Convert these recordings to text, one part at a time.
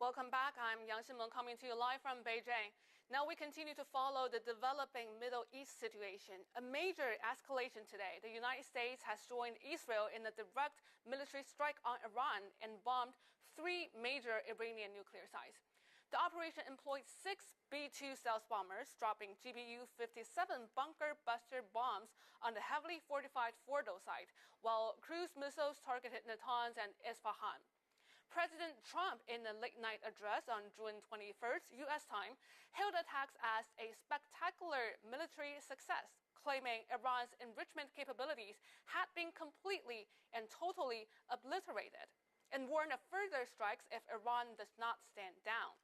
Welcome back. I'm Yang Xinmeng coming to you live from Beijing. Now we continue to follow the developing Middle East situation. A major escalation today. The United States has joined Israel in a direct military strike on Iran and bombed 3 major Iranian nuclear sites. The operation employed 6 B-2 stealth bombers, dropping GBU-57 bunker buster bombs on the heavily fortified Fordo site, while cruise missiles targeted Natanz and Isfahan. President Trump, in a late-night address on June 21st, U.S. time, hailed attacks as a spectacular military success, claiming Iran's enrichment capabilities had been completely and totally obliterated, and warned of further strikes if Iran does not stand down.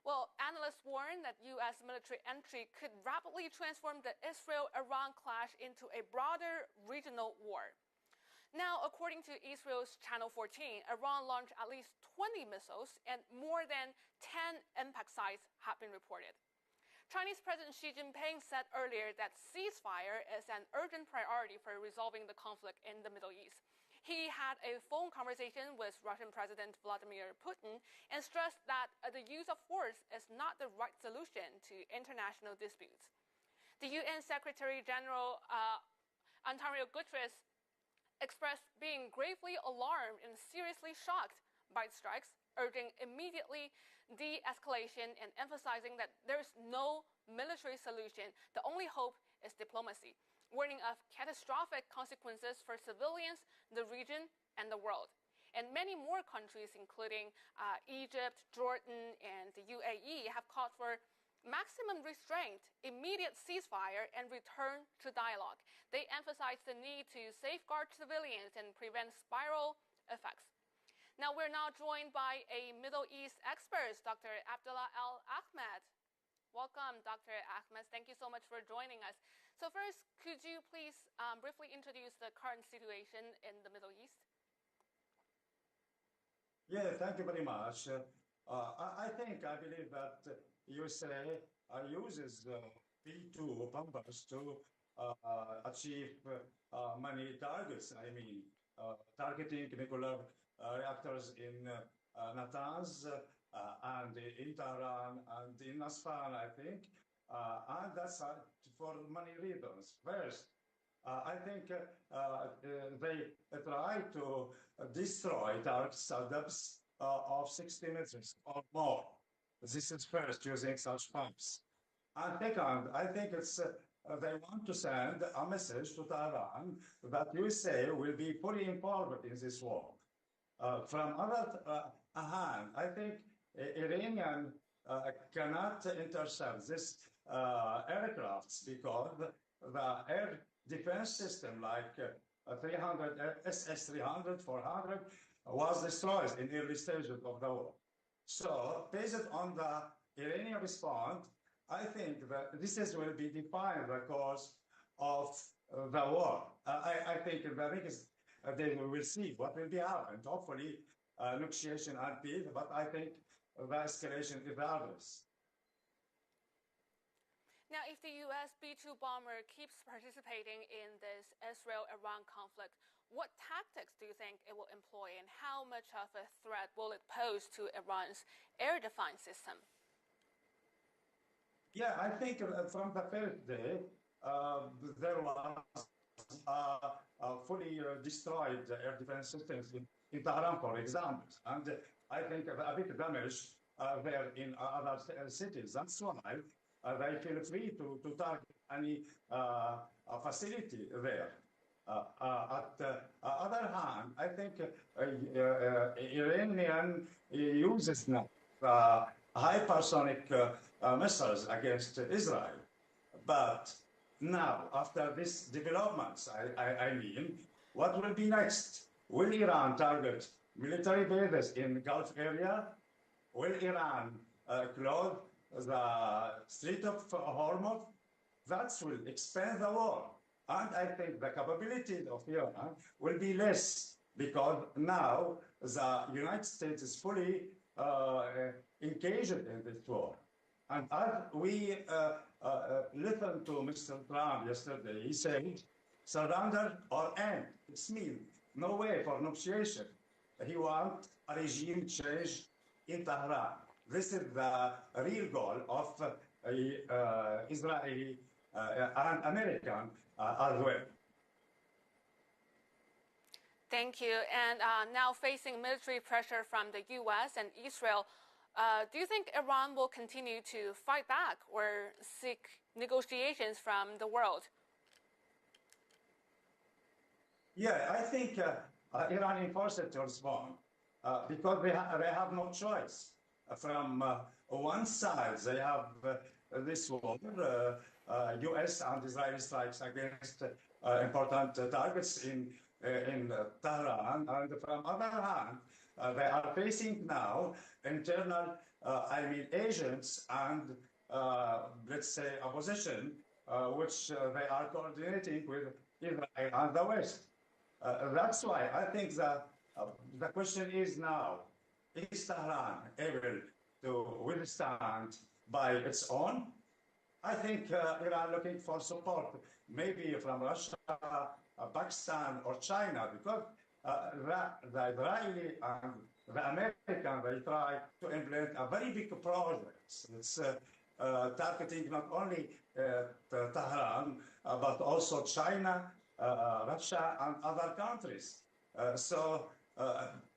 Well, analysts warn that U.S. military entry could rapidly transform the Israel-Iran clash into a broader regional war. Now, according to Israel's Channel 14, Iran launched at least 20 missiles and more than 10 impact sites have been reported. Chinese President Xi Jinping said earlier that ceasefire is an urgent priority for resolving the conflict in the Middle East. He had a phone conversation with Russian President Vladimir Putin and stressed that the use of force is not the right solution to international disputes. The UN Secretary General Antonio Guterres expressed being gravely alarmed and seriously shocked by the strikes, urging immediately de-escalation and emphasizing that there's no military solution. The only hope is diplomacy, warning of catastrophic consequences for civilians, the region, and the world. And many more countries, including Egypt, Jordan, and the UAE, have called for maximum restraint, immediate ceasefire, and return to dialogue. They emphasize the need to safeguard civilians and prevent spiral effects. Now, we're now joined by a Middle East expert, Dr. Abdullah Al-Ahmed. Welcome, Dr. Ahmed. Thank you so much for joining us. So first, could you please briefly introduce the current situation in the Middle East? Yeah, thank you very much. I believe that USA uses P2 bombers to achieve many targets. Targeting nuclear reactors in Natanz and in Tehran and in Isfahan, I think. And that's for many reasons. First, I think they try to destroy targets at depths of 60 meters or more. This is first, using such pumps. And second, I think it's they want to send a message to Tehran that USA will be fully involved in this war. From other hand, I think Iranian cannot intercept this aircrafts because the air defense system like 300 SS-300, 400 was destroyed in early stages of the war. So, based on the Iranian response, I think that this will be defined the cause of the war. I think the next they will see what will be happened. Hopefully, negotiation and peace, but I think the escalation is obvious. Now, if the U.S. B-2 bomber keeps participating in this Israel-Iran conflict, what tactics do you think it will employ, and how much of a threat will it pose to Iran's air defense system? Yeah, I think from the first day, there was fully destroyed air defense systems in Tehran, for example. And I think a big damage there in other cities. That's why they feel free to target any facility there. On the other hand, I think Iranian uses now hypersonic missiles against Israel. But now, after these developments, I mean, what will be next? Will Iran target military bases in the Gulf area? Will Iran close the Strait of Hormuz? That will expand the war. And I think the capability of Iran will be less because now the United States is fully engaged in this war. And as we listened to Mr. Trump yesterday, he said, surrender or end. It means no way for negotiation. He wants a regime change in Tehran. This is the real goal of Israeli and American as well. Thank you. And now facing military pressure from the U.S. and Israel, do you think Iran will continue to fight back or seek negotiations from the world? Yeah, I think Iran is forced to respond because they have no choice. From one side, they have this war, U.S. and Israeli strikes against important targets in Tehran, and from other hand, they are facing now internal, agents and let's say opposition, which they are coordinating with Israel and the West. That's why I think that the question is now, is Tehran able to withstand by its own? I think Iran looking for support, maybe from Russia, Pakistan, or China, because the Israeli and the American, they try to implement a very big project. It's targeting not only Tehran, but also China, Russia, and other countries. So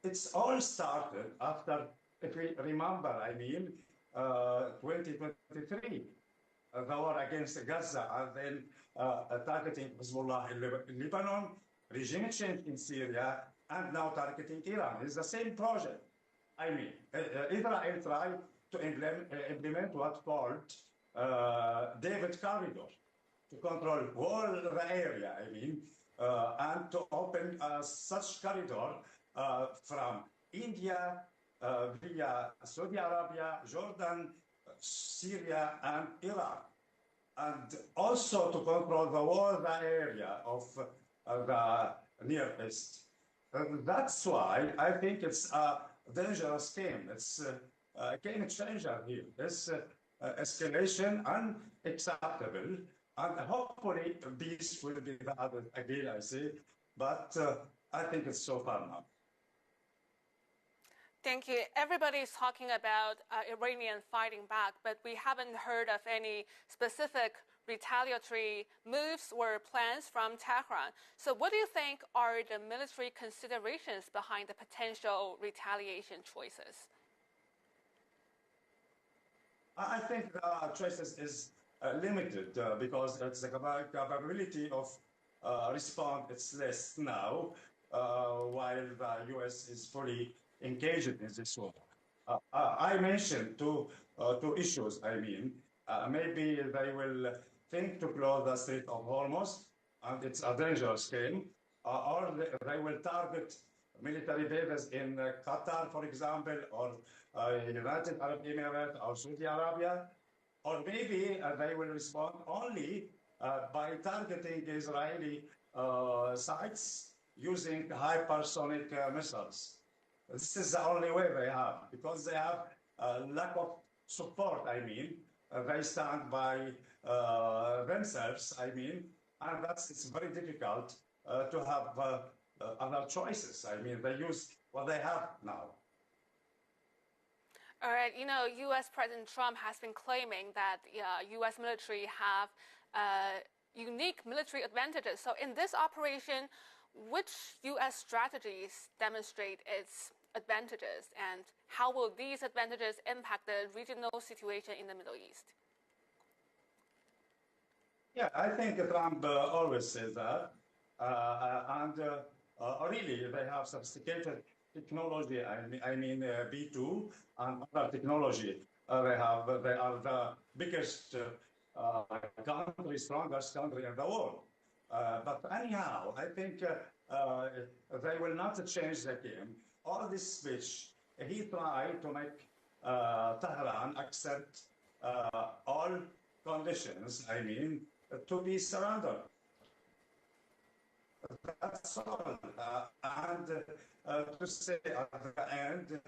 it's all started after, if we remember, 2023, the war against Gaza, and then targeting Hezbollah in Lebanon, regime change in Syria, and now targeting Iran. It's the same project. Israel tried to implement what's called David Corridor to control all the area, and to open such corridor from India via Saudi Arabia, Jordan, Syria, and Iraq, and also to control the whole area of the Near East. That's why I think it's a dangerous game. It's a game changer here. This escalation unacceptable, and hopefully peace will be the other again, I say, but I think it's so far now. Thank you. Everybody is talking about Iranian fighting back, but we haven't heard of any specific retaliatory moves or plans from Tehran. So what do you think are the military considerations behind the potential retaliation choices? I think the choices is limited because it's the capability of response is less now, while the U.S. is fully engaged in this war. I mentioned two issues. Maybe they will think to close the Strait of Hormuz, and it's a dangerous game, or they will target military bases in Qatar, for example, or United Arab Emirates or Saudi Arabia, or maybe they will respond only by targeting Israeli sites using hypersonic missiles. This is the only way they have, because they have lack of support, they stand by themselves, and it's very difficult to have other choices. They use what they have now. All right, U.S. President Trump has been claiming that U.S. military have unique military advantages. So in this operation, which U.S. strategies demonstrate its advantages, and how will these advantages impact the regional situation in the Middle East? Yeah, I think Trump always says that, and really they have sophisticated technology. B2 and other technology. They are the biggest country, strongest country in the world. But anyhow, I think they will not change the game. All this speech, he tried to make Tehran accept all conditions, to be surrendered. That's all. And to say at the end,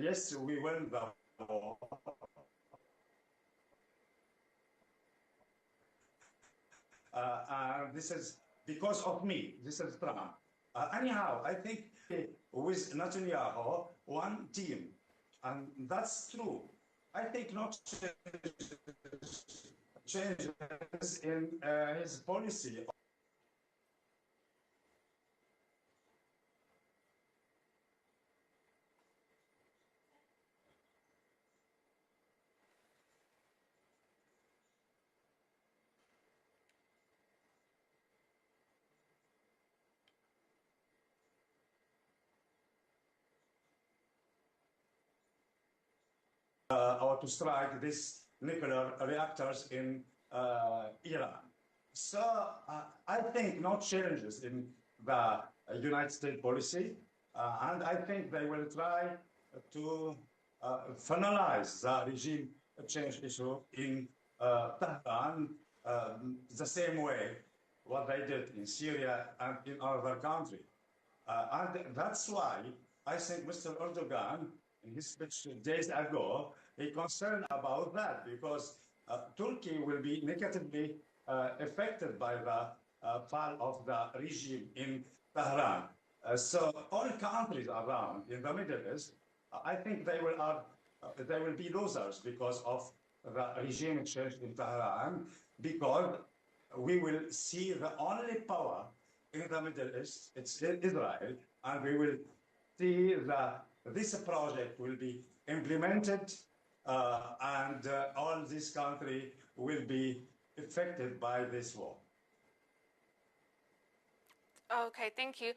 yes, we win the war. And this is because of me. This is Trump. Anyhow, I think with Netanyahu, one team, and that's true. I think not changes in his policy. Or to strike these nuclear reactors in Iran. So I think no changes in the United States policy, and I think they will try to finalize the regime change issue in Tehran the same way what they did in Syria and in other countries. And that's why I think Mr. Erdogan, in his speech days ago, he concerned about that because Turkey will be negatively affected by the fall of the regime in Tehran. So all countries around in the Middle East, I think they will be losers because of the regime change in Tehran, because we will see the only power in the Middle East, it's Israel, and we will see that this project will be implemented and all this country will be affected by this war. Okay, thank you.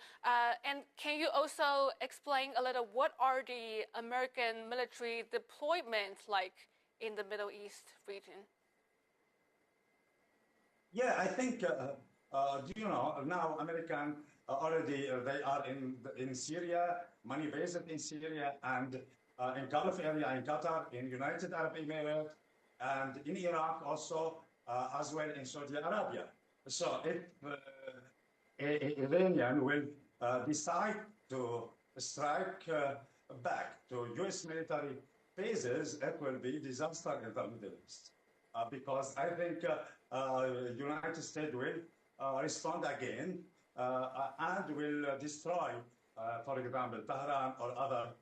And can you also explain a little what are the American military deployments like in the Middle East region? Yeah, I think, do you know, now American already, they are in Syria, money based in Syria, and in Gulf area, in Qatar, in United Arab Emirates, and in Iraq also, as well in Saudi Arabia. So if Iranian will decide to strike back to US military bases, it will be disaster in the Middle East. Because I think United States will respond again and will destroy, for example, Tehran or other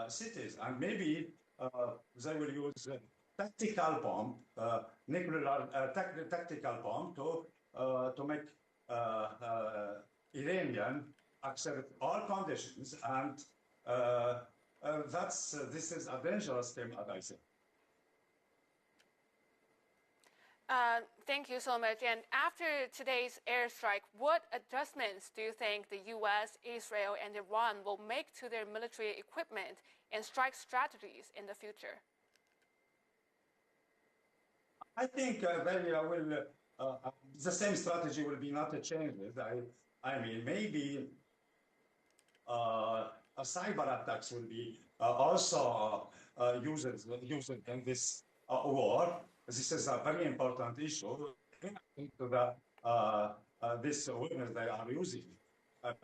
cities. And maybe they will use tactical bomb, nuclear tactical bomb to make Iranian accept all conditions. And this is a dangerous thing, as I said. Thank you so much. And after today's airstrike, what adjustments do you think the U.S., Israel, and Iran will make to their military equipment and strike strategies in the future? I think they will, the same strategy will be not changed. I mean, maybe cyber attacks will be also used in this war. This is a very important issue. To the this awareness they are using.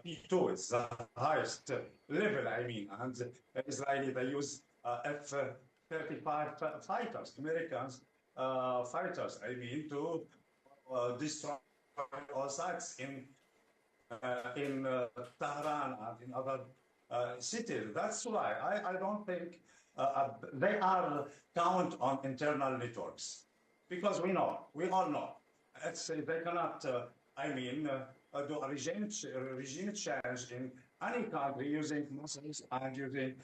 P2 is the highest level, I mean, and Israeli, they use F-35 fighters, Americans fighters, I mean, to destroy all sites in Tehran and in other cities. That's why I don't think they are count on internal networks, because we all know, they cannot, do a regime change in any country using missiles and using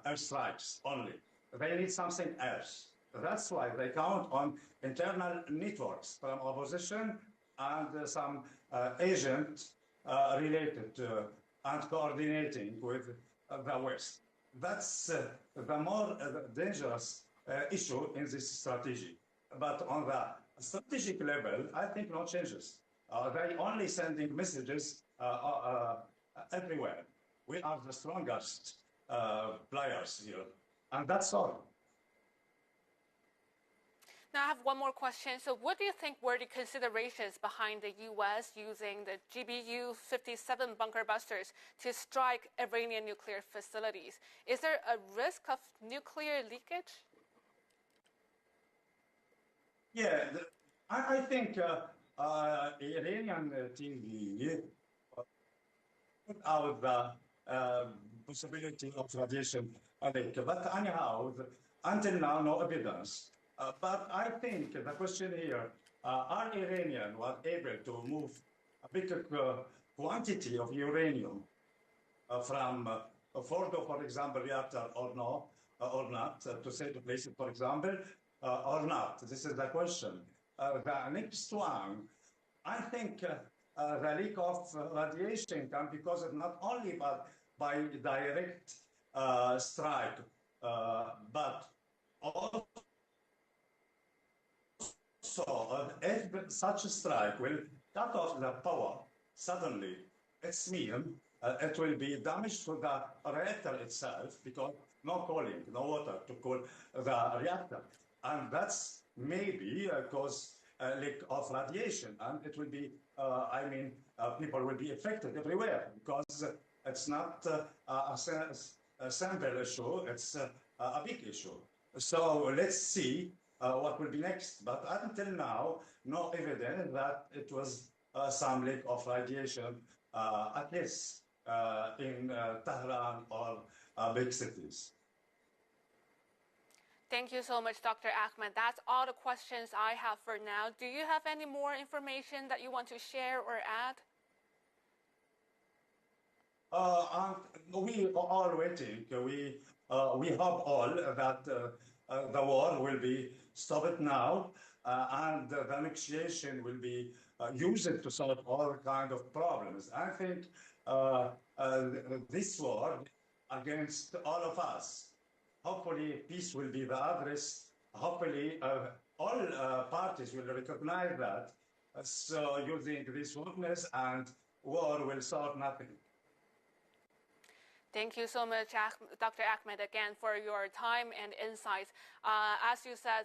airstrikes only. They need something else. That's why they count on internal networks from opposition and some agent related to and coordinating with the West. That's the more dangerous issue in this strategy. But on the strategic level, I think no changes. They only sending messages everywhere. We are the strongest players here, and that's all. Now I have one more question. So what do you think were the considerations behind the U.S. using the GBU-57 bunker busters to strike Iranian nuclear facilities? Is there a risk of nuclear leakage? Yeah, I think Iranian TV put out the possibility of radiation leak. But anyhow, until now, no evidence. But I think the question here, are Iranians were able to move a big quantity of uranium from Fordo, for example, reactor or no, or not, to say the place, for example, or not? This is the question. The next one, I think the leak of radiation can be caused not only by direct strike, but also if such a strike will cut off the power suddenly, it's mean it will be damage to the reactor itself because no cooling, no water to cool the reactor. And that's maybe cause a leak of radiation, and it will be, people will be affected everywhere because it's not a simple issue, it's a big issue. So let's see what will be next. But until now, no evidence that it was some leak of radiation, at least in Tehran or big cities. Thank you so much, Dr. Ahmed. That's all the questions I have for now. Do you have any more information that you want to share or add? We are all waiting. We hope all that the war will be stopped now, and the negotiation will be used to solve all kinds of problems. I think this war against all of us, hopefully peace will be the address. Hopefully all parties will recognize that. So using this weakness and war will solve nothing. Thank you so much, Dr. Ahmed, again for your time and insights. As you said,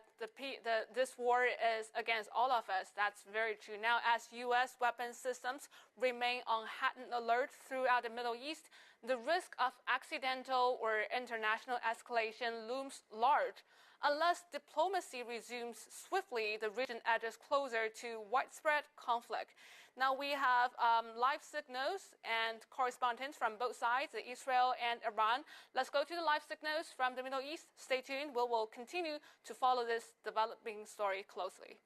this war is against all of us. That's very true. Now, as U.S. weapons systems remain on heightened alert throughout the Middle East, the risk of accidental or international escalation looms large. Unless diplomacy resumes swiftly, the region edges closer to widespread conflict. Now we have live signals and correspondents from both sides, Israel and Iran. Let's go to the live signals from the Middle East. Stay tuned. We will continue to follow this developing story closely.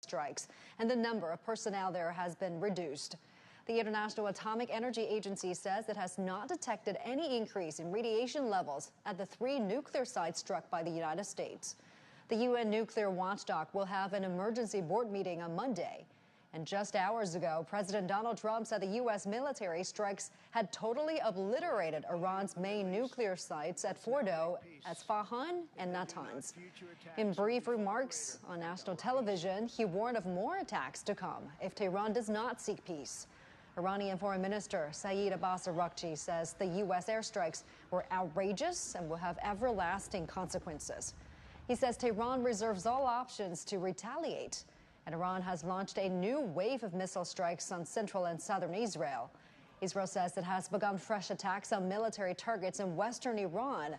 strikes, and the number of personnel there has been reduced. The International Atomic Energy Agency says it has not detected any increase in radiation levels at the 3 nuclear sites struck by the United States. The UN nuclear watchdog will have an emergency board meeting on Monday. And just hours ago, President Donald Trump said the U.S. military strikes had totally obliterated Iran's main nuclear sites at Fordo, Isfahan, and Natanz. In brief remarks on national television, he warned of more attacks to come if Tehran does not seek peace. Iranian Foreign Minister Saeed Abbas Araghchi says the U.S. airstrikes were outrageous and will have everlasting consequences. He says Tehran reserves all options to retaliate. And Iran has launched a new wave of missile strikes on central and southern Israel. Israel says it has begun fresh attacks on military targets in western Iran.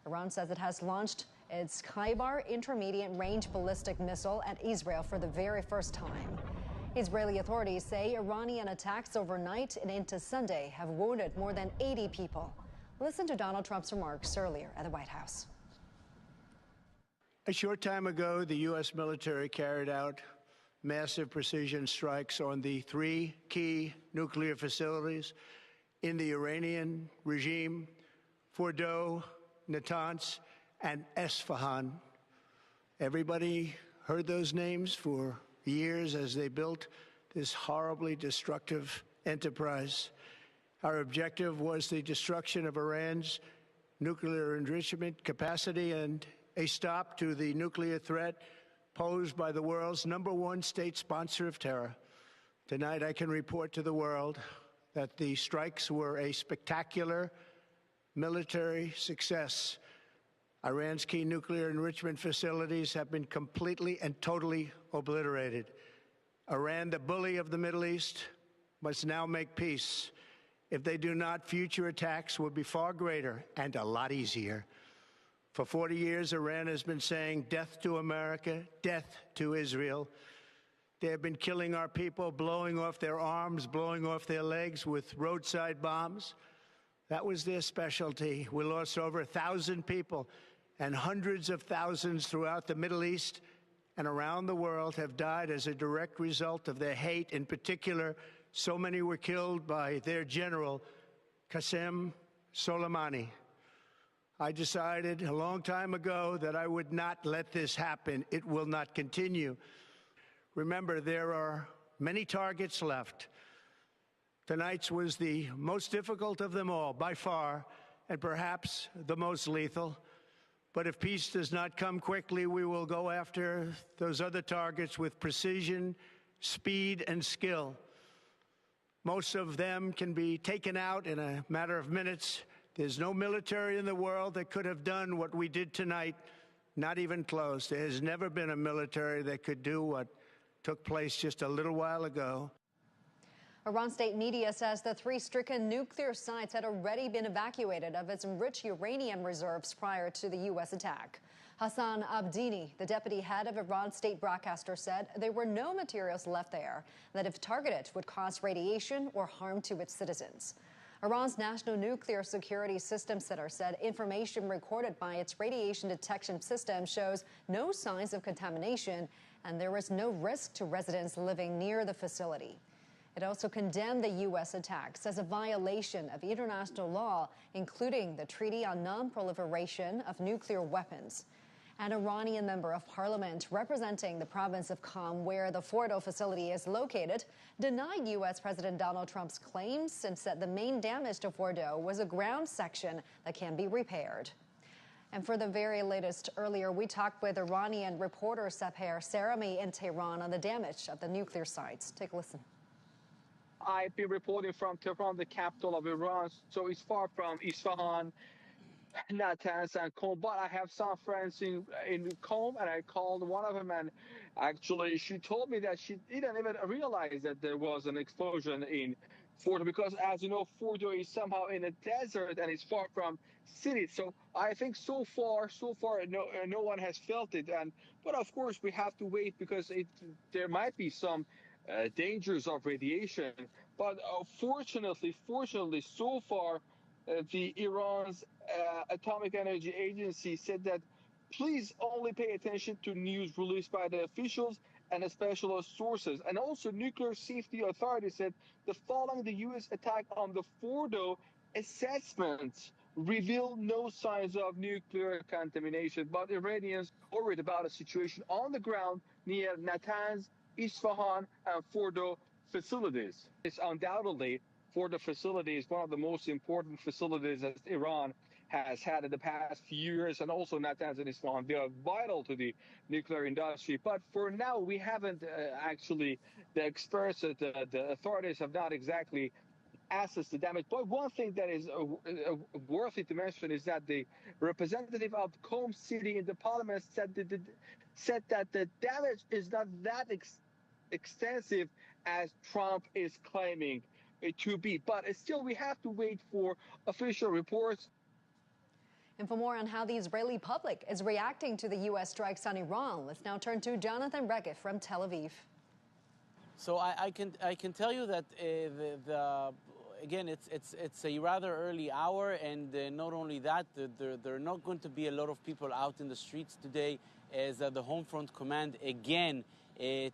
Iran says it has launched its Khaybar intermediate-range ballistic missile at Israel for the very first time. Israeli authorities say Iranian attacks overnight and into Sunday have wounded more than 80 people. Listen to Donald Trump's remarks earlier at the White House. A short time ago, the U.S. military carried out massive precision strikes on the 3 key nuclear facilities in the Iranian regime, Fordo, Natanz, and Isfahan. Everybody heard those names for years as they built this horribly destructive enterprise. Our objective was the destruction of Iran's nuclear enrichment capacity and a stop to the nuclear threat posed by the world's #1 state sponsor of terror. Tonight, I can report to the world that the strikes were a spectacular military success. Iran's key nuclear enrichment facilities have been completely and totally obliterated. Iran, the bully of the Middle East, must now make peace. If they do not, future attacks will be far greater and a lot easier. For 40 years, Iran has been saying death to America, death to Israel. They have been killing our people, blowing off their arms, blowing off their legs with roadside bombs. That was their specialty. We lost over 1,000 people, and hundreds of thousands throughout the Middle East and around the world have died as a direct result of their hate. In particular, so many were killed by their general, Qasem Soleimani. I decided a long time ago that I would not let this happen. It will not continue. Remember, there are many targets left. Tonight's was the most difficult of them all, by far, and perhaps the most lethal. But if peace does not come quickly, we will go after those other targets with precision, speed, and skill. Most of them can be taken out in a matter of minutes. There's no military in the world that could have done what we did tonight, not even close. There has never been a military that could do what took place just a little while ago. Iran state media says the 3 stricken nuclear sites had already been evacuated of its enriched uranium reserves prior to the U.S. attack. Hassan Abdini, the deputy head of Iran state broadcaster, said there were no materials left there that, if targeted, would cause radiation or harm to its citizens. Iran's National Nuclear Security System Center said information recorded by its radiation detection system shows no signs of contamination, and there is no risk to residents living near the facility. It also condemned the U.S. attacks as a violation of international law, including the Treaty on Non-Proliferation of Nuclear Weapons. An Iranian member of parliament representing the province of Qom, where the Fordo facility is located, denied U.S. President Donald Trump's claims and said the main damage to Fordo was a ground section that can be repaired. And for the very latest, earlier we talked with Iranian reporter Saper Sarami in Tehran on the damage of the nuclear sites. Take a listen. I've been reporting from Tehran, the capital of Iran, so it's far from Isfahan, Natanz, and Qom. But I have some friends in Qom, and I called one of them, and actually she told me that she didn't even realize that there was an explosion in Fordo, because as you know, Fordo is somehow in a desert and it's far from cities. So I think so far, no one has felt it. But of course, we have to wait, because there might be some dangers of radiation. But fortunately, so far, the Iran's Atomic Energy Agency said that please only pay attention to news released by the officials and specialist sources. And also nuclear safety authorities said that following the U.S. attack on the Fordo, assessments reveal no signs of nuclear contamination, but Iranians worried about a situation on the ground near Natanz, Isfahan, and Fordo facilities. It's undoubtedly Fordo facility is one of the most important facilities that Iran has had in the past few years, and also Natanz and Isfahan. They are vital to the nuclear industry. But for now, we haven't actually, the experts, the authorities have not exactly assess the damage. But one thing that is worthy to mention is that the representative of Qom City in the parliament said that the damage is not that extensive as Trump is claiming it to be. But still, we have to wait for official reports. And for more on how the Israeli public is reacting to the U.S. strikes on Iran, let's now turn to Jonathan Regev from Tel Aviv. So I can tell you that again, it's a rather early hour, and not only that, there are not going to be a lot of people out in the streets today, as the Home Front Command again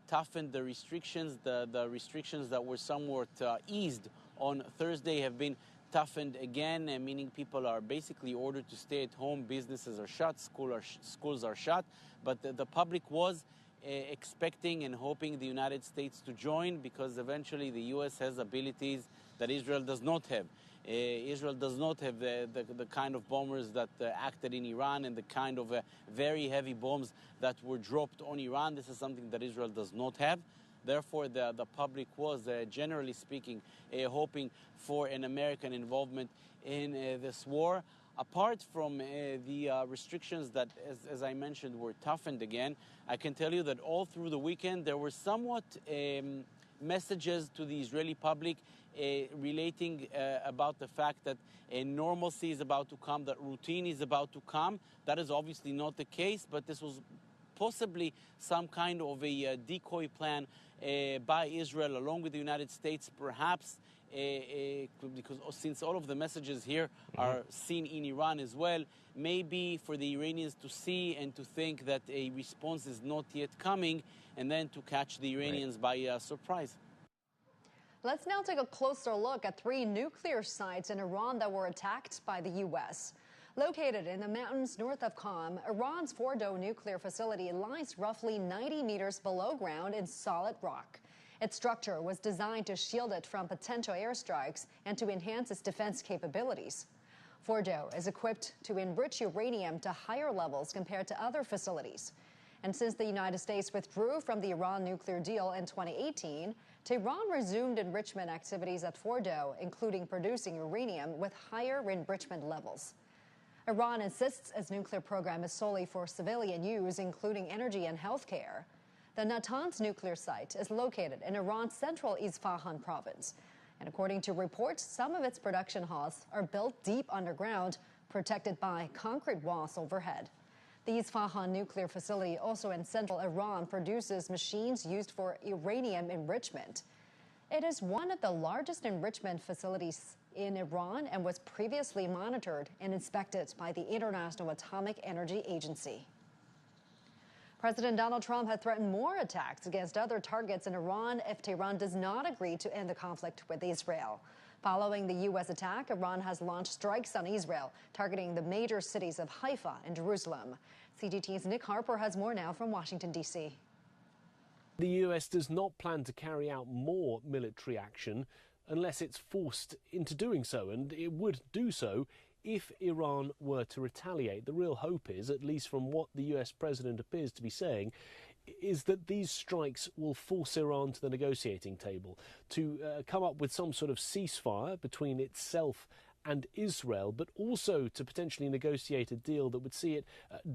toughened the restrictions. The restrictions that were somewhat eased on Thursday have been toughened again, meaning people are basically ordered to stay at home. Businesses are shut, schools are shut, but the public was expecting and hoping the United States to join, because eventually the U.S. has abilities that Israel does not have. Israel does not have the kind of bombers that acted in Iran, and the kind of very heavy bombs that were dropped on Iran. This is something that Israel does not have. Therefore, the public was, generally speaking, hoping for an American involvement in this war. Apart from the restrictions that, as I mentioned, were toughened again, I can tell you that all through the weekend there were somewhat messages to the Israeli public relating about the fact that normalcy is about to come, that routine is about to come. That is obviously not the case, but this was possibly some kind of a decoy plan by Israel along with the United States, perhaps, because since all of the messages here are seen in Iran as well, maybe for the Iranians to see and to think that a response is not yet coming, and then to catch the Iranians by surprise. Let's now take a closer look at 3 nuclear sites in Iran that were attacked by the U.S. Located in the mountains north of Qom, Iran's Fordo nuclear facility lies roughly 90 meters below ground in solid rock. Its structure was designed to shield it from potential airstrikes and to enhance its defense capabilities. Fordo is equipped to enrich uranium to higher levels compared to other facilities. And since the United States withdrew from the Iran nuclear deal in 2018, Tehran resumed enrichment activities at Fordo, including producing uranium with higher enrichment levels. Iran insists its nuclear program is solely for civilian use, including energy and healthcare. The Natanz nuclear site is located in Iran's central Isfahan province. And according to reports, some of its production halls are built deep underground, protected by concrete walls overhead. The Isfahan nuclear facility, also in central Iran, produces machines used for uranium enrichment. It is one of the largest enrichment facilities in Iran and was previously monitored and inspected by the International Atomic Energy Agency. President Donald Trump had threatened more attacks against other targets in Iran if Tehran does not agree to end the conflict with Israel. Following the U.S. attack, Iran has launched strikes on Israel, targeting the major cities of Haifa and Jerusalem. CGTN's Nick Harper has more now from Washington, D.C. The U.S. does not plan to carry out more military action unless it's forced into doing so, and it would do so if Iran were to retaliate. The real hope is, at least from what the US president appears to be saying, is that these strikes will force Iran to the negotiating table to come up with some sort of ceasefire between itself and Israel, but also to potentially negotiate a deal that would see it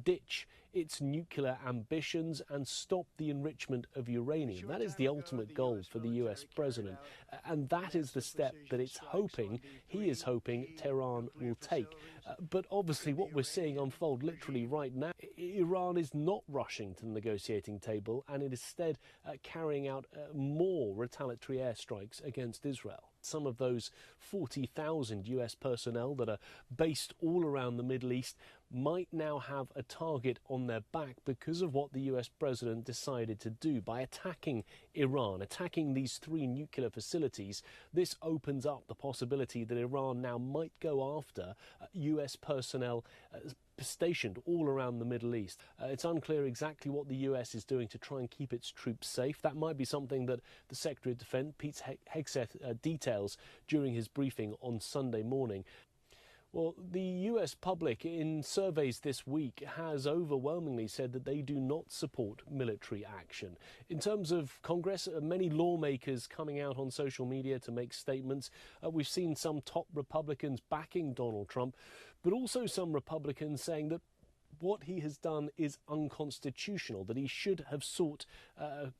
ditch its nuclear ambitions and stop the enrichment of uranium. That is the ultimate goal for the US president, and that is the step that he is hoping Tehran will take. But obviously what we're seeing unfold literally right now, Iran is not rushing to the negotiating table, and it is instead carrying out more retaliatory airstrikes against Israel. Some of those 40,000 US personnel that are based all around the Middle East might now have a target on their back because of what the US president decided to do by attacking Iran, attacking these 3 nuclear facilities. This opens up the possibility that Iran now might go after US personnel stationed all around the Middle East. It's unclear exactly what the US is doing to try and keep its troops safe. That might be something that the Secretary of Defense, Pete Hegseth, details during his briefing on Sunday morning. Well, the US public in surveys this week has overwhelmingly said that they do not support military action. In terms of Congress, many lawmakers coming out on social media to make statements. We've seen some top Republicans backing Donald Trump, but also some Republicans saying that what he has done is unconstitutional, that he should have sought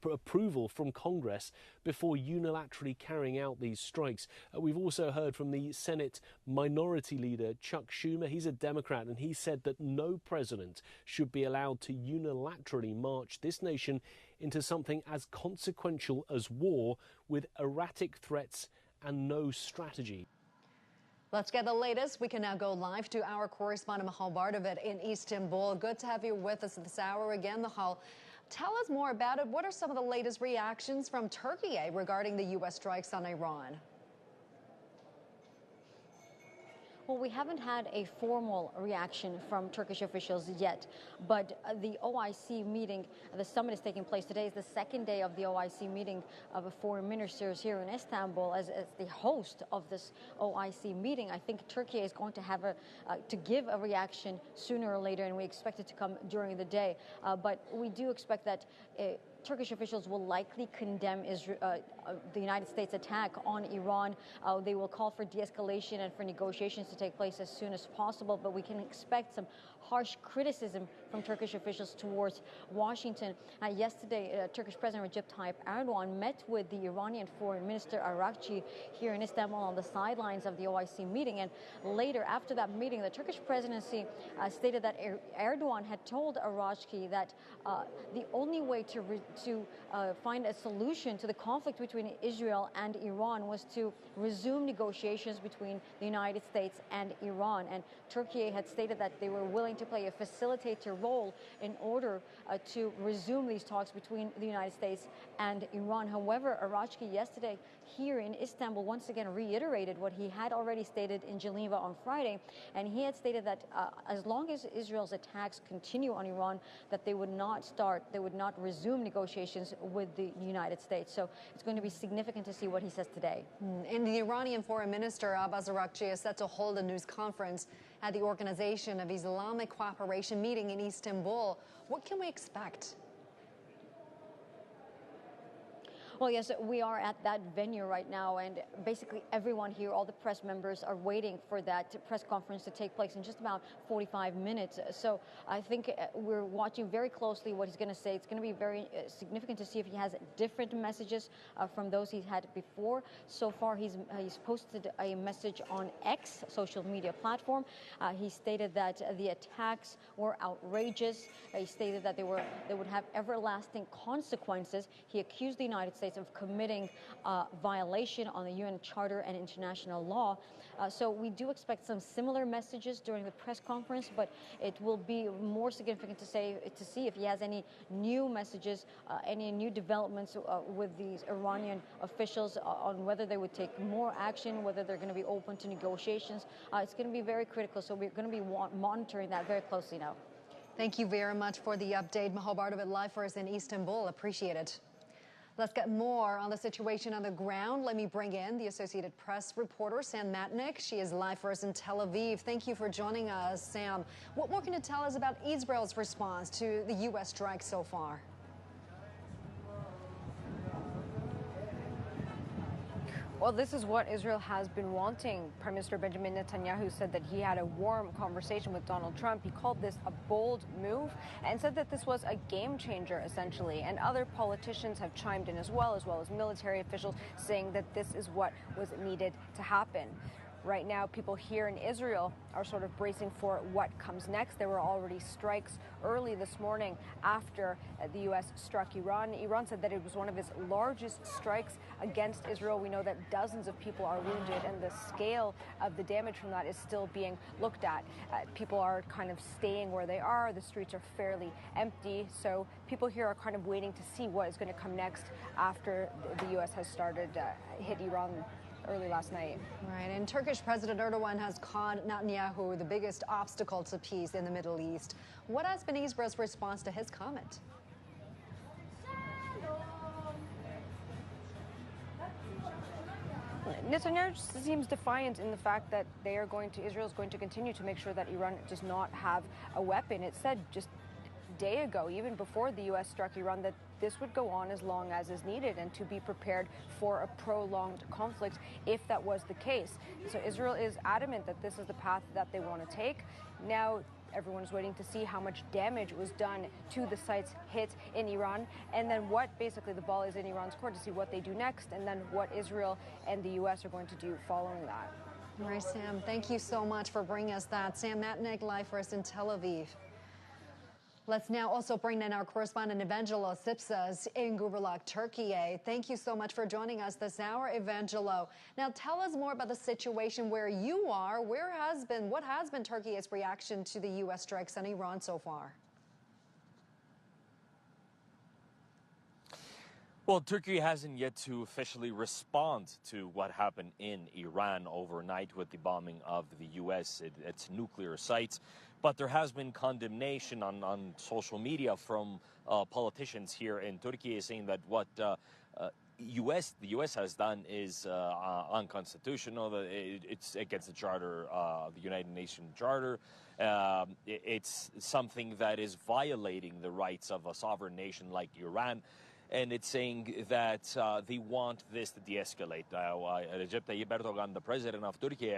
approval from Congress before unilaterally carrying out these strikes. We've also heard from the Senate Minority Leader Chuck Schumer. He's a Democrat, and he said that no president should be allowed to unilaterally march this nation into something as consequential as war with erratic threats and no strategy. Let's get the latest. We can now go live to our correspondent, Michal Bardavid in Istanbul. Good to have you with us this hour again, Michal. Tell us more about it. What are some of the latest reactions from Turkey regarding the U.S. strikes on Iran? Well, we haven't had a formal reaction from Turkish officials yet, but the OIC meeting, the summit is taking place today, is the second day of the OIC meeting of foreign ministers here in Istanbul. As the host of this OIC meeting, I think Turkey is going to have to give a reaction sooner or later, and we expect it to come during the day. But we do expect that Turkish officials will likely condemn the United States attack on Iran. They will call for de-escalation and for negotiations to take place as soon as possible, but we can expect some harsh criticism from Turkish officials towards Washington. Yesterday, Turkish President Recep Tayyip Erdogan met with the Iranian Foreign Minister Arakci here in Istanbul on the sidelines of the OIC meeting, and later, after that meeting, the Turkish presidency stated that Erdogan had told Arakci that the only way to find a solution to the conflict between Israel and Iran was to resume negotiations between the United States and Iran. And Turkey had stated that they were willing to play a facilitator role in order to resume these talks between the United States and Iran. However, Arakci yesterday here in Istanbul once again reiterated what he had already stated in Geneva on Friday, and he had stated that as long as Israel's attacks continue on Iran, that they would not resume negotiations with the United States. So it's going to be significant to see what he says today. And the Iranian Foreign Minister Abbas Arakci is set to hold a news conference at the Organization of Islamic Cooperation meeting in Istanbul. What can we expect? Well, yes, we are at that venue right now, and basically everyone here, all the press members, are waiting for that press conference to take place in just about 45 minutes. So I think we're watching very closely what he's going to say. It's going to be very significant to see if he has different messages from those he's had before. So far, he's posted a message on X, social media platform. He stated that the attacks were outrageous. He stated that they would have everlasting consequences. He accused the United States of committing violation on the UN Charter and international law. So we do expect some similar messages during the press conference, but it will be more significant to see if he has any new messages, any new developments with these Iranian officials on whether they would take more action, whether they're going to be open to negotiations. It's going to be very critical, so we're going to be monitoring that very closely now. Thank you very much for the update. Michal Bardavid live for us in Istanbul. Appreciate it. Let's get more on the situation on the ground. Let me bring in the Associated Press reporter, Sam Matnick. She is live for us in Tel Aviv. Thank you for joining us, Sam. What more can you tell us about Israel's response to the U.S. strike so far? Well, this is what Israel has been wanting. Prime Minister Benjamin Netanyahu said that he had a warm conversation with Donald Trump. He called this a bold move and said that this was a game changer, essentially. And other politicians have chimed in as well as military officials, saying that this is what was needed to happen. Right now, people here in Israel are sort of bracing for what comes next. There were already strikes early this morning after the U.S. struck Iran. Iran said that it was one of its largest strikes against Israel. We know that dozens of people are wounded, and the scale of the damage from that is still being looked at. People are kind of staying where they are. The streets are fairly empty, so people here are kind of waiting to see what is going to come next after the U.S. has started hit Iran early last night. Right, and Turkish President Erdogan has called Netanyahu the biggest obstacle to peace in the Middle East. What has been Israel's response to his comment? Netanyahu seems defiant in the fact that Israel is going to continue to make sure that Iran does not have a weapon. It said just a day ago, even before the U.S. struck Iran, that this would go on as long as is needed and to be prepared for a prolonged conflict if that was the case. So Israel is adamant that this is the path that they want to take. Now, everyone's waiting to see how much damage was done to the sites hit in Iran, and then what basically the ball is in Iran's court to see what they do next, and then what Israel and the U.S. are going to do following that. All right, Sam, thank you so much for bringing us that. Sam Matnick, live for us in Tel Aviv. Let's now also bring in our correspondent Evangelo Sipsas in Guberlak, Turkey. Thank you so much for joining us this hour, Evangelo. Now tell us more about the situation where you are. What has been Turkey's reaction to the U.S. strikes on Iran so far? Well, Turkey hasn't yet to officially respond to what happened in Iran overnight with the bombing of the U.S. its nuclear sites. But there has been condemnation on social media from politicians here in Turkey saying that what the U.S. has done is unconstitutional. It's against the charter, the United Nations Charter. It's something that is violating the rights of a sovereign nation like Iran. And it's saying that they want this to de-escalate. Recep Tayyip Erdogan, the president of Turkey,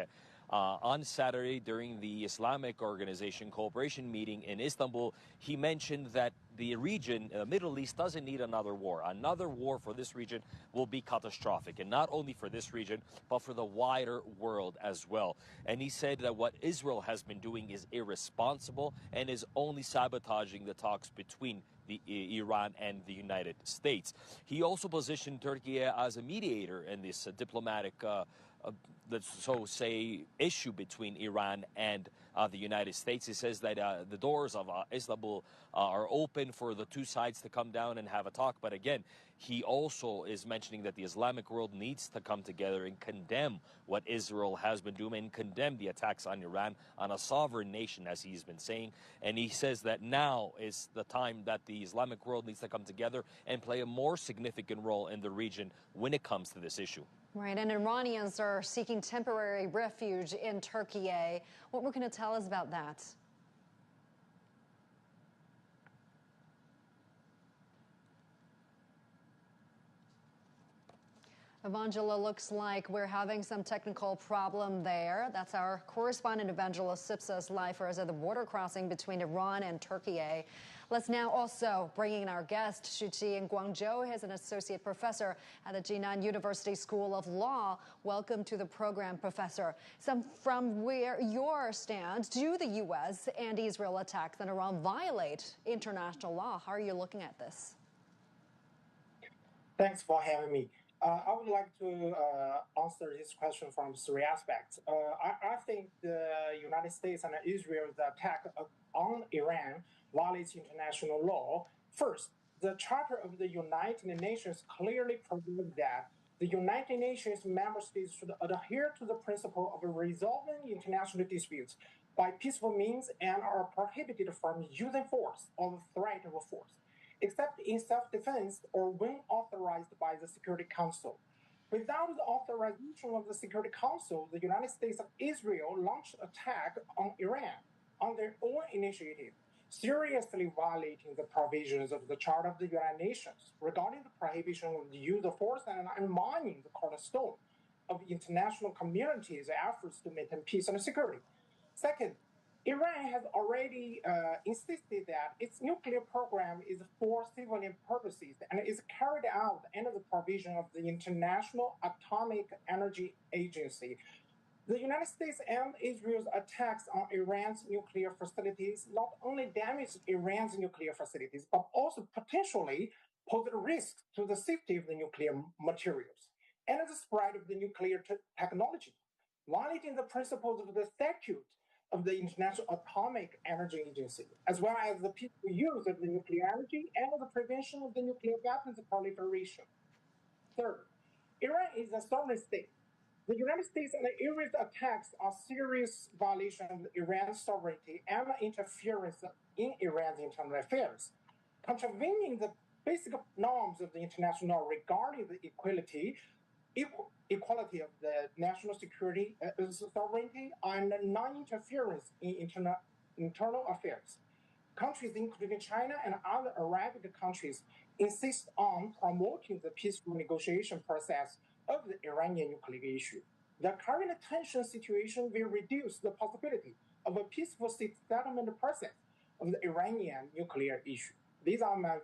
on Saturday during the Islamic Organization Cooperation meeting in Istanbul, he mentioned that the region, the Middle East, doesn't need another war. Another war for this region will be catastrophic, and not only for this region, but for the wider world as well. And he said that what Israel has been doing is irresponsible and is only sabotaging the talks between Iran and the United States. He also positioned Turkey as a mediator in this diplomatic let's so say, issue between Iran and the United States. He says that the doors of Istanbul are open for the two sides to come down and have a talk. But again, he also is mentioning that the Islamic world needs to come together and condemn what Israel has been doing and condemn the attacks on Iran, on a sovereign nation, as he's been saying. And he says that now is the time that the Islamic world needs to come together and play a more significant role in the region when it comes to this issue. Right, and Iranians are seeking temporary refuge in Turkey. What we're going to tell us about that? Evangelo, looks like we're having some technical problem there. That's our correspondent Evangelo Sipsas live for us at the border crossing between Iran and Turkey. Let's now also bring in our guest, Shuqi in Guangzhou. He's an associate professor at the Jinan University School of Law. Welcome to the program, Professor. From where your stand, do the U.S. and Israel attacks on Iran violate international law? How are you looking at this? Thanks for having me. I would like to answer this question from three aspects. I think the United States and Israel's attack on Iran violates international law. First, the Charter of the United Nations clearly provides that the United Nations member states should adhere to the principle of resolving international disputes by peaceful means and are prohibited from using force or the threat of force, except in self-defense or when authorized by the Security Council. Without the authorization of the Security Council, the United States and Israel launched an attack on Iran on their own initiative, seriously violating the provisions of the Charter of the United Nations regarding the prohibition of the use of force and undermining the cornerstone of international community's efforts to maintain peace and security. Second, Iran has already insisted that its nuclear program is for civilian purposes and is carried out under the provision of the International Atomic Energy Agency. The United States and Israel's attacks on Iran's nuclear facilities not only damage Iran's nuclear facilities, but also potentially pose a risk to the safety of the nuclear materials and the spread of the nuclear technology, violating the principles of the statute of the International Atomic Energy Agency, as well as the peaceful use of the nuclear energy and the prevention of the nuclear weapons proliferation. Third, Iran is a sovereign state. The United States and Israel's attacks are serious violations of Iran's sovereignty and interference in Iran's internal affairs, contravening the basic norms of the international law regarding the equality of the national security, sovereignty, and non-interference in internal affairs. Countries, including China and other Arabic countries, insist on promoting the peaceful negotiation process of the Iranian nuclear issue. The current tension situation will reduce the possibility of a peaceful settlement process of the Iranian nuclear issue. These are my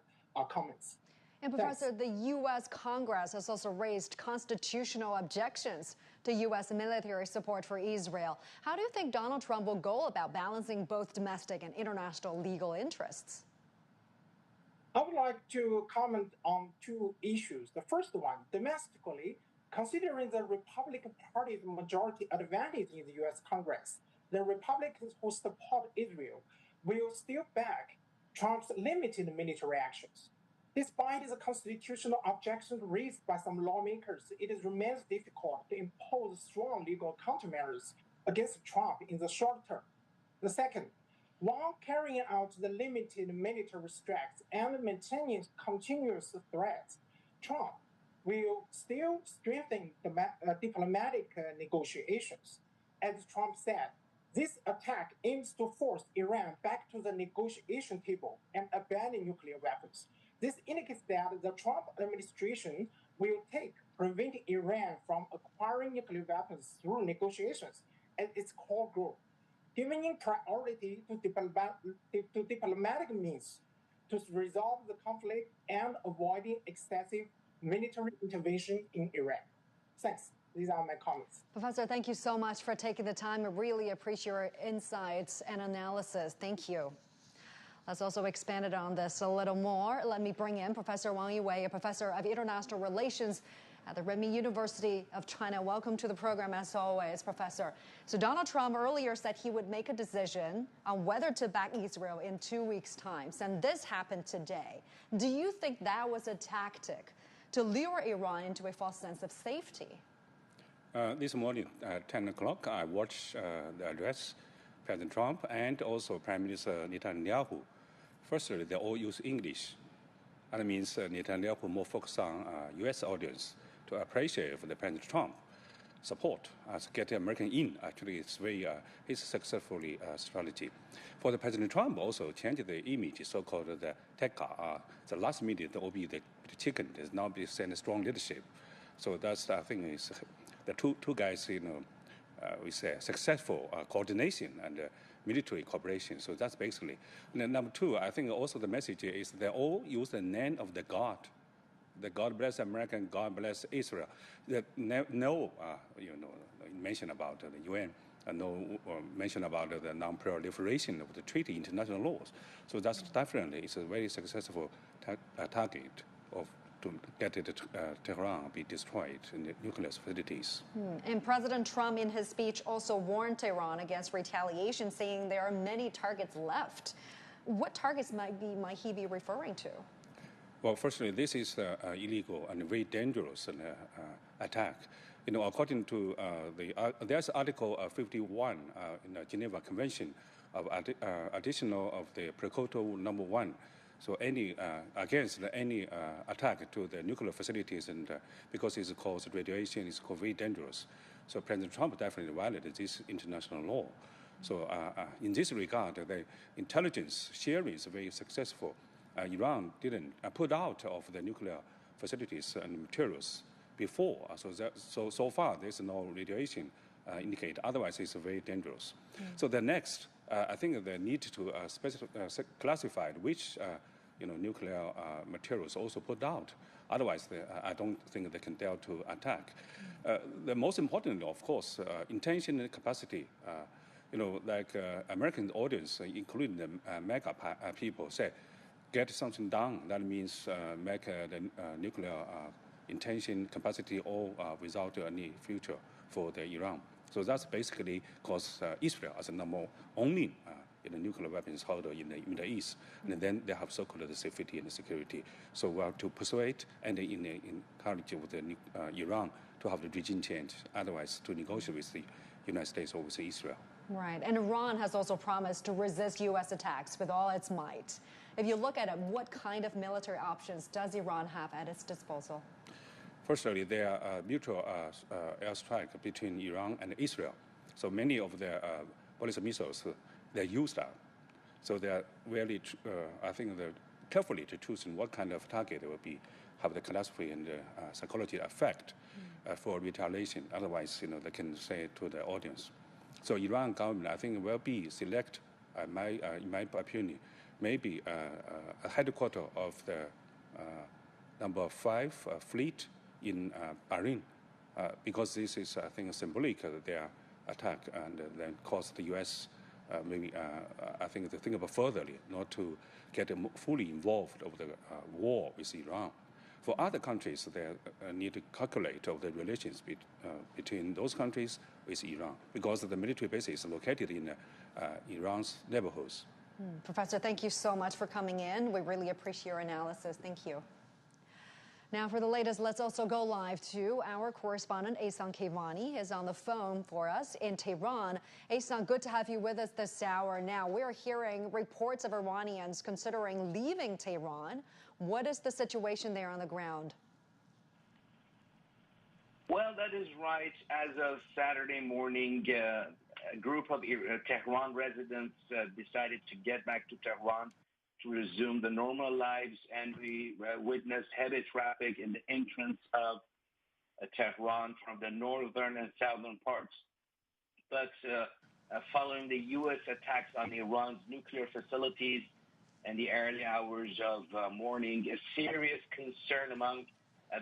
comments. And Professor, the U.S. Congress has also raised constitutional objections to U.S. military support for Israel. How do you think Donald Trump will go about balancing both domestic and international legal interests? I would like to comment on two issues. The first one, domestically, considering the Republican Party's majority advantage in the U.S. Congress, the Republicans who support Israel will still back Trump's limited military actions. Despite the constitutional objections raised by some lawmakers, it remains difficult to impose strong legal countermeasures against Trump in the short term. The second, while carrying out the limited military strikes and maintaining continuous threats, Trump will still strengthen diplomatic negotiations. As Trump said, this attack aims to force Iran back to the negotiation table and abandon nuclear weapons. This indicates that the Trump administration will take preventing Iran from acquiring nuclear weapons through negotiations as its core goal, giving priority to diplomatic means to resolve the conflict and avoiding excessive military intervention in Iran. Thanks. These are my comments. Professor, thank you so much for taking the time. I really appreciate your insights and analysis. Thank you. Let's also expand it on this a little more. Let me bring in Professor Wang Yiwei, a professor of international relations at the Renmin University of China. Welcome to the program, as always, Professor. So Donald Trump earlier said he would make a decision on whether to back Israel in 2 weeks' time, and this happened today. Do you think that was a tactic to lure Iran into a false sense of safety? This morning at 10 o'clock, I watched the address, President Trump and also Prime Minister Netanyahu. Firstly, they all use English. That means Netanyahu more focused on U.S. audience to appreciate the President Trump support as get American in. Actually, it's very his successfully strategy. For the President Trump also changed the image, so-called the Tekka. The last minute will be the chicken. There's now be send strong leadership. So that's I think is the two guys we say successful coordination and military cooperation. So that's basically. And then number two, I think also the message is they all use the name of the God. The God bless America, God bless Israel. No, mention about the UN, no mention about the non-proliferation of the treaty, international laws. So that's definitely it's a very successful target of to get Tehran be destroyed in the nuclear facilities. And President Trump, in his speech, also warned Tehran against retaliation, saying there are many targets left. What targets might he be referring to? Well, firstly, this is illegal and very dangerous attack. According to there's Article 51 in the Geneva Convention of additional of the Protocol number 1. So any against any attack to the nuclear facilities, and because it's caused radiation, it's called very dangerous. So President Trump definitely violated this international law. So in this regard, the intelligence sharing is very successful. Iran didn't put out of the nuclear facilities and materials before. So far, there's no radiation indicated. Otherwise, it's very dangerous. So the next, I think they need to classify which nuclear materials also put out. Otherwise, I don't think they can dare to attack. The most important, of course, intention and capacity. American audience, including the MAGA people, say, get something done. That means make the nuclear intention, capacity, all without any future for the Iran. So that's basically because Israel as the only nuclear weapons holder in the Middle East, and then they have so-called the safety and the security. So we have to persuade and encourage with Iran to have the regime change. Otherwise, to negotiate with the United States or with Israel. Right, and Iran has also promised to resist U.S. attacks with all its might. If you look at it, what kind of military options does Iran have at its disposal? Firstly, there are mutual airstrike between Iran and Israel. So many of their ballistic missiles, they use that. So they are really, I think, they're carefully to choose what kind of target will have the catastrophe and psychology effect for retaliation. Otherwise, they can say to the audience. So Iran government, I think, will be select, in my opinion, maybe a headquarters of the number 5 fleet in Bahrain, because this is, I think, symbolic of their attack, and then cause the U.S. maybe, I think, to think about furtherly, not to get fully involved of the war with Iran. For other countries, they need to calculate of the relations between those countries with Iran, because the military base is located in Iran's neighborhoods. Professor, thank you so much for coming in. We really appreciate your analysis. Thank you. Now, for the latest, let's also go live to our correspondent, Ehsan Kevani, is on the phone for us in Tehran. Ehsan, good to have you with us this hour. Now, we're hearing reports of Iranians considering leaving Tehran. What is the situation there on the ground? Well, that is right. As of Saturday morning, a group of Tehran residents decided to get back to Tehran to resume the normal lives, and we witnessed heavy traffic in the entrance of Tehran from the northern and southern parts. But following the U.S. attacks on Iran's nuclear facilities in the early hours of morning, a serious concern among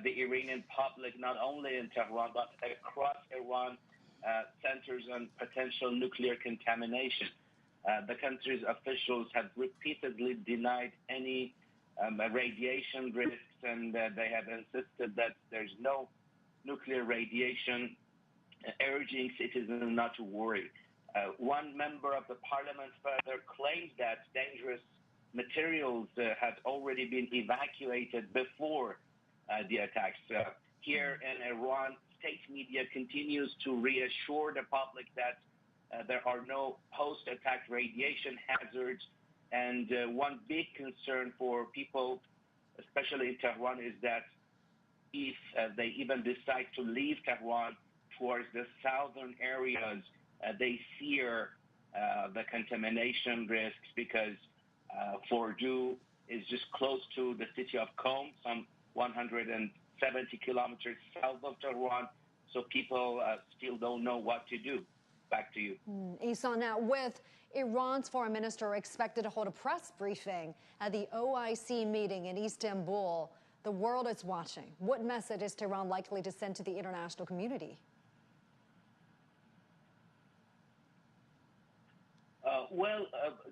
the Iranian public, not only in Tehran but across Iran, centers on potential nuclear contamination. The country's officials have repeatedly denied any radiation risks, and they have insisted that there's no nuclear radiation, urging citizens not to worry. One member of the parliament further claimed that dangerous materials had already been evacuated before the attacks. Here in Iran, state media continues to reassure the public that there are no post-attack radiation hazards. And one big concern for people, especially in Tehran, is that if they even decide to leave Tehran towards the southern areas, they fear the contamination risks, because Fordow is just close to the city of Qom, some 170 kilometers south of Tehran. So people still don't know what to do. Back to you. Ehsan, now with Iran's foreign minister expected to hold a press briefing at the OIC meeting in Istanbul, the world is watching. What message is Tehran likely to send to the international community?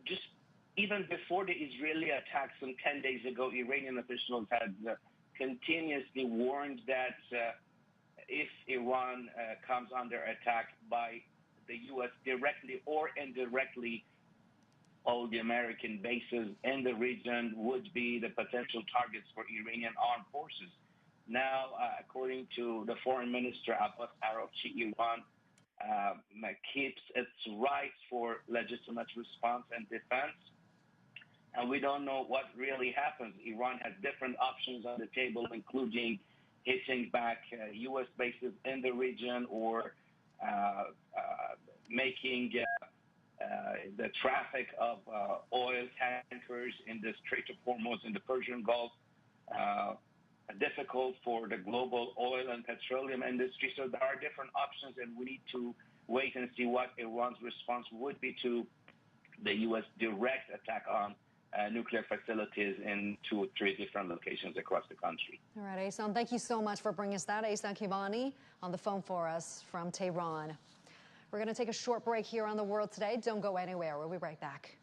Just even before the Israeli attack some 10 days ago, Iranian officials had continuously warned that if Iran comes under attack by the U.S. directly or indirectly, all the American bases in the region would be the potential targets for Iranian armed forces. Now, according to the foreign minister, Abbas Araghchi, Iran keeps its rights for legitimate response and defense. And we don't know what really happens. Iran has different options on the table, including hitting back U.S. bases in the region, or making the traffic of oil tankers in the Strait of Hormuz in the Persian Gulf difficult for the global oil and petroleum industry. So there are different options, and we need to wait and see what Iran's response would be to the U.S. direct attack on nuclear facilities in 2 or 3 different locations across the country. All right, Ehsan, thank you so much for bringing us that. Ehsan Kivani on the phone for us from Tehran. We're going to take a short break here on The World Today. Don't go anywhere. We'll be right back.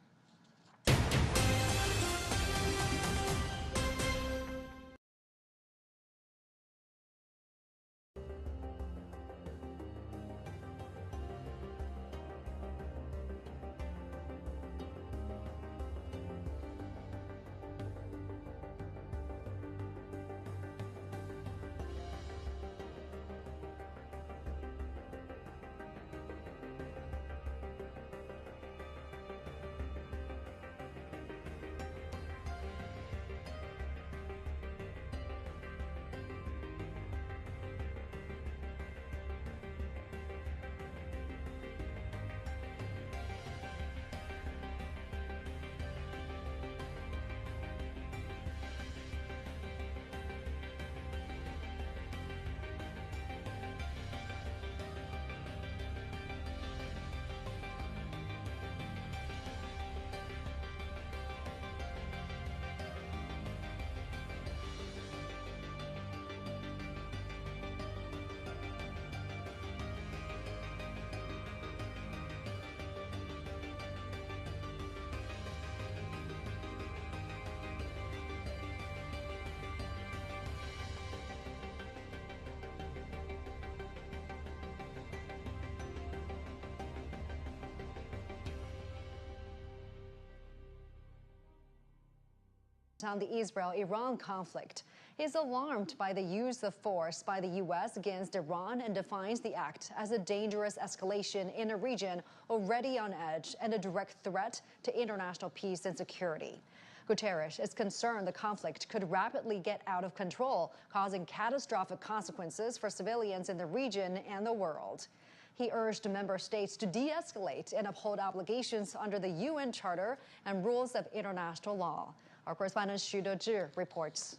On the Israel-Iran conflict. He is alarmed by the use of force by the U.S. against Iran and defines the act as a dangerous escalation in a region already on edge and a direct threat to international peace and security. Guterres is concerned the conflict could rapidly get out of control, causing catastrophic consequences for civilians in the region and the world. He urged member states to de-escalate and uphold obligations under the UN Charter and rules of international law. Our correspondent Xu Dezhi reports.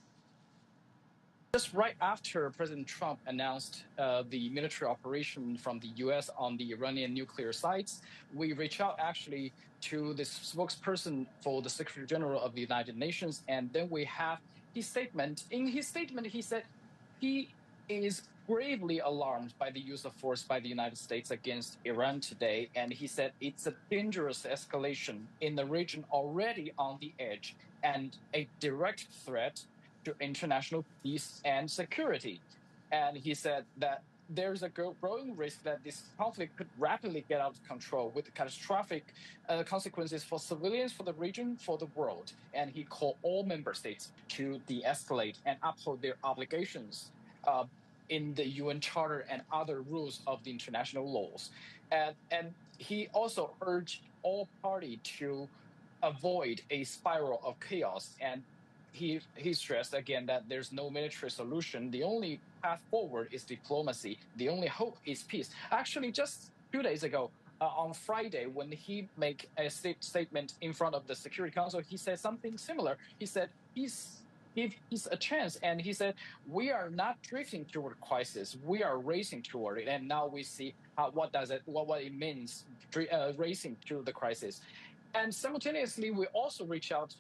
Just right after President Trump announced the military operation from the U.S. on the Iranian nuclear sites, we reached out actually to the spokesperson for the Secretary General of the United Nations, and then we have his statement. In his statement, he said he is gravely alarmed by the use of force by the United States against Iran today, and he said it's a dangerous escalation in the region already on the edge and a direct threat to international peace and security. And he said that there's a growing risk that this conflict could rapidly get out of control with catastrophic consequences for civilians, for the region, for the world. And he called all member states to de-escalate and uphold their obligations in the UN Charter and other rules of the international laws. And he also urged all parties to avoid a spiral of chaos. And he stressed again that there's no military solution. The only path forward is diplomacy. The only hope is peace. Actually, just 2 days ago, on Friday, when he made a statement in front of the Security Council, he said something similar. He said give peace a chance, and he said we are not drifting toward crisis. We are racing toward it, and now we see what it means racing to the crisis. And simultaneously, we also reach out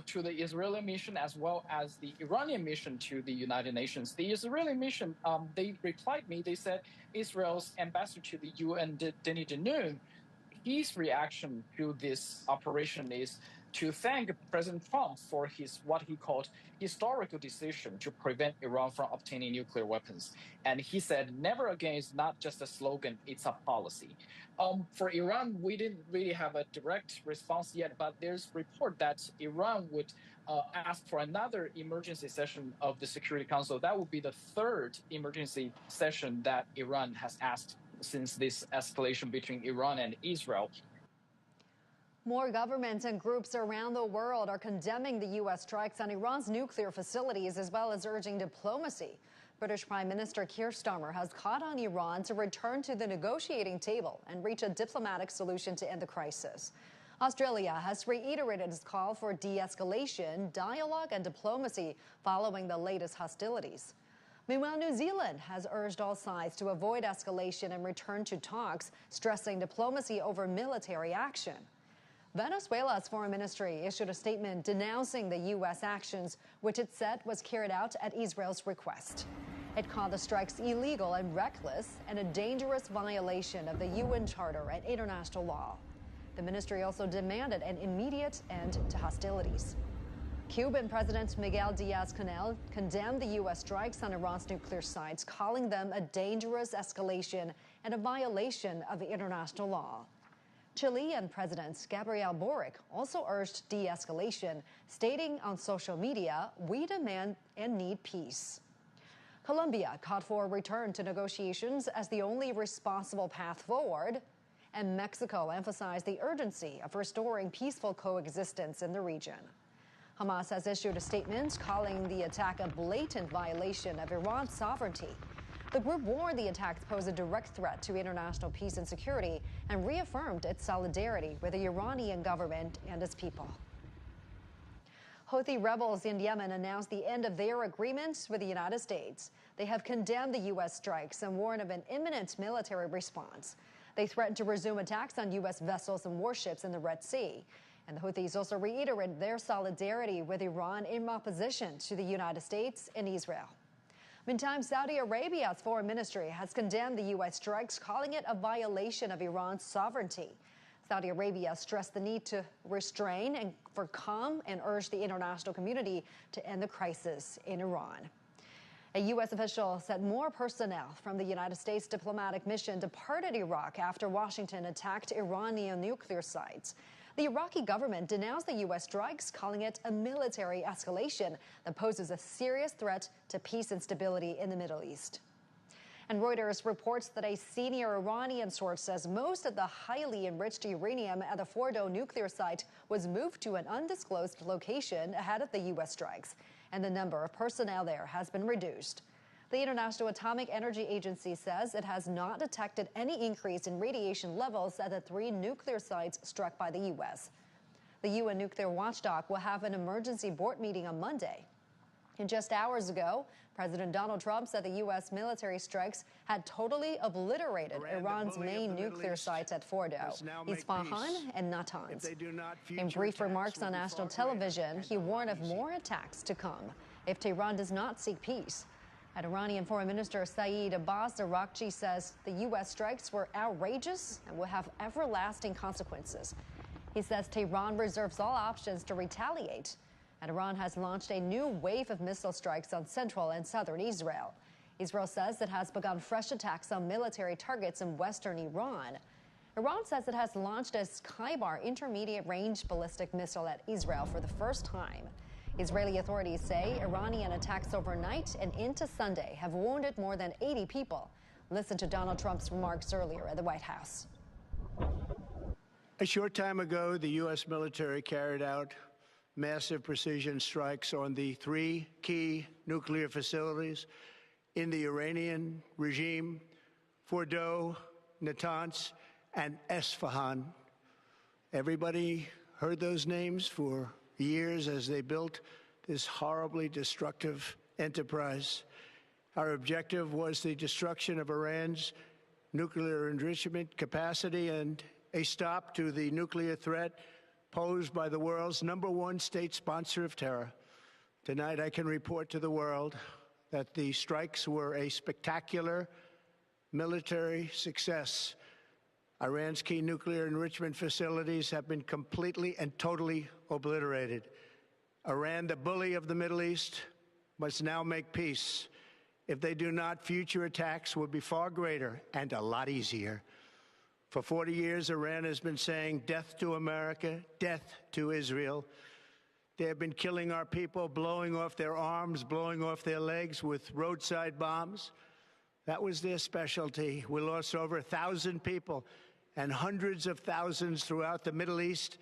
to the Israeli mission as well as the Iranian mission to the United Nations. The Israeli mission, they replied me. They said Israel's ambassador to the UN, Denny Denoon, his reaction to this operation is to thank President Trump for his what he called historical decision to prevent Iran from obtaining nuclear weapons. And he said, never again is not just a slogan, it's a policy. For Iran, we didn't really have a direct response yet, but there's report that Iran would ask for another emergency session of the Security Council. That would be the third emergency session that Iran has asked since this escalation between Iran and Israel. More governments and groups around the world are condemning the U.S. strikes on Iran's nuclear facilities, as well as urging diplomacy. British Prime Minister Keir Starmer has called on Iran to return to the negotiating table and reach a diplomatic solution to end the crisis. Australia has reiterated its call for de-escalation, dialogue, and diplomacy following the latest hostilities. Meanwhile, New Zealand has urged all sides to avoid escalation and return to talks, stressing diplomacy over military action. Venezuela's foreign ministry issued a statement denouncing the U.S. actions, which it said was carried out at Israel's request. It called the strikes illegal and reckless and a dangerous violation of the UN Charter and international law. The ministry also demanded an immediate end to hostilities. Cuban President Miguel Diaz-Canel condemned the U.S. strikes on Iran's nuclear sites, calling them a dangerous escalation and a violation of international law. Chilean President Gabriel Boric also urged de-escalation, stating on social media, "We demand and need peace." Colombia called for a return to negotiations as the only responsible path forward, and Mexico emphasized the urgency of restoring peaceful coexistence in the region. Hamas has issued a statement calling the attack a blatant violation of Iran's sovereignty. The group warned the attacks pose a direct threat to international peace and security and reaffirmed its solidarity with the Iranian government and its people. Houthi rebels in Yemen announced the end of their agreements with the United States. They have condemned the U.S. strikes and warned of an imminent military response. They threatened to resume attacks on U.S. vessels and warships in the Red Sea. And the Houthis also reiterated their solidarity with Iran in opposition to the United States and Israel. Meantime, Saudi Arabia's foreign ministry has condemned the U.S. strikes, calling it a violation of Iran's sovereignty. Saudi Arabia stressed the need to restrain and for calm and urged the international community to end the crisis in Iran. A U.S. official said more personnel from the United States diplomatic mission departed Iraq after Washington attacked Iranian nuclear sites. The Iraqi government denounced the U.S. strikes, calling it a military escalation that poses a serious threat to peace and stability in the Middle East. And Reuters reports that a senior Iranian source says most of the highly enriched uranium at the Fordo nuclear site was moved to an undisclosed location ahead of the U.S. strikes, and the number of personnel there has been reduced. The International Atomic Energy Agency says it has not detected any increase in radiation levels at the 3 nuclear sites struck by the U.S. The UN nuclear watchdog will have an emergency board meeting on Monday. And just hours ago, President Donald Trump said the U.S. military strikes had totally obliterated Iran's main nuclear sites at Fordo, Isfahan, and Natanz. In brief remarks on national television, he warned of more attacks to come if Tehran does not seek peace. And Iranian Foreign Minister Saeed Abbas Araghchi says the U.S. strikes were outrageous and will have everlasting consequences. He says Tehran reserves all options to retaliate. And Iran has launched a new wave of missile strikes on central and southern Israel. Israel says it has begun fresh attacks on military targets in western Iran. Iran says it has launched a Skybar intermediate-range ballistic missile at Israel for the first time. Israeli authorities say Iranian attacks overnight and into Sunday have wounded more than 80 people. Listen to Donald Trump's remarks earlier at the White House. A short time ago, the U.S. military carried out massive precision strikes on the 3 key nuclear facilities in the Iranian regime, Fordo, Natanz, and Isfahan. Everybody heard those names for years as they built this horribly destructive enterprise. Our objective was the destruction of Iran's nuclear enrichment capacity and a stop to the nuclear threat posed by the world's #1 state sponsor of terror. Tonight, I can report to the world that the strikes were a spectacular military success. Iran's key nuclear enrichment facilities have been completely and totally obliterated. Iran, the bully of the Middle East, must now make peace. If they do not, future attacks will be far greater and a lot easier. For 40 years, Iran has been saying death to America, death to Israel. They have been killing our people, blowing off their arms, blowing off their legs with roadside bombs. That was their specialty. We lost over 1,000 people, and hundreds of thousands throughout the Middle East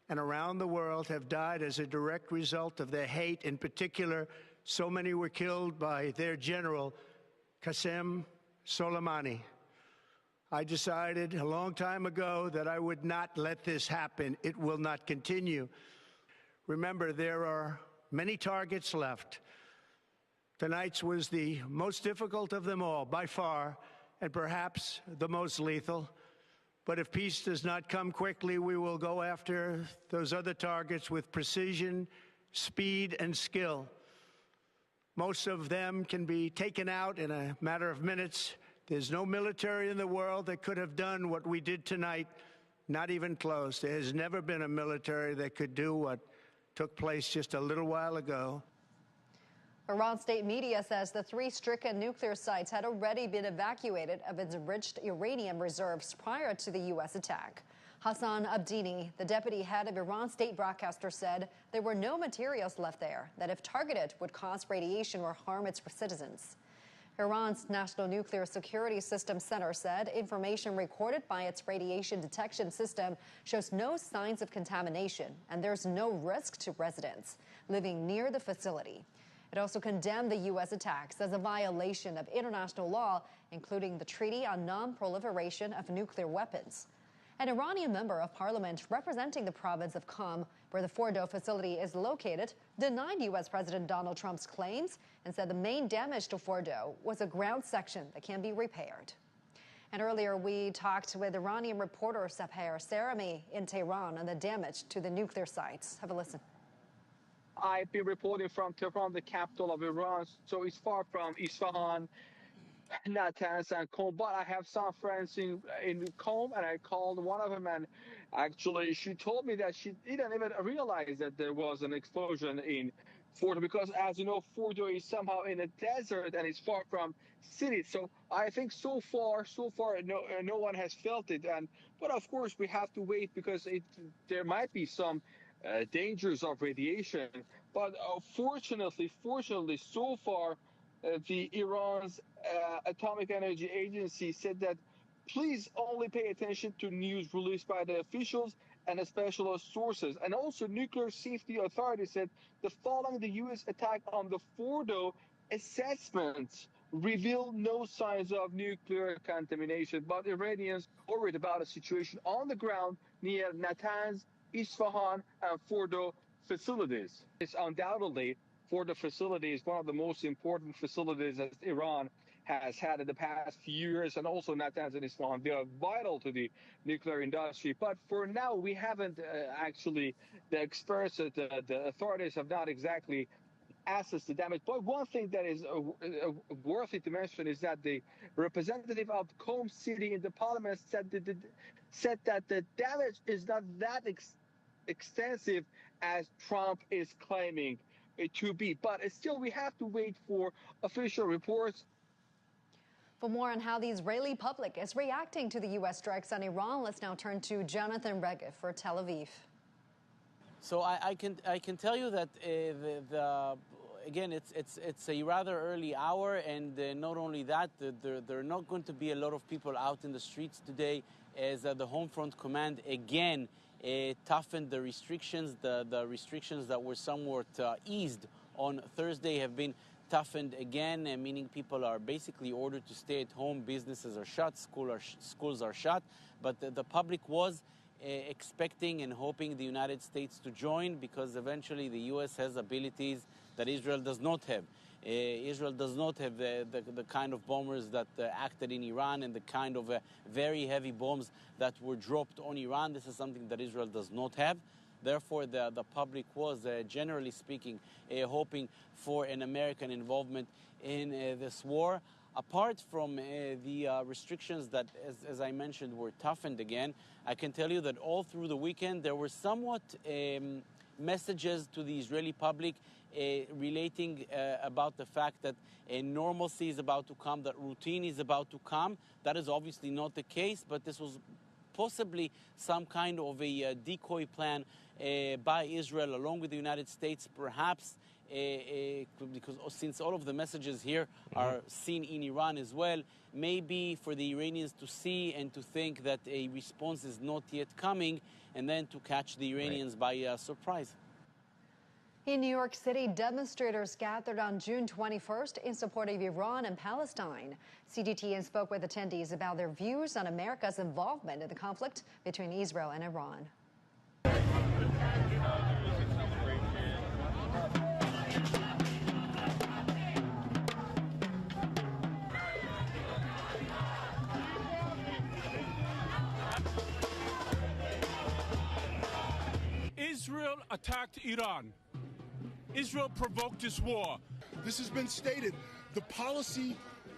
and around the world have died as a direct result of their hate. In particular, so many were killed by their general, Qasem Soleimani. I decided a long time ago that I would not let this happen. It will not continue. Remember, there are many targets left. Tonight's was the most difficult of them all, by far, and perhaps the most lethal. But if peace does not come quickly, we will go after those other targets with precision, speed, and skill. Most of them can be taken out in a matter of minutes. There's no military in the world that could have done what we did tonight, not even close. There has never been a military that could do what took place just a little while ago. Iran state media says the 3 stricken nuclear sites had already been evacuated of its enriched uranium reserves prior to the U.S. attack. Hassan Abdini, the deputy head of Iran state broadcaster, said there were no materials left there that, if targeted, would cause radiation or harm its citizens. Iran's National Nuclear Security System Center said information recorded by its radiation detection system shows no signs of contamination, and there's no risk to residents living near the facility. It also condemned the U.S. attacks as a violation of international law, including the Treaty on Non-Proliferation of Nuclear Weapons. An Iranian member of parliament representing the province of Qom, where the Fordo facility is located, denied U.S. President Donald Trump's claims and said the main damage to Fordo was a ground section that can be repaired. And earlier, we talked with Iranian reporter Sapir Sarami in Tehran on the damage to the nuclear sites. Have a listen. I've been reporting from Tehran, the capital of Iran, so it's far from Isfahan, Natanz, and Qom. But I have some friends in Qom, and I called one of them, and actually she told me that she didn't even realize that there was an explosion in Fordo, because, as you know, Fordo is somehow in a desert and it's far from cities. So I think so far, no one has felt it. But of course, we have to wait, because there might be some dangers of radiation. But fortunately, so far, the Iran's Atomic Energy Agency said that please only pay attention to news released by the officials and specialist sources. And also, Nuclear Safety Authority said that following the U.S. attack on the Fordo, assessments reveal no signs of nuclear contamination. But Iranians are worried about a situation on the ground near Natanz, Isfahan, and Fordo facilities. It's undoubtedly Fordo facility is one of the most important facilities that Iran has had in the past few years, and also Natanz and Isfahan. They are vital to the nuclear industry. But for now, we haven't actually, the experts, the authorities have not exactly assessed the damage. But one thing that is worthy to mention is that the representative of Qom City in the parliament said that the damage is not that extensive as Trump is claiming it to be. But still, we have to wait for official reports. For more on how the Israeli public is reacting to the U.S. strikes on Iran, let's now turn to Jonathan Regev for Tel Aviv. So I can tell you that again, it's a rather early hour, and not only that, there are not going to be a lot of people out in the streets today, as the Home Front Command again toughened the restrictions. The restrictions that were somewhat eased on Thursday have been toughened again, meaning people are basically ordered to stay at home. Businesses are shut, schools are shut, but the public was expecting and hoping the United States to join, because eventually the U.S. has abilities that Israel does not have. Israel does not have the kind of bombers that acted in Iran, and the kind of very heavy bombs that were dropped on Iran. This is something that Israel does not have. Therefore, the public was, generally speaking, hoping for an American involvement in this war. Apart from the restrictions that, as I mentioned, were toughened again, I can tell you that all through the weekend there were somewhat messages to the Israeli public relating about the fact that normalcy is about to come, that routine is about to come. That is obviously not the case, but this was possibly some kind of a decoy plan by Israel along with the United States, perhaps because since all of the messages here are seen in Iran as well, maybe for the Iranians to see and to think that a response is not yet coming, and then to catch the Iranians by surprise. In New York City, demonstrators gathered on June 21st in support of Iran and Palestine. CGTN spoke with attendees about their views on America's involvement in the conflict between Israel and Iran. attacked Iran. Israel provoked this war. This has been stated. The policy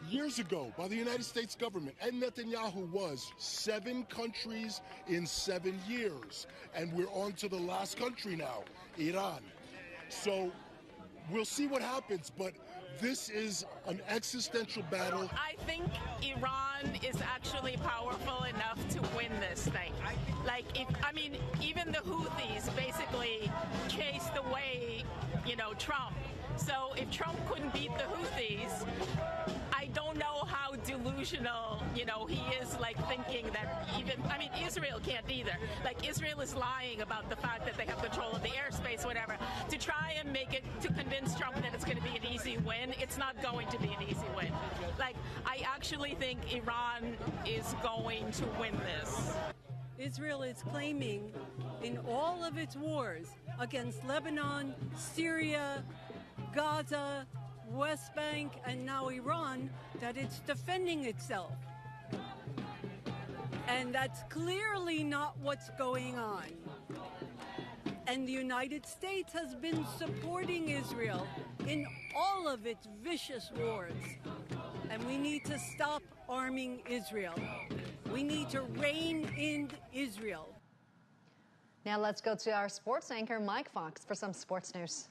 years ago by the United States government and Netanyahu was 7 countries in 7 years. And we're on to the last country now, Iran. So we'll see what happens, but this is an existential battle. I think Iran is actually powerful enough to win this thing. Like, even the Houthis basically chased away, Trump. So if Trump couldn't beat the Houthis, I don't know how delusional, he is, thinking that Israel can't either. Israel is lying about the fact that they have control of the airspace, whatever, to try and to convince Trump that it's going to be an easy win. It's not going to be an easy win. I actually think Iran is going to win this. Israel is claiming in all of its wars against Lebanon, Syria, Gaza, West Bank, and now Iran, that it's defending itself. And that's clearly not what's going on. And the United States has been supporting Israel in all of its vicious wars. And we need to stop arming Israel. We need to rein in Israel. Now let's go to our sports anchor, Mike Fox, for some sports news.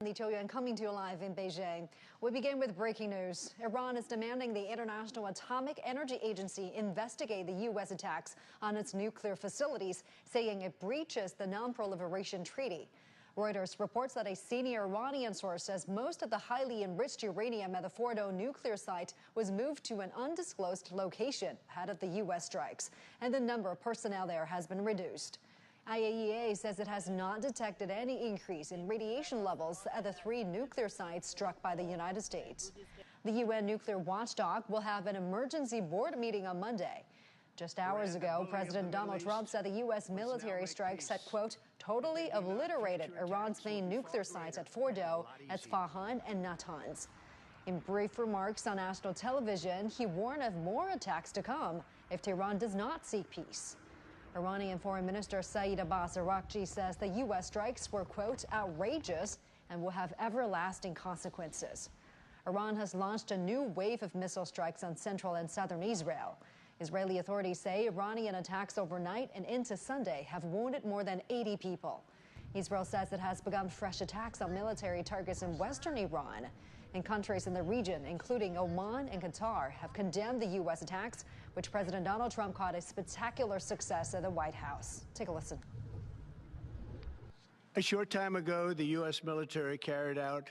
Li Chueyuan coming to you live in Beijing. We begin with breaking news. Iran is demanding the International Atomic Energy Agency investigate the U.S. attacks on its nuclear facilities, saying it breaches the Non-Proliferation Treaty. Reuters reports that a senior Iranian source says most of the highly enriched uranium at the Fordo nuclear site was moved to an undisclosed location ahead of the U.S. strikes, and the number of personnel there has been reduced. IAEA says it has not detected any increase in radiation levels at the 3 nuclear sites struck by the United States. The UN nuclear watchdog will have an emergency board meeting on Monday. Just hours ago, President Donald Trump said the U.S. military strikes had, quote, totally obliterated Iran's main nuclear sites at Fordo, Isfahan, and Natanz. In brief remarks on national television, he warned of more attacks to come if Tehran does not seek peace. Iranian Foreign Minister Saeed Abbas Araghchi says the U.S. strikes were, quote, outrageous and will have everlasting consequences. Iran has launched a new wave of missile strikes on central and southern Israel. Israeli authorities say Iranian attacks overnight and into Sunday have wounded more than 80 people. Israel says it has begun fresh attacks on military targets in western Iran. And countries in the region, including Oman and Qatar, have condemned the U.S. attacks, which President Donald Trump called a spectacular success at the White House. Take a listen. A short time ago, the U.S. military carried out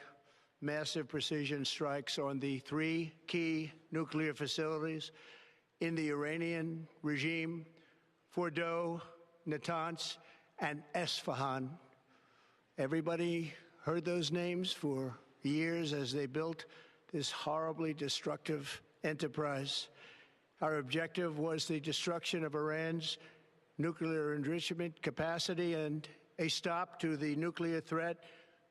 massive precision strikes on the 3 key nuclear facilities in the Iranian regime: Fordo, Natanz, and Isfahan. Everybody heard those names for years as they built this horribly destructive enterprise. Our objective was the destruction of Iran's nuclear enrichment capacity and a stop to the nuclear threat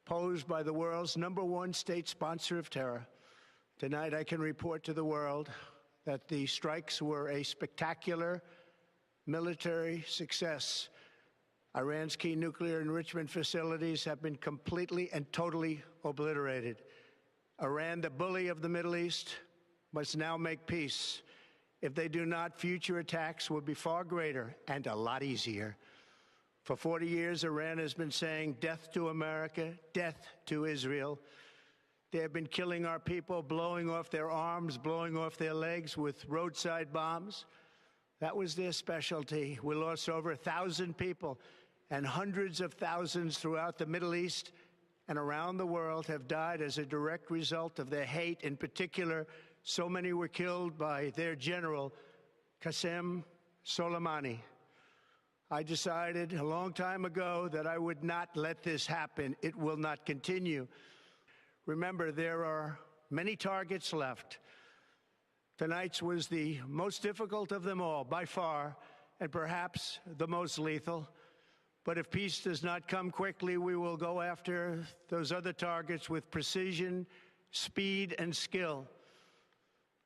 posed by the world's #1 state sponsor of terror. Tonight, I can report to the world that the strikes were a spectacular military success. Iran's key nuclear enrichment facilities have been completely and totally obliterated. Iran, the bully of the Middle East, must now make peace. If they do not, future attacks will be far greater and a lot easier. For 40 years, Iran has been saying death to America, death to Israel. They have been killing our people, blowing off their arms, blowing off their legs with roadside bombs. That was their specialty. We lost over 1,000 people, and hundreds of thousands throughout the Middle East and around the world have died as a direct result of their hate. In particular, so many were killed by their general, Qasem Soleimani. I decided a long time ago that I would not let this happen. It will not continue. Remember, there are many targets left. Tonight's was the most difficult of them all, by far, and perhaps the most lethal. But if peace does not come quickly, we will go after those other targets with precision, speed, and skill.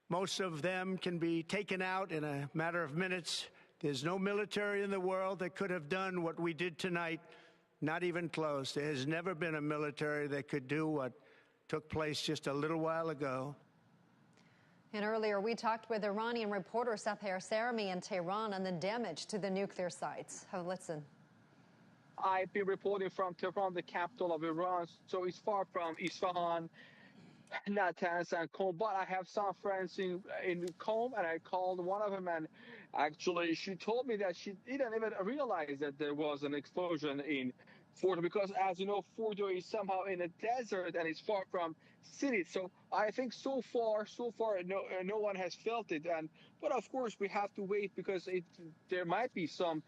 Most of them can be taken out in a matter of minutes. There's no military in the world that could have done what we did tonight, not even close. There has never been a military that could do what took place just a little while ago. And earlier, we talked with Iranian reporter Safar Sarami in Tehran on the damage to the nuclear sites. Have a listen. I've been reporting from Tehran, the capital of Iran, so it's far from Isfahan, Natanz, and Qom. But I have some friends in Qom, and I called one of them, and actually she told me that she didn't even realize that there was an explosion in Fordo, because as you know, Fordo is somehow in a desert and it's far from cities. So I think so far, no one has felt it. But of course, we have to wait because there might be some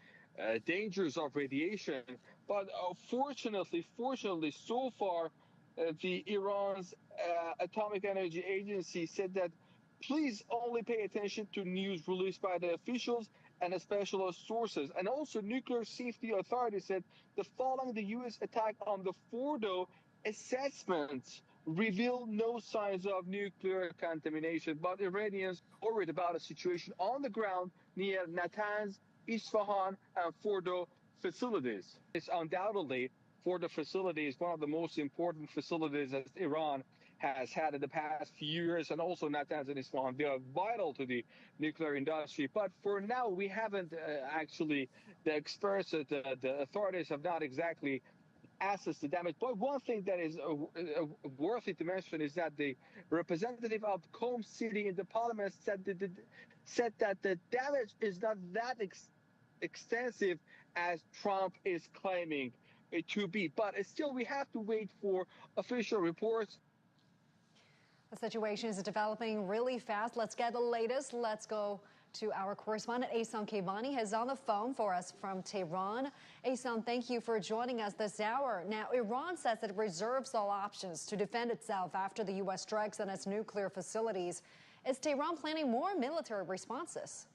dangers of radiation. But fortunately, so far, the Iran's Atomic Energy Agency said that please only pay attention to news released by the officials and specialist sources. And also, Nuclear Safety Authority said that following the U.S. attack on the Fordo, assessments reveal no signs of nuclear contamination. But Iranians are worried about a situation on the ground near Natanz, Isfahan, and Fordo facilities. It's undoubtedly Fordo facility is one of the most important facilities that Iran has had in the past few years, and also Natanz and Isfahan. They are vital to the nuclear industry. But for now, we haven't actually, the experts, the authorities have not exactly assessed the damage. But one thing that is worthy to mention is that the representative of Qom City in the parliament said that the damage is not that extensive as Trump is claiming it to be. But still, we have to wait for official reports. The situation is developing really fast. Let's get the latest. Let's go to our correspondent, Asan Kevani, who's on the phone for us from Tehran. Asan, thank you for joining us this hour. Now, Iran says it reserves all options to defend itself after the U.S. strikes on its nuclear facilities. Is Tehran planning more military responses?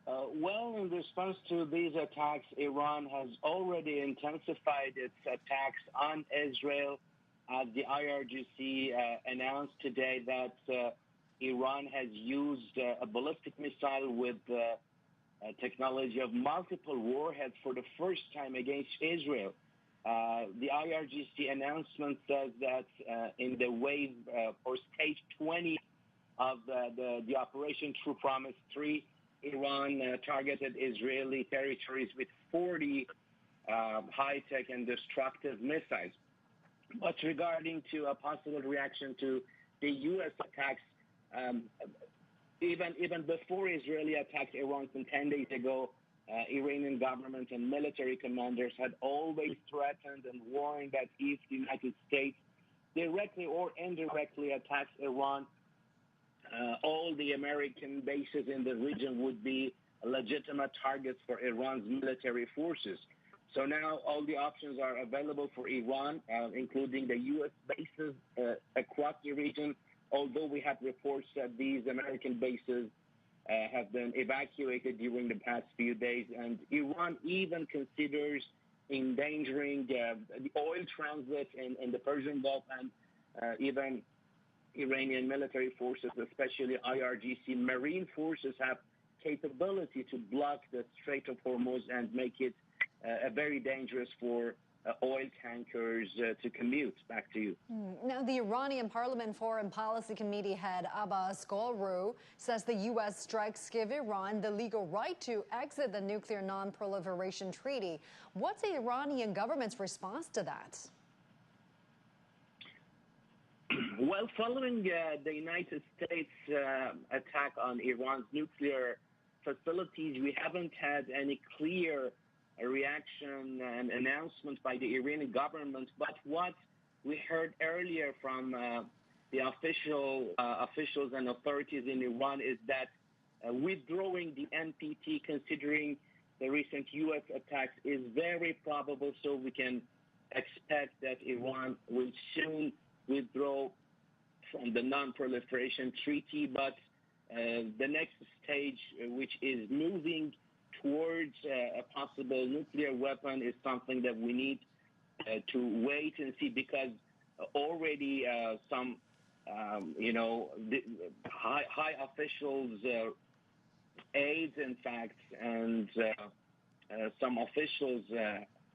Well, in response to these attacks, Iran has already intensified its attacks on Israel. The IRGC announced today that Iran has used a ballistic missile with technology of multiple warheads for the first time against Israel. The IRGC announcement says that in the wave or stage 20 of the Operation True Promise 3, Iran targeted Israeli territories with 40 high-tech and destructive missiles. But regarding to a possible reaction to the U.S. attacks, even before Israeli attacks Iran 10 days ago, Iranian government and military commanders had always threatened and warned that if the United States directly or indirectly attacks Iran, all the American bases in the region would be legitimate targets for Iran's military forces. So now all the options are available for Iran, including the U.S. bases across the region, although we have reports that these American bases have been evacuated during the past few days, and Iran even considers endangering the oil transit in the Persian Gulf, and even Iranian military forces, especially IRGC marine forces, have capability to block the Strait of Hormuz and make it very dangerous for oil tankers to commute. Back to you. Now, the Iranian Parliament Foreign Policy Committee head Abbas Golru says the U.S. strikes give Iran the legal right to exit the nuclear non-proliferation treaty. What's the Iranian government's response to that? Well, following the United States attack on Iran's nuclear facilities, we haven't had any clear reaction and announcement by the Iranian government. But what we heard earlier from the officials and authorities in Iran is that withdrawing the NPT, considering the recent U.S. attacks, is very probable. So we can expect that Iran will soon withdraw from the non-proliferation treaty. But the next stage, which is moving towards a possible nuclear weapon, is something that we need to wait and see, because already some, the high officials, aides, in fact, and some officials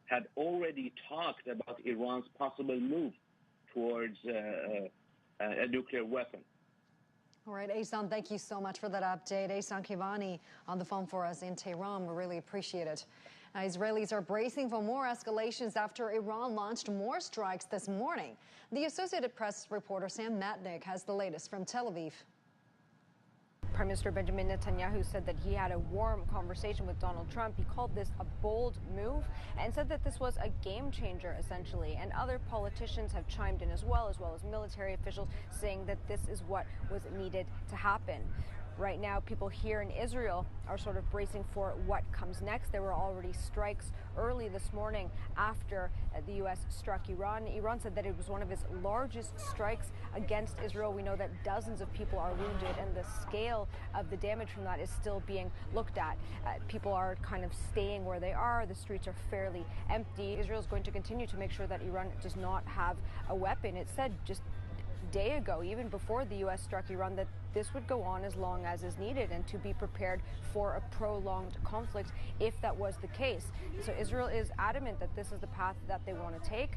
had already talked about Iran's possible move towards a nuclear weapon. All right, Ehsan, thank you so much for that update. Ehsan Kivani on the phone for us in Tehran. We really appreciate it. Now, Israelis are bracing for more escalations after Iran launched more strikes this morning. The Associated Press reporter Sam Matnick has the latest from Tel Aviv. Prime Minister Benjamin Netanyahu said that he had a warm conversation with Donald Trump. He called this a bold move and said that this was a game changer, essentially. And other politicians have chimed in as well as military officials, saying that this is what was needed to happen. Right now, people here in Israel are sort of bracing for what comes next. There were already strikes early this morning after the U.S. struck Iran. Iran said that it was one of its largest strikes against Israel. We know that dozens of people are wounded, and the scale of the damage from that is still being looked at. People are kind of staying where they are. The streets are fairly empty. Israel is going to continue to make sure that Iran does not have a weapon. It said just a day ago, even before the U.S. struck Iran, that this would go on as long as is needed, and to be prepared for a prolonged conflict if that was the case. So Israel is adamant that this is the path that they want to take.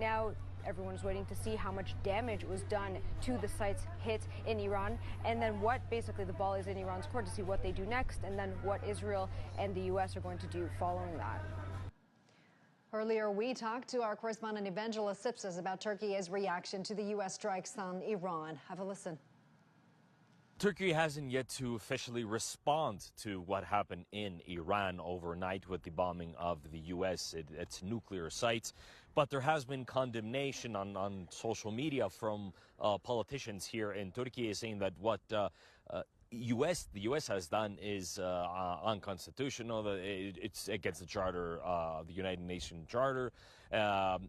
Now everyone's waiting to see how much damage was done to the sites hit in Iran, and then what basically the ball is in Iran's court to see what they do next, and then what Israel and the U.S. are going to do following that. Earlier, we talked to our correspondent Evangelos Sipsas about Turkey's reaction to the U.S. strikes on Iran. Have a listen. Turkey hasn't yet to officially respond to what happened in Iran overnight with the bombing of the U.S. its nuclear sites. But there has been condemnation on social media from politicians here in Turkey, saying that what the U.S. has done is unconstitutional. It's against the Charter, the United Nations Charter.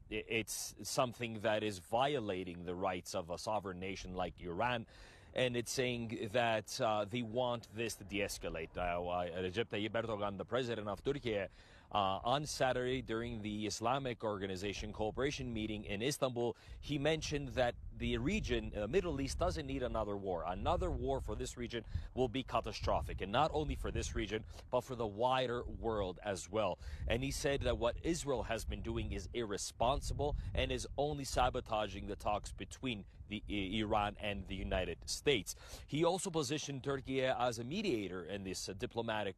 It's something that is violating the rights of a sovereign nation like Iran. and it's saying that they want this to de-escalate. Recep Tayyip Erdogan, the president of Turkey, on Saturday during the Islamic Organization Cooperation meeting in Istanbul, he mentioned that the region, Middle East, doesn't need another war. Another war for this region will be catastrophic, and not only for this region, but for the wider world as well. And he said that what Israel has been doing is irresponsible and is only sabotaging the talks between Iran and the United States. He also positioned Turkey as a mediator in this diplomatic,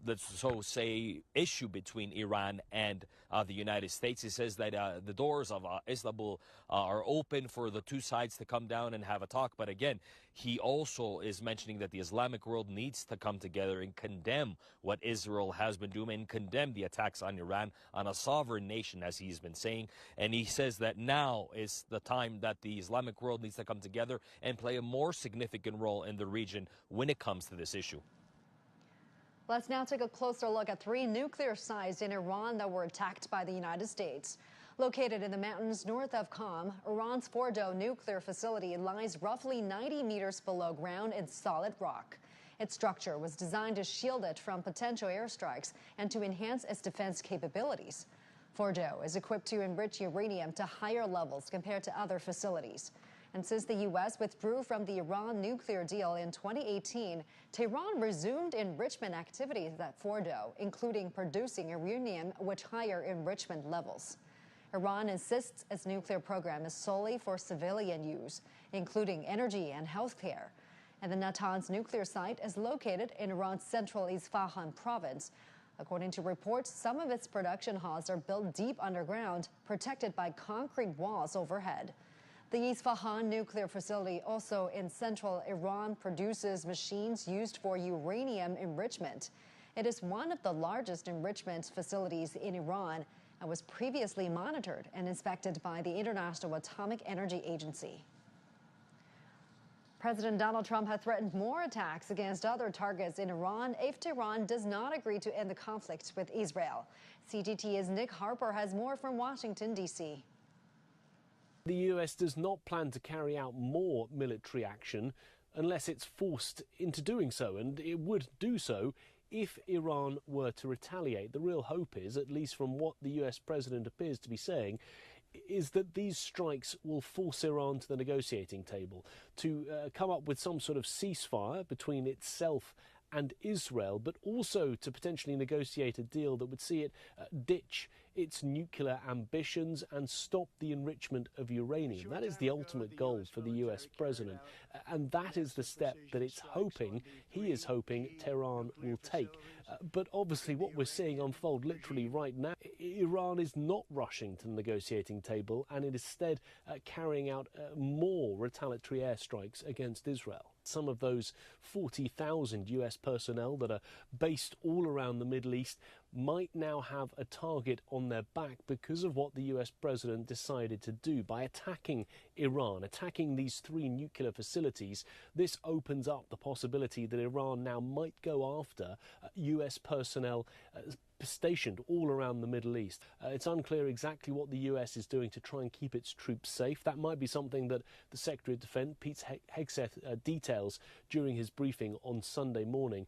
let's so say, issue between Iran and the United States. He says that the doors of Istanbul are open for the two sides to come down and have a talk. But again, he also is mentioning that the Islamic world needs to come together and condemn what Israel has been doing and condemn the attacks on Iran, on a sovereign nation, as he's been saying. And he says that now is the time that the Islamic world needs to come together and play a more significant role in the region when it comes to this issue. Let's now take a closer look at 3 nuclear sites in Iran that were attacked by the United States. Located in the mountains north of Qom, Iran's Fordow nuclear facility lies roughly 90 meters below ground in solid rock. Its structure was designed to shield it from potential airstrikes and to enhance its defense capabilities. Fordow is equipped to enrich uranium to higher levels compared to other facilities. And since the U.S. withdrew from the Iran nuclear deal in 2018, Tehran resumed enrichment activities at Fordow, including producing uranium with higher enrichment levels. Iran insists its nuclear program is solely for civilian use, including energy and healthcare. And the Natanz nuclear site is located in Iran's central Isfahan province. According to reports, some of its production halls are built deep underground, protected by concrete walls overhead. The Isfahan nuclear facility, also in central Iran, produces machines used for uranium enrichment. It is one of the largest enrichment facilities in Iran and was previously monitored and inspected by the International Atomic Energy Agency. President Donald Trump has threatened more attacks against other targets in Iran if Tehran does not agree to end the conflict with Israel. CGTN's Nick Harper has more from Washington, D.C. The US does not plan to carry out more military action unless it's forced into doing so, and it would do so if Iran were to retaliate. The real hope is, at least from what the US president appears to be saying, is that these strikes will force Iran to the negotiating table to come up with some sort of ceasefire between itself and Israel, but also to potentially negotiate a deal that would see it ditch its nuclear ambitions and stop the enrichment of uranium. That is the ultimate goal for the US president, and that is the step that he is hoping Tehran will take. But obviously what we're seeing unfold literally right now, Iran is not rushing to the negotiating table and it is instead carrying out more retaliatory airstrikes against Israel. Some of those 40,000 US personnel that are based all around the Middle East might now have a target on their back because of what the US president decided to do by attacking Iran, attacking these 3 nuclear facilities. This opens up the possibility that Iran now might go after US personnel stationed all around the Middle East. It's unclear exactly what the US is doing to try and keep its troops safe. That might be something that the Secretary of Defense, Pete Hegseth, details during his briefing on Sunday morning.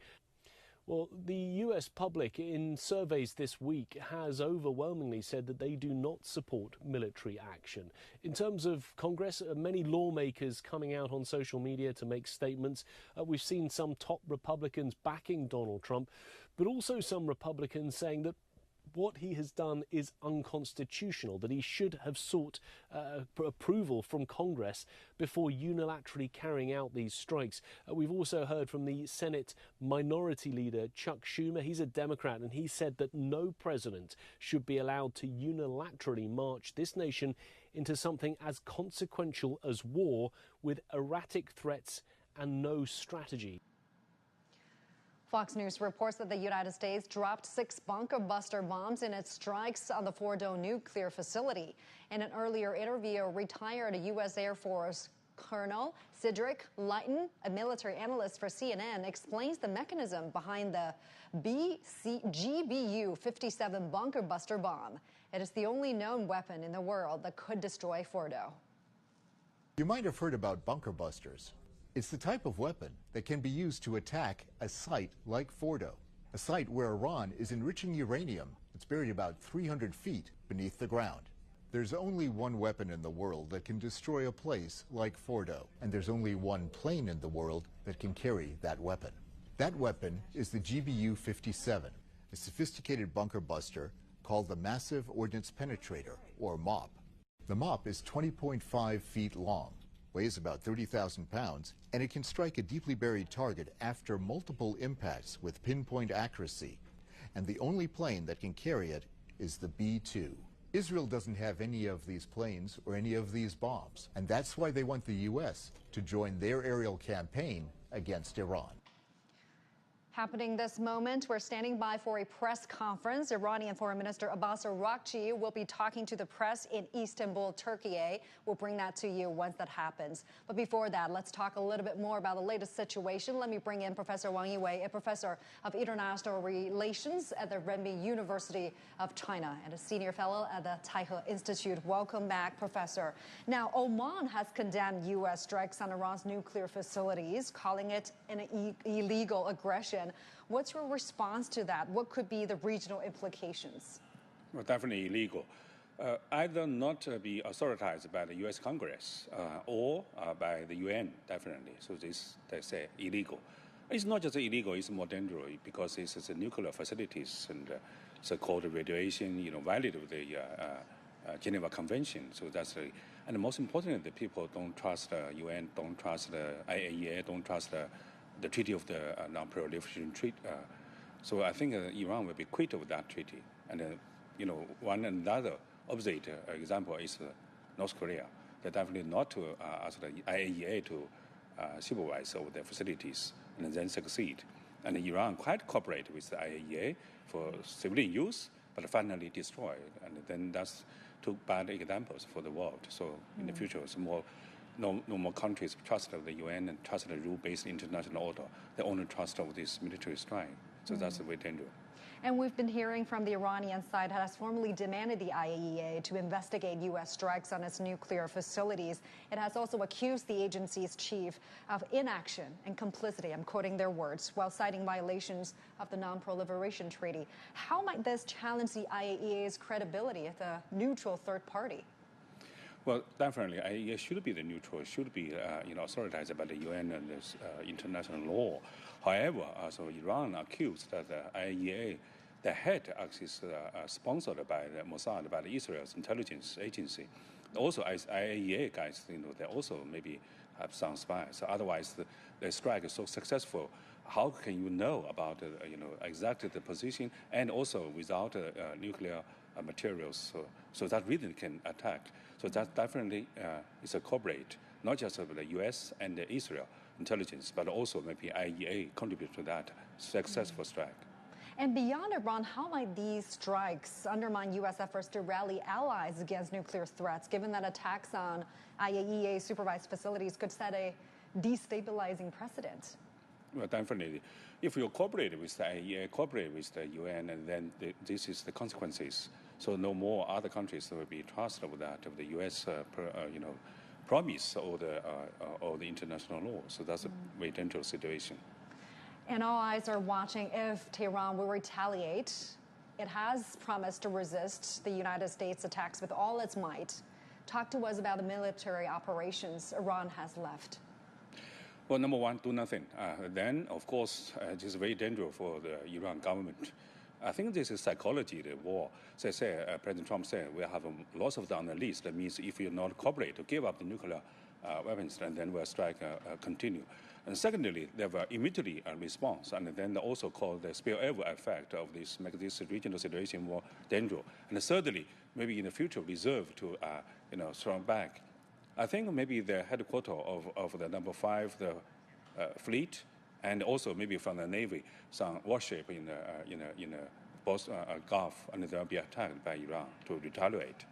Well, the US public in surveys this week has overwhelmingly said that they do not support military action. In terms of Congress, many lawmakers coming out on social media to make statements. We've seen some top Republicans backing Donald Trump, but also some Republicans saying that what he has done is unconstitutional, that he should have sought approval from Congress before unilaterally carrying out these strikes. We've also heard from the Senate Minority Leader Chuck Schumer. He's a Democrat, and he said that no president should be allowed to unilaterally march this nation into something as consequential as war with erratic threats and no strategy. Fox News reports that the United States dropped 6 bunker buster bombs in its strikes on the Fordow nuclear facility. In an earlier interview, retired U.S. Air Force Colonel Cedric Leighton, a military analyst for CNN, explains the mechanism behind the GBU-57 bunker buster bomb. It is the only known weapon in the world that could destroy Fordow. You might have heard about bunker busters. It's the type of weapon that can be used to attack a site like Fordo, a site where Iran is enriching uranium that's buried about 300 feet beneath the ground. There's only one weapon in the world that can destroy a place like Fordo, and there's only one plane in the world that can carry that weapon. That weapon is the GBU-57, a sophisticated bunker buster called the Massive Ordnance Penetrator, or MOP. The MOP is 20.5 feet long, weighs about 30,000 pounds, and it can strike a deeply buried target after multiple impacts with pinpoint accuracy. And the only plane that can carry it is the B-2. Israel doesn't have any of these planes or any of these bombs, and that's why they want the U.S. to join their aerial campaign against Iran. Happening this moment, we're standing by for a press conference. Iranian Foreign Minister Abbas Araghchi will be talking to the press in Istanbul, Turkey. We'll bring that to you once that happens. But before that, let's talk a little bit more about the latest situation. Let me bring in Professor Wang Yiwei, a professor of international relations at the Renmin University of China and a senior fellow at the Taihe Institute. Welcome back, Professor. Now, Oman has condemned U.S. strikes on Iran's nuclear facilities, calling it an illegal aggression. What's your response to that? What could be the regional implications? Well, definitely illegal. Either not be authorized by the U.S. Congress or by the UN, definitely. So this, they say, illegal. It's not just illegal, it's more dangerous because it's a nuclear facilities and so-called radiation, violated with the Geneva Convention. So that's and most importantly, the people don't trust the UN, don't trust the IAEA, don't trust the Treaty of the Non-Proliferation Treaty. So I think Iran will be quit of that treaty. And, one another opposite example is North Korea. They're definitely not to ask the IAEA to supervise over their facilities and then succeed. And Iran quite cooperate with the IAEA for civilian use, but finally destroyed. And then that's two bad examples for the world. So in the future, it's more no more countries trust the UN and trust the rule-based international order. They only trust of this military strike. So that's very dangerous. And we've been hearing from the Iranian side has formally demanded the IAEA to investigate U.S. strikes on its nuclear facilities. It has also accused the agency's chief of inaction and complicity, I'm quoting their words, while citing violations of the Non-Proliferation Treaty. How might this challenge the IAEA's credibility as a neutral third party? Well, definitely, it should be the neutral. It should be, authorized by the UN and this, international law. However, so Iran accused that the IAEA, the head is sponsored by the Mossad, by the Israel's intelligence agency. Also, as IAEA guys, they also maybe have some spies. So otherwise, the strike is so successful. How can you know about, exactly the position and also without nuclear materials, so that really can attack. So that definitely is a cooperate, not just of the U.S. and the Israel intelligence, but also maybe IAEA contribute to that successful strike. And beyond Iran, how might these strikes undermine U.S. efforts to rally allies against nuclear threats, given that attacks on IAEA-supervised facilities could set a destabilizing precedent? Well, definitely. If you cooperate with the IAEA, cooperate with the UN, and then this is the consequences. So no more other countries will be trusted of that, of the U.S. Promise or the international law. So that's a very dangerous situation. And all eyes are watching if Tehran will retaliate. It has promised to resist the United States attacks with all its might. Talk to us about the military operations Iran has left. Well, number one, do nothing. Then, of course, it is very dangerous for the Iran government. I think this is psychology, the war. They say, President Trump said, we have lots of them on the list. That means if you not cooperate to give up the nuclear weapons, then we'll strike continue. And secondly, they will immediately response, and then they also call the spillover effect of this, make this regional situation more dangerous. And thirdly, maybe in the future, reserve to, strong back. I think maybe the headquarters of the number 5, the fleet, and also maybe from the Navy, some warship in the Gulf, and they'll be attacked by Iran to retaliate.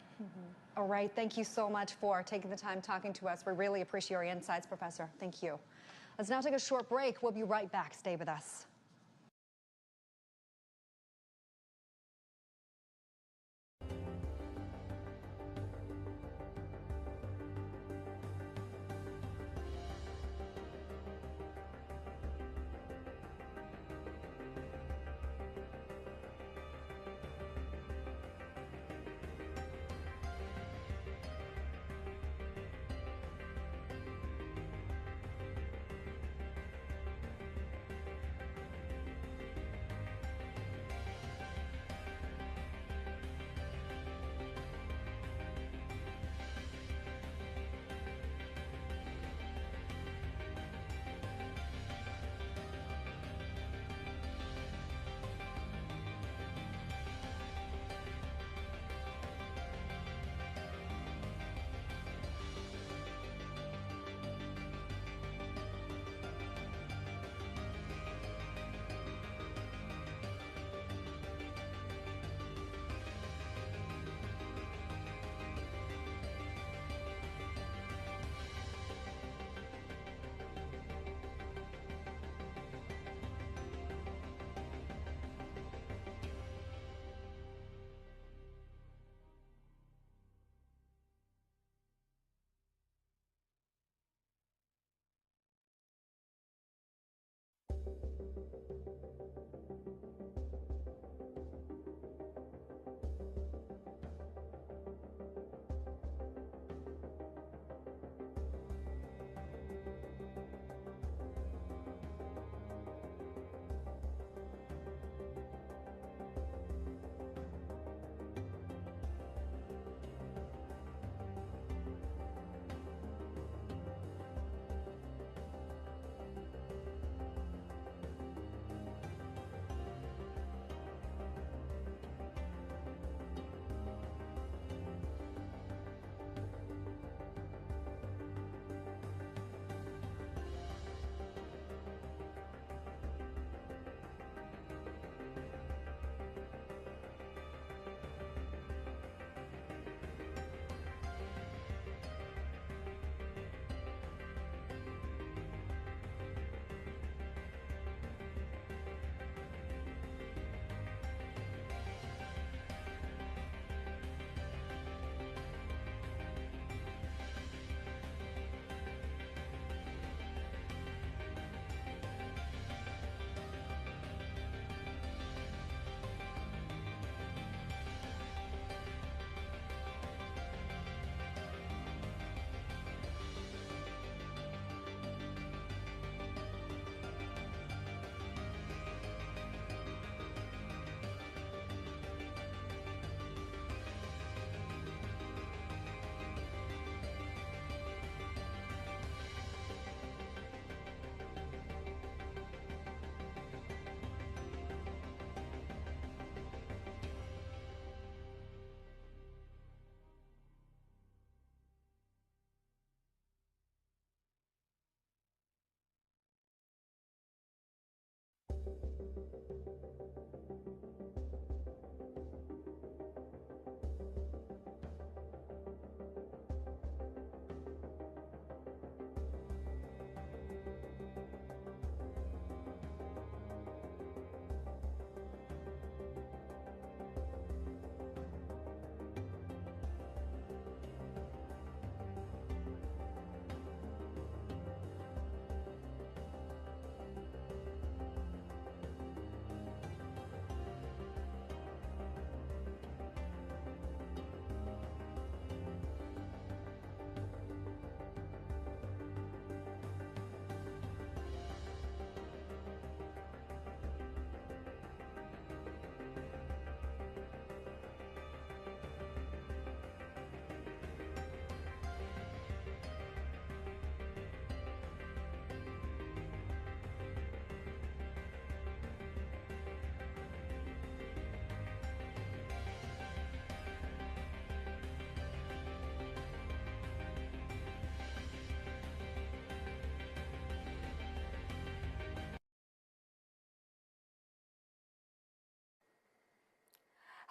All right, thank you so much for taking the time talking to us. We really appreciate your insights, Professor. Thank you. Let's now take a short break. We'll be right back. Stay with us.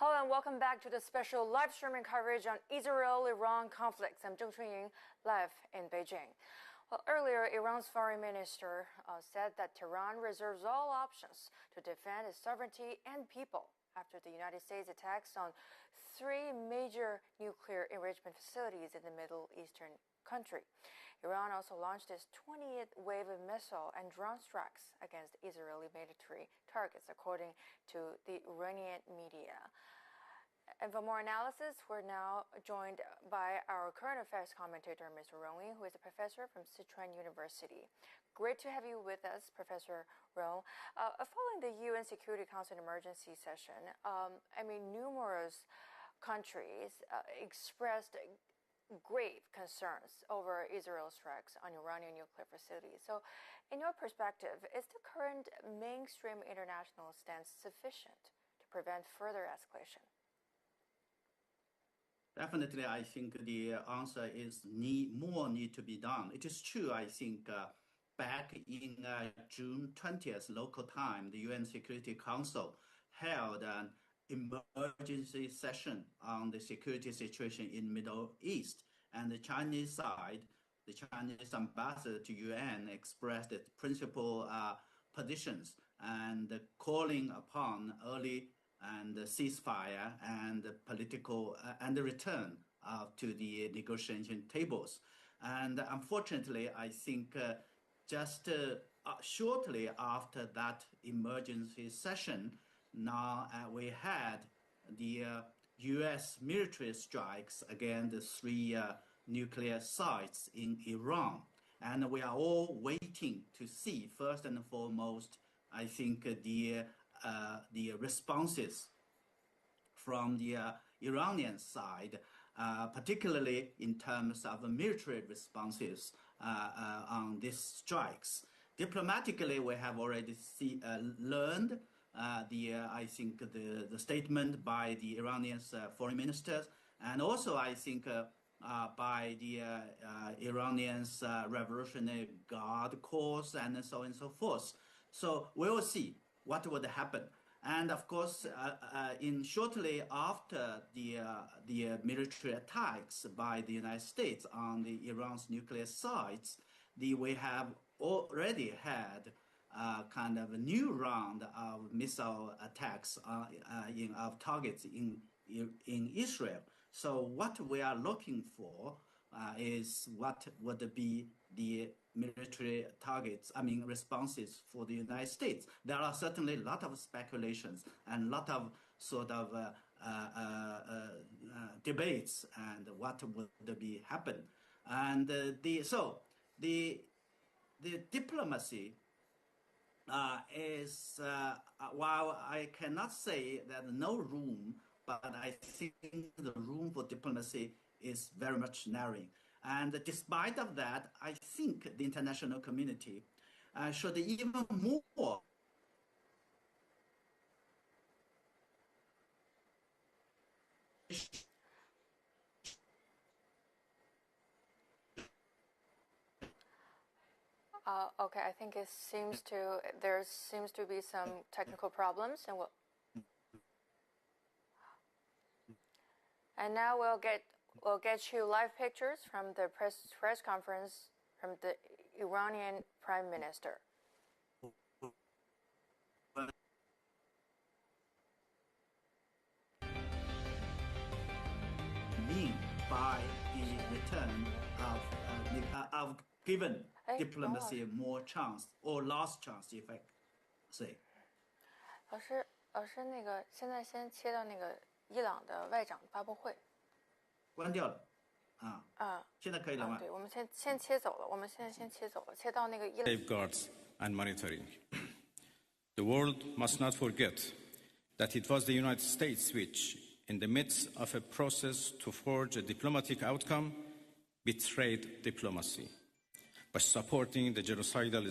Hello and welcome back to the special live streaming coverage on Israel-Iran conflicts. I'm Zheng Chunying, live in Beijing. Well, earlier, Iran's foreign minister said that Tehran reserves all options to defend its sovereignty and people after the United States attacks on 3 major nuclear enrichment facilities in the Middle Eastern country. Iran also launched its 20th wave of missile and drone strikes against Israeli military targets, according to the Iranian media. And for more analysis, we're now joined by our current affairs commentator, Mr. Rong, who is a professor from Sichuan University. Great to have you with us, Professor Rong. Following the UN Security Council emergency session, numerous countries expressed grave concerns over Israel's strikes on Iranian nuclear facilities. So, in your perspective, is the current mainstream international stance sufficient to prevent further escalation? Definitely, I think the answer is more need to be done. It is true, I think, back in June 20th local time, the UN Security Council held an emergency session on the security situation in Middle East. And the Chinese side, the Chinese ambassador to UN expressed its principal positions and calling upon early and ceasefire and political and the return to the negotiation tables. And unfortunately, I think just shortly after that emergency session, now we had the U.S. military strikes against the 3 nuclear sites in Iran. And we are all waiting to see, first and foremost, I think the responses from the Iranian side, particularly in terms of military responses on these strikes. Diplomatically, we have already learned I think the statement by the Iranian foreign ministers, and also I think by the Iranian's Revolutionary Guard Corps and so on and so forth. So we will see what would happen. And of course, shortly after the military attacks by the United States on the Iran's nuclear sites, we have already had kind of a new round of missile attacks of targets in Israel. So what we are looking for is what would be the military targets, responses for the United States. There are certainly a lot of speculations and a lot of sort of debates and what would be happen. And the diplomacy is, while I cannot say that no room, but I think the room for diplomacy is very much narrowing. And despite of that, I think the international community should even more Okay, I think there seems to be some technical problems, and now we'll get you live pictures from the press conference from the Iranian Prime Minister. Mean by the return of given diplomacy more chance or last chance, if I say. 老师，那个现在先切到那个伊朗的外长发布会。关掉了，现在可以了吗？对，我们先切走了，我们现在先切走了，切到那个伊朗。Safeguards and monitoring. The world must not forget that it was the United States which, in the midst of a process to forge a diplomatic outcome, betrayed diplomacy by supporting the genocidal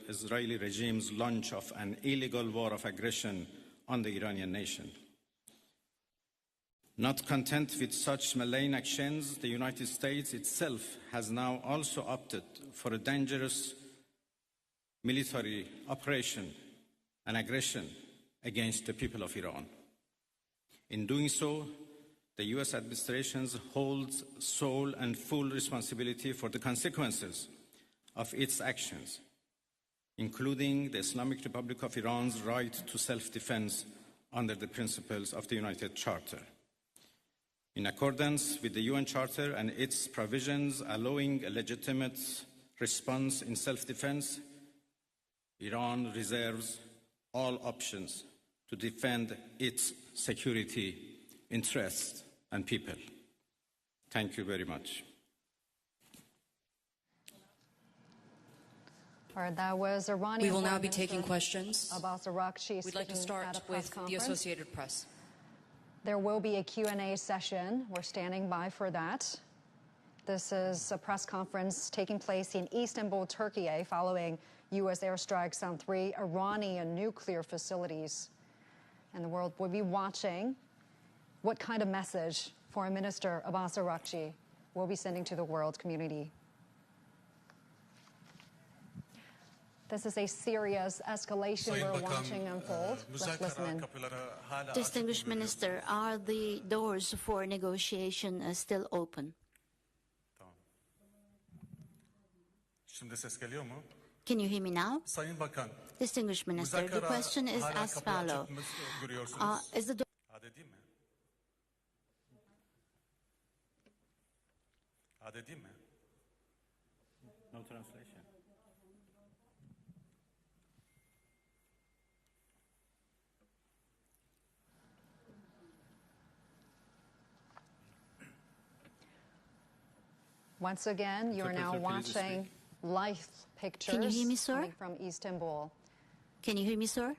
Israeli regime's launch of an illegal war of aggression on the Iranian nation. Not content with such malign actions, the United States itself has now also opted for a dangerous military operation and aggression against the people of Iran. In doing so, the US administration holds sole and full responsibility for the consequences of its actions, including the Islamic Republic of Iran's right to self-defense under the principles of the United Charter. In accordance with the UN Charter and its provisions allowing a legitimate response in self-defense, Iran reserves all options to defend its security, interests, and people. Thank you very much. All right, that was Iranian. We will now be taking questions. Abbas Araghchi. We'd like to start with the Associated Press. There will be a Q&A session. We're standing by for that. This is a press conference taking place in Istanbul, Turkey, following U.S. airstrikes on 3 Iranian nuclear facilities. And the world will be watching what kind of message Foreign Minister Abbas Araghchi will be sending to the world community. This is a serious escalation we're watching unfold. Let's listen in. Distinguished Minister, are the doors for negotiation still open? Can you hear me now? Distinguished Minister, the question is as follows. Is the door... No translation. Once again, you're now watching live pictures Can you hear me, sir? coming from Istanbul. Can you hear me, sir?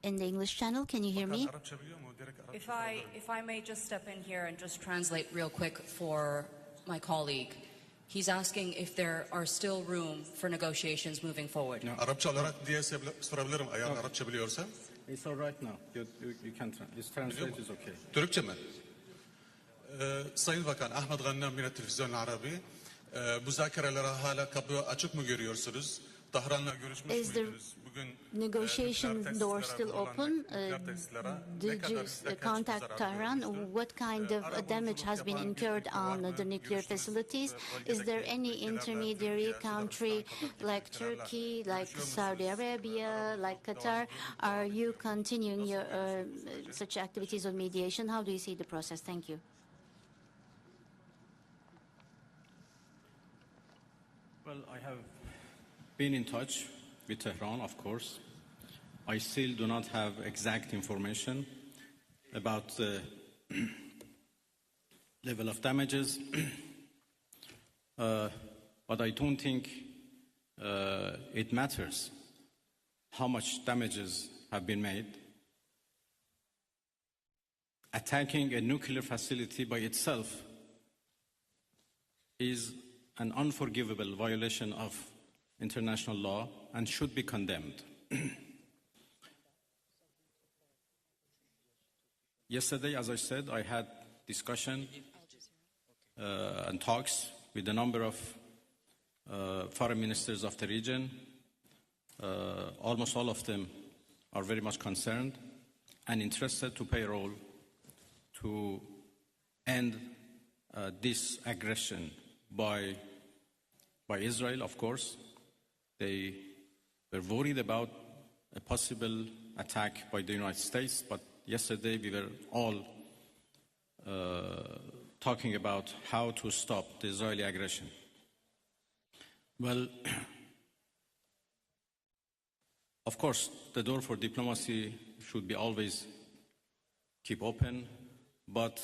In the English channel, can you hear me? If I may just step in here and just translate real quick for my colleague. He's asking if there are still room for negotiations moving forward. No. It's all right now. You can translate. It's okay. Türkçe mi? Sayın Bakan Ahmet Gannam yine televizyon Arabi. Müzakerelere hala kapı açık mı görüyorsunuz? Tahran'la görüşmüş müydünüz? Negotiation door still open? Did you contact Tehran? What kind of damage has been incurred on the nuclear facilities? Is there any intermediary country like Turkey, like Saudi Arabia, like Qatar? Are you continuing your such activities of mediation? How do you see the process? Thank you. Well, I have been in touch with Tehran, of course. I still do not have exact information about the level of damages, but I don't think it matters how much damages have been made. Attacking a nuclear facility by itself is an unforgivable violation of international law and should be condemned. Yesterday, as I said, I had discussion and talks with a number of foreign ministers of the region. Almost all of them are very much concerned and interested to play a role to end this aggression by Israel, of course. They were worried about a possible attack by the United States, but yesterday we were all talking about how to stop the Israeli aggression. Well, of course, the door for diplomacy should be always keep open, but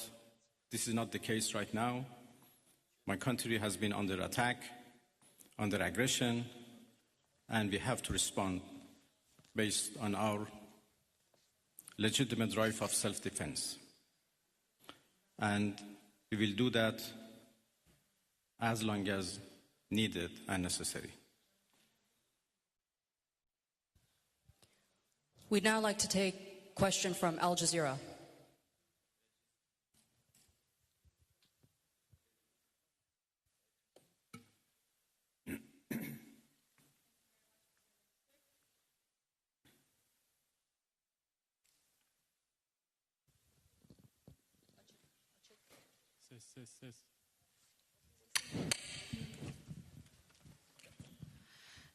this is not the case right now. My country has been under attack, under aggression, and we have to respond based on our legitimate right of self-defense. And we will do that as long as needed and necessary. We'd now like to take a question from Al Jazeera.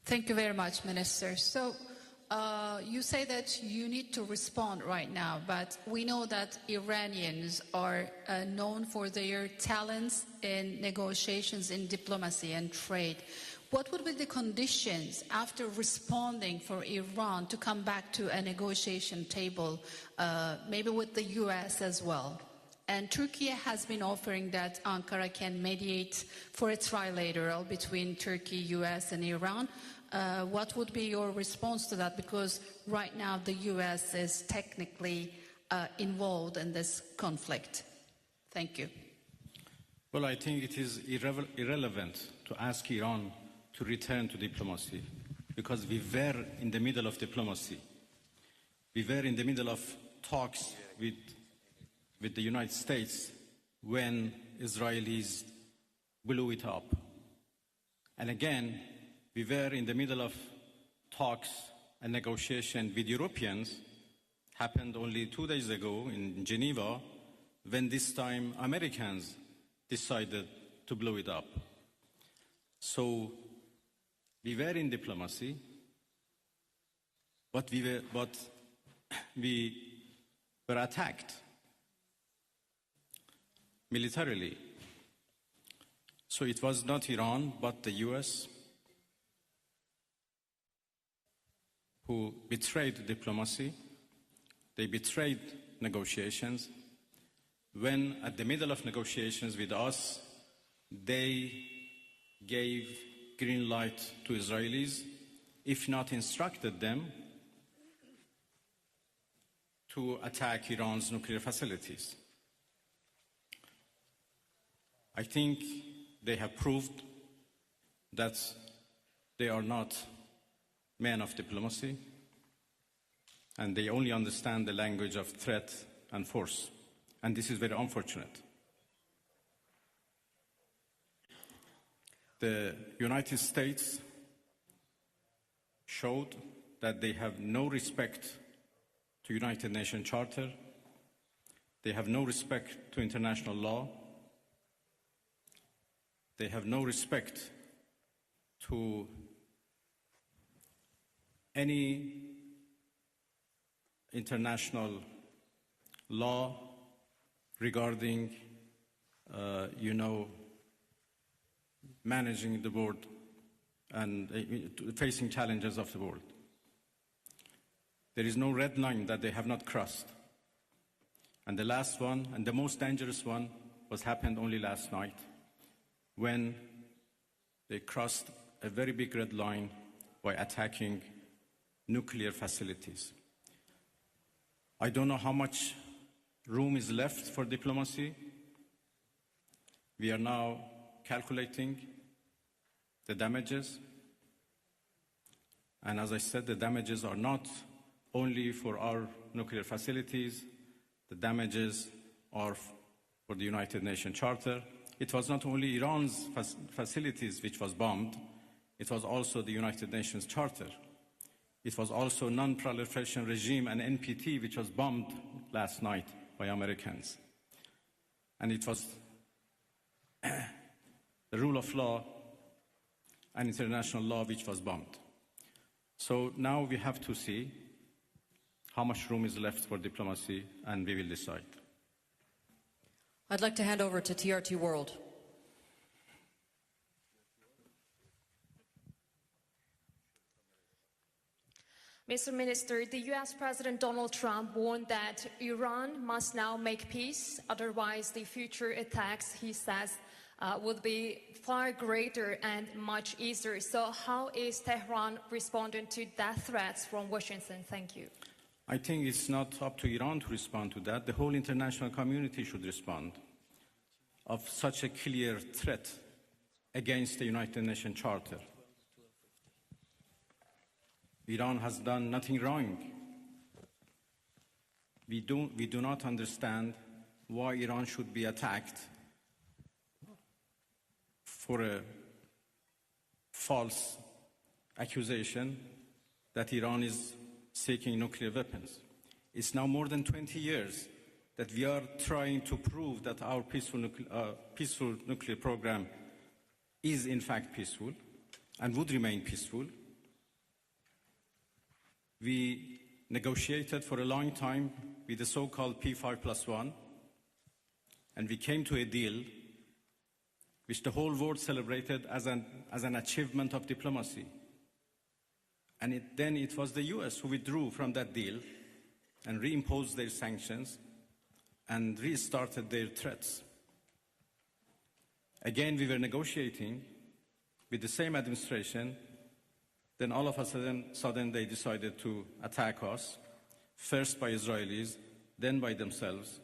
Thank you very much, Minister. So you say that you need to respond right now, but we know that Iranians are known for their talents in negotiations, in diplomacy and trade. What would be the conditions after responding for Iran to come back to a negotiation table, maybe with the US as well? And Turkey has been offering that Ankara can mediate for a trilateral between Turkey, US and Iran. What would be your response to that? Because right now the US is technically involved in this conflict. Thank you. Well, I think it is irrelevant to ask Iran to return to diplomacy, because we were in the middle of diplomacy. We were in the middle of talks with the United States when Israelis blew it up. And again, we were in the middle of talks and negotiation with Europeans, happened only 2 days ago in Geneva, when this time Americans decided to blow it up. So we were in diplomacy, but we were attacked militarily. So it was not Iran, but the US who betrayed diplomacy. They betrayed negotiations. when at the middle of negotiations with us, they gave green light to Israelis, if not instructed them, to attack Iran's nuclear facilities. I think they have proved that they are not men of diplomacy, and they only understand the language of threat and force. And this is very unfortunate. The United States showed that they have no respect to United Nations Charter. They have no respect to international law. They have no respect to any international law regarding, managing the world and facing challenges of the world. There is no red line that they have not crossed. And the last one, and the most dangerous one, happened only last night, when they crossed a very big red line by attacking nuclear facilities. I don't know how much room is left for diplomacy. We are now calculating the damages. And as I said, the damages are not only for our nuclear facilities. The damages are for the United Nations Charter. It was not only Iran's facilities which was bombed, it was also the United Nations Charter. It was also non-proliferation regime and NPT, which was bombed last night by Americans. And it was the rule of law and international law which was bombed. So now we have to see how much room is left for diplomacy, and we will decide. I'd like to hand over to TRT World. Mr. Minister, the U.S. President Donald Trump warned that Iran must now make peace, otherwise the future attacks, he says, would be far greater and much easier. So how is Tehran responding to death threats from Washington? Thank you. I think it's not up to Iran to respond to that. The whole international community should respond of such a clear threat against the United Nations Charter. Iran has done nothing wrong. We do not understand why Iran should be attacked for a false accusation that Iran is seeking nuclear weapons. It's now more than 20 years that we are trying to prove that our peaceful nuclear program is in fact peaceful and would remain peaceful. We negotiated for a long time with the so-called P5+1, and we came to a deal which the whole world celebrated as an achievement of diplomacy. And then it was the US who withdrew from that deal and reimposed their sanctions and restarted their threats. Again, we were negotiating with the same administration. Then all of a sudden they decided to attack us, first by Israelis, then by themselves.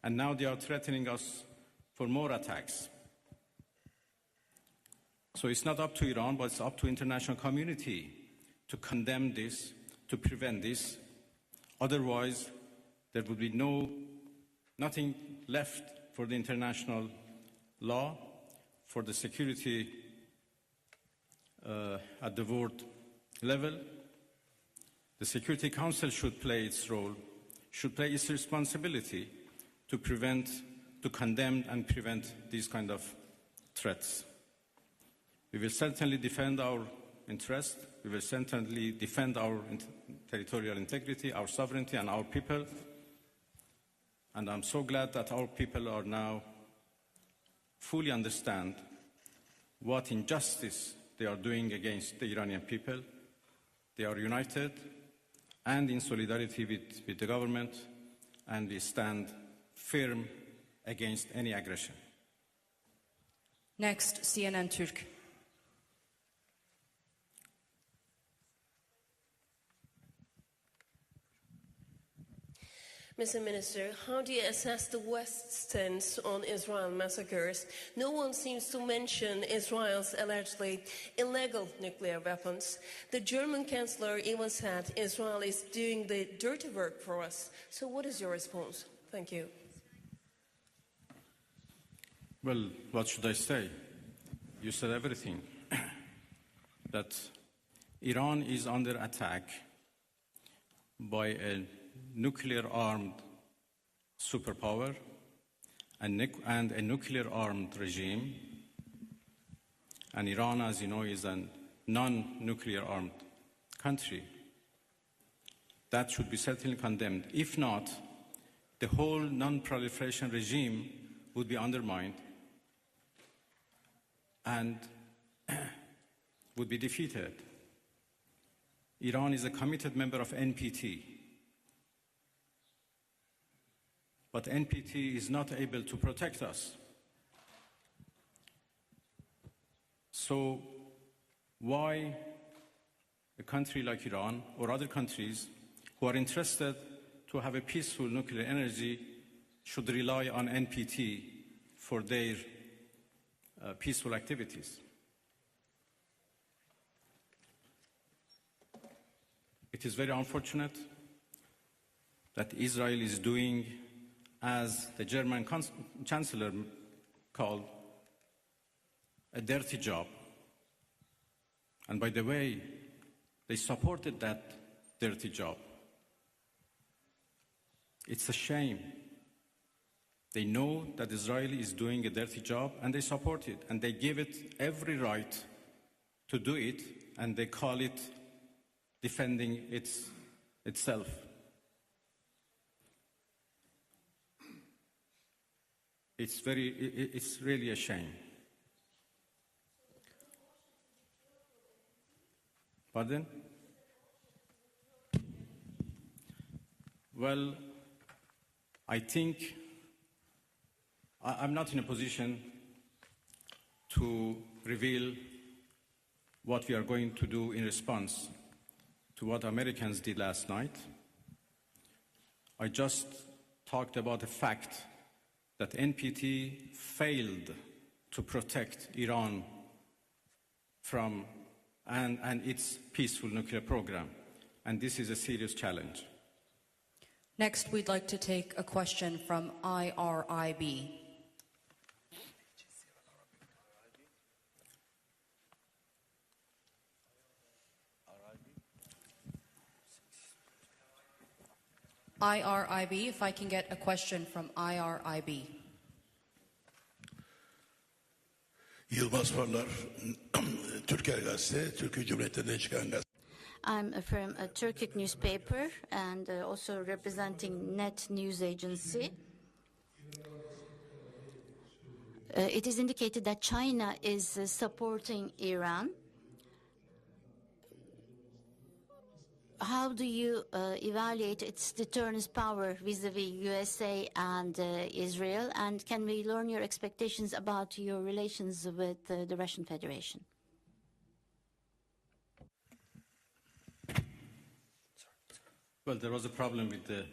And now they are threatening us for more attacks. So it's not up to Iran, but it's up to the international community to condemn this, to prevent this. Otherwise, there would be nothing left for the international law, for the security at the world level. The Security Council should play its role, should play its responsibility to condemn and prevent these kind of threats. We will certainly defend our interest. We will certainly defend our territorial integrity, our sovereignty, and our people. And I'm so glad that our people are now fully understand what injustice they are doing against the Iranian people. They are united and in solidarity with the government, and we stand firm against any aggression. Next, CNN Türk. Mr. Minister, how do you assess the West's stance on Israel massacres? No one seems to mention Israel's allegedly illegal nuclear weapons. The German Chancellor even said Israel is doing the dirty work for us. So what is your response? Thank you. Well, what should I say? You said everything. That Iran is under attack by a nuclear-armed superpower and a nuclear-armed regime. And Iran, as you know, is a non-nuclear-armed country. That should be certainly condemned. If not, the whole non-proliferation regime would be undermined and would be defeated. Iran is a committed member of NPT. But NPT is not able to protect us. So why a country like Iran or other countries who are interested to have a peaceful nuclear energy should rely on NPT for their peaceful activities? It is very unfortunate that Israel is doing, as the German Chancellor called, a dirty job. And by the way, they supported that dirty job. It's a shame. They know that Israel is doing a dirty job and they support it, and they give it every right to do it, and they call it defending itself. It's really a shame. Pardon? Well, I think I'm not in a position to reveal what we are going to do in response to what Americans did last night. I just talked about the fact that NPT failed to protect Iran from and its peaceful nuclear program, and this is a serious challenge. Next, we'd like to take a question from IRIB. IRIB, if I can get a question from IRIB. Yılmaz Parlar, Türker Gazete, Türkiye Cumhuriyeti'nden çıkan gazete. I'm from a Turkic newspaper and also representing Net News Agency. It is indicated that China is supporting Iran. How do you evaluate its deterrence power vis-a-vis USA and Israel? And can we learn your expectations about your relations with the Russian Federation? Well, there was a problem with the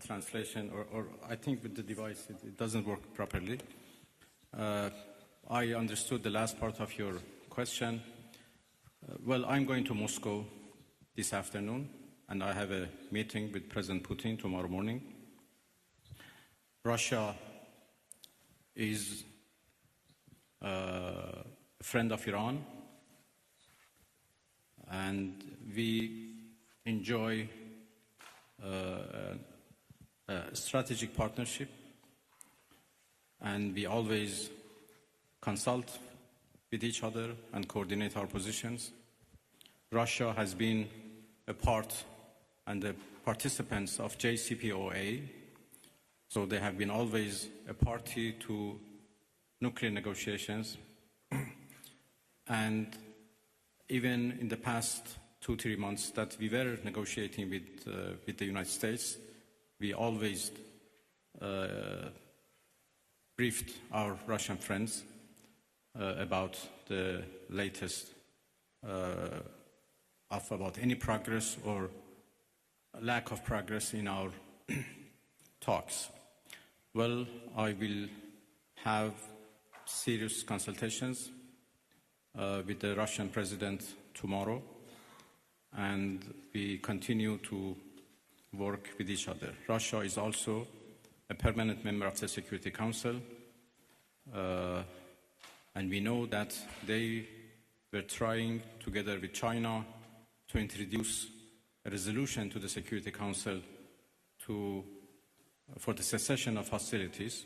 translation, or I think with the device, it doesn't work properly. I understood the last part of your question. Well, I'm going to Moscow this afternoon, and I have a meeting with President Putin tomorrow morning. Russia is a friend of Iran, and we enjoy a strategic partnership, and we always consult with each other and coordinate our positions. Russia has been a part and the participants of JCPOA, so they have been always a party to nuclear negotiations. And even in the past 2-3 months that we were negotiating with the United States, we always briefed our Russian friends about the latest about any progress or lack of progress in our talks. Well, I will have serious consultations with the Russian president tomorrow, and we continue to work with each other. Russia is also a permanent member of the Security Council, and we know that they were trying, together with China, to introduce a resolution to the Security Council for the cessation of hostilities.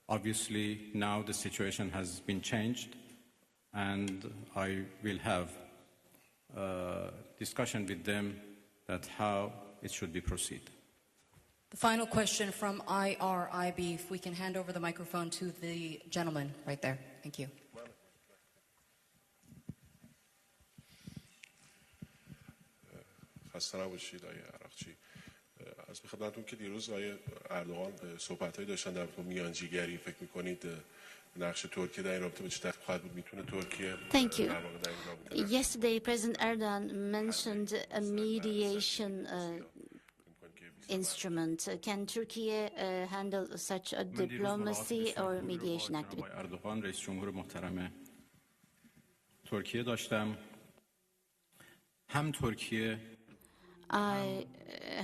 Obviously, now the situation has been changed, and I will have discussion with them that how it should be proceed. The final question from IRIB, if we can hand over the microphone to the gentleman right there. Thank you. خسته نباشید آقای عراقچی. از خدمتتون که دیروز آقای اردوغان صحبت‌هایی داشتن در رابطه میانجیگری، فکر می‌کنید نقش ترکیه در این رابطه به چه دلیل خواهد بود؟ میتونه ترکیه Thank you. Yesterday, President Erdogan mentioned a mediation instrument. Can Turkey handle such a diplomacy or mediation activity? اردوغان رئیس جمهور محترم ترکیه داشتم. هم ترکیه I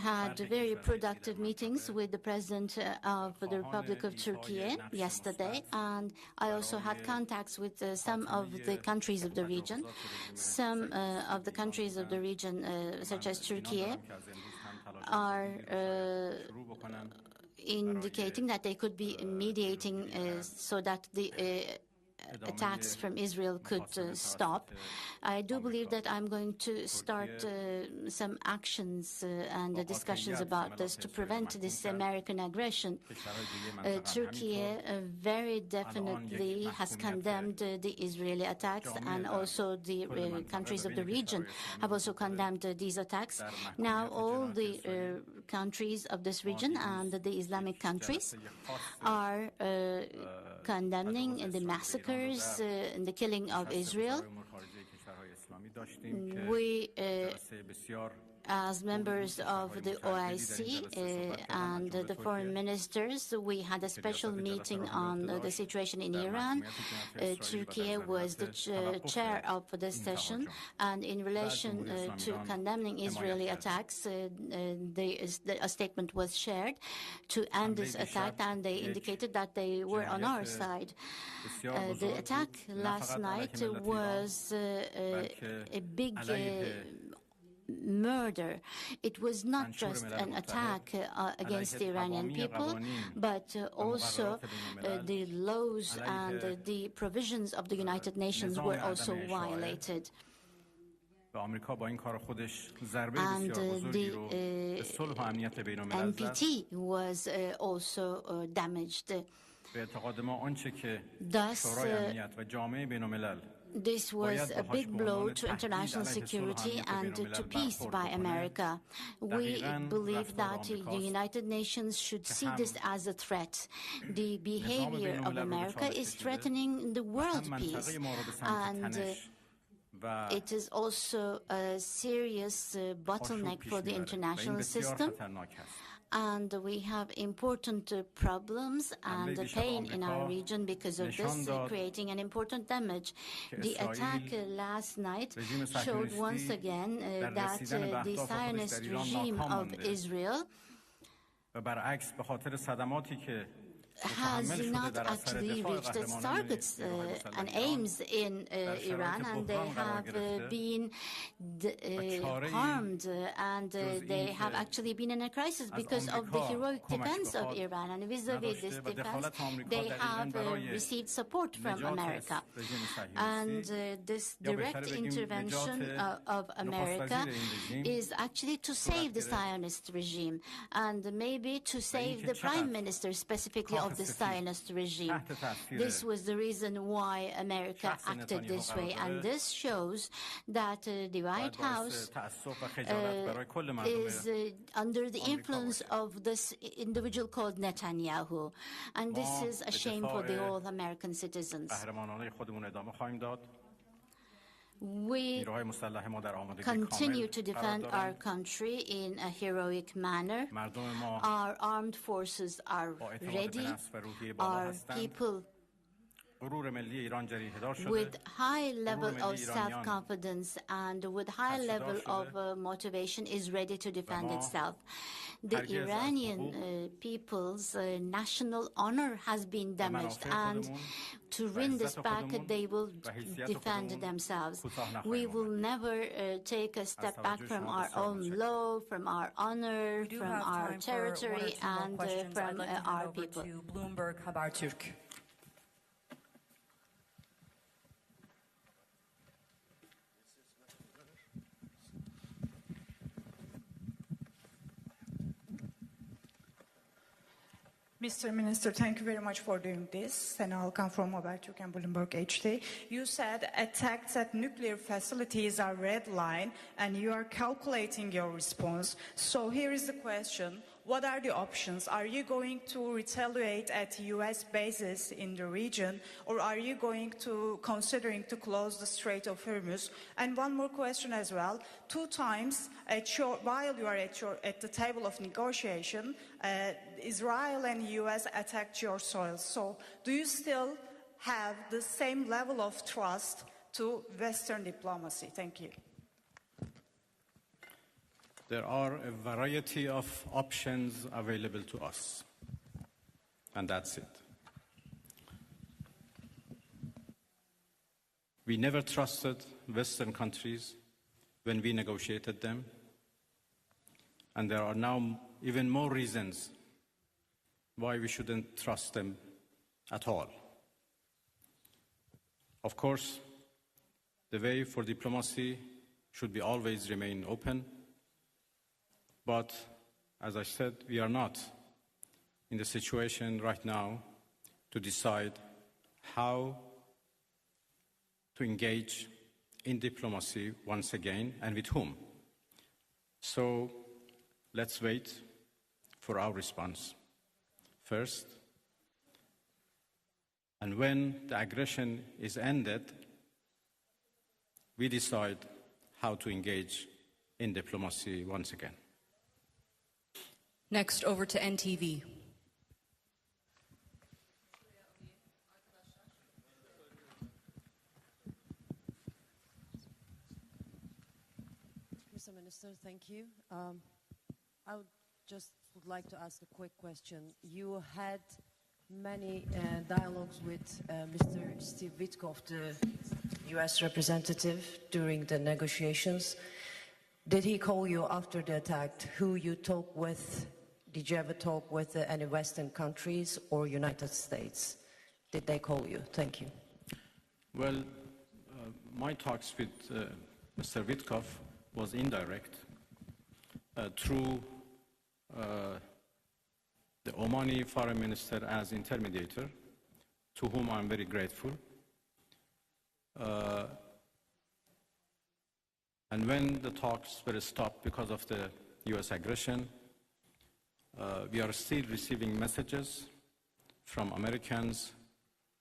had very productive meetings with the President of the Republic of Turkey yesterday, and I also had contacts with some of the countries of the region. Some of the countries of the region, such as Turkey, are indicating that they could be mediating so that the attacks from Israel could stop. I do believe that I'm going to start some actions and discussions about this to prevent this American aggression. Turkey very definitely has condemned the Israeli attacks, and also the countries of the region have also condemned these attacks. Now all the countries of this region and the Islamic countries are condemning the massacres and the killing of Israel. We, as members of the OIC and the foreign ministers, we had a special meeting on the situation in Iran. Turkey was the chair of this session, and in relation to condemning Israeli attacks, a statement was shared to end this attack, and they indicated that they were on our side. The attack last night was a big murder. It was not just an attack against the Iranian people, but also the laws and the provisions of the United Nations were also violated. And the NPT was also damaged. Thus, this was a big blow to international security and to peace by America. We believe that the United Nations should see this as a threat. The behavior of America is threatening the world peace, and it is also a serious bottleneck for the international system. And we have important problems and pain in our region because of this, creating an important damage. The attack last night showed once again that the Zionist regime of Israel has not actually reached its targets and aims in Iran, and they have been harmed, and they have actually been in a crisis because of the heroic defense of Iran. And vis-a-vis this defense, they have received support from America. And this direct intervention of America is actually to save the Zionist regime, and maybe to save the prime minister specifically of the Zionist regime. This was the reason why America acted this way, and this shows that the White House is under the influence of this individual called Netanyahu, and this is a shame for the all American citizens. We continue to defend our country in a heroic manner. Our armed forces are ready. Our people with high level of self-confidence and with high level of motivation is ready to defend itself. The Iranian people's national honor has been damaged, and to win this back, they will defend themselves. We will never take a step back from our own law, from our honor, from our territory, and from our people. Bloomberg Habertürk. Mr. Minister, thank you very much for doing this. And I'll come from Habertürk and Bloomberg HD. You said attacks at nuclear facilities are red line, and you are calculating your response. So here is the question. What are the options? Are you going to retaliate at U.S. bases in the region, or are you going to considering to close the Strait of Hormuz? And one more question as well. 2 times while you are at the table of negotiation, Israel and U.S. attacked your soil. So do you still have the same level of trust to Western diplomacy? Thank you. There are a variety of options available to us, and that's it. We never trusted Western countries when we negotiated them, and there are now even more reasons why we shouldn't trust them at all. Of course, the way for diplomacy should be always remain open. But, as I said, we are not in the situation right now to decide how to engage in diplomacy once again and with whom. So let's wait for our response first. And when the aggression is ended, we decide how to engage in diplomacy once again. Next, over to NTV. Mr. Minister, thank you. I would like to ask a quick question. You had many dialogues with Mr. Steve Witkoff, the U.S. representative, during the negotiations. Did he call you after the attack? Who you talk with? Did you ever talk with any Western countries or United States? Did they call you? Thank you. Well, my talks with Mr. Witkoff was indirect through the Omani foreign minister as intermediator, to whom I'm very grateful. And when the talks were stopped because of the U.S. aggression, we are still receiving messages from Americans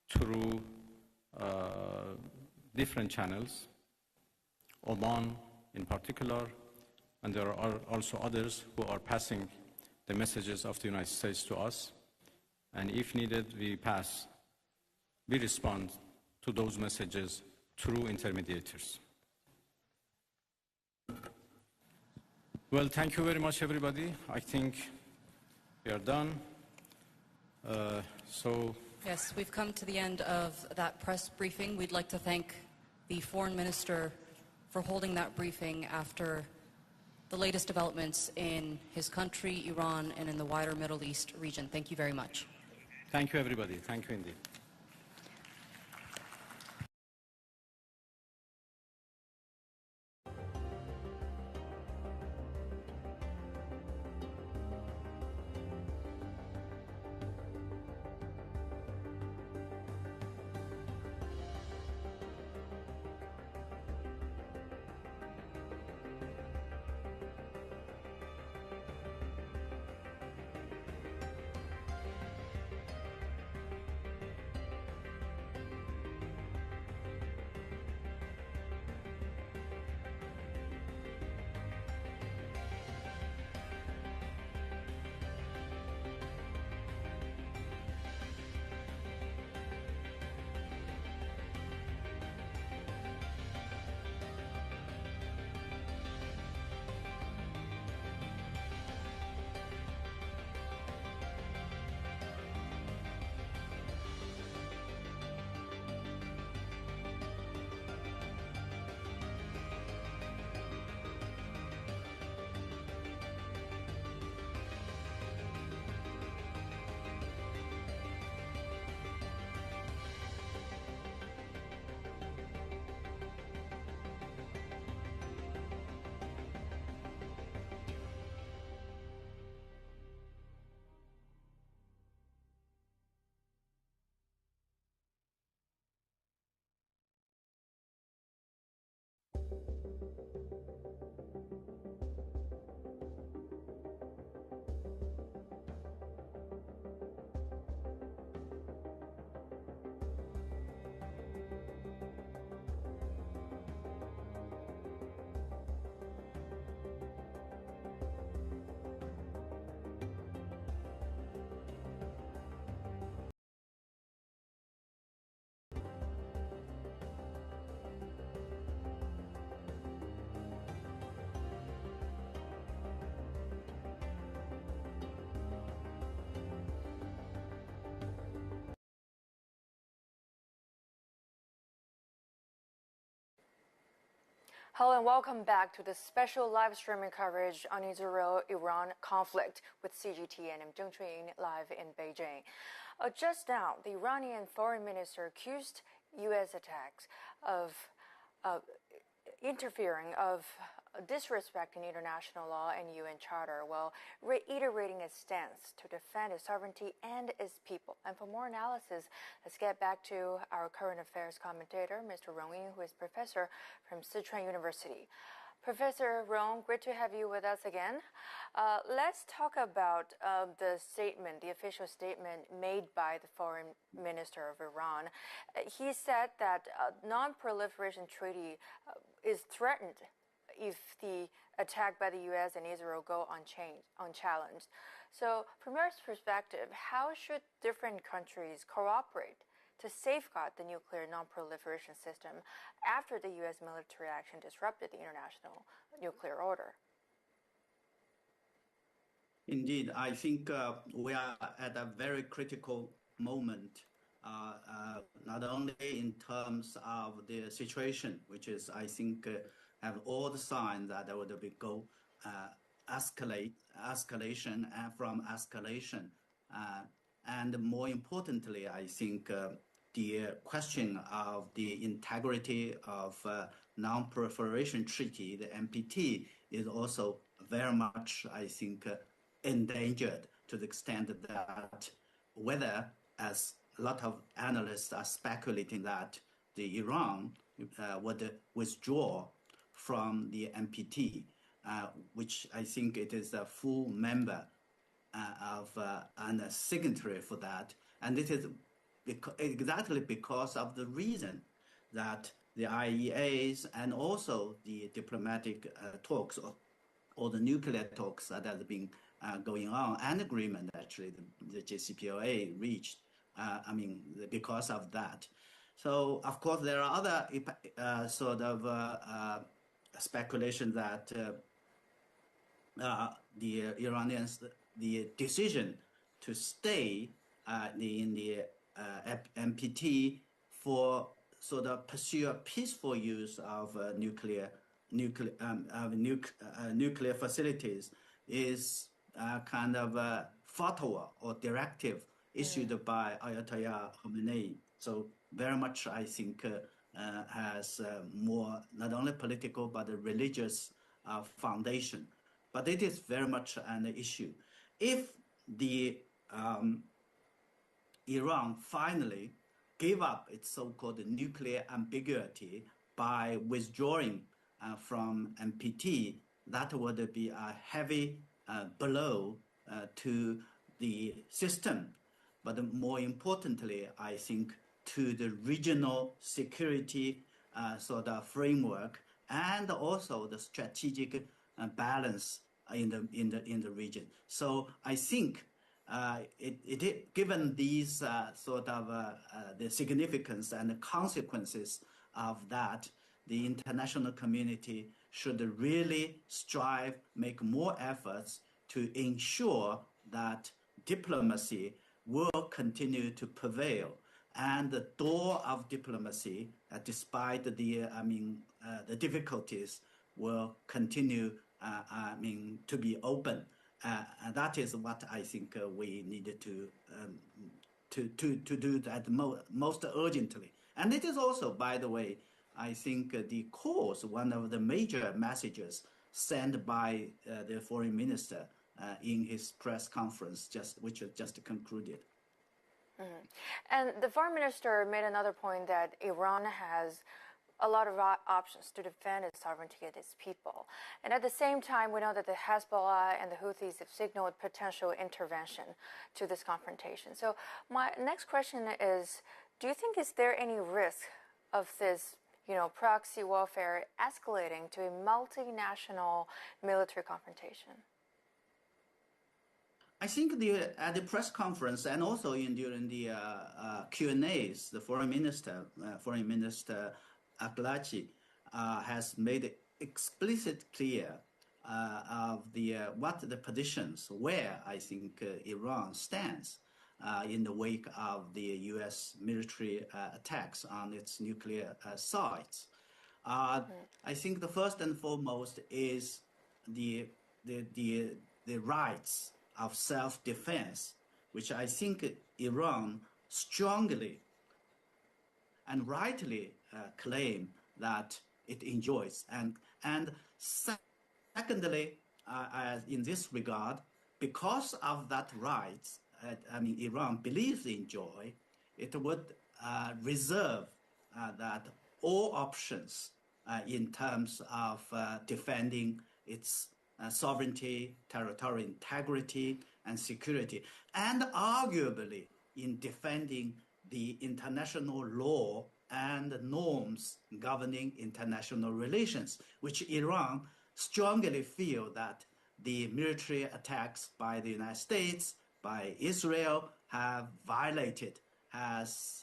through different channels, Oman in particular, and there are also others who are passing the messages of the United States to us. And if needed, we respond to those messages through intermediators. Well, thank you very much, everybody. I think we are done. Yes, we've come to the end of that press briefing. We'd like to thank the Foreign Minister for holding that briefing after the latest developments in his country, Iran, and in the wider Middle East region. Thank you very much. Thank you, everybody. Thank you indeed. Hello and welcome back to the special live streaming coverage on Israel-Iran conflict with CGT and I'm Zheng Chunying live in Beijing. Just now, the Iranian foreign minister accused U.S. attacks of interfering, of disrespecting international law and UN Charter, while reiterating its stance to defend its sovereignty and its people. And for more analysis, let's get back to our current affairs commentator, Mr. Rong Ying, who is professor from Sichuan University. Professor Rong, great to have you with us again. Let's talk about the statement, the official statement made by the foreign minister of Iran. He said that non-proliferation treaty is threatened if the attack by the U.S. and Israel go unchallenged. So from your perspective, how should different countries cooperate to safeguard the nuclear non-proliferation system after the U.S. military action disrupted the international nuclear order? Indeed, I think we are at a very critical moment, not only in terms of the situation, which is, I think, have all the signs that there would be escalation from escalation. And more importantly, I think the question of the integrity of non-proliferation treaty, the NPT, is also very much, I think, endangered to the extent that whether, as a lot of analysts are speculating, that the Iran would withdraw from the NPT, which I think it is a full member of and a signatory for that. And it is exactly because of the reason that the IEAs and also the diplomatic talks or the nuclear talks that have been going on, and agreement actually the JCPOA reached, because of that. So, of course, there are other sort of speculation that the Iranians, the decision to stay in the NPT for sort of pursue a peaceful use of nuclear facilities is kind of a fatwa or directive issued by Ayatollah Khamenei. So very much, I think, has more not only political but a religious foundation. But it is very much an issue. If the Iran finally gave up its so-called nuclear ambiguity by withdrawing from NPT, that would be a heavy blow to the system. But more importantly, I think, to the regional security sort of framework and also the strategic balance in the region. So I think given these sort of the significance and the consequences of that, the international community should really strive, make more efforts to ensure that diplomacy will continue to prevail, and the door of diplomacy, despite the difficulties, will continue to be open. And that is what I think we needed to do that most urgently. And it is also, by the way, I think the cause, one of the major messages sent by the foreign minister in his press conference, which was just concluded. Mm-hmm. And the foreign minister made another point that Iran has a lot of options to defend its sovereignty of its people. And at the same time, we know that the Hezbollah and the Houthis have signaled potential intervention to this confrontation. So my next question is, do you think is there any risk of this, proxy warfare escalating to a multinational military confrontation? I think at the press conference and also during the Q&As, the Foreign Minister Aglachi has made it explicit clear of what the positions where I think Iran stands in the wake of the U.S. military attacks on its nuclear sites. I think the first and foremost is the rights of self-defense, which I think Iran strongly and rightly claim that it enjoys. And secondly, in this regard, because of that right, Iran believes enjoy, it would reserve that all options in terms of defending its sovereignty, territorial integrity, and security, and arguably in defending the international law and norms governing international relations, which Iran strongly feel that the military attacks by the United States, by Israel, have violated, has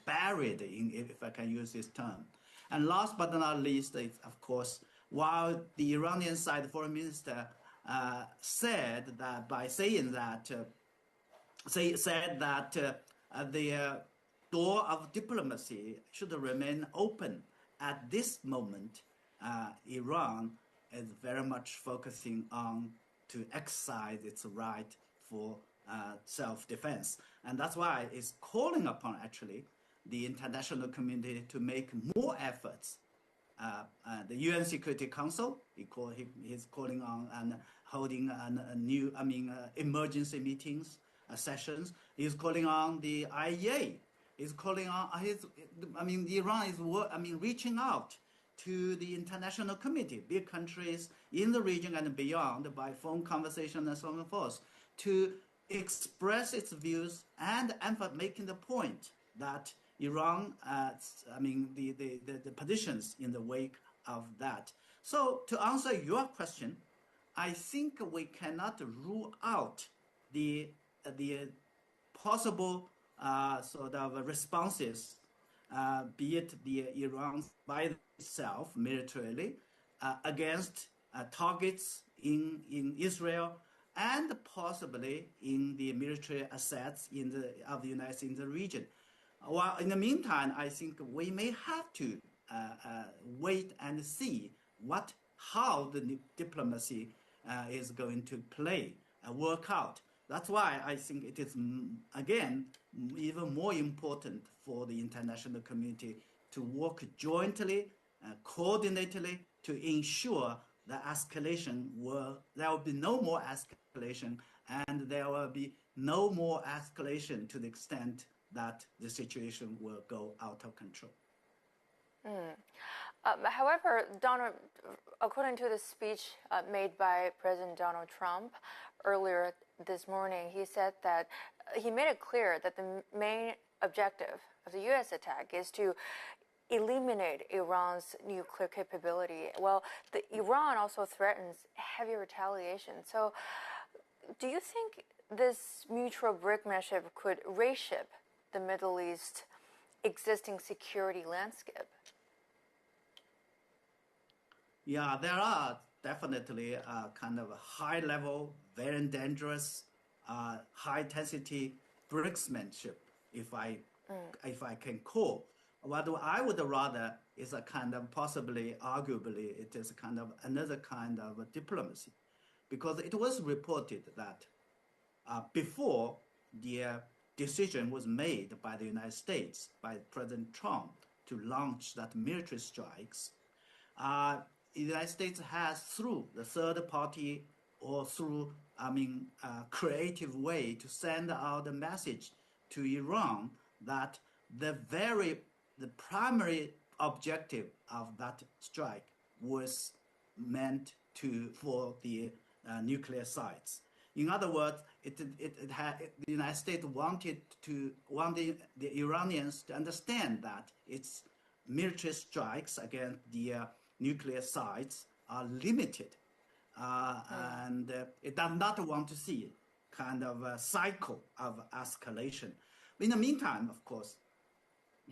buried, if I can use this term. And last but not least, of course, while the Iranian side foreign minister said that by saying that, said that the door of diplomacy should remain open. At this moment, Iran is very much focusing on to exercise its right for self-defense. And that's why it's calling upon, actually, the international community to make more efforts. The UN Security Council, he's calling on and holding a new, emergency meetings, sessions. He's calling on the IEA. He's calling on Iran is reaching out to the international community, big countries in the region and beyond, by phone conversation and so on and forth, to express its views and making the point that Iran, the positions in the wake of that. So to answer your question, I think we cannot rule out the possible sort of responses, be it the Iran by itself militarily against targets in Israel, and possibly in the military assets of the United States in the region. While in the meantime, I think we may have to wait and see how the diplomacy is going to work out. That's why I think it is, again, even more important for the international community to work jointly, coordinatedly, to ensure the there will be no more escalation, and there will be no more escalation to the extent that the situation will go out of control. However, according to the speech made by President Donald Trump earlier this morning, he said that he made it clear that the main objective of the U.S. attack is to eliminate Iran's nuclear capability. Well, Iran also threatens heavy retaliation. So do you think this mutual brinkmanship could reshape the Middle East existing security landscape? Yeah, there are definitely kind of high-level, very dangerous, high-intensity brinkmanship, if I can call. What I would rather is a kind of arguably, it is kind of another kind of diplomacy, because it was reported that before the decision was made by the United States, by President Trump, to launch that military strikes, the United States has, through the third party or through, creative way, to send out a message to Iran that the primary objective of that strike was meant for the nuclear sites. In other words, the United States wanted the Iranians to understand that its military strikes against the nuclear sites are limited, and it does not want to see kind of a cycle of escalation. In the meantime, of course,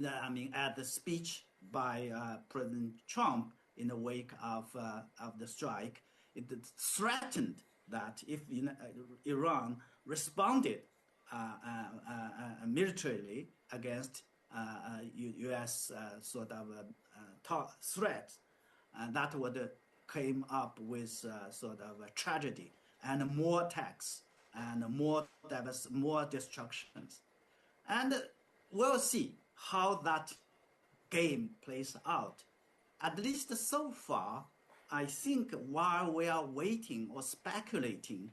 at the speech by President Trump in the wake of the strike, it threatened that if Iran responded militarily against U.S. sort of threat, that would came up with sort of a tragedy and more attacks and more destructions. And we'll see how that game plays out. At least so far, I think while we are waiting or speculating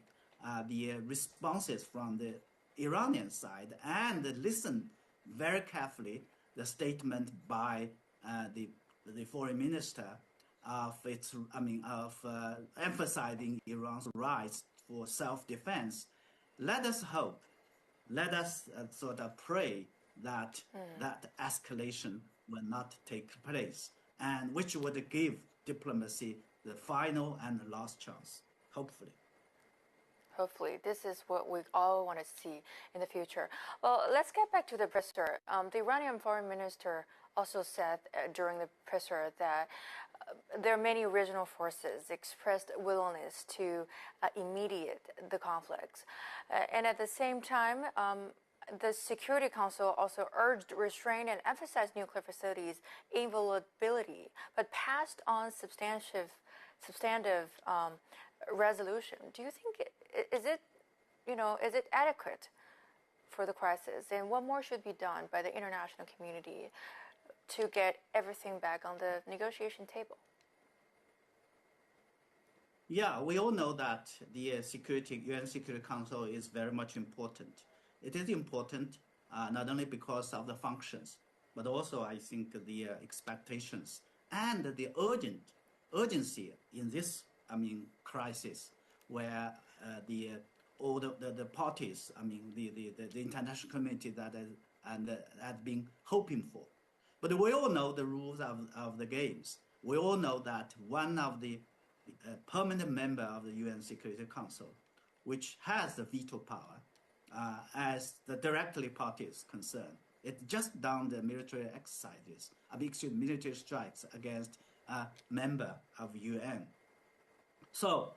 the responses from the Iranian side and listen very carefully the statement by the foreign minister of emphasizing Iran's rights for self-defense, let us hope, let us sort of pray that that escalation will not take place, and which would give diplomacy the final and the last chance, hopefully. Hopefully, this is what we all want to see in the future. Well, let's get back to the presser. The Iranian foreign minister also said during the presser that there are many regional forces expressed willingness to mediate the conflicts. And at the same time, the Security Council also urged restraint and emphasized nuclear facilities' invulnerability, but passed on substantive resolution. Do you think is it adequate for the crisis? And what more should be done by the international community to get everything back on the negotiation table? Yeah, we all know that the UN Security Council is very much important. It is important not only because of the functions, but also I think the expectations and the urgency in this crisis, where all the parties, the international community that had been hoping for. But we all know the rules of the games. We all know that one of the permanent member of the UN Security Council, which has the veto power, as the directly party is concerned, it just done the military exercises, military strikes against a member of UN. So,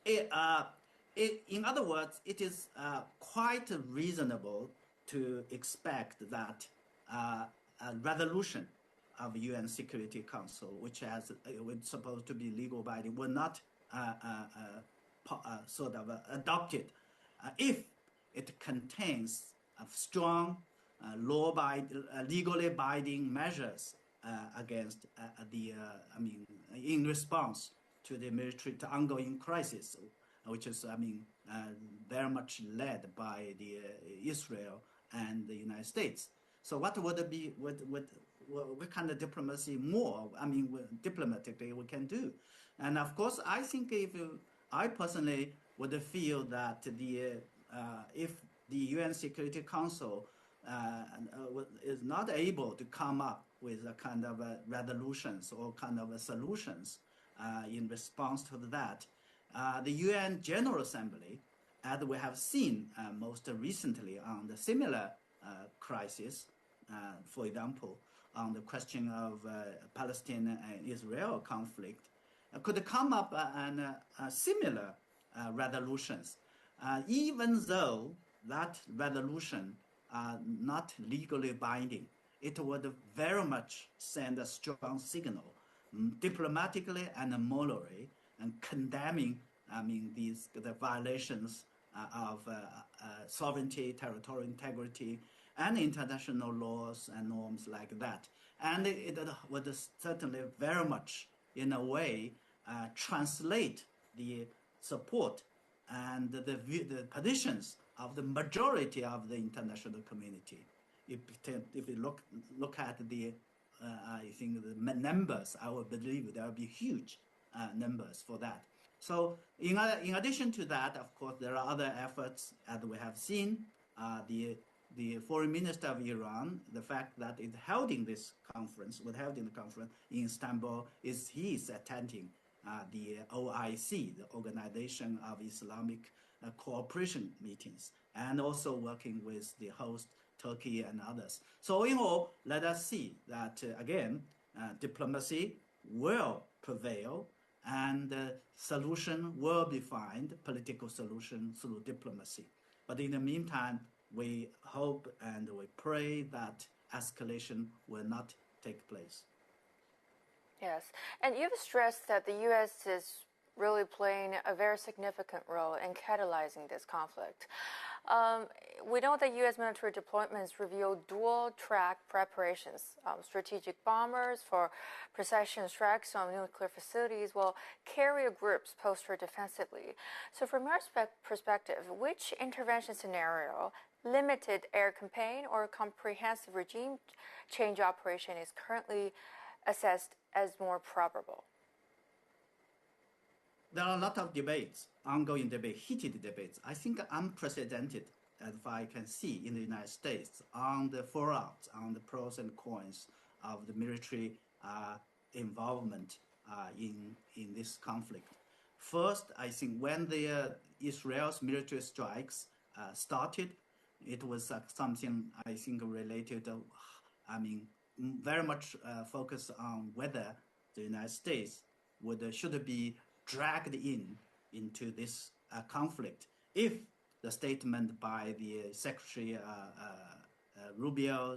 in other words, it is quite reasonable to expect that a resolution of UN Security Council, which was supposed to be legal binding, will not sort of adopted if it contains strong legally binding measures against in response to the ongoing crisis, which is very much led by the Israel and the United States. So what would it be? What kind of diplomacy diplomatically we can do? And of course, I think I personally would feel that if the UN Security Council is not able to come up with a kind of resolutions or kind of solutions in response to that, the UN General Assembly, as we have seen most recently on the similar crisis, for example, on the question of Palestine and Israel conflict, could come up and similar resolutions, even though that resolution are not legally binding. It would very much send a strong signal, diplomatically and morally, and condemning, the violations of sovereignty, territorial integrity, and international laws and norms like that. And it would certainly very much, in a way, translate the support and the positions of the majority of the international community. If you look at the I think the numbers, I would believe there will be huge numbers for that. So in addition to that, of course, there are other efforts as we have seen. The foreign minister of Iran, the fact that it's holding this conference, in Istanbul, he is attending the OIC, the Organization of Islamic Cooperation meetings, and also working with the host Turkey and others. So in all, let us see that again, diplomacy will prevail, and solution will be found, political solution through diplomacy. But in the meantime, we hope and we pray that escalation will not take place. Yes, and you've stressed that the U.S. is really playing a very significant role in catalyzing this conflict. We know that U.S. military deployments reveal dual-track preparations, strategic bombers for precision strikes on nuclear facilities, while carrier groups posture defensively. So from your perspective, which intervention scenario, limited air campaign or comprehensive regime change operation, is currently assessed as more probable? There are a lot of debates, ongoing debate, heated debates. I think unprecedented, as I can see in the United States, on the fallout, on the pros and cons of the military involvement in this conflict. First, I think when the Israel's military strikes started, it was something I think related to, very much focused on whether the United States should be dragged into this conflict. If the statement by the Secretary Rubio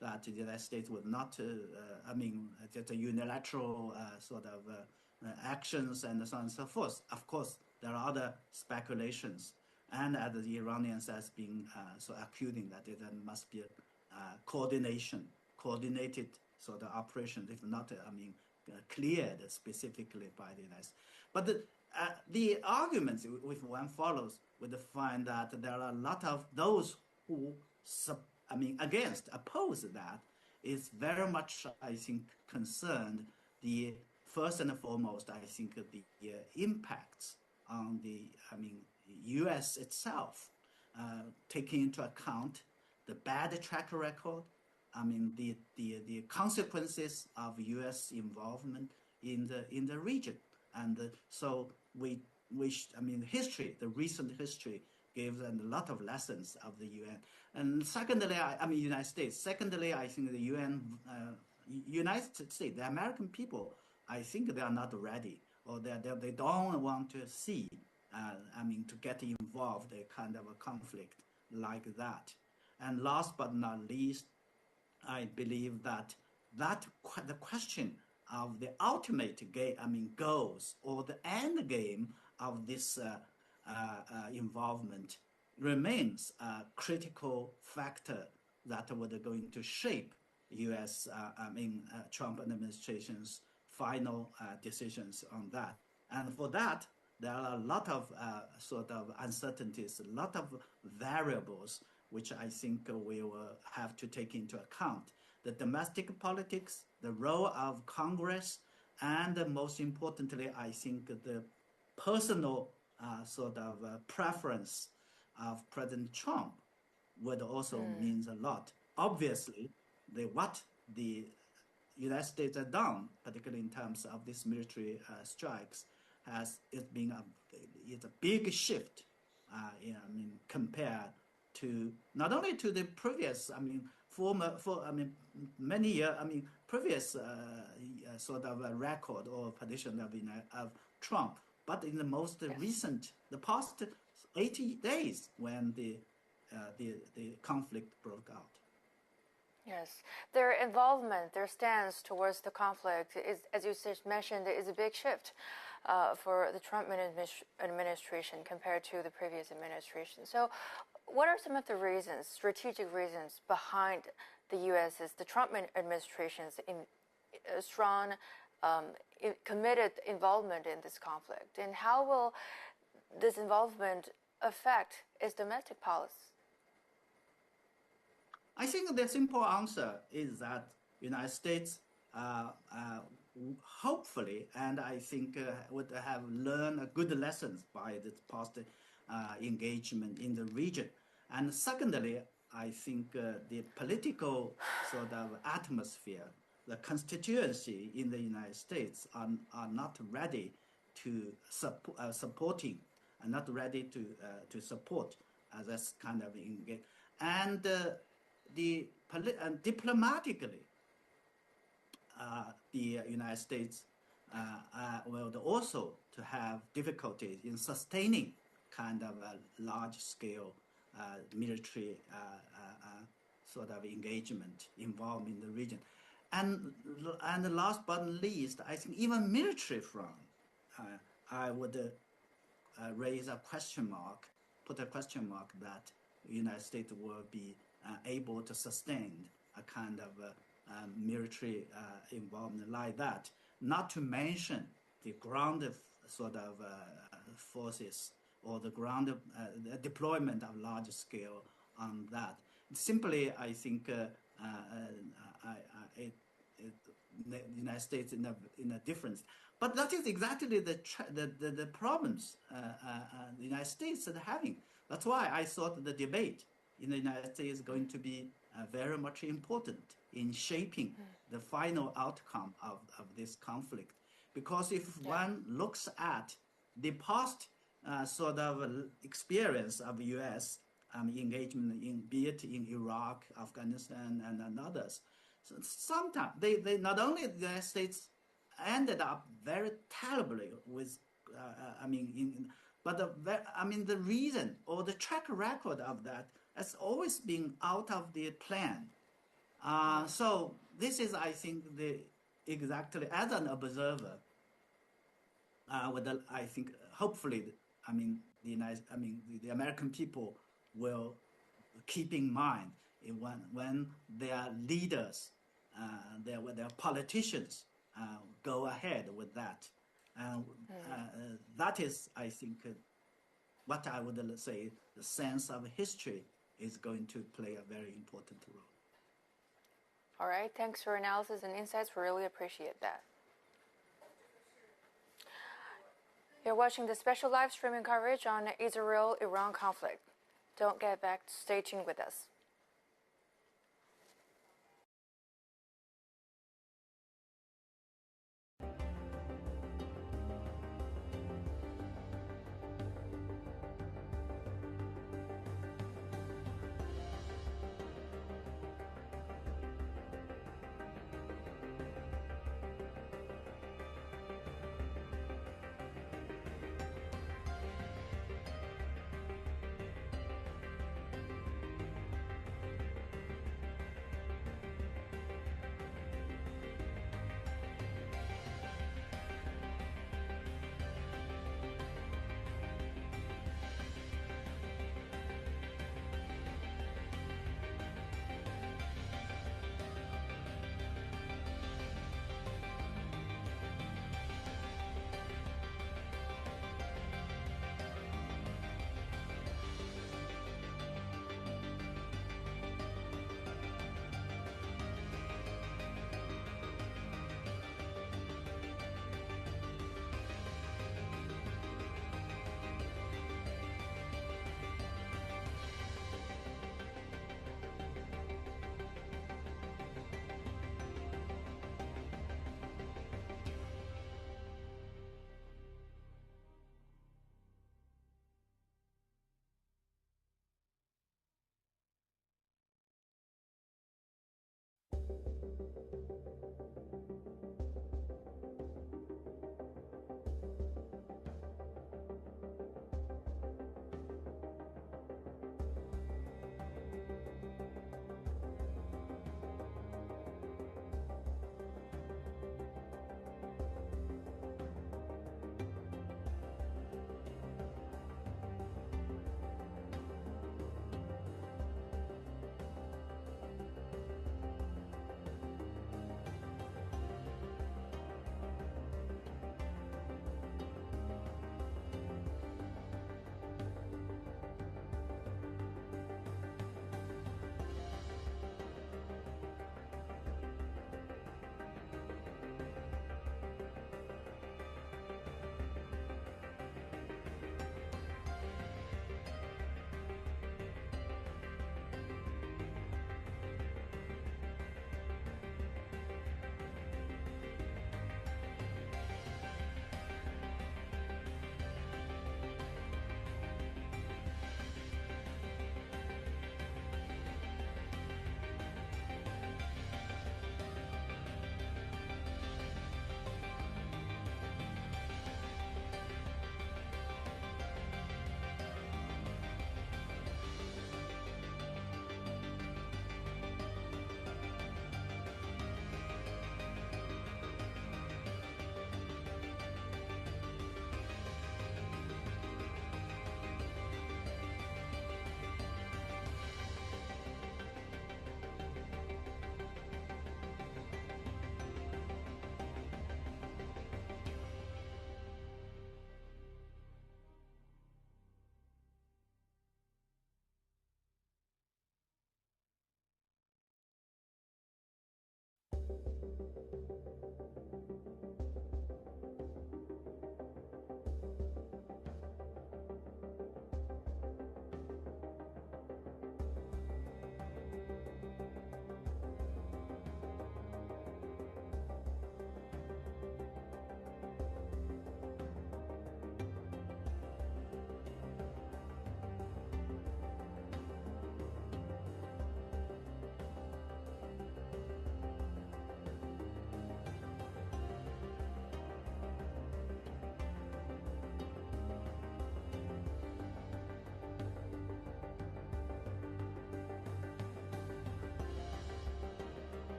that the United States would not, just a unilateral sort of actions and so on and so forth. Of course, there are other speculations, and as the Iranians has been accusing that there must be a coordinated sort of operation, if not, cleared specifically by the United States. But the arguments, if one follows, would find that there are a lot of those who, oppose that, is very much, I think, concerned the first and foremost, I think, the impacts on the, U.S. itself, taking into account the bad track record, the consequences of U.S. involvement in the region. And so history, the recent history gives a lot of lessons of the UN. And secondly, United States. Secondly, I think the United States, the American people, I think they are not ready, or they don't want to see, to get involved in a kind of a conflict like that. And last but not least, I believe that the question of the ultimate goals or the end game of this involvement remains a critical factor that would going to shape U.S. Trump administration's final decisions on that. And for that, there are a lot of sort of uncertainties, a lot of variables which I think we will have to take into account. The domestic politics, the role of Congress, and most importantly, I think the personal preference of President Trump would also mean a lot. Obviously, what the United States has done, particularly in terms of these military strikes, it's a big shift. Compared to not only to the previous, many years, previous sort of a record or position of Trump, but in the most recent, the past 80 days when the conflict broke out. Yes, their involvement, their stance towards the conflict is, as you mentioned, is a big shift for the Trump administration compared to the previous administration. So what are some of the reasons, strategic reasons behind the the Trump administration's strong, committed involvement in this conflict? And how will this involvement affect its domestic policy? I think the simple answer is that, United States hopefully, and I think would have learned good lessons by the past engagement in the region. And secondly, I think the political sort of atmosphere, the constituency in the United States are not ready to supporting, and not ready to support this kind of engagement. And diplomatically, the United States will also to have difficulties in sustaining kind of a large-scale military sort of engagement involved in the region. And last but not least, I think even military front, I would raise a question mark, put a question mark that the United States will be able to sustain a kind of military involvement like that, not to mention the ground sort of forces or the ground deployment of large scale on that. Simply, I think the United States in a difference. But that is exactly the problems the United States is having. That's why I thought the debate in the United States is going to be very much important in shaping the final outcome of this conflict. Because if one looks at the past sort of experience of U.S. engagement in, be it in Iraq, Afghanistan, and others, so sometimes they not only the United States ended up very terribly with, but the reason or the track record of that has always been out of the plan. So this is, I think, exactly as an observer, I think hopefully, the American people will keep in mind when their leaders, their politicians go ahead with that. That is, I think, what I would say, the sense of history is going to play a very important role. All right, thanks for your analysis and insights. We really appreciate that. You're watching the special live streaming coverage on Israel-Iran conflict. Don't get back. Stay tuned with us.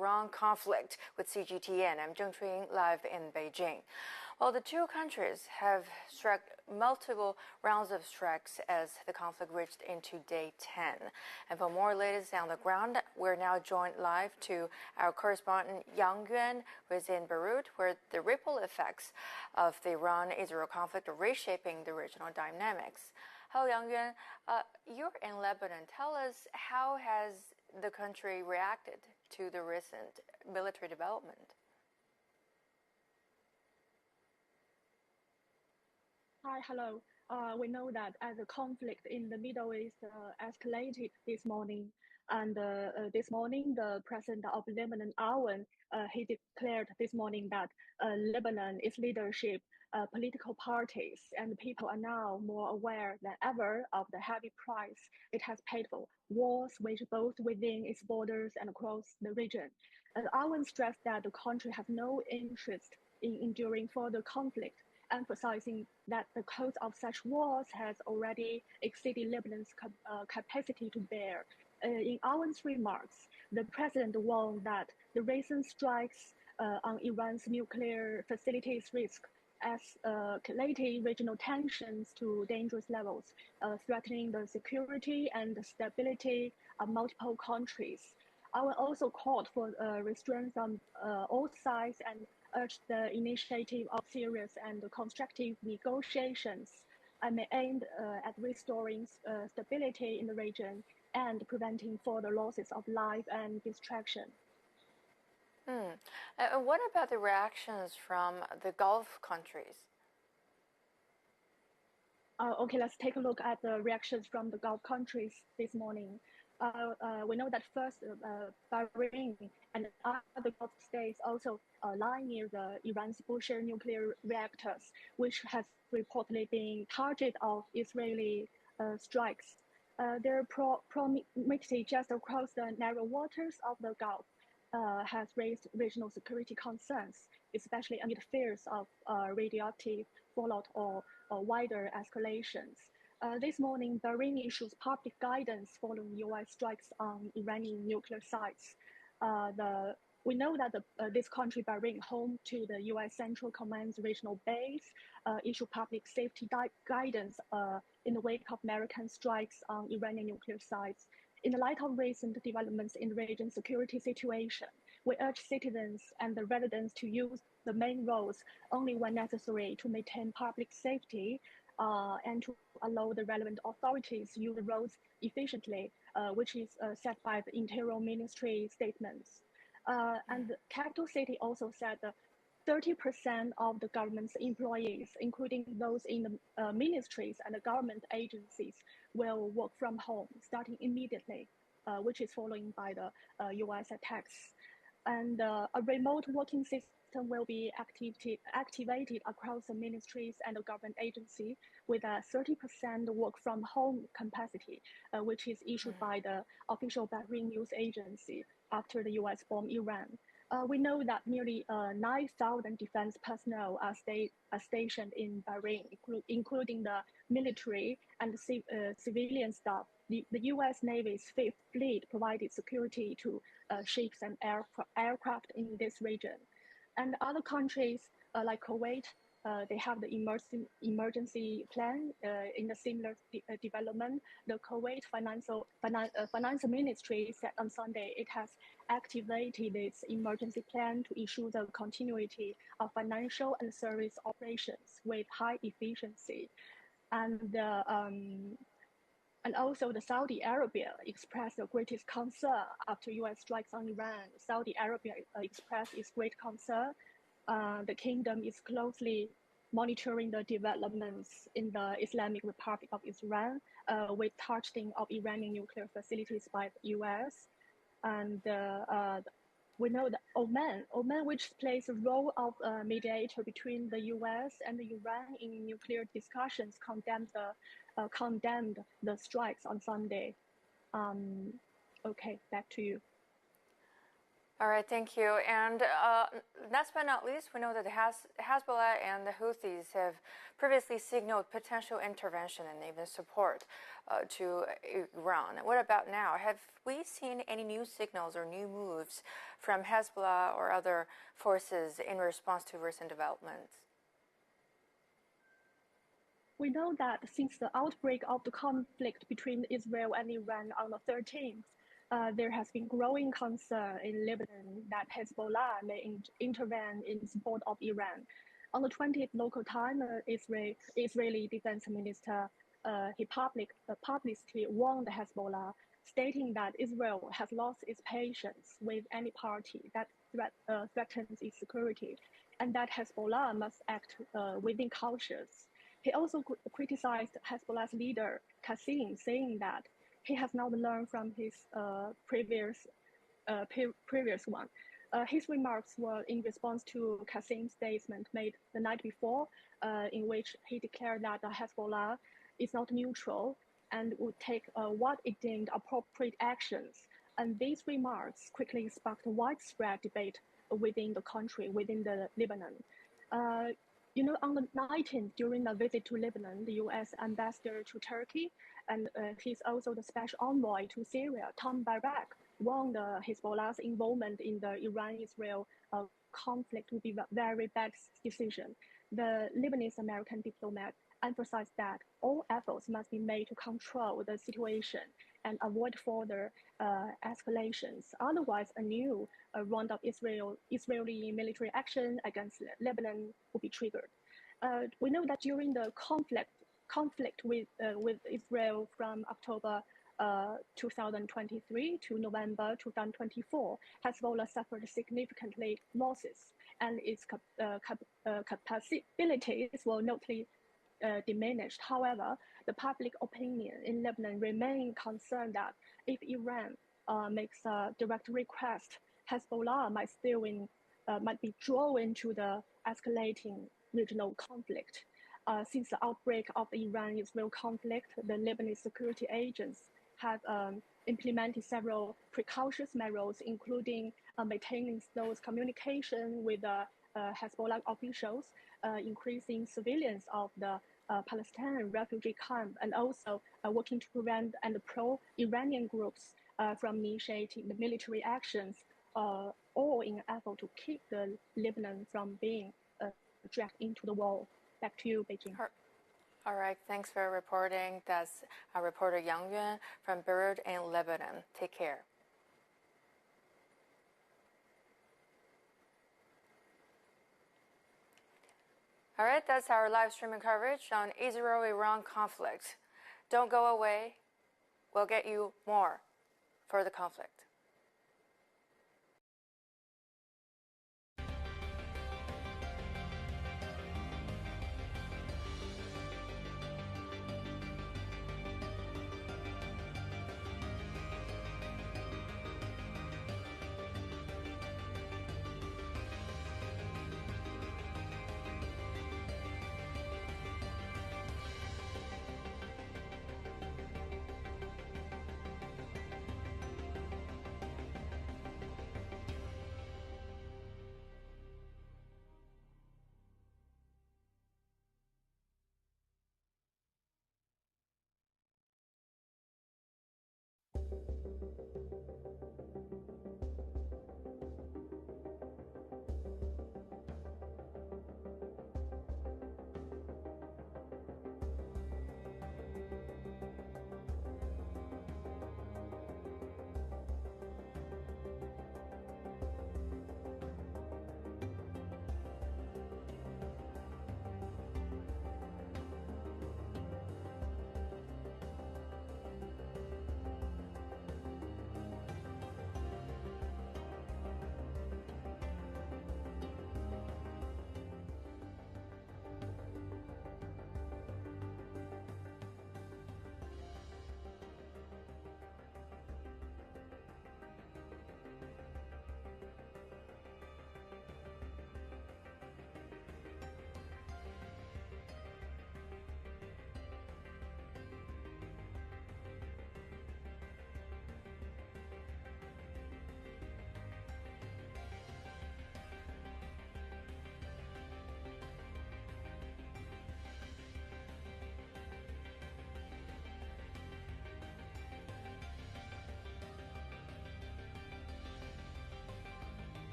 Iran conflict with CGTN. I'm Zheng Chunying, live in Beijing. Well, the two countries have struck multiple rounds of strikes as the conflict reached into day 10. And for more latest on the ground, we're now joined live to our correspondent Yang Yuan, who is in Beirut, where the ripple effects of the Iran-Israel conflict are reshaping the regional dynamics. Hello, Yang Yuan. You're in Lebanon. Tell us, how has the country reacted to the recent military development? Hi, hello. We know that as the conflict in the Middle East escalated this morning, and this morning the president of Lebanon, Aoun, he declared this morning that Lebanon, its leadership, political parties, and people are now more aware than ever of the heavy price it has paid for wars waged both within its borders and across the region. And Aoun stressed that the country has no interest in enduring further conflict, emphasizing that the cost of such wars has already exceeded Lebanon's capacity to bear. In Aoun's remarks, the president warned that the recent strikes on Iran's nuclear facilities risk escalating regional tensions to dangerous levels, threatening the security and stability of multiple countries. Our also called for restraints on all sides and urged the initiative of serious and constructive negotiations and aimed at restoring stability in the region and preventing further losses of life and destruction. What about the reactions from the Gulf countries? Okay, let's take a look at the reactions from the Gulf countries this morning. We know that first, Bahrain and other Gulf states also lie near the Iran's Bushehr nuclear reactors, which has reportedly been target of Israeli strikes. Their proximity just across the narrow waters of the Gulf has raised regional security concerns, especially amid fears of radioactive fallout or wider escalations. This morning, Bahrain issues public guidance following U.S. strikes on Iranian nuclear sites. We know that this country, Bahrain, home to the U.S. Central Command's regional base, issued public safety guidance in the wake of American strikes on Iranian nuclear sites. In the light of recent developments in the region's security situation, we urge citizens and the residents to use the main roads only when necessary to maintain public safety and to allow the relevant authorities use the roads efficiently, which is set by the Interior Ministry statements. And the capital city also said that 30% of the government's employees, including those in the ministries and the government agencies, will work from home starting immediately, which is following by the US attacks. And a remote working system will be activated across the ministries and the government agency with a 30% work from home capacity, which is issued by the official Bahrain news agency after the US bombed Iran. We know that nearly 9,000 defense personnel are stationed in Bahrain, including the military and civilian staff. The U.S. Navy's Fifth Fleet provided security to ships and aircraft in this region. And other countries like Kuwait, they have the emergency plan in a similar development. The Kuwait Finance Ministry said on Sunday it has activated its emergency plan to ensure the continuity of financial and service operations with high efficiency. And also the Saudi Arabia expressed the greatest concern after U.S. strikes on Iran. Saudi Arabia expressed its great concern. The kingdom is closely monitoring the developments in the Islamic Republic of Iran with targeting of Iranian nuclear facilities by the U.S. And we know that Oman, which plays a role of mediator between the U.S. and Iran in nuclear discussions, condemned the strikes on Sunday. Okay, back to you. All right, thank you. And last but not least, we know that the Hezbollah and the Houthis have previously signaled potential intervention and even support to Iran. What about now? Have we seen any new signals or new moves from Hezbollah or other forces in response to recent developments? We know that since the outbreak of the conflict between Israel and Iran on the 13th, there has been growing concern in Lebanon that Hezbollah may intervene in support of Iran. On the 20th local time, Israeli Defense Minister he publicly warned Hezbollah, stating that Israel has lost its patience with any party that threatens its security, and that Hezbollah must act within cautious. He also criticized Hezbollah's leader, Qasem, saying that he has not learned from his previous one. His remarks were in response to Qasem's statement made the night before, in which he declared that Hezbollah is not neutral and would take what it deemed appropriate actions. And these remarks quickly sparked widespread debate within the country, within the Lebanon. You know, on the 19th, during a visit to Lebanon, the U.S. ambassador to Turkey, and he's also the special envoy to Syria, Tom Barak, warned Hezbollah's involvement in the Iran-Israel conflict would be a very bad decision. The Lebanese-American diplomat emphasized that all efforts must be made to control the situation and avoid further escalations. Otherwise, a new round of Israeli military action against Lebanon will be triggered. We know that during the conflict with Israel from October 2023 to November 2024, Hezbollah suffered significantly losses, and its capabilities were notably diminished. However, the public opinion in Lebanon remain concerned that if Iran makes a direct request, Hezbollah might be drawn into the escalating regional conflict. Since the outbreak of the Iran-Israel conflict, the Lebanese security agents have implemented several precautionary measures, including maintaining those communication with Hezbollah officials, increasing surveillance of the Palestinian refugee camp, and also working to prevent and pro-Iranian groups from initiating the military actions, all in an effort to keep the Lebanon from being dragged into the war. Back to you, Beijing. All right, thanks for reporting. That's our reporter Yang Yuan from Beirut in Lebanon. Take care. All right, that's our live streaming coverage on Israel-Iran conflict. Don't go away. We'll get you more for the conflict.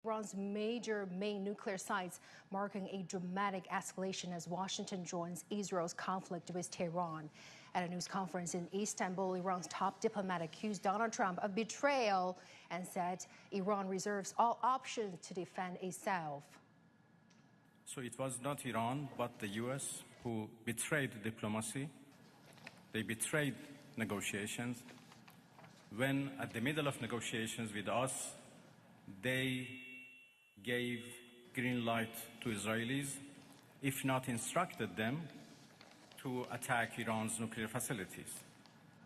Iran's major main nuclear sites, marking a dramatic escalation as Washington joins Israel's conflict with Tehran. At a news conference in Istanbul, Iran's top diplomat accused Donald Trump of betrayal and said Iran reserves all options to defend itself. So it was not Iran, but the U.S. who betrayed diplomacy. They betrayed negotiations. When, at the middle of negotiations with us, they gave green light to Israelis, if not instructed them to attack Iran's nuclear facilities.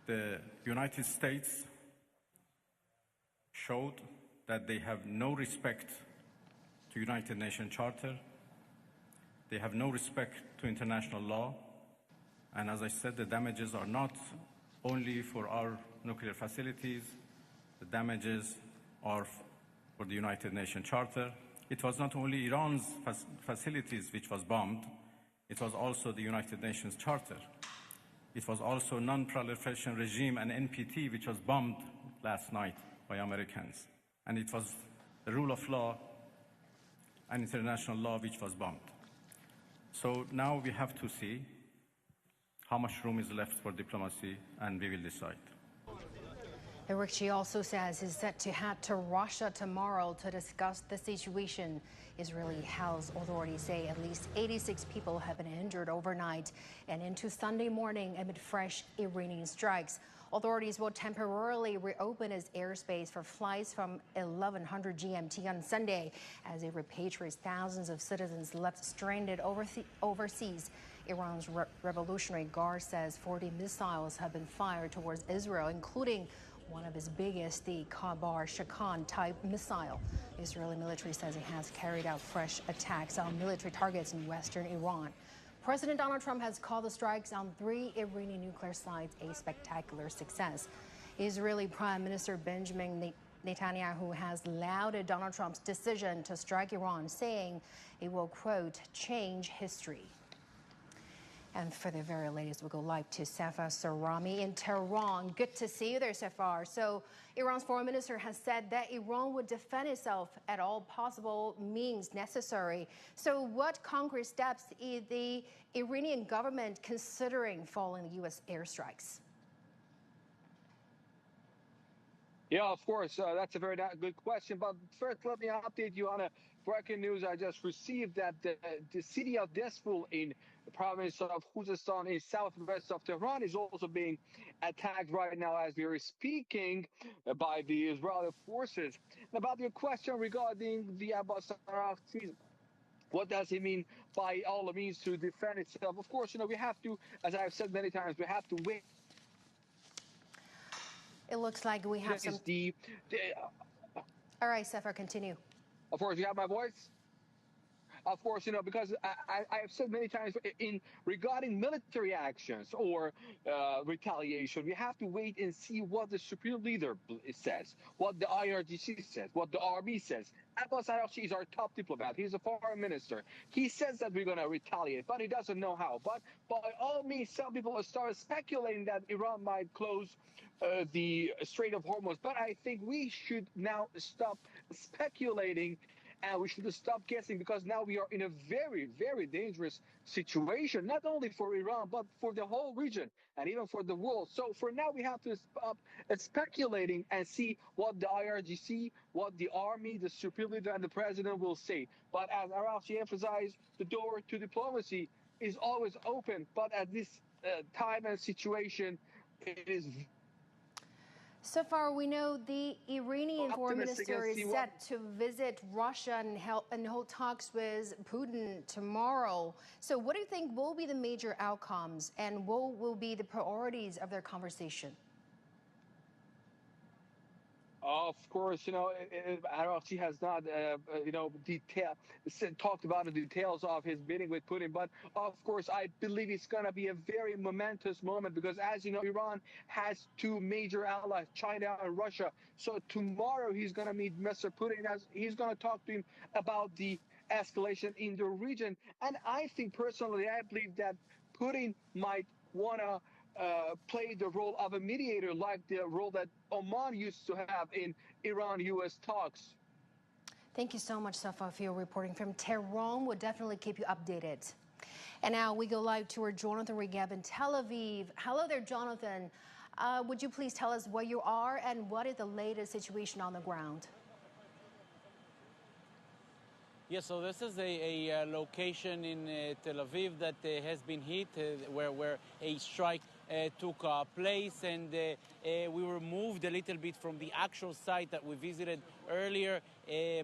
The United States showed that they have no respect to United Nations Charter. They have no respect to international law. And as I said, the damages are not only for our nuclear facilities, the damages are for the United Nations Charter. It was not only Iran's facilities which was bombed, it was also the United Nations Charter. It was also Non-Proliferation Regime and NPT which was bombed last night by Americans. And it was the rule of law and international law which was bombed. So now we have to see how much room is left for diplomacy, and we will decide. Iraqi also says he's set to head to Russia tomorrow to discuss the situation. Israeli health authorities say at least 86 people have been injured overnight and into Sunday morning amid fresh Iranian strikes. Authorities will temporarily reopen its airspace for flights from 1100 GMT on Sunday as it repatriates thousands of citizens left stranded overseas. Iran's Revolutionary Guard says 40 missiles have been fired towards Israel, including one of its biggest, the Kabar Shakan type missile. Israeli military says it has carried out fresh attacks on military targets in western Iran. President Donald Trump has called the strikes on 3 Iranian nuclear sites a spectacular success. Israeli Prime Minister Benjamin Netanyahu has lauded Donald Trump's decision to strike Iran, saying it will, quote, change history. And for the very latest, we'll go live to Safar Sarami in Tehran. Good to see you there, Safar. So Iran's foreign minister has said that Iran would defend itself at all possible means necessary. So what concrete steps is the Iranian government considering following the U.S. airstrikes? Yeah, of course. That's a very good question. But first, let me update you on a breaking news I just received that the city of Despul in the province of Khuzestan in southwest of Tehran is also being attacked right now as we are speaking by the Israeli forces. And about your question regarding the Abbas Araghchi, what does he mean by all means to defend itself? Of course, we have to, as I've said many times, we have to wait. It looks like we have some... All right, Safar, continue. Of course, you have my voice? Of course, because I have said many times regarding military actions or retaliation, we have to wait and see what the supreme leader says, what the IRGC says, what the army says. Abbas Araghchi is our top diplomat. He's a foreign minister. He says that we're going to retaliate, but he doesn't know how. But by all means, some people have started speculating that Iran might close the Strait of Hormuz. But I think we should now stop speculating and we should stop guessing, because now we are in a very, very dangerous situation, not only for Iran, but for the whole region and even for the world. So for now, we have to stop speculating and see what the IRGC, what the army, the supreme leader, and the president will say. But as Araghchi emphasized, the door to diplomacy is always open. But at this time and situation, it is... So far, we know the Iranian foreign minister is set to visit Russia and hold talks with Putin tomorrow. So what do you think will be the major outcomes and what will be the priorities of their conversation? Of course, Araghchi has not, talked about the details of his meeting with Putin. But of course, I believe it's going to be a very momentous moment because, as you know, Iran has 2 major allies, China and Russia. So tomorrow he's going to meet Mr. Putin. He's going to talk to him about the escalation in the region. And I think personally, I believe that Putin might want to play the role of a mediator, like the role that Oman used to have in Iran-U.S. talks. Thank you so much, Safa, for your reporting from Tehran. We'll definitely keep you updated. And now we go live to our Jonathan Regab in Tel Aviv. Hello there, Jonathan. Would you please tell us where you are and what is the latest situation on the ground? Yes, so this is a location in Tel Aviv that has been hit, where a strike took place, and we were moved a little bit from the actual site that we visited earlier,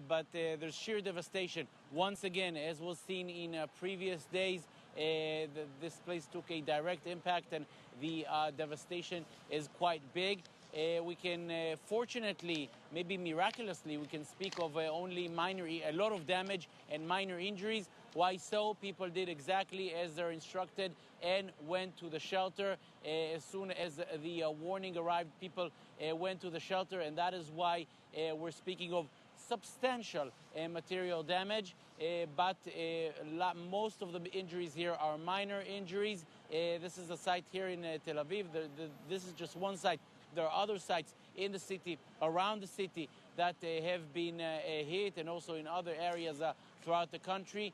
but there's sheer devastation. Once again, as was seen in previous days, this place took a direct impact, and the devastation is quite big. We can, fortunately, maybe miraculously, we can speak of only a lot of damage and minor injuries. Why so? People did exactly as they're instructed and went to the shelter. As soon as the warning arrived, people went to the shelter, and that is why we're speaking of substantial material damage, but most of the injuries here are minor injuries. This is a site here in Tel Aviv. This is just one site. There are other sites in the city, around the city, that have been hit, and also in other areas throughout the country.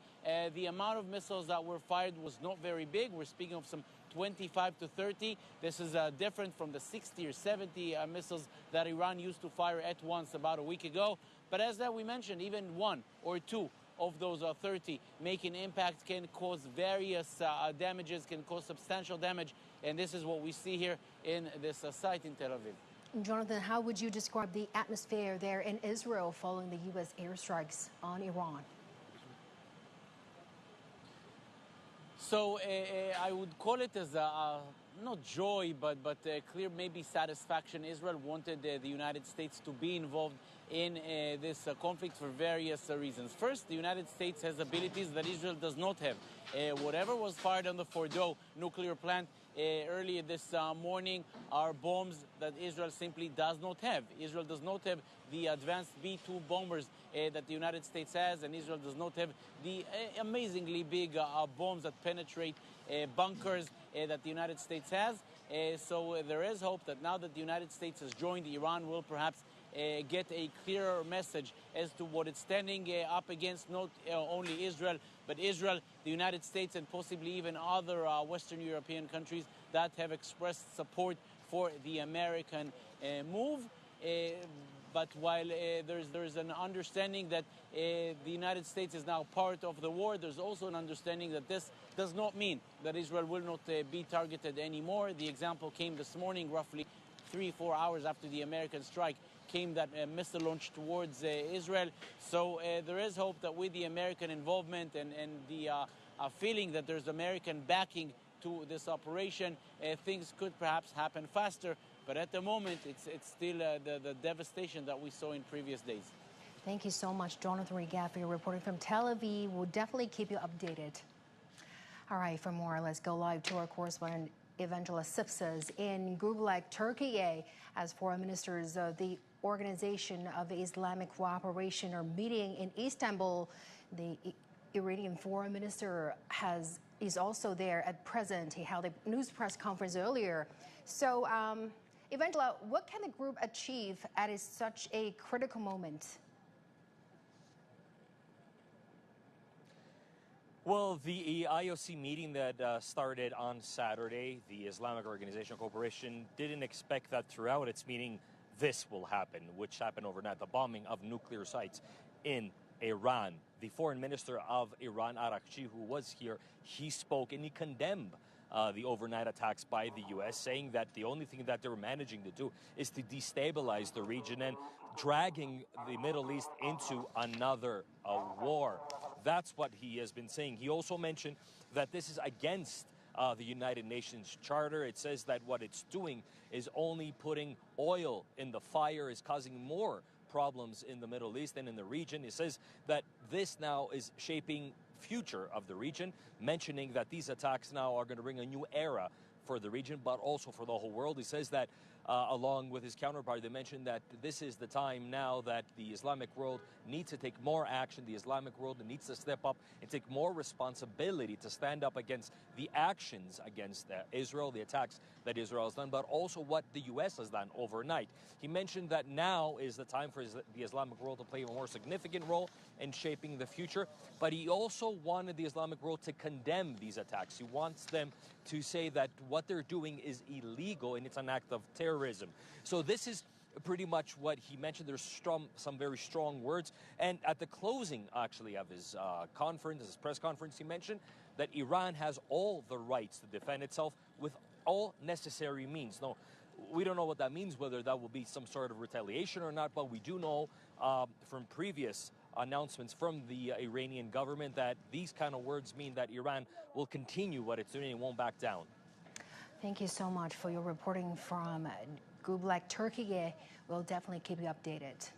The amount of missiles that were fired was not very big. We're speaking of some 25 to 30. This is different from the 60 or 70 missiles that Iran used to fire at once about a week ago. But as we mentioned, even one or two of those 30 making impact can cause various damages, can cause substantial damage. And this is what we see here in this site in Tel Aviv. Jonathan, how would you describe the atmosphere there in Israel following the U.S. airstrikes on Iran? So I would call it as not joy, but clear maybe satisfaction. Israel wanted the United States to be involved in this conflict for various reasons. First, the United States has abilities that Israel does not have. Whatever was fired on the Fordo nuclear plant earlier this morning are bombs that Israel simply does not have. Israel does not have the advanced B-2 bombers that the United States has, and Israel does not have the amazingly big bombs that penetrate bunkers that the United States has. So there is hope that now that the United States has joined, Iran will perhaps get a clearer message as to what it's standing up against, not only Israel, but Israel, the United States, and possibly even other Western European countries that have expressed support for the American move. But while there's an understanding that the United States is now part of the war, there's also an understanding that this does not mean that Israel will not be targeted anymore. The example came this morning, roughly 3-4 hours after the American strike, came that missile launch towards Israel. So there is hope that with the American involvement and the feeling that there's American backing to this operation, things could perhaps happen faster. But at the moment, it's still the devastation that we saw in previous days. Thank you so much, Jonathan Regab, for your reporting from Tel Aviv. We'll definitely keep you updated. All right, for more, let's go live to our correspondent, Evangela Sipsas in Gublak, Turkey, as foreign ministers of the Organization of Islamic Cooperation are meeting in Istanbul. The Iranian foreign minister is also there at present. He held a news press conference earlier. So, Evangela, what can the group achieve at such a critical moment? Well, the IOC meeting that started on Saturday, the Islamic Organization of Cooperation, didn't expect that throughout its meeting this will happen, which happened overnight, the bombing of nuclear sites in Iran. The foreign minister of Iran, Arakchi, who was here, he spoke and he condemned the overnight attacks by the U.S., saying that the only thing that they're managing to do is to destabilize the region and dragging the Middle East into another war. That's what he has been saying. He also mentioned that this is against the United Nations Charter. It says that what it's doing is only putting oil in the fire, is causing more problems in the Middle East and in the region. It says that this now is shaping future of the region, mentioning that these attacks now are going to bring a new era for the region, but also for the whole world. He says that along with his counterpart. They mentioned that this is the time now that the Islamic world needs to take more action. The Islamic world needs to step up and take more responsibility to stand up against the actions against Israel, the attacks that Israel has done, but also what the U.S. has done overnight. He mentioned that now is the time for the Islamic world to play a more significant role in shaping the future, but he also wanted the Islamic world to condemn these attacks. He wants them to say that what they're doing is illegal and it's an act of terrorism. So this is pretty much what he mentioned. There's some very strong words. And at the closing, actually, of his his press conference, he mentioned that Iran has all the rights to defend itself with all necessary means. No, we don't know what that means, whether that will be some sort of retaliation or not, but we do know from previous announcements from the Iranian government that these kind of words mean that Iran will continue what it's doing and won't back down. Thank you so much for your reporting from Gublek, Turkey. We'll definitely keep you updated.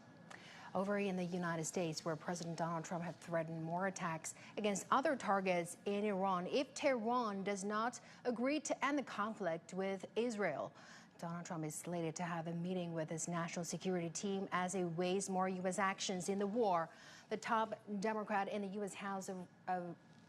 Over in the United States, where President Donald Trump had threatened more attacks against other targets in Iran if Tehran does not agree to end the conflict with Israel. Donald Trump is slated to have a meeting with his national security team as he weighs more U.S. actions in the war. The top Democrat in the U.S. House of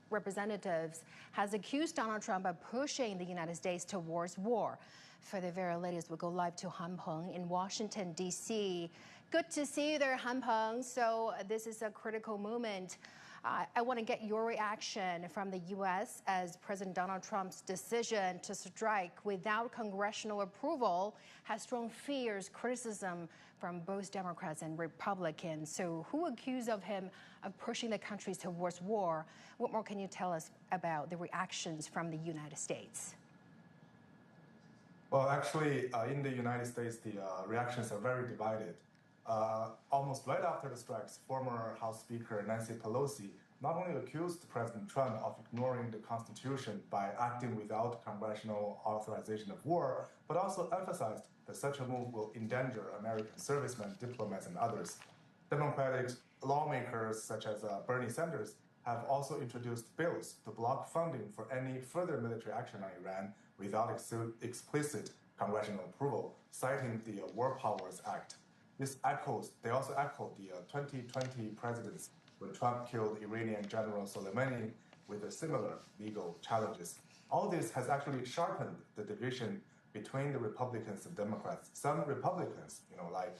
Representatives has accused Donald Trump of pushing the United States towards war. For the very latest, we'll go live to Han Peng in Washington, D.C. Good to see you there, Han Peng. So this is a critical moment. I want to get your reaction from the U.S. as President Donald Trump's decision to strike without congressional approval has strong fears, criticism from both Democrats and Republicans. So who accused of him of pushing the country towards war? What more can you tell us about the reactions from the United States? Well, actually, in the United States, the reactions are very divided. Almost right after the strikes, former House Speaker Nancy Pelosi not only accused President Trump of ignoring the Constitution by acting without congressional authorization of war, but also emphasized that such a move will endanger American servicemen, diplomats, and others. Democratic lawmakers such as Bernie Sanders have also introduced bills to block funding for any further military action on Iran without explicit congressional approval, citing the War Powers Act. They also echoed the 2020 precedents when Trump killed Iranian General Soleimani with similar legal challenges. All this has actually sharpened the division between the Republicans and Democrats. Some Republicans, like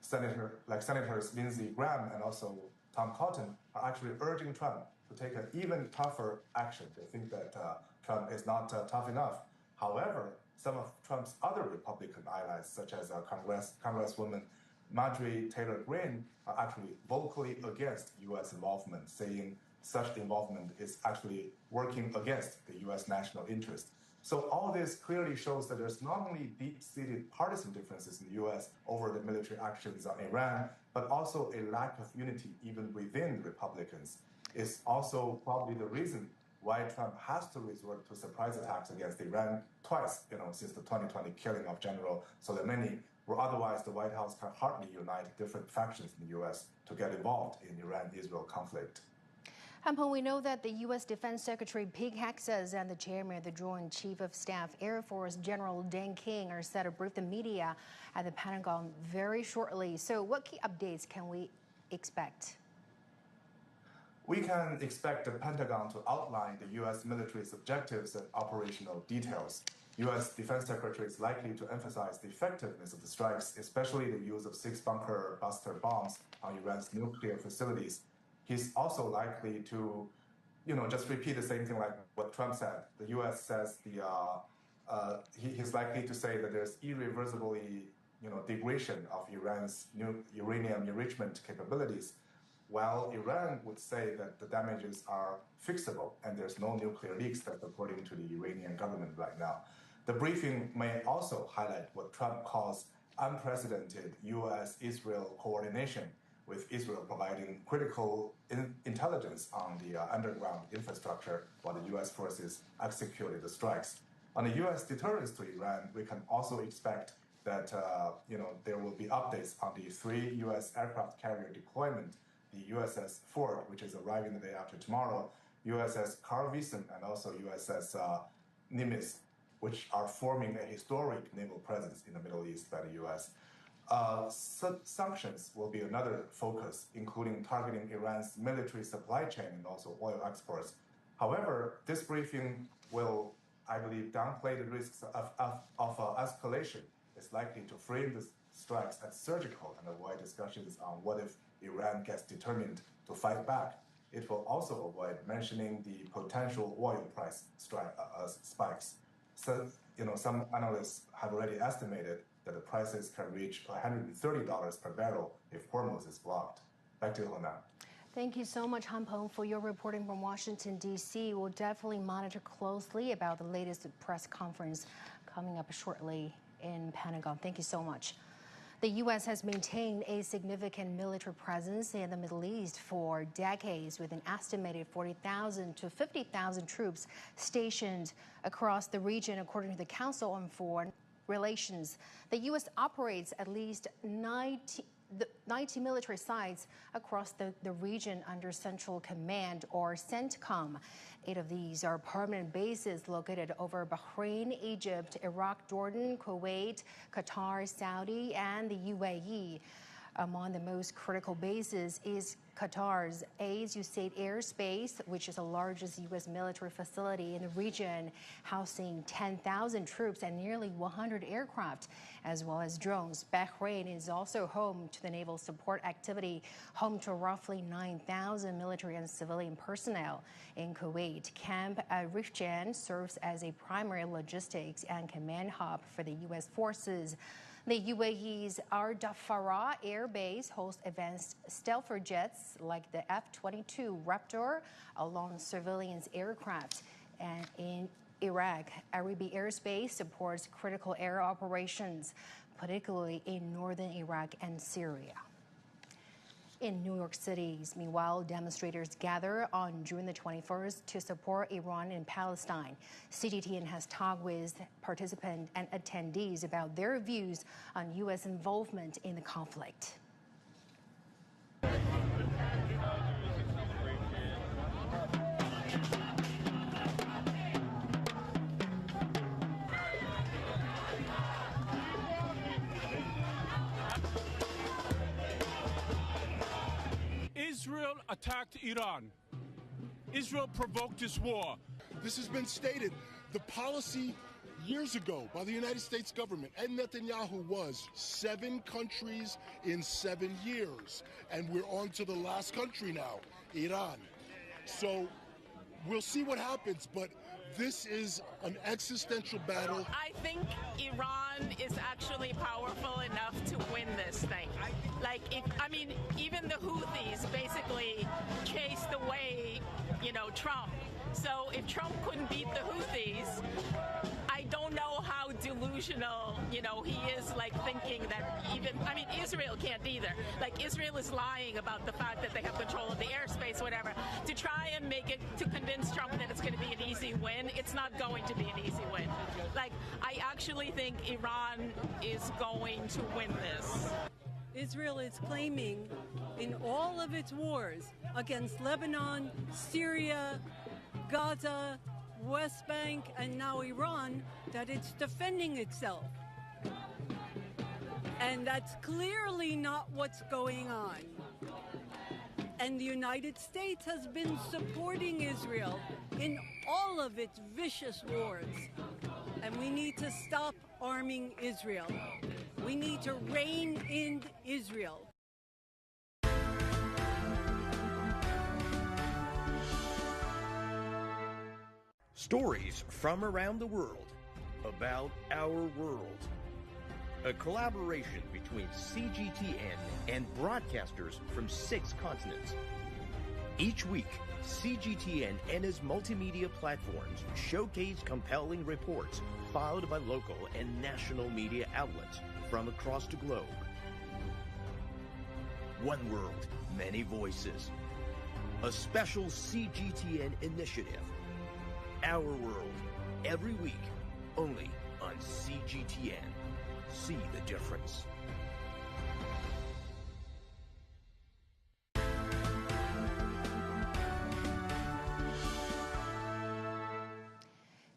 Senators Lindsey Graham and also Tom Cotton, are actually urging Trump to take an even tougher action. They think that Trump is not tough enough. However, some of Trump's other Republican allies, such as Congresswoman Marjorie Taylor Greene, are actually vocally against U.S. involvement, saying such involvement is actually working against the U.S. national interest. So all this clearly shows that there's not only deep-seated partisan differences in the U.S. over the military actions on Iran, but also a lack of unity even within Republicans. Is also probably the reason why Trump has to resort to surprise attacks against Iran twice, since the 2020 killing of General Soleimani, where otherwise the White House can hardly unite different factions in the U.S. to get involved in Iran-Israel conflict. Han Peng, we know that the U.S. Defense Secretary Pete Hegseth and the Chairman of the Joint Chief of Staff Air Force General Dan King are set to brief the media at the Pentagon very shortly. So what key updates can we expect? We can expect the Pentagon to outline the U.S. military's objectives and operational details. U.S. Defense Secretary is likely to emphasize the effectiveness of the strikes, especially the use of 6-bunker buster bombs on Iran's nuclear facilities. He's also likely to, just repeat the same thing like what Trump said. The U.S. says he's likely to say that there's irreversibly, degradation of Iran's uranium enrichment capabilities, while Iran would say that the damages are fixable and there's no nuclear leaks, that's according to the Iranian government right now. The briefing may also highlight what Trump calls unprecedented U.S.-Israel coordination, with Israel providing critical intelligence on the underground infrastructure while the U.S. forces executed the strikes. On the U.S. deterrence to Iran, we can also expect that there will be updates on the 3 U.S. aircraft carrier deployment, the USS Ford, which is arriving the day after tomorrow, USS Carl Vinson, and also USS Nimitz. which are forming a historic naval presence in the Middle East by the U.S. Sanctions will be another focus, including targeting Iran's military supply chain and also oil exports. However, this briefing will, I believe, downplay the risks of escalation. It's likely to frame the strikes as surgical and avoid discussions on what if Iran gets determined to fight back. It will also avoid mentioning the potential oil price spikes. So, some analysts have already estimated that the prices can reach $130 per barrel if Hormuz is blocked. Back to you, Hona. Thank you so much, Han Peng, for your reporting from Washington, D.C. We'll definitely monitor closely about the latest press conference coming up shortly in Pentagon. Thank you so much. The U.S. has maintained a significant military presence in the Middle East for decades, with an estimated 40,000 to 50,000 troops stationed across the region, according to the Council on Foreign Relations. The U.S. operates at least 90 military sites across the region under Central Command, or CENTCOM. 8 of these are permanent bases located over Bahrain, Egypt, Iraq, Jordan, Kuwait, Qatar, Saudi, and the UAE. Among the most critical bases is Qatar's Az Usaid Airspace, which is the largest U.S. military facility in the region, housing 10,000 troops and nearly 100 aircraft, as well as drones. Bahrain is also home to the Naval Support Activity, home to roughly 9,000 military and civilian personnel. In Kuwait, Camp Rifjan serves as a primary logistics and command hub for the U.S. forces. The UAE's Ardafara Air Base hosts advanced stealth jets like the F-22 Raptor, along civilian aircraft. And in Iraq, Arabi Airspace supports critical air operations, particularly in northern Iraq and Syria. In New York City, meanwhile, demonstrators gather on June the 21st to support Iran and Palestine. CGTN has talked with participants and attendees about their views on U.S. involvement in the conflict. Israel attacked Iran. Israel provoked this war. This has been stated. The policy years ago by the United States government and Netanyahu was 7 countries in 7 years. And we're on to the last country now, Iran. So we'll see what happens, but this is an existential battle. I think Iran is actually powerful enough to win this thing. Even the Houthis basically chased away, Trump. So if Trump couldn't beat the Houthis, I don't know how delusional, he is, thinking that Israel can't either. Israel is lying about the fact that they have control of the airspace, whatever, to try and to convince Trump that it's going to be an easy win. It's not going to be an easy win. I actually think Iran is going to win this. Israel is claiming in all of its wars against Lebanon, Syria, Gaza, West Bank, and now Iran, that it's defending itself. And that's clearly not what's going on. And the United States has been supporting Israel in all of its vicious wars. And we need to stop arming Israel. We need to rein in Israel. Stories from around the world about our world. A collaboration between CGTN and broadcasters from 6 continents. Each week, CGTN and its multimedia platforms showcase compelling reports followed by local and national media outlets from across the globe. One world, many voices. A special CGTN initiative. Our world, every week, only on CGTN. See the difference.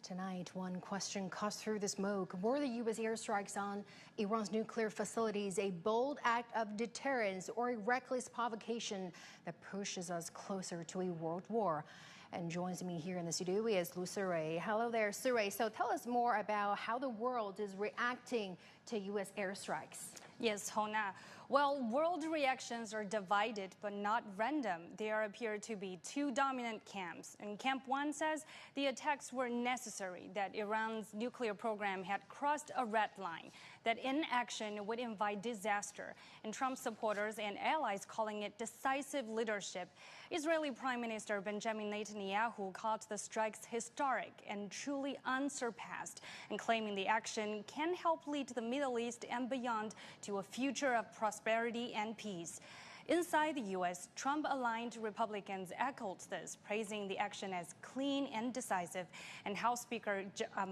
Tonight, right, one question cuts through the smoke. Were the U.S. airstrikes on Iran's nuclear facilities a bold act of deterrence or a reckless provocation that pushes us closer to a world war? And joins me here in the studio is Lu Surey. Hello there, Surey. So tell us more about how the world is reacting to U.S. airstrikes. Yes, Hona. Well, world reactions are divided, but not random. There appear to be two dominant camps. And Camp 1 says the attacks were necessary, that Iran's nuclear program had crossed a red line, that inaction would invite disaster. And Trump supporters and allies calling it decisive leadership. Israeli Prime Minister Benjamin Netanyahu called the strikes historic and truly unsurpassed, and claiming the action can help lead the Middle East and beyond to a future of prosperity and peace. Inside the U.S., Trump-aligned Republicans echoed this, praising the action as clean and decisive. And House Speaker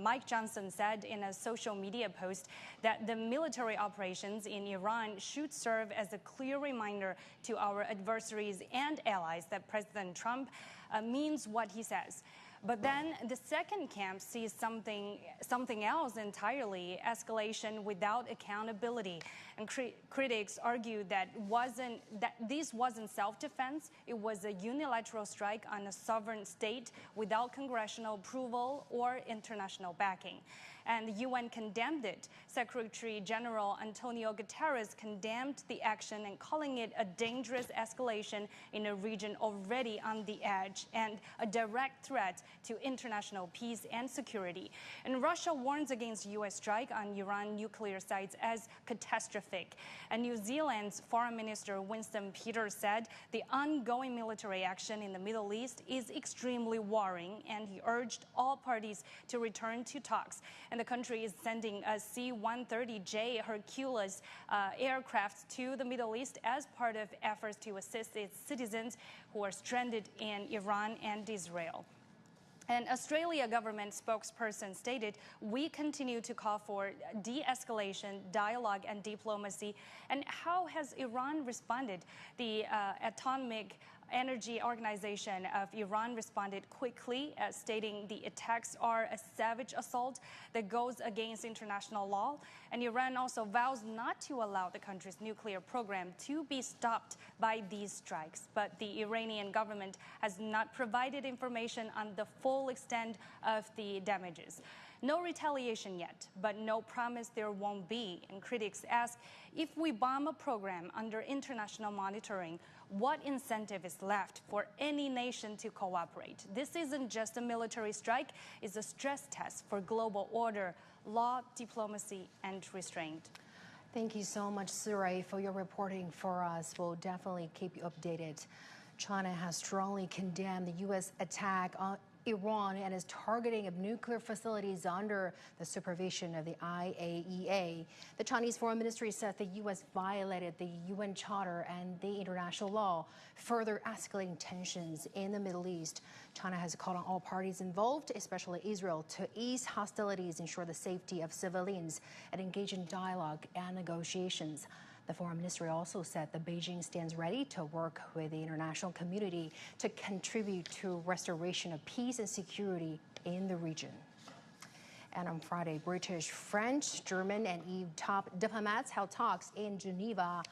Mike Johnson said in a social media post that the military operations in Iran should serve as a clear reminder to our adversaries and allies that President Trump means what he says. But then the second camp sees something else entirely, escalation without accountability. And critics argue that this wasn't self-defense, it was a unilateral strike on a sovereign state without congressional approval or international backing. And the UN condemned it. Secretary General Antonio Guterres condemned the action and calling it a dangerous escalation in a region already on the edge and a direct threat to international peace and security. And Russia warns against U.S. strike on Iran nuclear sites as catastrophic. And New Zealand's Foreign Minister Winston Peters said the ongoing military action in the Middle East is extremely worrying, and he urged all parties to return to talks. And the country is sending a C-130J Hercules aircraft to the Middle East as part of efforts to assist its citizens who are stranded in Iran and Israel. An Australia government spokesperson stated, "We continue to call for de-escalation, dialogue and diplomacy." And how has Iran responded? The Atomic Energy Organization of Iran responded quickly, stating the attacks are a savage assault that goes against international law. And Iran also vows not to allow the country's nuclear program to be stopped by these strikes. But the Iranian government has not provided information on the full extent of the damages. No retaliation yet, but no promise there won't be. And critics ask, if we bomb a program under international monitoring, what incentive is left for any nation to cooperate? This isn't just a military strike, it's a stress test for global order, law, diplomacy, and restraint. Thank you so much, Surey, for your reporting for us. We'll definitely keep you updated. China has strongly condemned the U.S. attack on Iran and is targeting of nuclear facilities under the supervision of the IAEA. The Chinese Foreign Ministry said the U.S. violated the UN Charter and the international law, further escalating tensions in the Middle East. China has called on all parties involved, especially Israel, to ease hostilities, ensure the safety of civilians, and engage in dialogue and negotiations. The Foreign Ministry also said that Beijing stands ready to work with the international community to contribute to restoration of peace and security in the region. And on Friday, British, French, German, and EU top diplomats held talks in Geneva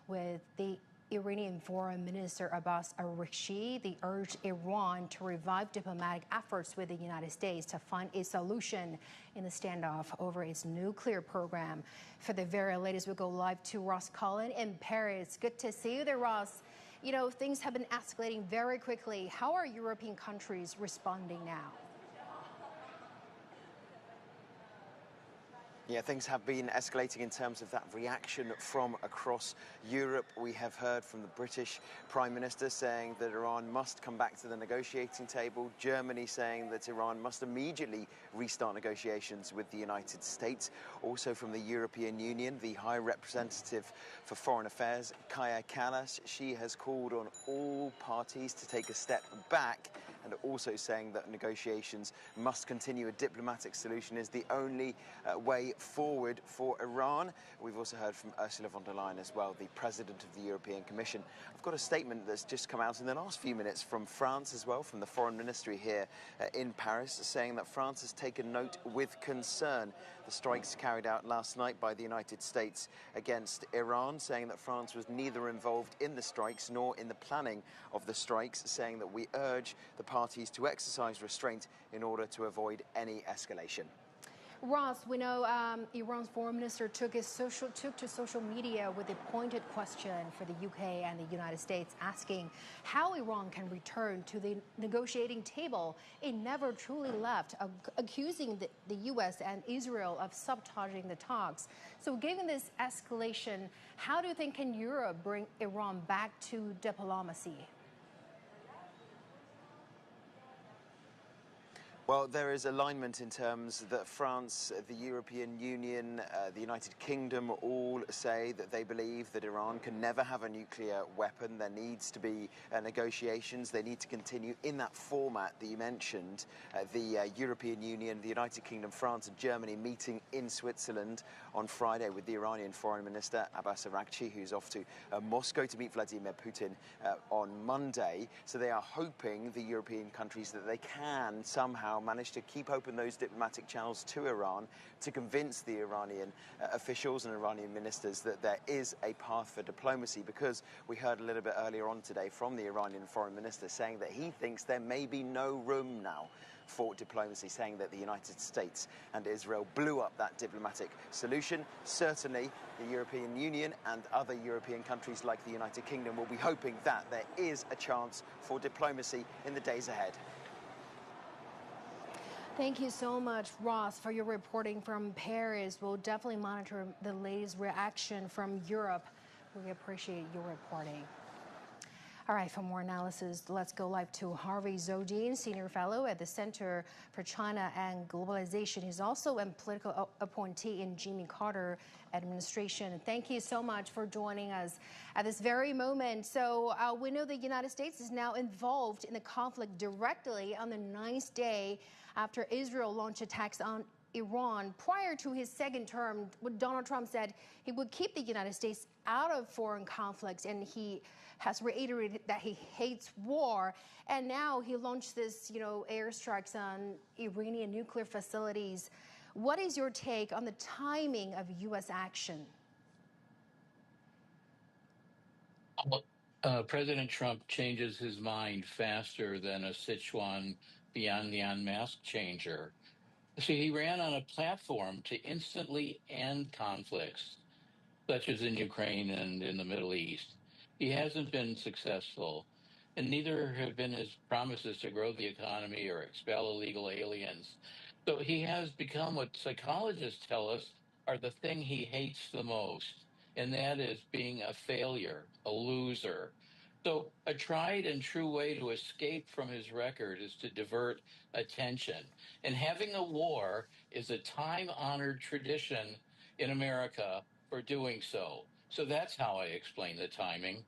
with the Iranian Foreign Minister Abbas Araghchi. They urged Iran to revive diplomatic efforts with the United States to find a solution in the standoff over its nuclear program. For the very latest, we'll go live to Ross Collin in Paris. Good to see you there, Ross. You know, things have been escalating very quickly. How are European countries responding now? Yeah, things have been escalating in terms of that reaction from across Europe. We have heard from the British Prime Minister saying that Iran must come back to the negotiating table. Germany saying that Iran must immediately restart negotiations with the United States. Also from the European Union, the High Representative for Foreign Affairs, Kaja Kallas, she has called on all parties to take a step back and also saying that negotiations must continue. A diplomatic solution is the only way forward for Iran. We've also heard from Ursula von der Leyen as well, the President of the European Commission. I've got a statement that's just come out in the last few minutes from France as well, from the Foreign Ministry here in Paris, saying that France has taken note with concern the strikes carried out last night by the United States against Iran, saying that France was neither involved in the strikes nor in the planning of the strikes, saying that we urge the parties to exercise restraint in order to avoid any escalation. Ross, we know Iran's foreign minister took to social media with a pointed question for the UK and the United States, asking how Iran can return to the negotiating table. It never truly left, accusing the US and Israel of sabotaging the talks. So given this escalation, how do you think can Europe bring Iran back to diplomacy? Well, there is alignment in terms that France, the European Union, the United Kingdom all say that they believe that Iran can never have a nuclear weapon. There needs to be negotiations. They need to continue in that format that you mentioned. The European Union, the United Kingdom, France and Germany meeting in Switzerland on Friday with the Iranian Foreign Minister Abbas Araghchi, who's off to Moscow to meet Vladimir Putin on Monday. So they are hoping, the European countries, that they can somehow managed to keep open those diplomatic channels to Iran to convince the Iranian officials and Iranian ministers that there is a path for diplomacy, because we heard a little bit earlier on today from the Iranian foreign minister saying that he thinks there may be no room now for diplomacy, saying that the United States and Israel blew up that diplomatic solution. Certainly, the European Union and other European countries like the United Kingdom will be hoping that there is a chance for diplomacy in the days ahead. Thank you so much, Ross, for your reporting from Paris. We'll definitely monitor the latest reaction from Europe. We appreciate your reporting. All right, for more analysis, let's go live to Harvey Zodin, Senior Fellow at the Center for China and Globalization. He's also a political appointee in Jimmy Carter administration. Thank you so much for joining us at this very moment. So we know the United States is now involved in the conflict directly on the 9th day after Israel launched attacks on Iran. Prior to his second term, Donald Trump said he would keep the United States out of foreign conflicts, and he has reiterated that he hates war. And now he launched this, airstrikes on Iranian nuclear facilities. What is your take on the timing of U.S. action? President Trump changes his mind faster than a Sichuan Bianyan mask changer. See, he ran on a platform to instantly end conflicts, such as in Ukraine and in the Middle East. He hasn't been successful, and neither have been his promises to grow the economy or expel illegal aliens. So he has become what psychologists tell us are the thing he hates the most, and that is being a failure, a loser. So a tried and true way to escape from his record is to divert attention. And having a war is a time-honored tradition in America for doing so. So that's how I explain the timing.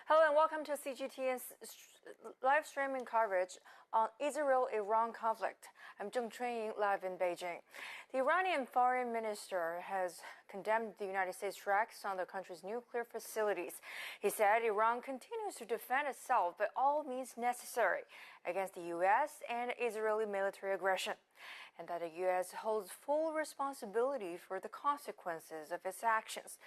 Hello and welcome to CGTN's live streaming coverage on Israel-Iran conflict. I'm Zheng Chunying, live in Beijing. The Iranian foreign minister has condemned the United States strikes on the country's nuclear facilities. He said Iran continues to defend itself by all means necessary against the U.S. and Israeli military aggression, and that the U.S. holds full responsibility for the consequences of its actions.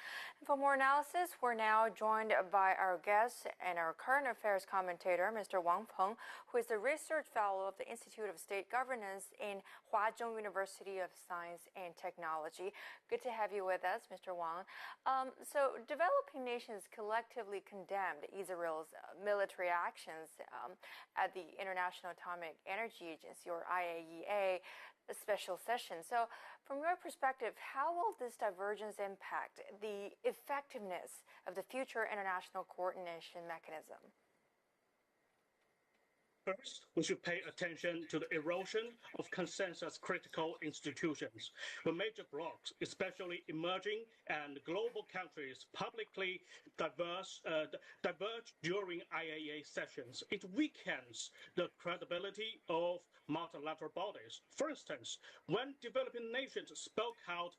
And for more analysis, we're now joined by our guest and our current affairs commentator, Mr. Wang Peng, who is the research fellow of the Institute of State Governance in Huazhong University of Science and Technology. Good to have you with us, Mr. Wang. So developing nations collectively condemned Israel's military actions at the International Atomic Energy Agency, or IAEA, a special session. So from your perspective, how will this divergence impact the effectiveness of the future international coordination mechanism? First, we should pay attention to the erosion of consensus-critical institutions. When major blocs, especially emerging and global countries, publicly diverge during IAEA sessions, it weakens the credibility of multilateral bodies. For instance, when developing nations spoke out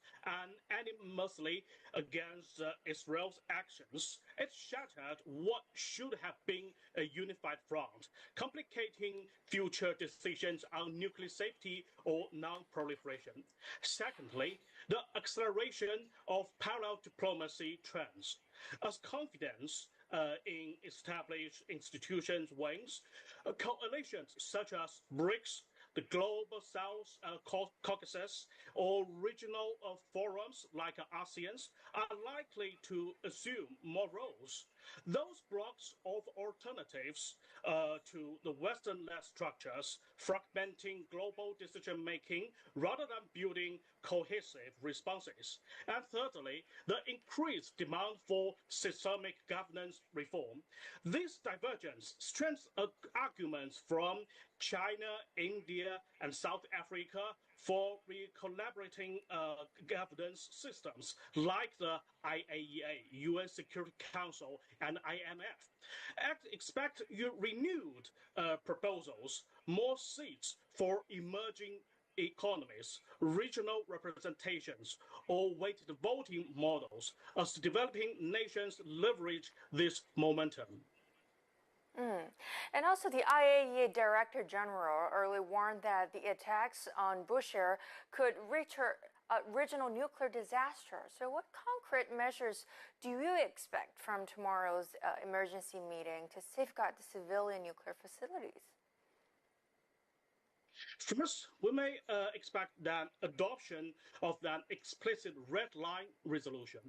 unanimously against Israel's actions, it shattered what should have been a unified front, complicating future decisions on nuclear safety or non-proliferation. Secondly, the acceleration of parallel diplomacy trends. As confidence in established institutions wanes, coalitions such as BRICS, the Global South Caucasus, or regional forums like ASEAN are likely to assume more roles. Those blocks of alternatives to the Western-led structures, fragmenting global decision-making rather than building cohesive responses. And thirdly, the increased demand for systemic governance reform. This divergence strengthens arguments from China, India, and South Africa for collaborating governance systems like the IAEA, UN Security Council, and IMF. Expect renewed proposals, more seats for emerging economies, regional representations, or weighted voting models as developing nations leverage this momentum. And also the IAEA Director General early warned that the attacks on Bushehr could reach a regional nuclear disaster. So what concrete measures do you expect from tomorrow's emergency meeting to safeguard the civilian nuclear facilities? First, we may expect that adoption of that explicit red line resolution.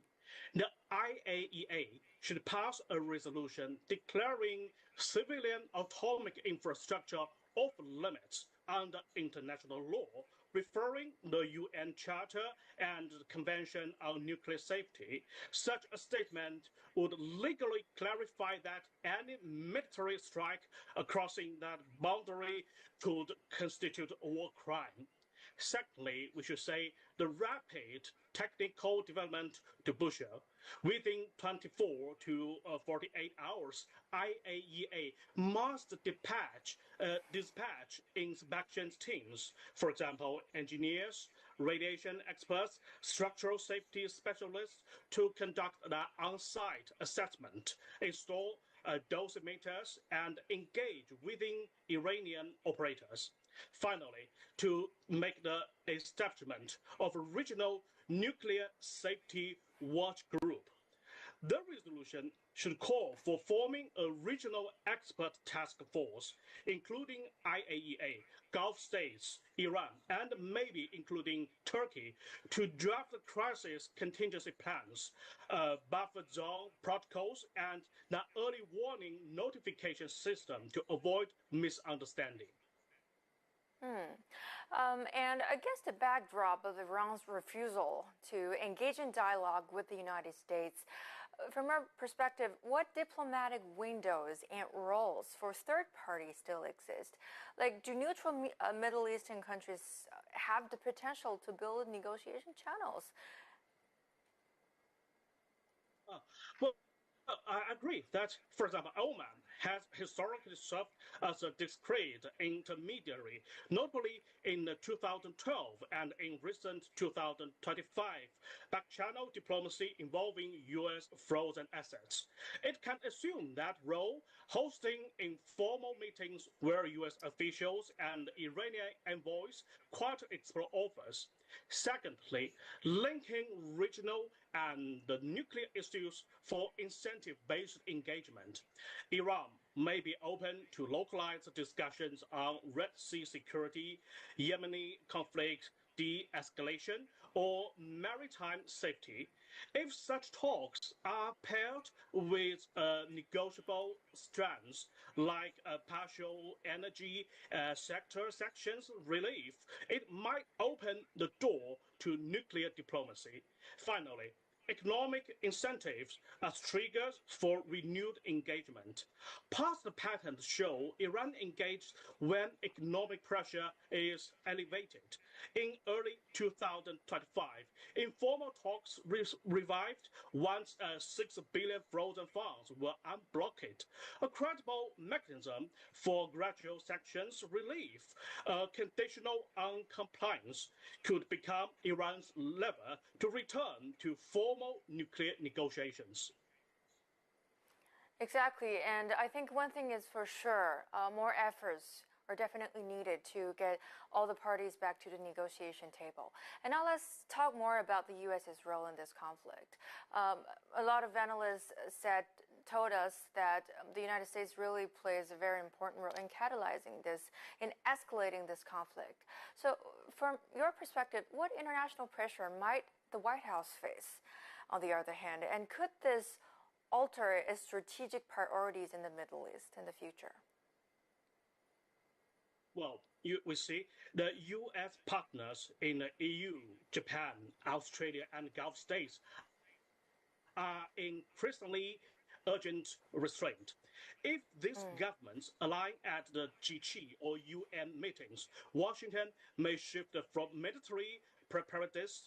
The IAEA should pass a resolution declaring civilian atomic infrastructure off limits under international law, referring the UN Charter and the Convention on Nuclear Safety. Such a statement would legally clarify that any military strike crossing that boundary could constitute a war crime. Secondly, we should say the rapid technical development to Bushehr. Within 24 to 48 hours, IAEA must dispatch inspection teams, for example, engineers, radiation experts, structural safety specialists, to conduct the on-site assessment, install dosimeters, and engage within Iranian operators. Finally, to make the establishment of a regional nuclear safety watch group. The resolution should call for forming a regional expert task force, including IAEA, Gulf states, Iran, and maybe including Turkey, to draft the crisis contingency plans, buffer zone protocols, and the early warning notification system to avoid misunderstanding. And against the backdrop of Iran's refusal to engage in dialogue with the United States, from our perspective, what diplomatic windows and roles for third parties still exist? Like, do neutral Middle Eastern countries have the potential to build negotiation channels? Well, I agree that, for example, Oman has historically served as a discreet intermediary, notably in 2012 and in recent 2025 back-channel diplomacy involving U.S. frozen assets. It can assume that role, hosting informal meetings where U.S. officials and Iranian envoys quite explore offers. Secondly, linking regional and nuclear issues for incentive-based engagement. Iran may be open to localized discussions on Red Sea security, Yemeni conflict de-escalation, or maritime safety. If such talks are paired with negotiable strands like partial energy sector sections relief, it might open the door to nuclear diplomacy. Finally, economic incentives as triggers for renewed engagement. Past patterns show Iran engaged when economic pressure is elevated. In early 2025, informal talks revived once 6 billion frozen funds were unblocked, a credible mechanism for gradual sanctions relief. Conditional on compliance could become Iran's lever to return to formal nuclear negotiations. Exactly, and I think one thing is for sure, more efforts are definitely needed to get all the parties back to the negotiation table. And now let's talk more about the U.S.'s role in this conflict. A lot of analysts told us that the United States really plays a very important role in catalyzing this, in escalating this conflict. So from your perspective, what international pressure might the White House face, on the other hand, and could this alter its strategic priorities in the Middle East in the future? Well, we see the U.S. partners in the EU, Japan, Australia, and Gulf states are increasingly urgent restraint. If these governments align at the G7 or UN meetings, Washington may shift from military preparedness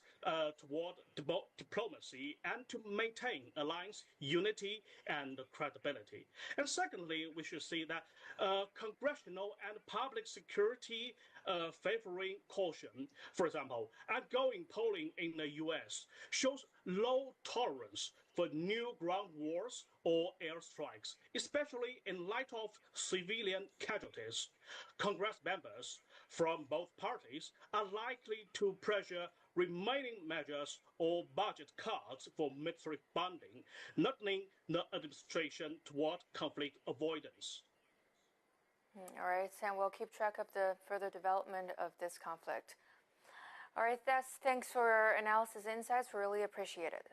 toward diplomacy and to maintain alliance unity and credibility. And secondly, we should see that congressional and public security favoring caution. For example, outgoing polling in the U.S. shows low tolerance for new ground wars or airstrikes, especially in light of civilian casualties. Congress members from both parties are likely to pressure remaining measures or budget cuts for military funding, nudging the administration toward conflict avoidance. All right, Sam, we'll keep track of the further development of this conflict. All right, thanks for your analysis insights. We really appreciate it.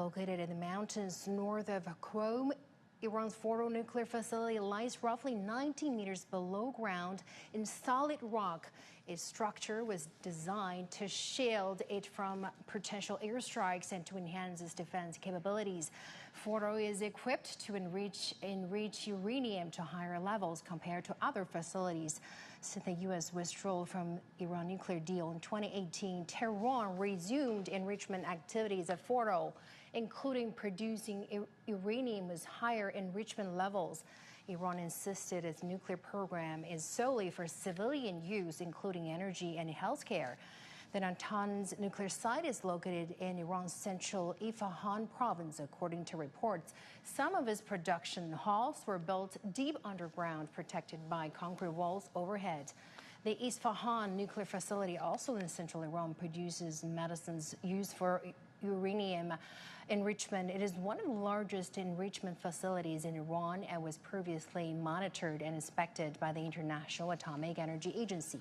Located in the mountains north of Qom, Iran's Fordo nuclear facility lies roughly 90 meters below ground in solid rock. Its structure was designed to shield it from potential airstrikes and to enhance its defense capabilities. Fordo is equipped to enrich uranium to higher levels compared to other facilities. Since the U.S. withdrew from Iran nuclear deal in 2018, Tehran resumed enrichment activities at Fordo, including producing uranium with higher enrichment levels. Iran insisted its nuclear program is solely for civilian use, including energy and healthcare. The Natanz nuclear site is located in Iran's central Isfahan province, according to reports. Some of its production halls were built deep underground, protected by concrete walls overhead. The Isfahan nuclear facility, also in central Iran, produces medicines used for uranium enrichment. It is one of the largest enrichment facilities in Iran and was previously monitored and inspected by the International Atomic Energy Agency.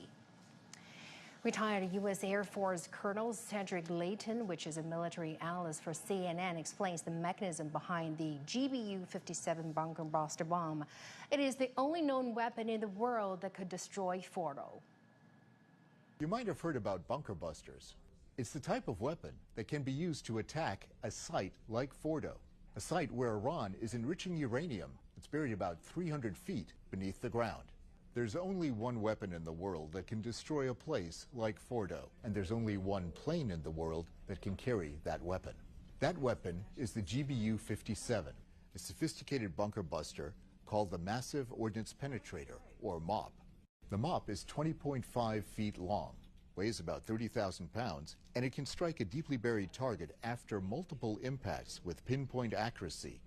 Retired U.S. Air Force Colonel Cedric Layton, which is a military analyst for CNN, explains the mechanism behind the GBU-57 bunker buster bomb. It is the only known weapon in the world that could destroy Fordo. You might have heard about bunker busters. It's the type of weapon that can be used to attack a site like Fordo, a site where Iran is enriching uranium that's buried about 300 feet beneath the ground. There's only one weapon in the world that can destroy a place like Fordo, and there's only one plane in the world that can carry that weapon. That weapon is the GBU-57, a sophisticated bunker buster called the Massive Ordnance Penetrator, or MOP. The MOP is 20.5 feet long, weighs about 30,000 pounds, and it can strike a deeply buried target after multiple impacts with pinpoint accuracy.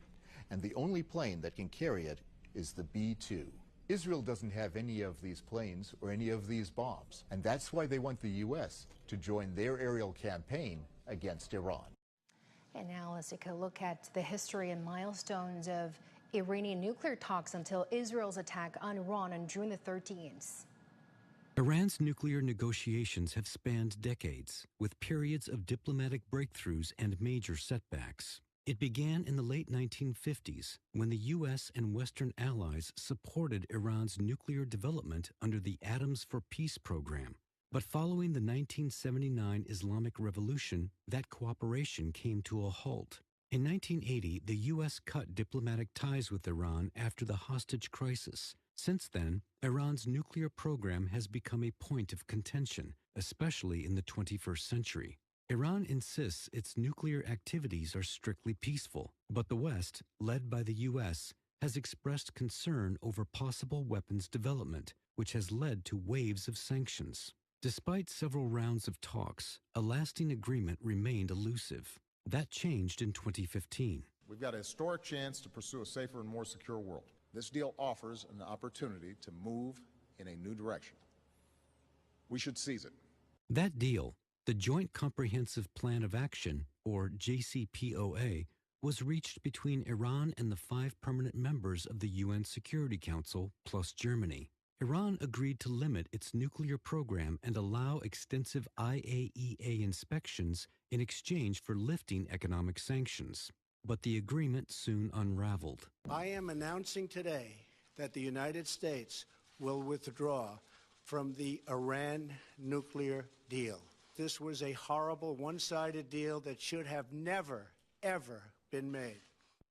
And the only plane that can carry it is the B-2. Israel doesn't have any of these planes or any of these bombs, and that's why they want the U.S. to join their aerial campaign against Iran. And now let's take a look at the history and milestones of Iranian nuclear talks until Israel's attack on Iran on June the 13th. Iran's nuclear negotiations have spanned decades, with periods of diplomatic breakthroughs and major setbacks. It began in the late 1950s when the U.S. and Western allies supported Iran's nuclear development under the Atoms for Peace program. But following the 1979 Islamic Revolution, that cooperation came to a halt. In 1980, the U.S. cut diplomatic ties with Iran after the hostage crisis. Since then, Iran's nuclear program has become a point of contention, especially in the 21st century. Iran insists its nuclear activities are strictly peaceful, but the West, led by the U.S., has expressed concern over possible weapons development, which has led to waves of sanctions. Despite several rounds of talks, a lasting agreement remained elusive. That changed in 2015. We've got a historic chance to pursue a safer and more secure world. This deal offers an opportunity to move in a new direction. We should seize it. That deal, the Joint Comprehensive Plan of Action, or JCPOA, was reached between Iran and the 5 permanent members of the UN Security Council, plus Germany. Iran agreed to limit its nuclear program and allow extensive IAEA inspections in exchange for lifting economic sanctions. But the agreement soon unraveled. I am announcing today that the United States will withdraw from the Iran nuclear deal. This was a horrible one-sided deal that should have never, ever been made.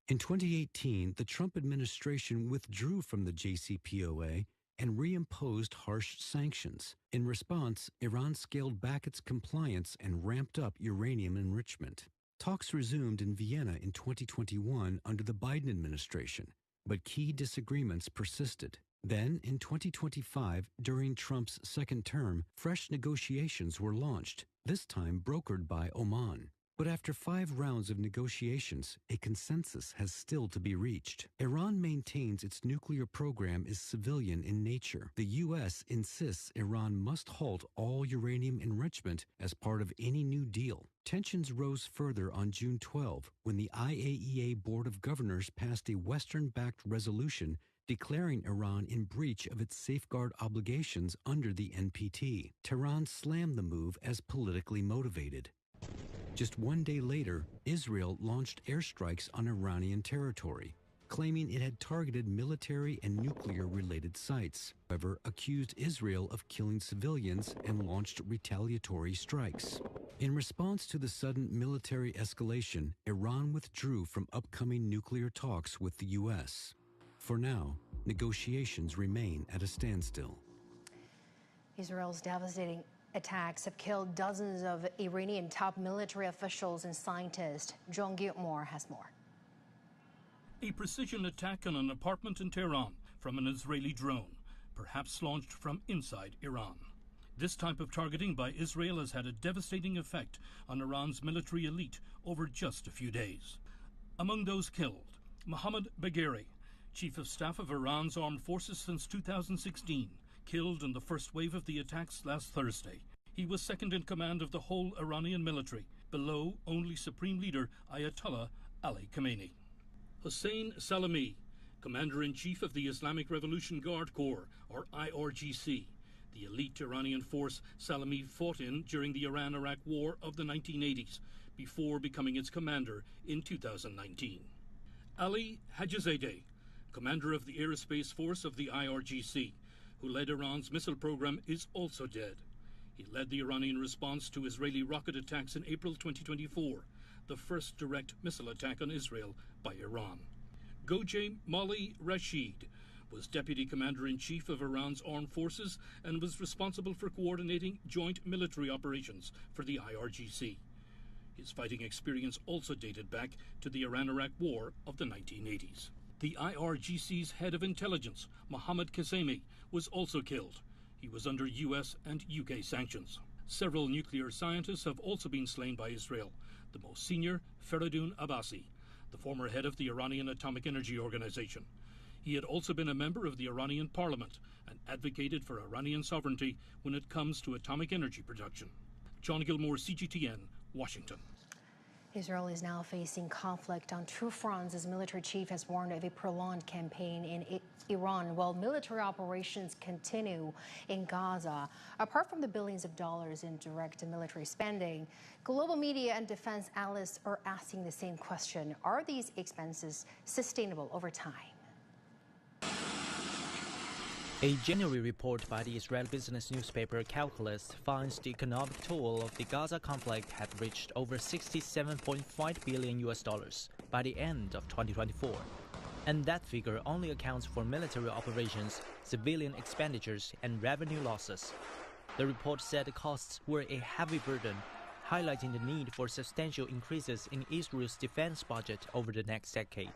In 2018, the Trump administration withdrew from the JCPOA and reimposed harsh sanctions. In response, Iran scaled back its compliance and ramped up uranium enrichment. Talks resumed in Vienna in 2021 under the Biden administration, but key disagreements persisted. Then, in 2025, during Trump's second term, fresh negotiations were launched, this time brokered by Oman. But after 5 rounds of negotiations, a consensus has still to be reached. Iran maintains its nuclear program is civilian in nature. The U.S. insists Iran must halt all uranium enrichment as part of any new deal. Tensions rose further on June 12 when the IAEA Board of Governors passed a Western-backed resolution declaring Iran in breach of its safeguard obligations under the NPT. Tehran slammed the move as politically motivated. Just one day later, Israel launched airstrikes on Iranian territory, claiming it had targeted military and nuclear-related sites, however, accused Israel of killing civilians and launched retaliatory strikes. In response to the sudden military escalation, Iran withdrew from upcoming nuclear talks with the U.S. For now, negotiations remain at a standstill. Israel's devastating attacks have killed dozens of Iranian top military officials and scientists. John Gilmore has more. A precision attack on an apartment in Tehran from an Israeli drone, perhaps launched from inside Iran. This type of targeting by Israel has had a devastating effect on Iran's military elite over just a few days. Among those killed, Mohammad Bagheri, Chief of Staff of Iran's armed forces since 2016, killed in the first wave of the attacks last Thursday. He was second in command of the whole Iranian military, below only Supreme Leader Ayatollah Ali Khamenei. Hossein Salami, Commander-in-Chief of the Islamic Revolution Guard Corps, or IRGC, the elite Iranian force Salami fought in during the Iran-Iraq War of the 1980s, before becoming its commander in 2019. Ali Hajizadeh, commander of the aerospace force of the IRGC, who led Iran's missile program, is also dead. He led the Iranian response to Israeli rocket attacks in April 2024, the first direct missile attack on Israel by Iran. Gojeh Mali Rashid was Deputy Commander-in-Chief of Iran's armed forces and was responsible for coordinating joint military operations for the IRGC. His fighting experience also dated back to the Iran-Iraq War of the 1980s. The IRGC's head of intelligence, Mohammad Qasemi, was also killed. He was under US and UK sanctions. Several nuclear scientists have also been slain by Israel, the most senior, Faridun Abbasi, the former head of the Iranian Atomic Energy Organization. He had also been a member of the Iranian parliament and advocated for Iranian sovereignty when it comes to atomic energy production. John Gilmore, CGTN, Washington. Israel is now facing conflict on two fronts as military chief has warned of a prolonged campaign in Iran while military operations continue in Gaza. Apart from the billions of dollars in direct military spending, global media and defense analysts are asking the same question. Are these expenses sustainable over time? A January report by the Israeli business newspaper Calculus finds the economic toll of the Gaza conflict had reached over $67.5 billion by the end of 2024. And that figure only accounts for military operations, civilian expenditures, and revenue losses. The report said the costs were a heavy burden, highlighting the need for substantial increases in Israel's defense budget over the next decade.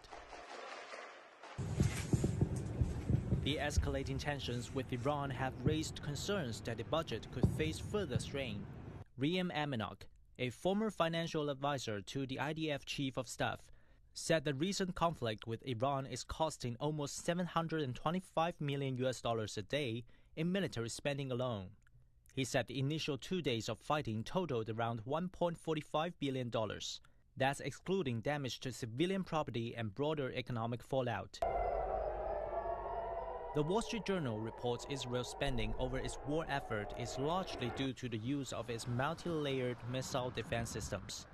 The escalating tensions with Iran have raised concerns that the budget could face further strain. Riyam Aminok, a former financial advisor to the IDF chief of staff, said the recent conflict with Iran is costing almost $725 million a day in military spending alone. He said the initial 2 days of fighting totaled around $1.45 billion. That's excluding damage to civilian property and broader economic fallout. The Wall Street Journal reports Israel's spending over its war effort is largely due to the use of its multi-layered missile defense systems.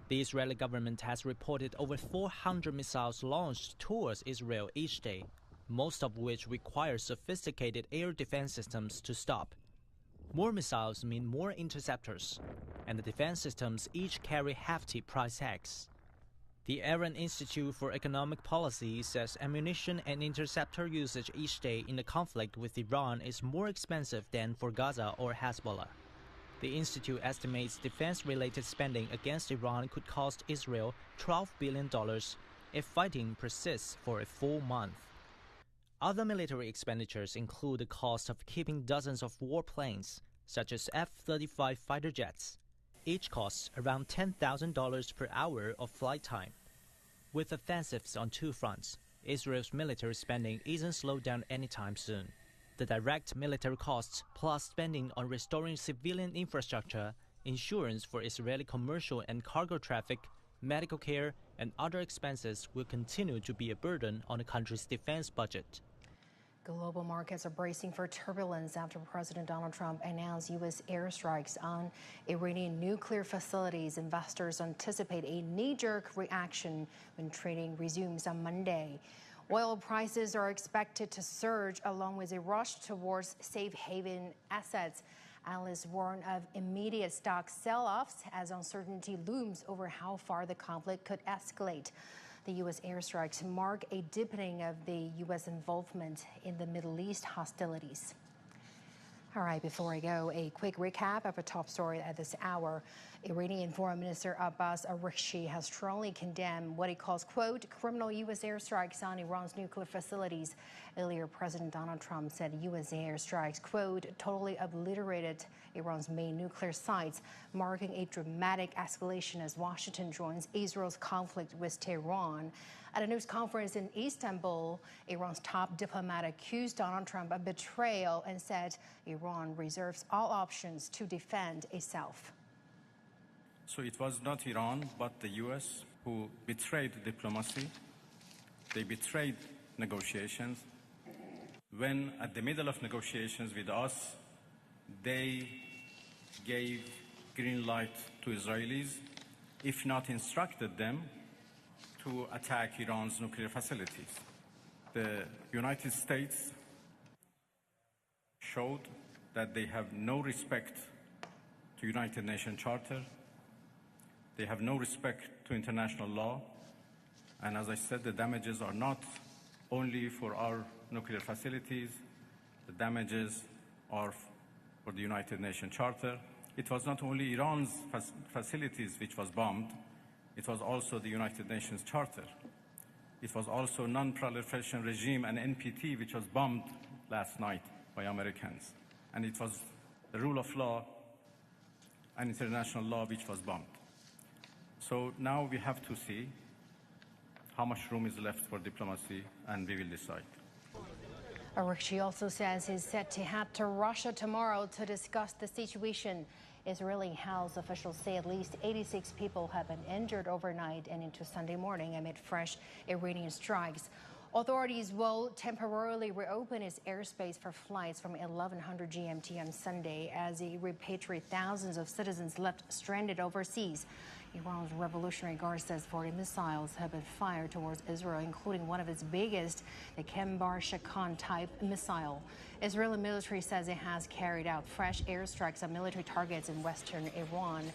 The Israeli government has reported over 400 missiles launched towards Israel each day, most of which require sophisticated air defense systems to stop. More missiles mean more interceptors, and the defense systems each carry hefty price tags. The Iran Institute for Economic Policy says ammunition and interceptor usage each day in the conflict with Iran is more expensive than for Gaza or Hezbollah. The institute estimates defense-related spending against Iran could cost Israel $12 billion if fighting persists for a full month. Other military expenditures include the cost of keeping dozens of warplanes, such as F-35 fighter jets. Each costs around $10,000 per hour of flight time. With offensives on two fronts, Israel's military spending isn't slowed down anytime soon. The direct military costs, plus spending on restoring civilian infrastructure, insurance for Israeli commercial and cargo traffic, medical care, and other expenses will continue to be a burden on the country's defense budget. Global markets are bracing for turbulence after President Donald Trump announced U.S. airstrikes on Iranian nuclear facilities. Investors anticipate a knee-jerk reaction when trading resumes on Monday. Oil prices are expected to surge along with a rush towards safe haven assets. Analysts warn of immediate stock sell-offs as uncertainty looms over how far the conflict could escalate. The U.S. airstrikes mark a deepening of the U.S. involvement in the Middle East hostilities. All right, before I go, a quick recap of a top story at this hour. Iranian Foreign Minister Abbas Araghchi has strongly condemned what he calls, quote, criminal U.S. airstrikes on Iran's nuclear facilities. Earlier, President Donald Trump said U.S. airstrikes, quote, totally obliterated Iran's main nuclear sites, marking a dramatic escalation as Washington joins Israel's conflict with Tehran. At a news conference in Istanbul, Iran's top diplomat accused Donald Trump of betrayal and said Iran reserves all options to defend itself. So it was not Iran, but the U.S. who betrayed diplomacy. They betrayed negotiations. When at the middle of negotiations with us, they gave green light to Israelis, if not instructed them to attack Iran's nuclear facilities. The United States showed that they have no respect to United Nations Charter. They have no respect to international law. And as I said, the damages are not only for our nuclear facilities, the damages are for the United Nations Charter. It was not only Iran's facilities which was bombed, it was also the United Nations Charter. It was also Non-Proliferation Regime and NPT, which was bombed last night by Americans. And it was the rule of law and international law which was bombed. So now we have to see how much room is left for diplomacy, and we will decide. Araghchi also says he's set to head to Russia tomorrow to discuss the situation. Israeli health officials say at least 86 people have been injured overnight and into Sunday morning amid fresh Iranian strikes. Authorities will temporarily reopen its airspace for flights from 1100 GMT on Sunday as they repatriate thousands of citizens left stranded overseas. Iran's Revolutionary Guard says 40 missiles have been fired towards Israel, including one of its biggest, the Kembar Shakan type missile. Israeli military says it has carried out fresh airstrikes on military targets in western Iran.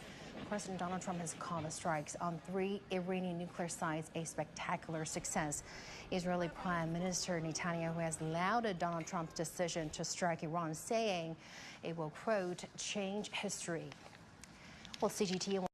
President Donald Trump has called the strikes on 3 Iranian nuclear sites a spectacular success. Israeli Prime Minister Netanyahu has lauded Donald Trump's decision to strike Iran, saying it will, quote, change history. Well, CGT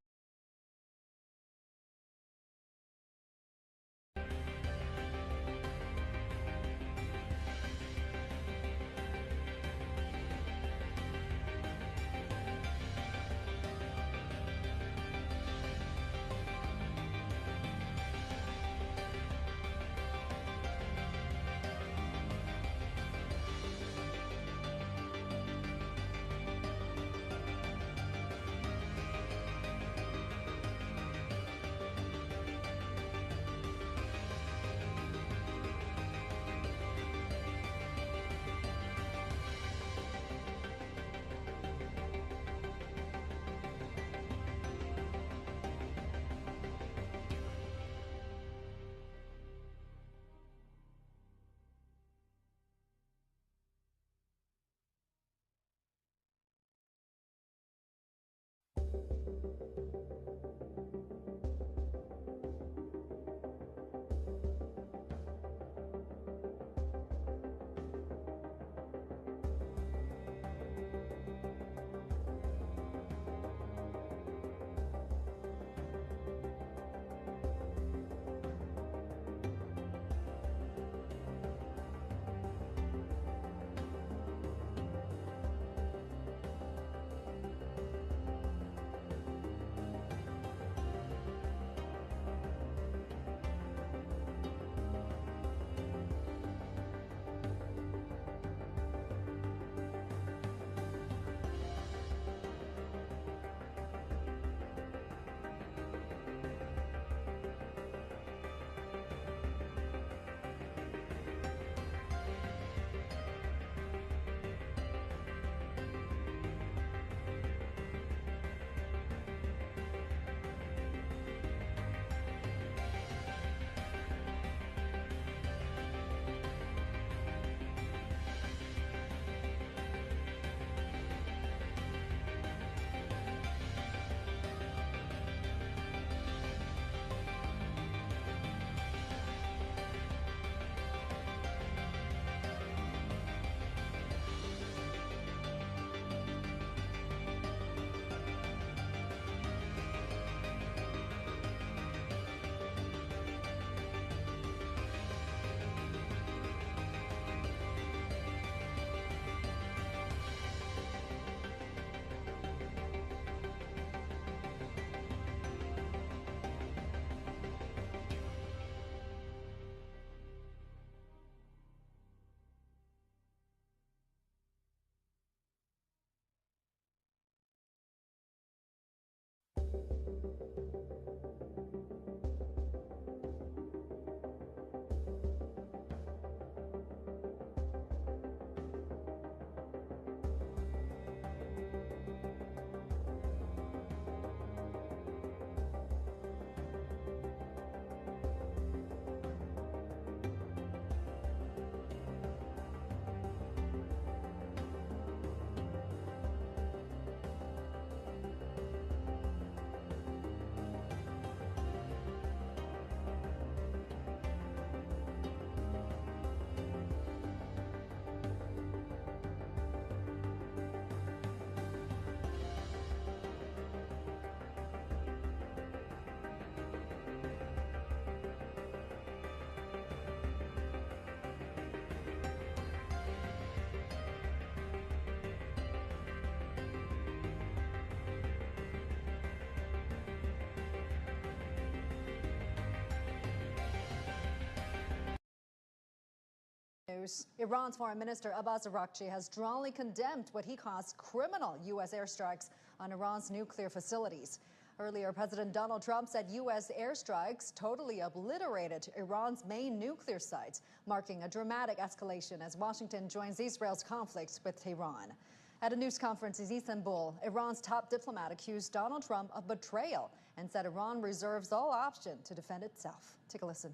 news. Iran's Foreign Minister Abbas Araghchi has strongly condemned what he calls criminal U.S. airstrikes on Iran's nuclear facilities. Earlier, President Donald Trump said U.S. airstrikes totally obliterated Iran's main nuclear sites, marking a dramatic escalation as Washington joins Israel's conflict with Tehran. At a news conference in Istanbul, Iran's top diplomat accused Donald Trump of betrayal and said Iran reserves all option to defend itself. Take a listen.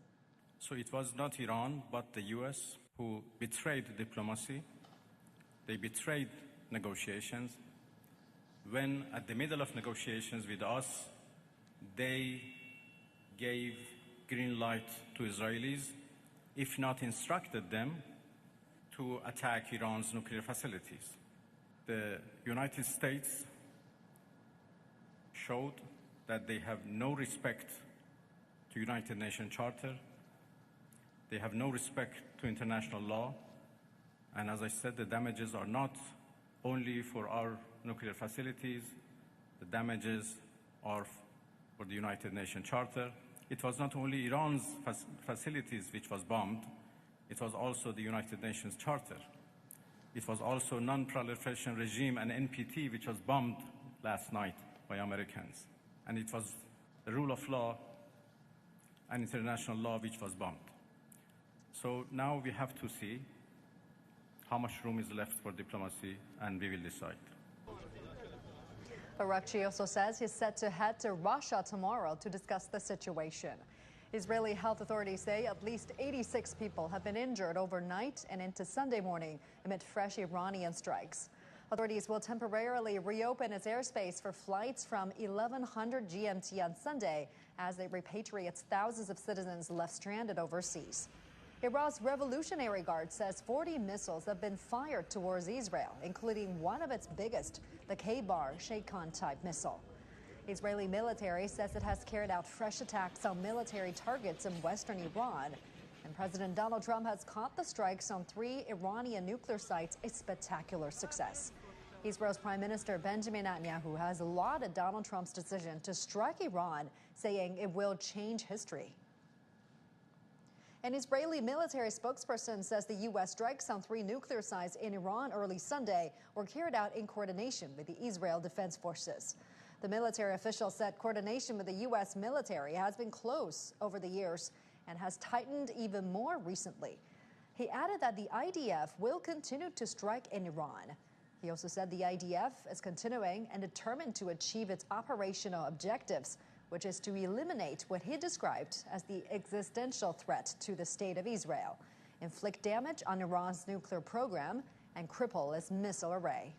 So it was not Iran, but the U.S. who betrayed diplomacy. They betrayed negotiations. When, at the middle of negotiations with us, they gave green light to Israelis, if not instructed them, to attack Iran's nuclear facilities. The United States showed that they have no respect to United Nations Charter. They have no respect to international law. And as I said, the damages are not only for our nuclear facilities, the damages are for the United Nations Charter. It was not only Iran's facilities which was bombed, it was also the United Nations Charter. It was also non-proliferation regime and NPT, which was bombed last night by Americans. And it was the rule of law and international law which was bombed. So now we have to see how much room is left for diplomacy, and we will decide. Araghchi also says he's set to head to Russia tomorrow to discuss the situation. Israeli health authorities say at least 86 people have been injured overnight and into Sunday morning amid fresh Iranian strikes. Authorities will temporarily reopen its airspace for flights from 1100 GMT on Sunday as they repatriate thousands of citizens left stranded overseas. Iran's Revolutionary Guard says 40 missiles have been fired towards Israel, including one of its biggest, the K-Bar Shaykhon type missile. Israeli military says it has carried out fresh attacks on military targets in western Iran. And President Donald Trump has called the strikes on 3 Iranian nuclear sites a spectacular success. Israel's Prime Minister Benjamin Netanyahu has lauded Donald Trump's decision to strike Iran, saying it will change history. An Israeli military spokesperson says the U.S. strikes on 3 nuclear sites in Iran early Sunday were carried out in coordination with the Israel Defense Forces. The military official said coordination with the U.S. military has been close over the years and has tightened even more recently. He added that the IDF will continue to strike in Iran. He also said the IDF is continuing and determined to achieve its operational objectives, which is to eliminate what he described as the existential threat to the state of Israel, inflict damage on Iran's nuclear program, and cripple its missile array.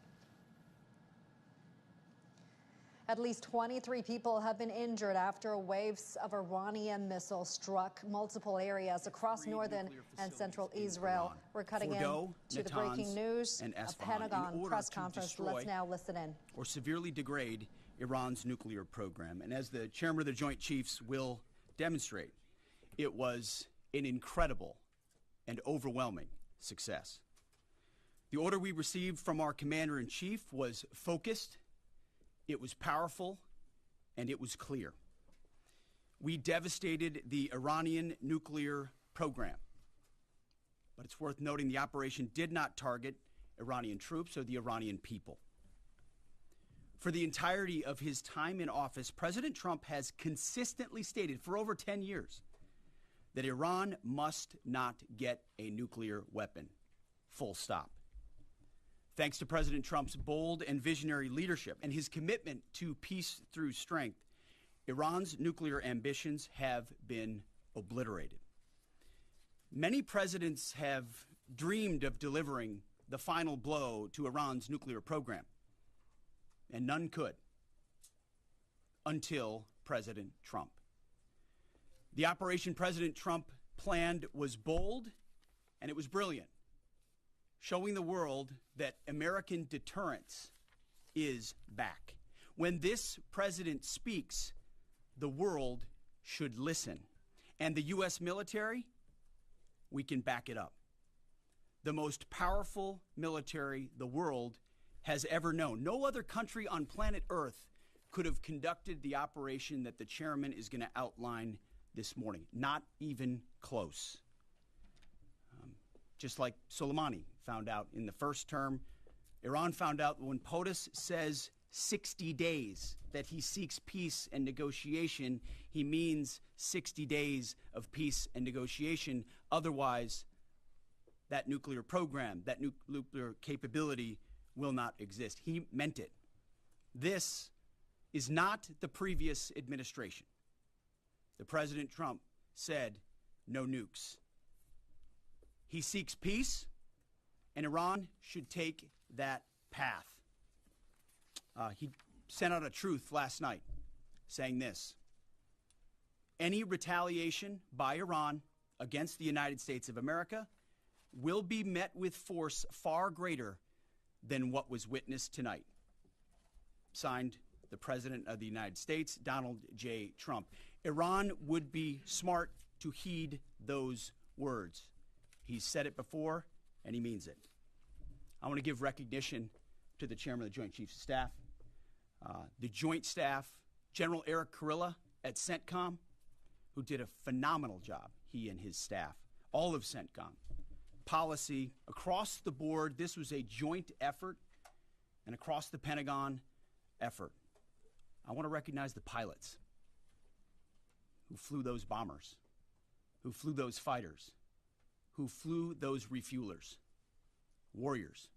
At least 23 people have been injured after waves of Iranian missiles struck multiple areas across northern and central Israel. We're cutting in to the breaking news, a Pentagon press conference. Let's now listen in. Or severely degrade Iran's nuclear program. And as the chairman of the Joint Chiefs will demonstrate, it was an incredible and overwhelming success. The order we received from our commander-in-chief was focused, it was powerful, and it was clear. We devastated the Iranian nuclear program. But it's worth noting the operation did not target Iranian troops or the Iranian people. For the entirety of his time in office, President Trump has consistently stated for over 10 years that Iran must not get a nuclear weapon. Full stop. Thanks to President Trump's bold and visionary leadership and his commitment to peace through strength, Iran's nuclear ambitions have been obliterated. Many presidents have dreamed of delivering the final blow to Iran's nuclear program, and none could until President Trump. The operation President Trump planned was bold and it was brilliant, showing the world that American deterrence is back. When this president speaks, the world should listen. And the U.S. military, we can back it up. The most powerful military the world has ever known. No other country on planet Earth could have conducted the operation that the chairman is going to outline this morning. Not even close. just like Soleimani found out in the first term. Iran found out when POTUS says 60 days that he seeks peace and negotiation, he means 60 days of peace and negotiation. Otherwise, that nuclear program, that nuclear capability will not exist. He meant it. This is not the previous administration. The President Trump said no nukes. He seeks peace, and Iran should take that path. He sent out a truth last night saying this: any retaliation by Iran against the United States of America will be met with force far greater than what was witnessed tonight. Signed, the President of the United States, Donald J. Trump. Iran would be smart to heed those words. He's said it before, and he means it. I want to give recognition to the Chairman of the Joint Chiefs of Staff, the Joint Staff, General Eric Kurilla at CENTCOM, who did a phenomenal job, he and his staff, all of CENTCOM. Policy across the board, this was a joint effort, and across the Pentagon effort. I want to recognize the pilots who flew those bombers, who flew those fighters, who flew those refuelers, warriors.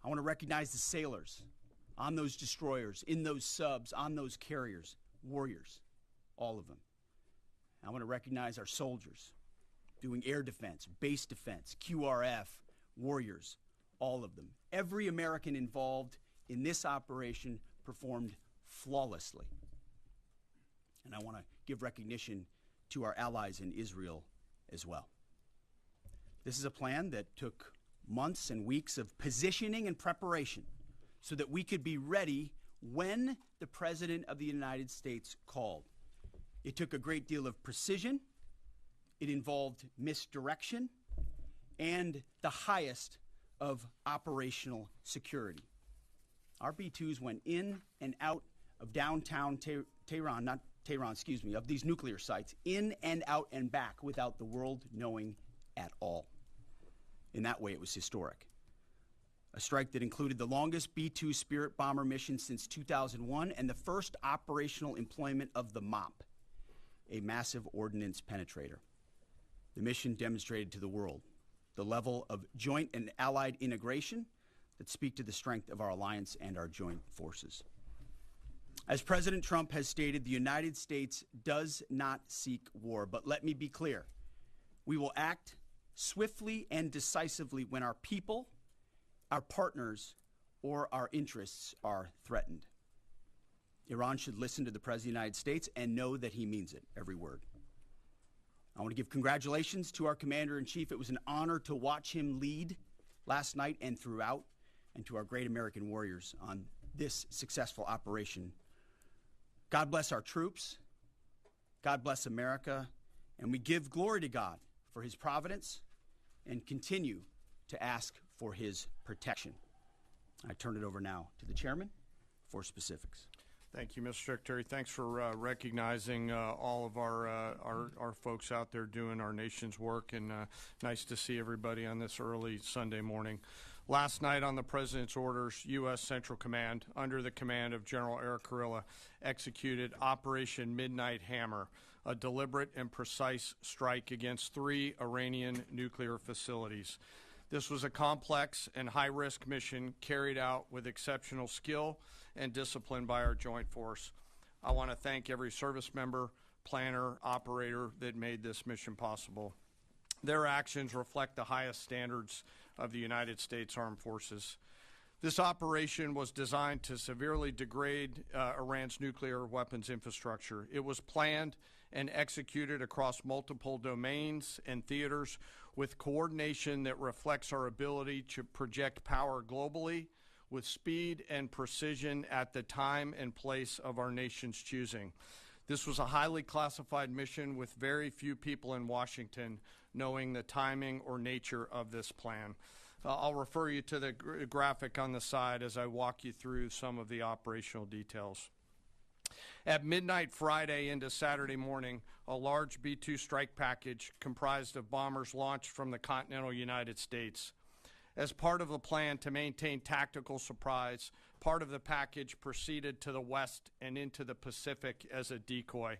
I want to recognize the sailors on those destroyers, in those subs, on those carriers, warriors, all of them. I want to recognize our soldiers doing air defense, base defense, QRF, warriors, all of them. Every American involved in this operation performed flawlessly. And I want to give recognition to our allies in Israel as well. This is a plan that took months and weeks of positioning and preparation so that we could be ready when the President of the United States called. It took a great deal of precision. It involved misdirection and the highest of operational security. Our B-2s went in and out of downtown Tehran, not Tehran, excuse me, of these nuclear sites, in and out and back without the world knowing at all. In that way, it was historic. A strike that included the longest B-2 Spirit bomber mission since 2001 and the first operational employment of the MOP, a massive ordnance penetrator. The mission demonstrated to the world the level of joint and allied integration that speak to the strength of our alliance and our joint forces. As President Trump has stated, the United States does not seek war, but let me be clear. We will act swiftly and decisively when our people, our partners, or our interests are threatened. Iran should listen to the President of the United States and know that he means it, every word. I want to give congratulations to our Commander-in-Chief. It was an honor to watch him lead last night and throughout, and to our great American warriors on this successful operation. God bless our troops. God bless America. And we give glory to God for his providence and continue to ask for his protection. I turn it over now to the chairman for specifics. Thank you, Mr. Secretary. Thanks for recognizing all of our folks out there doing our nation's work, and nice to see everybody on this early Sunday morning. Last night on the President's orders, U.S. Central Command, under the command of General Eric Kurilla, executed Operation Midnight Hammer, a deliberate and precise strike against 3 Iranian nuclear facilities. This was a complex and high-risk mission carried out with exceptional skill and discipline by our joint force. I want to thank every service member, planner, operator that made this mission possible. Their actions reflect the highest standards of the United States Armed Forces. This operation was designed to severely degrade Iran's nuclear weapons infrastructure. It was planned and executed across multiple domains and theaters with coordination that reflects our ability to project power globally with speed and precision at the time and place of our nation's choosing. This was a highly classified mission with very few people in Washington knowing the timing or nature of this plan. I'll refer you to the graphic on the side as I walk you through some of the operational details. At midnight Friday into Saturday morning, a large B-2 strike package comprised of bombers launched from the continental United States. As part of the plan to maintain tactical surprise, part of the package proceeded to the west and into the Pacific as a decoy,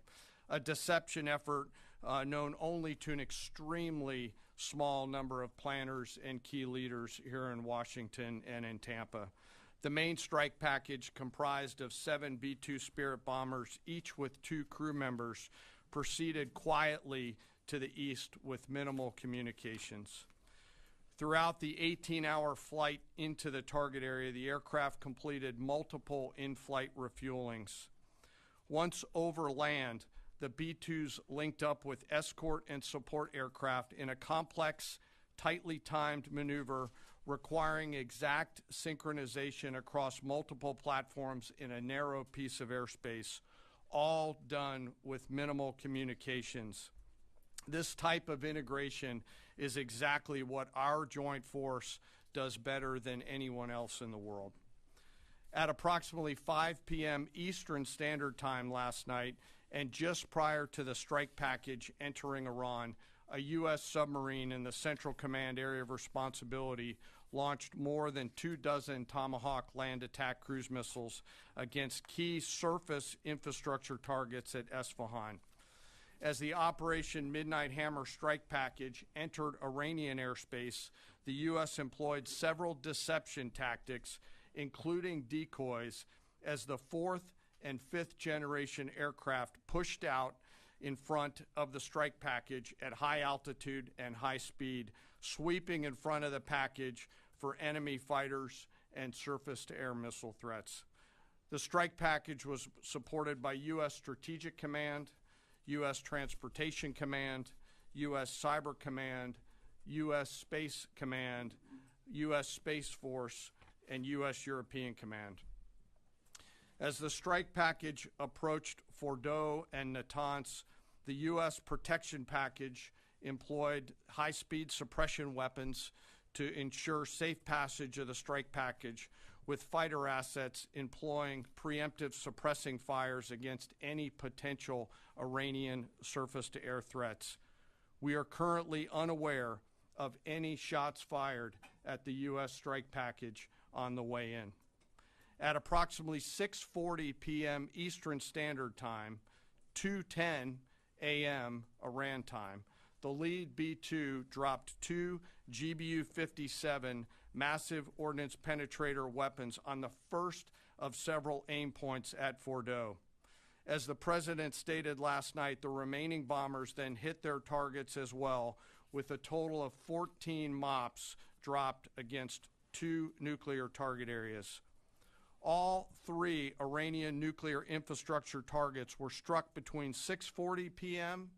a deception effort known only to an extremely small number of planners and key leaders here in Washington and in Tampa. The main strike package, comprised of 7 B-2 Spirit bombers, each with 2 crew members, proceeded quietly to the east with minimal communications. Throughout the 18-hour flight into the target area, the aircraft completed multiple in-flight refuelings. Once over land, the B-2s linked up with escort and support aircraft in a complex, tightly timed maneuver requiring exact synchronization across multiple platforms in a narrow piece of airspace, all done with minimal communications. This type of integration is exactly what our joint force does better than anyone else in the world. At approximately 5 p.m. Eastern Standard Time last night, and just prior to the strike package entering Iran, a U.S. submarine in the Central Command Area of Responsibility launched more than 24 Tomahawk land attack cruise missiles against key surface infrastructure targets at Isfahan. As the Operation Midnight Hammer strike package entered Iranian airspace, the U.S. employed several deception tactics, including decoys, as the 4th and 5th generation aircraft pushed out in front of the strike package at high altitude and high speed, sweeping in front of the package for enemy fighters and surface-to-air missile threats. The strike package was supported by U.S. Strategic Command, U.S. Transportation Command, U.S. Cyber Command, U.S. Space Command, U.S. Space Force, and U.S. European Command. As the strike package approached Fordo and Natanz, the U.S. protection package employed high-speed suppression weapons to ensure safe passage of the strike package, with fighter assets employing preemptive suppressing fires against any potential Iranian surface-to-air threats. We are currently unaware of any shots fired at the U.S. strike package on the way in. At approximately 6:40 p.m. Eastern Standard Time, 2:10 a.m. Iran time, the lead B-2 dropped 2 GBU-57 massive ordnance penetrator weapons on the first of several aim points at Fordo. As the president stated last night, the remaining bombers then hit their targets as well, with a total of 14 MOPs dropped against 2 nuclear target areas. All 3 Iranian nuclear infrastructure targets were struck between 6:40 p.m.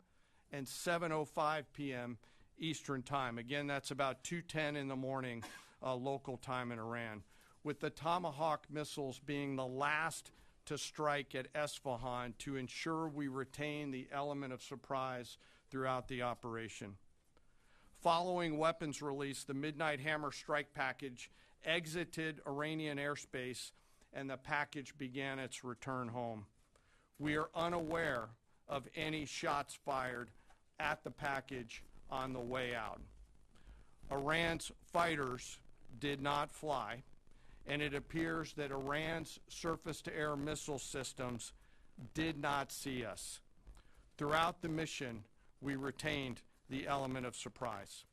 and 7:05 p.m. Eastern Time. Again, that's about 2:10 in the morning local time in Iran, with the Tomahawk missiles being the last to strike at Isfahan to ensure we retain the element of surprise throughout the operation. Following weapons release, the Midnight Hammer strike package exited Iranian airspace and the package began its return home. We are unaware of any shots fired at the package on the way out. Iran's fighters did not fly, and it appears that Iran's surface-to-air missile systems did not see us. Throughout the mission, we retained the element of surprise.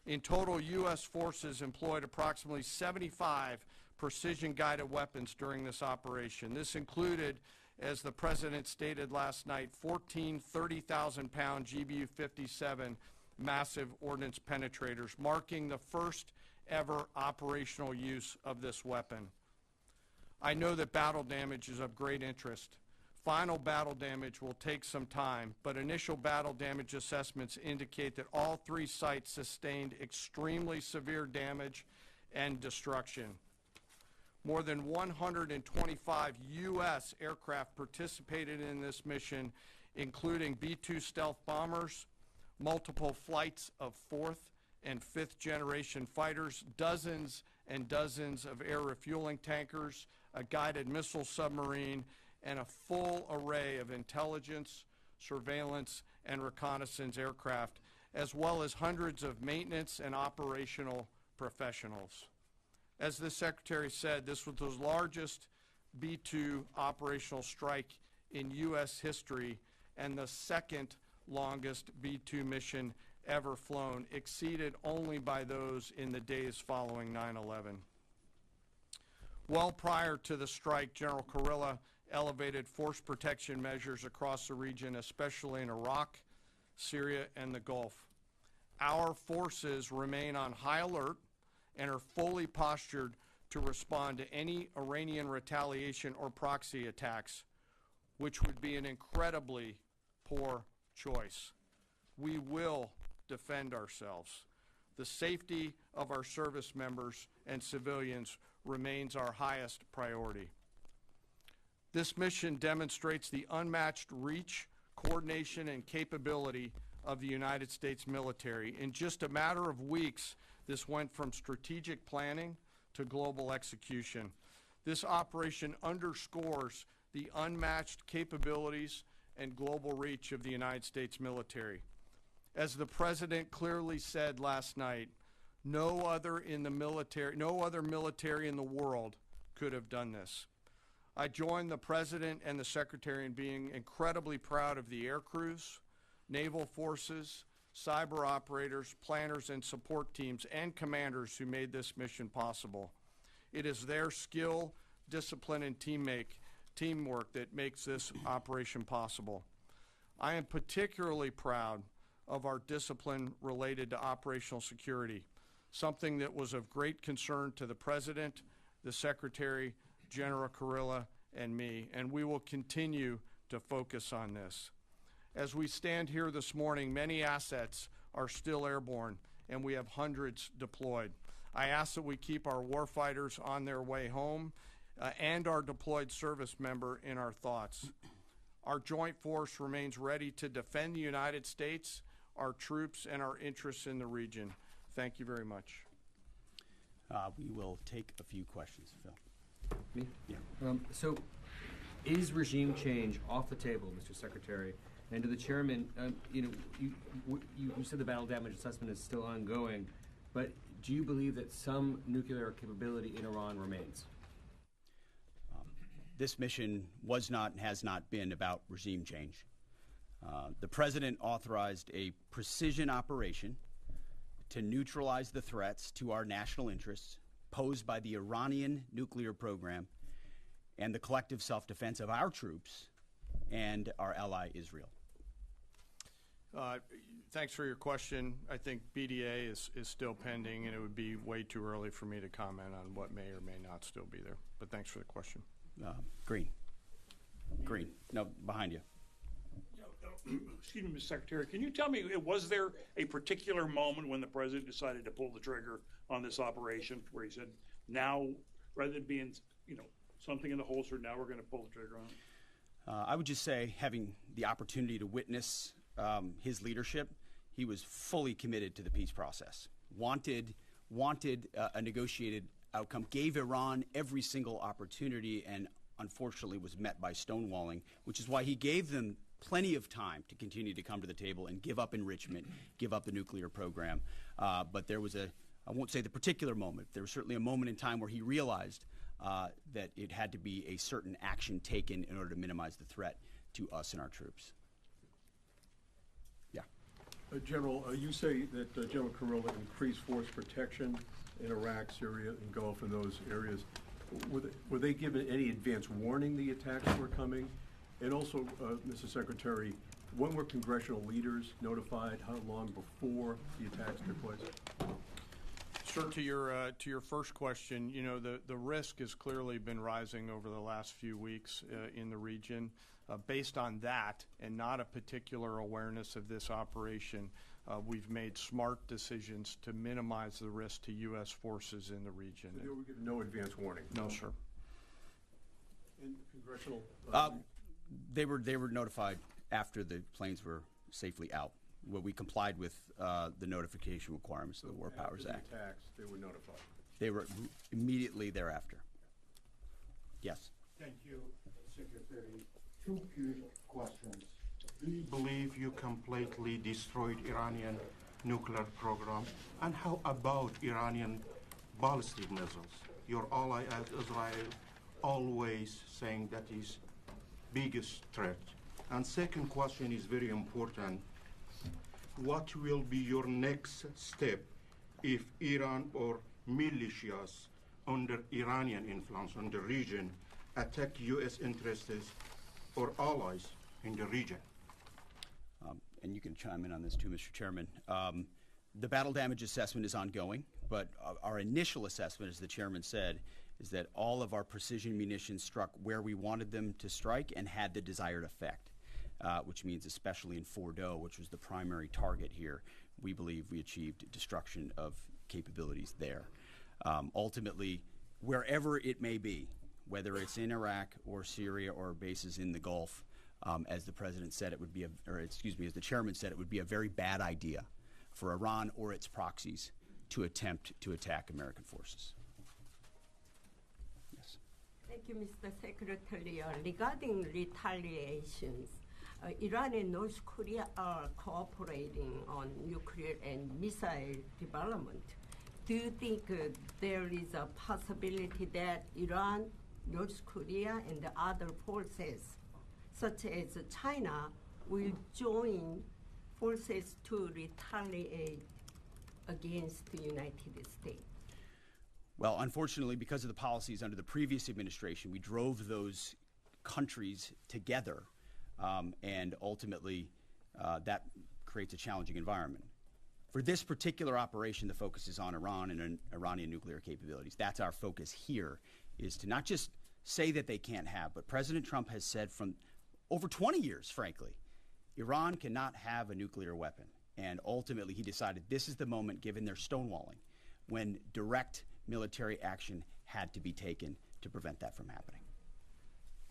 In total, U.S. forces employed approximately 75 precision-guided weapons during this operation. This included, as the president stated last night, 14 30,000-pound GBU-57 massive ordnance penetrators, marking the first ever operational use of this weapon. I know that battle damage is of great interest. Final battle damage will take some time, but initial battle damage assessments indicate that all 3 sites sustained extremely severe damage and destruction. More than 125 U.S. aircraft participated in this mission, including B-2 stealth bombers, multiple flights of 4th and 5th generation fighters, dozens and dozens of air refueling tankers, a guided missile submarine, and a full array of intelligence, surveillance, and reconnaissance aircraft, as well as hundreds of maintenance and operational professionals. As the Secretary said, this was the largest B-2 operational strike in U.S. history and the second longest B-2 mission ever flown, exceeded only by those in the days following 9/11. Well prior to the strike, General Kurilla elevated force protection measures across the region, especially in Iraq, Syria, and the Gulf. Our forces remain on high alert and are fully postured to respond to any Iranian retaliation or proxy attacks, which would be an incredibly poor choice. We will defend ourselves. The safety of our service members and civilians remains our highest priority. This mission demonstrates the unmatched reach, coordination, and capability of the United States military. In just a matter of weeks, this went from strategic planning to global execution. This operation underscores the unmatched capabilities and global reach of the United States military. As the President clearly said last night, no other military in the world could have done this. I join the President and the Secretary in being incredibly proud of the air crews, naval forces, cyber operators, planners, and support teams, and commanders who made this mission possible. It is their skill, discipline, and teamwork that makes this operation possible. I am particularly proud of our discipline related to operational security, something that was of great concern to the President, the Secretary, General Kurilla, and me, and we will continue to focus on this. As we stand here this morning, many assets are still airborne, and we have hundreds deployed. I ask that we keep our warfighters on their way home and our deployed service member in our thoughts. Our joint force remains ready to defend the United States, our troops, and our interests in the region. Thank you very much. We will take a few questions, Phil. Me? Yeah. So, is regime change off the table, Mr. Secretary? And to the chairman, you said the battle damage assessment is still ongoing, but do you believe that some nuclear capability in Iran remains? This mission was not and has not been about regime change. The President authorized a precision operation to neutralize the threats to our national interests posed by the Iranian nuclear program and the collective self-defense of our troops and our ally Israel. Thanks for your question. I think BDA is still pending, and it would be way too early for me to comment on what may or may not still be there. But thanks for the question. Green. No, behind you. Excuse me, Mr. Secretary, can you tell me, was there a particular moment when the President decided to pull the trigger on this operation where he said, now, rather than being, something in the holster, now we're going to pull the trigger on it? I would just say, having the opportunity to witness his leadership, he was fully committed to the peace process, wanted a negotiated outcome, gave Iran every single opportunity, and unfortunately was met by stonewalling, which is why he gave them plenty of time to continue to come to the table and give up enrichment, give up the nuclear program. But there was I won't say the particular moment, there was certainly a moment in time where he realized that it had to be a certain action taken in order to minimize the threat to us and our troops. Yeah. General, you say that General Kurilla increased force protection in Iraq, Syria, and Gulf, and those areas. Were they given any advance warning the attacks were coming? And also, Mr. Secretary, when were congressional leaders notified? How long before the attacks took place? Sir, to your first question, the risk has clearly been rising over the last few weeks in the region. Based on that, and not a particular awareness of this operation, we've made smart decisions to minimize the risk to U.S. forces in the region. So they were given no advance warning? No, sir. And congressional? They were notified after the planes were safely out. Well, we complied with the notification requirements of the War Powers Act. The attacks, they were notified? They were immediately thereafter. Yes. Thank you. Secretary, two questions. Do you believe you completely destroyed Iranian nuclear program? And how about Iranian ballistic missiles? Your ally at Israel always saying that is biggest threat. And second question is very important. What will be your next step if Iran or militias under Iranian influence in the region attack U.S. interests or allies in the region? And you can chime in on this too, Mr. Chairman. The battle damage assessment is ongoing, but our initial assessment, as the chairman said, is that all of our precision munitions struck where we wanted them to strike and had the desired effect, which means especially in Fordo, which was the primary target here, we believe we achieved destruction of capabilities there. Ultimately, wherever it may be, whether it's in Iraq or Syria or bases in the Gulf, as the president said, it would be, as the chairman said, it would be a very bad idea for Iran or its proxies to attempt to attack American forces. Yes. Thank you, Mr. Secretary. Regarding retaliations, Iran and North Korea are cooperating on nuclear and missile development. Do you think there is a possibility that Iran, North Korea, and the other forces, such as China, will join forces to retaliate against the United States? Well, unfortunately, because of the policies under the previous administration, we drove those countries together, and ultimately that creates a challenging environment. For this particular operation, the focus is on Iran and Iranian nuclear capabilities. That's our focus here, is to not just say that they can't have, but President Trump has said from over 20 years, frankly, Iran cannot have a nuclear weapon. And ultimately, he decided this is the moment, given their stonewalling, when direct military action had to be taken to prevent that from happening.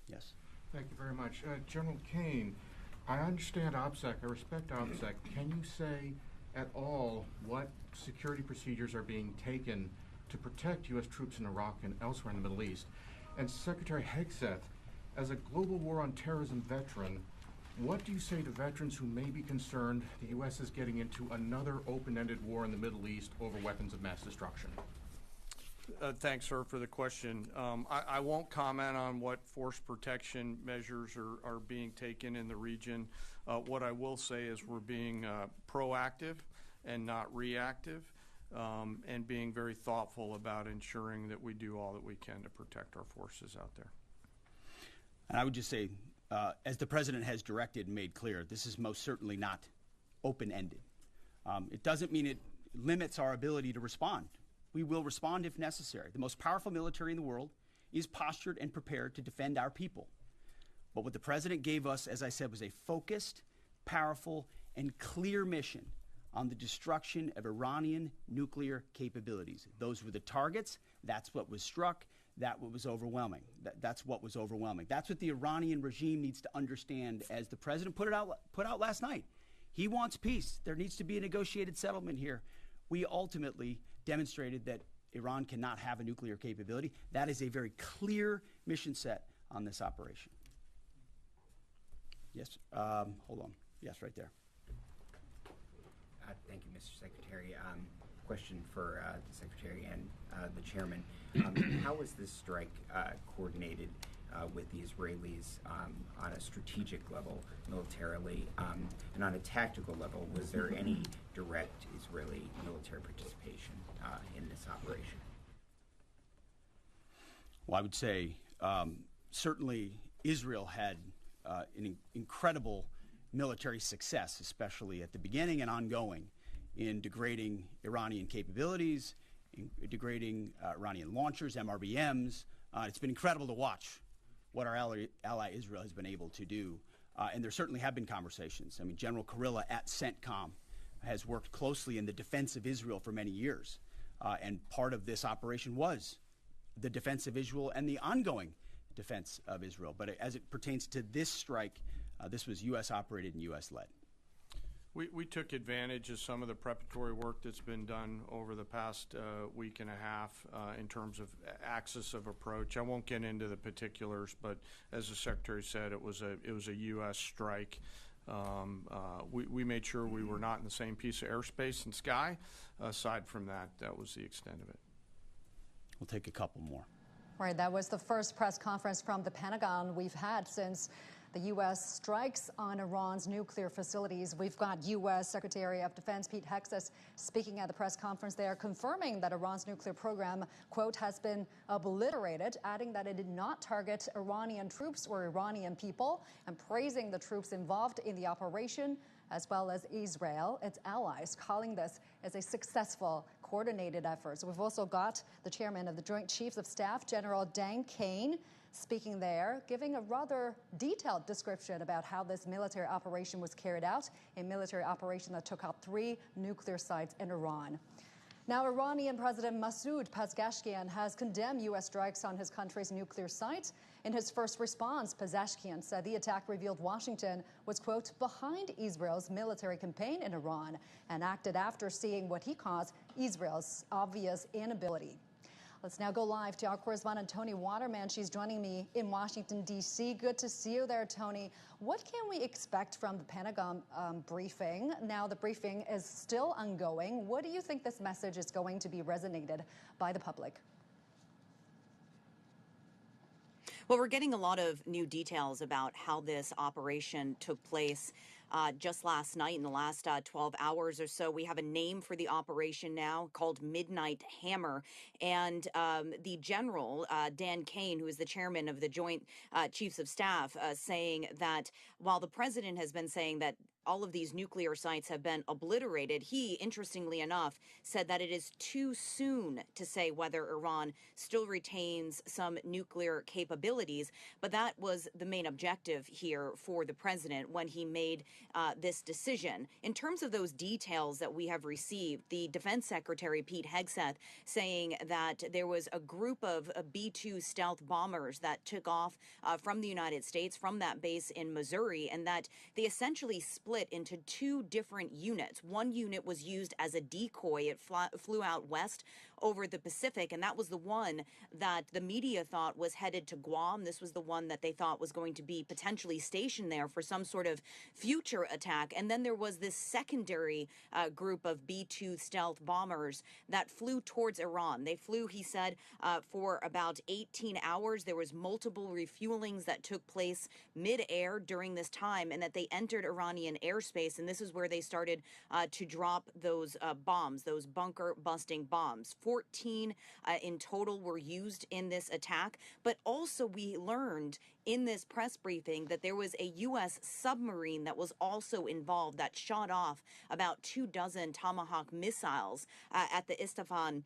Yes? Thank you very much. General Kane, I understand OPSEC, I respect OPSEC. Can you say at all what security procedures are being taken to protect U.S. troops in Iraq and elsewhere in the Middle East? And Secretary Hegseth, as a global war on terrorism veteran, what do you say to veterans who may be concerned the U.S. is getting into another open-ended war in the Middle East over weapons of mass destruction? Thanks, sir, for the question. I won't comment on what force protection measures are being taken in the region. What I will say is we're being proactive and not reactive, and being very thoughtful about ensuring that we do all that we can to protect our forces out there. And I would just say, as the president has directed and made clear, this is most certainly not open-ended. It doesn't mean it limits our ability to respond. We will respond if necessary. The most powerful military in the world is postured and prepared to defend our people. But what the president gave us, as I said, was a focused, powerful, and clear mission on the destruction of Iranian nuclear capabilities. Those were the targets. That's what was struck. That's what was overwhelming. That's what was overwhelming. That's what the Iranian regime needs to understand, as the president put out last night. He wants peace. There needs to be a negotiated settlement here. We ultimately demonstrated that Iran cannot have a nuclear capability. That is a very clear mission set on this operation. Yes, hold on. Yes, right there. Thank you, Mr. Secretary. Question for the Secretary and the Chairman. How was this strike coordinated with the Israelis on a strategic level, militarily, and on a tactical level? Was there any direct Israeli military participation in this operation? Well, I would say certainly Israel had an incredible military success, especially at the beginning and ongoing, in degrading Iranian capabilities, in degrading Iranian launchers, MRBMs. It's been incredible to watch what our ally Israel has been able to do. And there certainly have been conversations. I mean, General Kurilla at CENTCOM has worked closely in the defense of Israel for many years. And part of this operation was the defense of Israel and the ongoing defense of Israel. But as it pertains to this strike, this was U.S. operated and U.S. led. We took advantage of some of the preparatory work that's been done over the past week and a half in terms of axis of approach. I won't get into the particulars, but as the Secretary said, it was a U.S. strike. We made sure we were not in the same piece of airspace and sky. Aside from that, that was the extent of it. We'll take a couple more. Right, that was the first press conference from the Pentagon we've had since the U.S. strikes on Iran's nuclear facilities. We've got U.S. Secretary of Defense Pete Hegseth speaking at the press conference there, confirming that Iran's nuclear program, quote, has been obliterated, adding that it did not target Iranian troops or Iranian people, and praising the troops involved in the operation, as well as Israel, its allies, calling this as a successful, coordinated effort. So we've also got the chairman of the Joint Chiefs of Staff, General Dan Kane, speaking there, giving a rather detailed description about how this military operation was carried out, a military operation that took out 3 nuclear sites in Iran. Now, Iranian President Masoud Pezeshkian has condemned U.S. strikes on his country's nuclear site. In his first response, Pezeshkian said the attack revealed Washington was, quote, behind Israel's military campaign in Iran and acted after seeing what he calls Israel's obvious inability. Let's now go live to our correspondent, Tony Waterman. She's joining me in Washington, D.C. Good to see you there, Tony. What can we expect from the Pentagon briefing? Now, the briefing is still ongoing. What do you think this message is going to be resonated by the public? Well, we're getting a lot of new details about how this operation took place. Just last night, in the last 12 hours or so, we have a name for the operation now called Midnight Hammer. And the general, Dan Kane, who is the chairman of the Joint Chiefs of Staff, saying that while the president has been saying that all of these nuclear sites have been obliterated, he, interestingly enough, said that it is too soon to say whether Iran still retains some nuclear capabilities. But that was the main objective here for the president when he made this decision. In terms of those details that we have received, the Defense Secretary, Pete Hegseth, saying that there was a group of B-2 stealth bombers that took off from the United States, from that base in Missouri, and that they essentially split into 2 different units. One unit was used as a decoy. It flew out west over the Pacific, and that was the one that the media thought was headed to Guam. This was the one that they thought was going to be potentially stationed there for some sort of future attack. And then there was this secondary group of B-2 stealth bombers that flew towards Iran. They flew, he said, for about 18 hours. There was multiple refuelings that took place mid-air during this time, and that they entered Iranian airspace, and this is where they started to drop those bombs, those bunker-busting bombs. 14 in total were used in this attack, but also we learned in this press briefing that there was a U.S. submarine that was also involved that shot off about 24 Tomahawk missiles at the Isfahan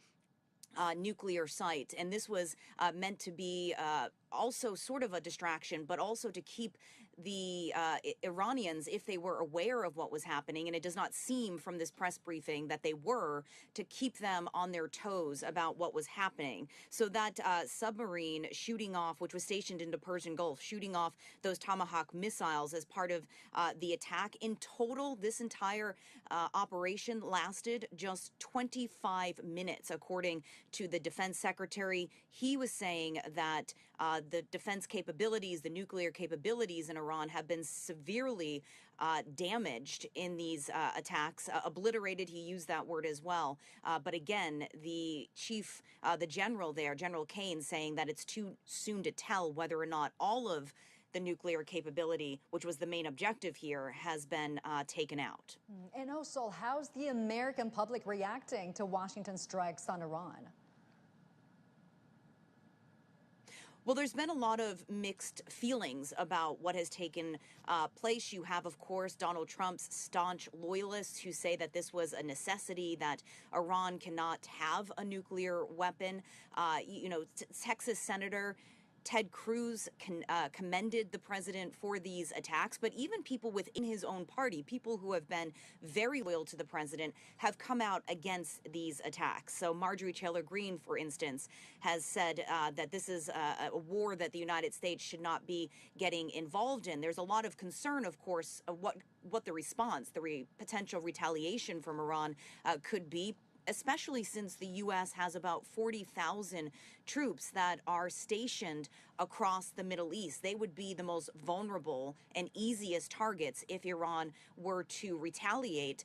nuclear site. And this was meant to be also sort of a distraction, but also to keep the Iranians, if they were aware of what was happening, and it does not seem from this press briefing that they were, to keep them on their toes about what was happening. So that submarine shooting off, which was stationed in the Persian Gulf, shooting off those Tomahawk missiles as part of the attack. In total, this entire operation lasted just 25 minutes, according to the defense secretary. He was saying that the defense capabilities, the nuclear capabilities in Iran have been severely damaged in these attacks, obliterated. He used that word as well. But again, the chief, the general there, General Kane, saying that it's too soon to tell whether or not all of the nuclear capability, which was the main objective here, has been taken out. And also, how's the American public reacting to Washington's strikes on Iran? Well, there's been a lot of mixed feelings about what has taken place. You have, of course, Donald Trump's staunch loyalists who say that this was a necessity, that Iran cannot have a nuclear weapon. Texas Senator Ted Cruz commended the president for these attacks, but even people within his own party, people who have been very loyal to the president, have come out against these attacks. So Marjorie Taylor Greene, for instance, has said that this is a war that the United States should not be getting involved in. There's a lot of concern, of course, of what the response, the potential retaliation from Iran could be, especially since the U.S. has about 40,000 troops that are stationed across the Middle East. They would be the most vulnerable and easiest targets if Iran were to retaliate.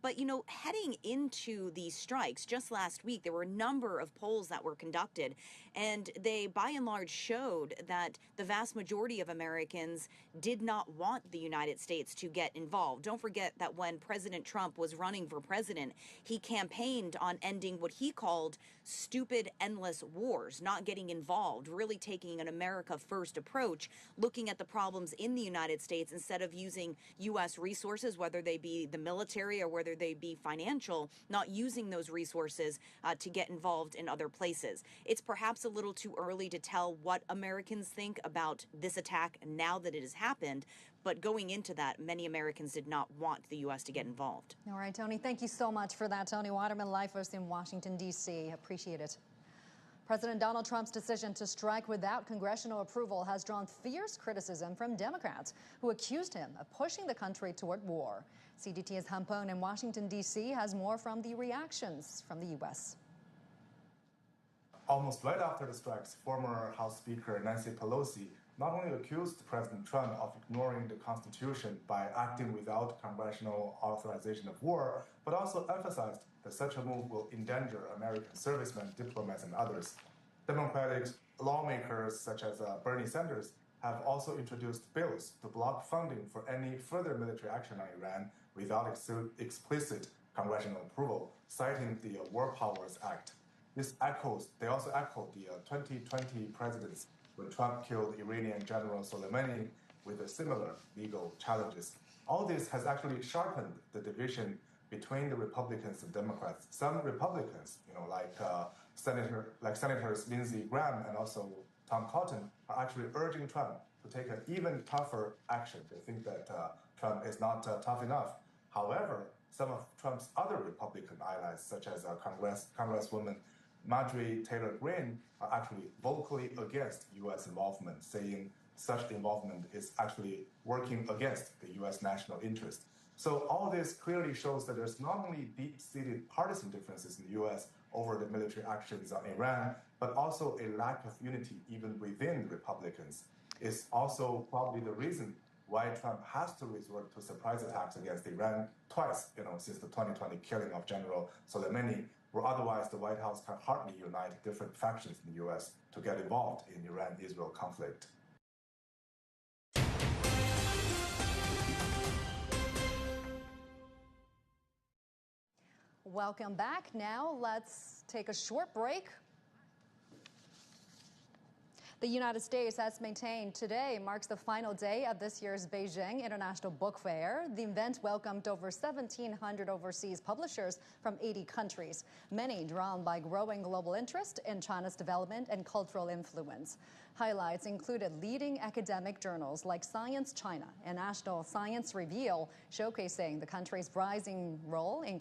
But, you know, heading into these strikes, just last week, there were a number of polls that were conducted, and they, by and large, showed that the vast majority of Americans did not want the United States to get involved. Don't forget that when President Trump was running for president, he campaigned on ending what he called stupid, endless wars, not getting involved, really taking an America first approach, looking at the problems in the United States instead of using U.S. resources, whether they be the military or whether they be financial, not using those resources to get involved in other places. It's perhaps a little too early to tell what Americans think about this attack now that it has happened, but going into that, many Americans did not want the U.S. to get involved. All right, Tony, thank you so much for that. Tony Waterman, live for us in Washington, D.C. Appreciate it. President Donald Trump's decision to strike without congressional approval has drawn fierce criticism from Democrats who accused him of pushing the country toward war. CDT's Hampone in Washington, D.C. has more from the reactions from the U.S. Almost right after the strikes, former House Speaker Nancy Pelosi not only accused President Trump of ignoring the Constitution by acting without congressional authorization of war, but also emphasized that such a move will endanger American servicemen, diplomats, and others. Democratic lawmakers such as Bernie Sanders have also introduced bills to block funding for any further military action on Iran without explicit congressional approval, citing the War Powers Act. They also echoed the 2020 presidents when Trump killed Iranian General Soleimani with similar legal challenges. All this has actually sharpened the division between the Republicans and Democrats. Some Republicans, like Senators Lindsey Graham and also Tom Cotton, are actually urging Trump to take an even tougher action. They think that Trump is not tough enough. However, some of Trump's other Republican allies, such as Congresswoman Marjorie Taylor Greene, are actually vocally against U.S. involvement, saying such involvement is actually working against the U.S. national interest. So all this clearly shows that there's not only deep-seated partisan differences in the U.S. over the military actions on Iran, but also a lack of unity even within Republicans is also probably the reason why Trump has to resort to surprise attacks against Iran twice, since the 2020 killing of General Soleimani, where otherwise the White House can hardly unite different factions in the U.S. to get involved in Iran-Israel conflict. Welcome back. Now let's take a short break. The United States has maintained today marks the final day of this year's Beijing International Book Fair. The event welcomed over 1,700 overseas publishers from 80 countries, many drawn by growing global interest in China's development and cultural influence. Highlights included leading academic journals like Science China and National Science Review, showcasing the country's rising role in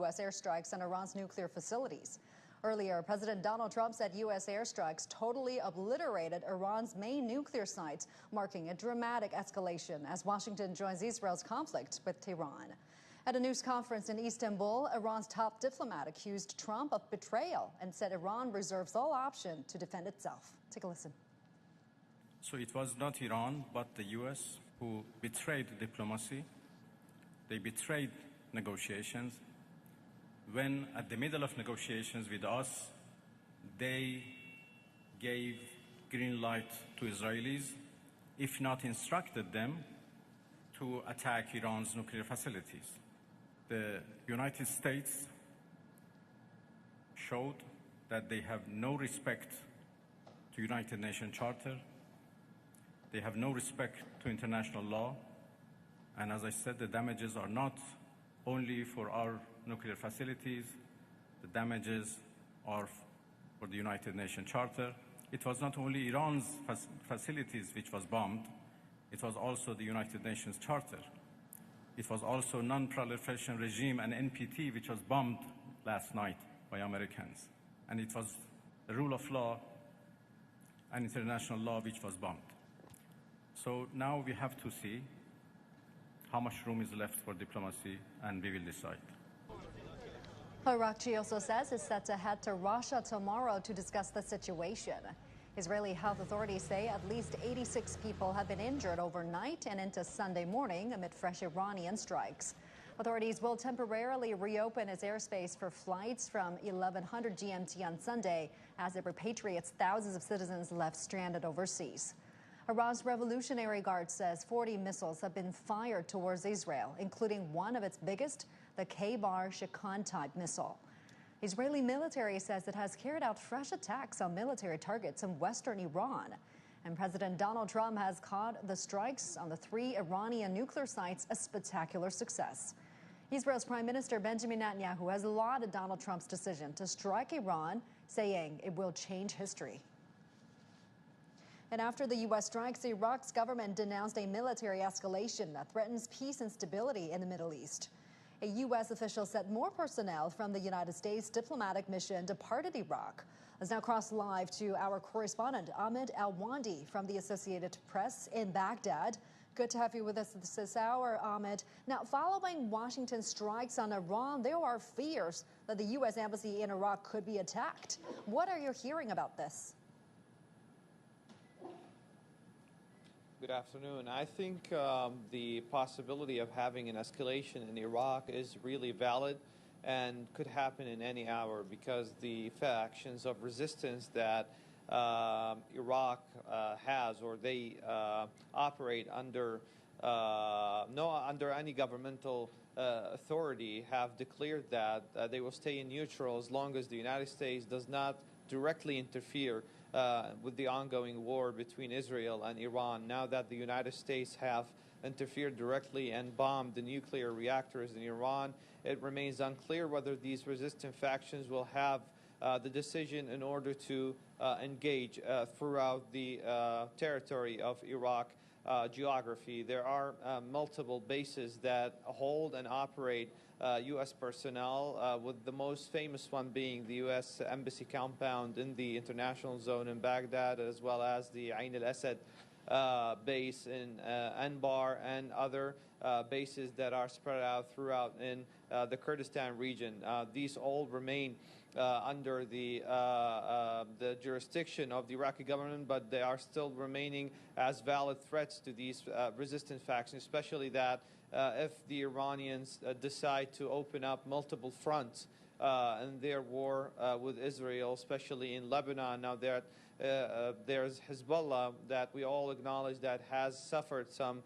U.S. airstrikes on Iran's nuclear facilities. Earlier, President Donald Trump said U.S. airstrikes totally obliterated Iran's main nuclear sites, marking a dramatic escalation as Washington joins Israel's conflict with Tehran. At a news conference in Istanbul, Iran's top diplomat accused Trump of betrayal and said Iran reserves all option to defend itself. Take a listen. So it was not Iran, but the U.S. who betrayed diplomacy. They betrayed negotiations. When at the middle of negotiations with us, they gave green light to Israelis, if not instructed them to attack Iran's nuclear facilities. The United States showed that they have no respect to United Nations Charter. They have no respect to international law. And as I said, the damages are not only for our nuclear facilities, the damages are for the United Nations Charter. It was not only Iran's facilities which was bombed, it was also the United Nations Charter. It was also Non-Proliferation Regime and NPT which was bombed last night by Americans. And it was the rule of law and international law which was bombed. So now we have to see how much room is left for diplomacy, and we will decide. Iraqi also says it's set to head to Russia tomorrow to discuss the situation. Israeli health authorities say at least 86 people have been injured overnight and into Sunday morning amid fresh Iranian strikes. Authorities will temporarily reopen its airspace for flights from 1100 GMT on Sunday as it repatriates thousands of citizens left stranded overseas. Iran's Revolutionary Guard says 40 missiles have been fired towards Israel, including one of its biggest, the K-Bar Shakan-type missile. Israeli military says it has carried out fresh attacks on military targets in western Iran. And President Donald Trump has called the strikes on the 3 Iranian nuclear sites a spectacular success. Israel's Prime Minister Benjamin Netanyahu has lauded Donald Trump's decision to strike Iran, saying it will change history. And after the U.S. strikes, Iraq's government denounced a military escalation that threatens peace and stability in the Middle East. A U.S. official said more personnel from the United States diplomatic mission departed Iraq. Let's now cross live to our correspondent, Ahmed Al-Wandi from the Associated Press in Baghdad. Good to have you with us this hour, Ahmed. Now, following Washington's strikes on Iran, there are fears that the U.S. embassy in Iraq could be attacked. What are you hearing about this? Good afternoon. I think the possibility of having an escalation in Iraq is really valid and could happen in any hour because the factions of resistance that Iraq has, or they operate under under any governmental authority, have declared that they will stay in neutral as long as the United States does not directly interfere with the ongoing war between Israel and Iran. Now that the United States have interfered directly and bombed the nuclear reactors in Iran, it remains unclear whether these resistant factions will have the decision in order to engage throughout the territory of Iraq geography. There are multiple bases that hold and operate U.S. personnel, with the most famous one being the U.S. Embassy compound in the international zone in Baghdad, as well as the Ain al-Asad base in Anbar and other bases that are spread out throughout in the Kurdistan region. These all remain under the jurisdiction of the Iraqi government, but they are still remaining as valid threats to these resistant factions, especially that if the Iranians decide to open up multiple fronts in their war with Israel, especially in Lebanon. Now there's Hezbollah that we all acknowledge that has suffered some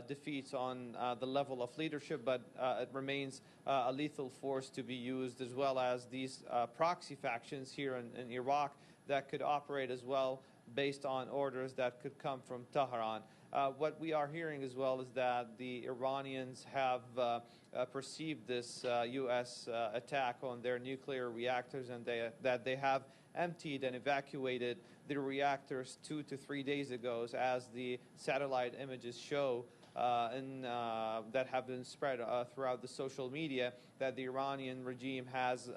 defeats on the level of leadership, but it remains a lethal force to be used, as well as these proxy factions here in Iraq that could operate as well based on orders that could come from Tehran. What we are hearing as well is that the Iranians have perceived this U.S. attack on their nuclear reactors, and that they have emptied and evacuated the reactors 2 to 3 days ago, as the satellite images show. that have been spread throughout the social media, that the Iranian regime has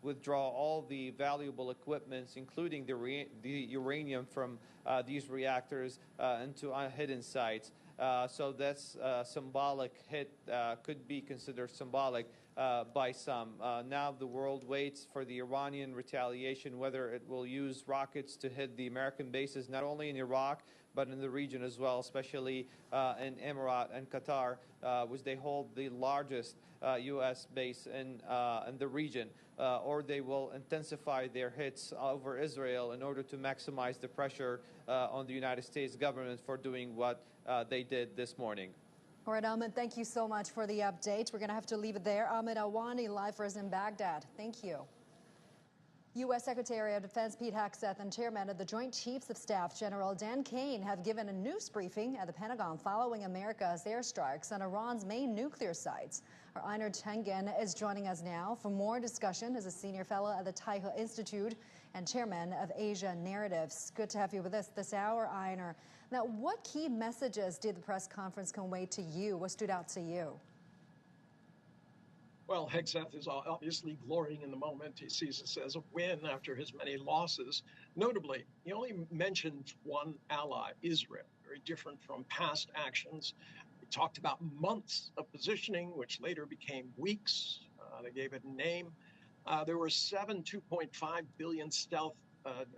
withdrawn all the valuable equipments, including the uranium from these reactors, into hidden sites. So that's symbolic hit, could be considered symbolic by some. Now the world waits for the Iranian retaliation, whether it will use rockets to hit the American bases, not only in Iraq, but in the region as well, especially in Emirates and Qatar, which they hold the largest U.S. base in the region. Or they will intensify their hits over Israel in order to maximize the pressure on the United States government for doing what they did this morning. All right, Ahmed, thank you so much for the update. We're going to have to leave it there. Ahmed Awani, live for us in Baghdad. Thank you. U.S. Secretary of Defense Pete Hegseth and Chairman of the Joint Chiefs of Staff General Dan Kane have given a news briefing at the Pentagon following America's airstrikes on Iran's main nuclear sites. Our Einar Tengen is joining us now for more discussion as a senior fellow at the Taihe Institute and chairman of Asia Narratives. Good to have you with us this hour, Einar. Now, what key messages did the press conference convey to you? What stood out to you? Well, Hegseth is obviously glorying in the moment. He sees this as a win after his many losses. Notably, he only mentioned one ally, Israel, very different from past actions. He talked about months of positioning, which later became weeks. They gave it a name. There were 7 $2.5 billion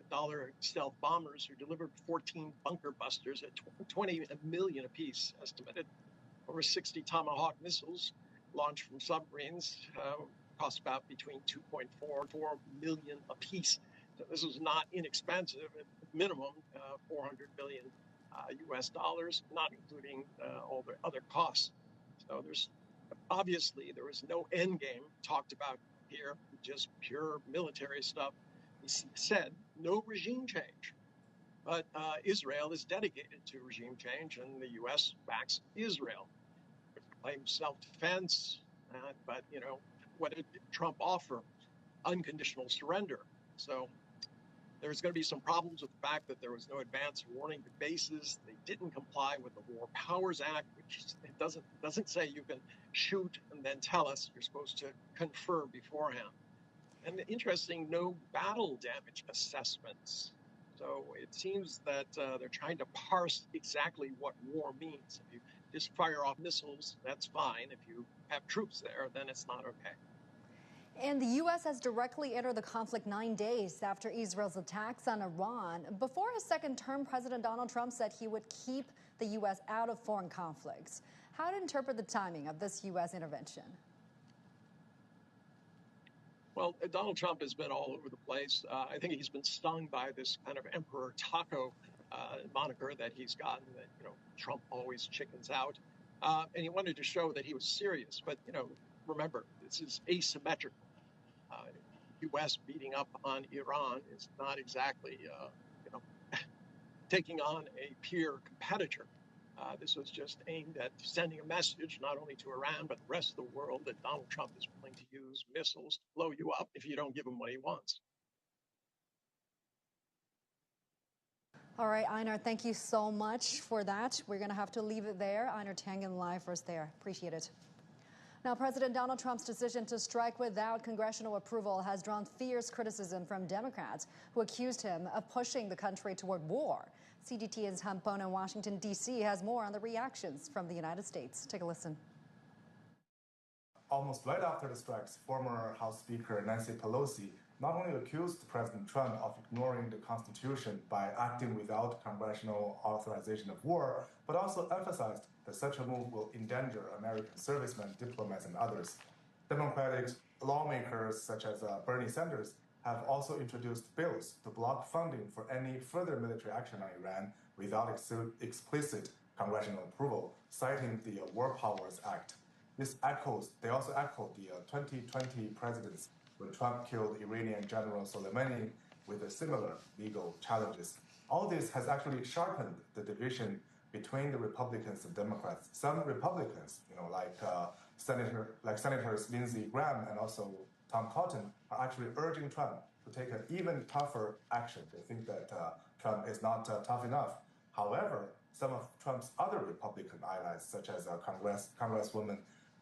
dollar stealth bombers who delivered 14 bunker busters at 20 million apiece, estimated. Over 60 Tomahawk missiles launched from submarines, cost about between 2.4 and 4 million apiece. So this was not inexpensive, at minimum 400 billion US dollars, not including all the other costs. So obviously there was no end game talked about here, just pure military stuff. He said no regime change, but Israel is dedicated to regime change, and the U.S. backs Israel. It claims self-defense, but what did Trump offer? Unconditional surrender. So there's going to be some problems with the fact that there was no advance warning to bases. They didn't comply with the War Powers Act, which it doesn't say you can shoot and then tell us. You're supposed to confer beforehand. And interesting, no battle damage assessments. So it seems that they're trying to parse exactly what war means. If you just fire off missiles, that's fine. If you have troops there, then it's not okay. And the U.S. has directly entered the conflict 9 days after Israel's attacks on Iran. Before his second term, President Donald Trump said he would keep the U.S. out of foreign conflicts. How to interpret the timing of this U.S. intervention? Well, Donald Trump has been all over the place. I think he's been stung by this kind of Emperor Taco moniker that he's gotten, that, Trump always chickens out. And he wanted to show that he was serious. But, remember, this is asymmetrical. U.S. beating up on Iran is not exactly, taking on a peer competitor. This was just aimed at sending a message not only to Iran, but the rest of the world, that Donald Trump is willing to use missiles to blow you up if you don't give him what he wants. All right, Einar, thank you so much for that. We're going to have to leave it there. Einar Tengen live for us there. Appreciate it. Now, President Donald Trump's decision to strike without congressional approval has drawn fierce criticism from Democrats who accused him of pushing the country toward war. CGTN's Han Pon in Washington, D.C. has more on the reactions from the United States. Take a listen. Almost right after the strikes, former House Speaker Nancy Pelosi not only accused President Trump of ignoring the Constitution by acting without congressional authorization of war, but also emphasized that such a move will endanger American servicemen, diplomats, and others. Democratic lawmakers such as Bernie Sanders have also introduced bills to block funding for any further military action on Iran without explicit congressional approval, citing the War Powers Act. They also echoed the 2020 precedents when Trump killed Iranian General Soleimani with similar legal challenges. All this has actually sharpened the division between the Republicans and Democrats. Some Republicans, like Senators Lindsey Graham and also Tom Cotton, are actually urging Trump to take an even tougher action. They think that Trump is not tough enough. However, some of Trump's other Republican allies, such as Congresswoman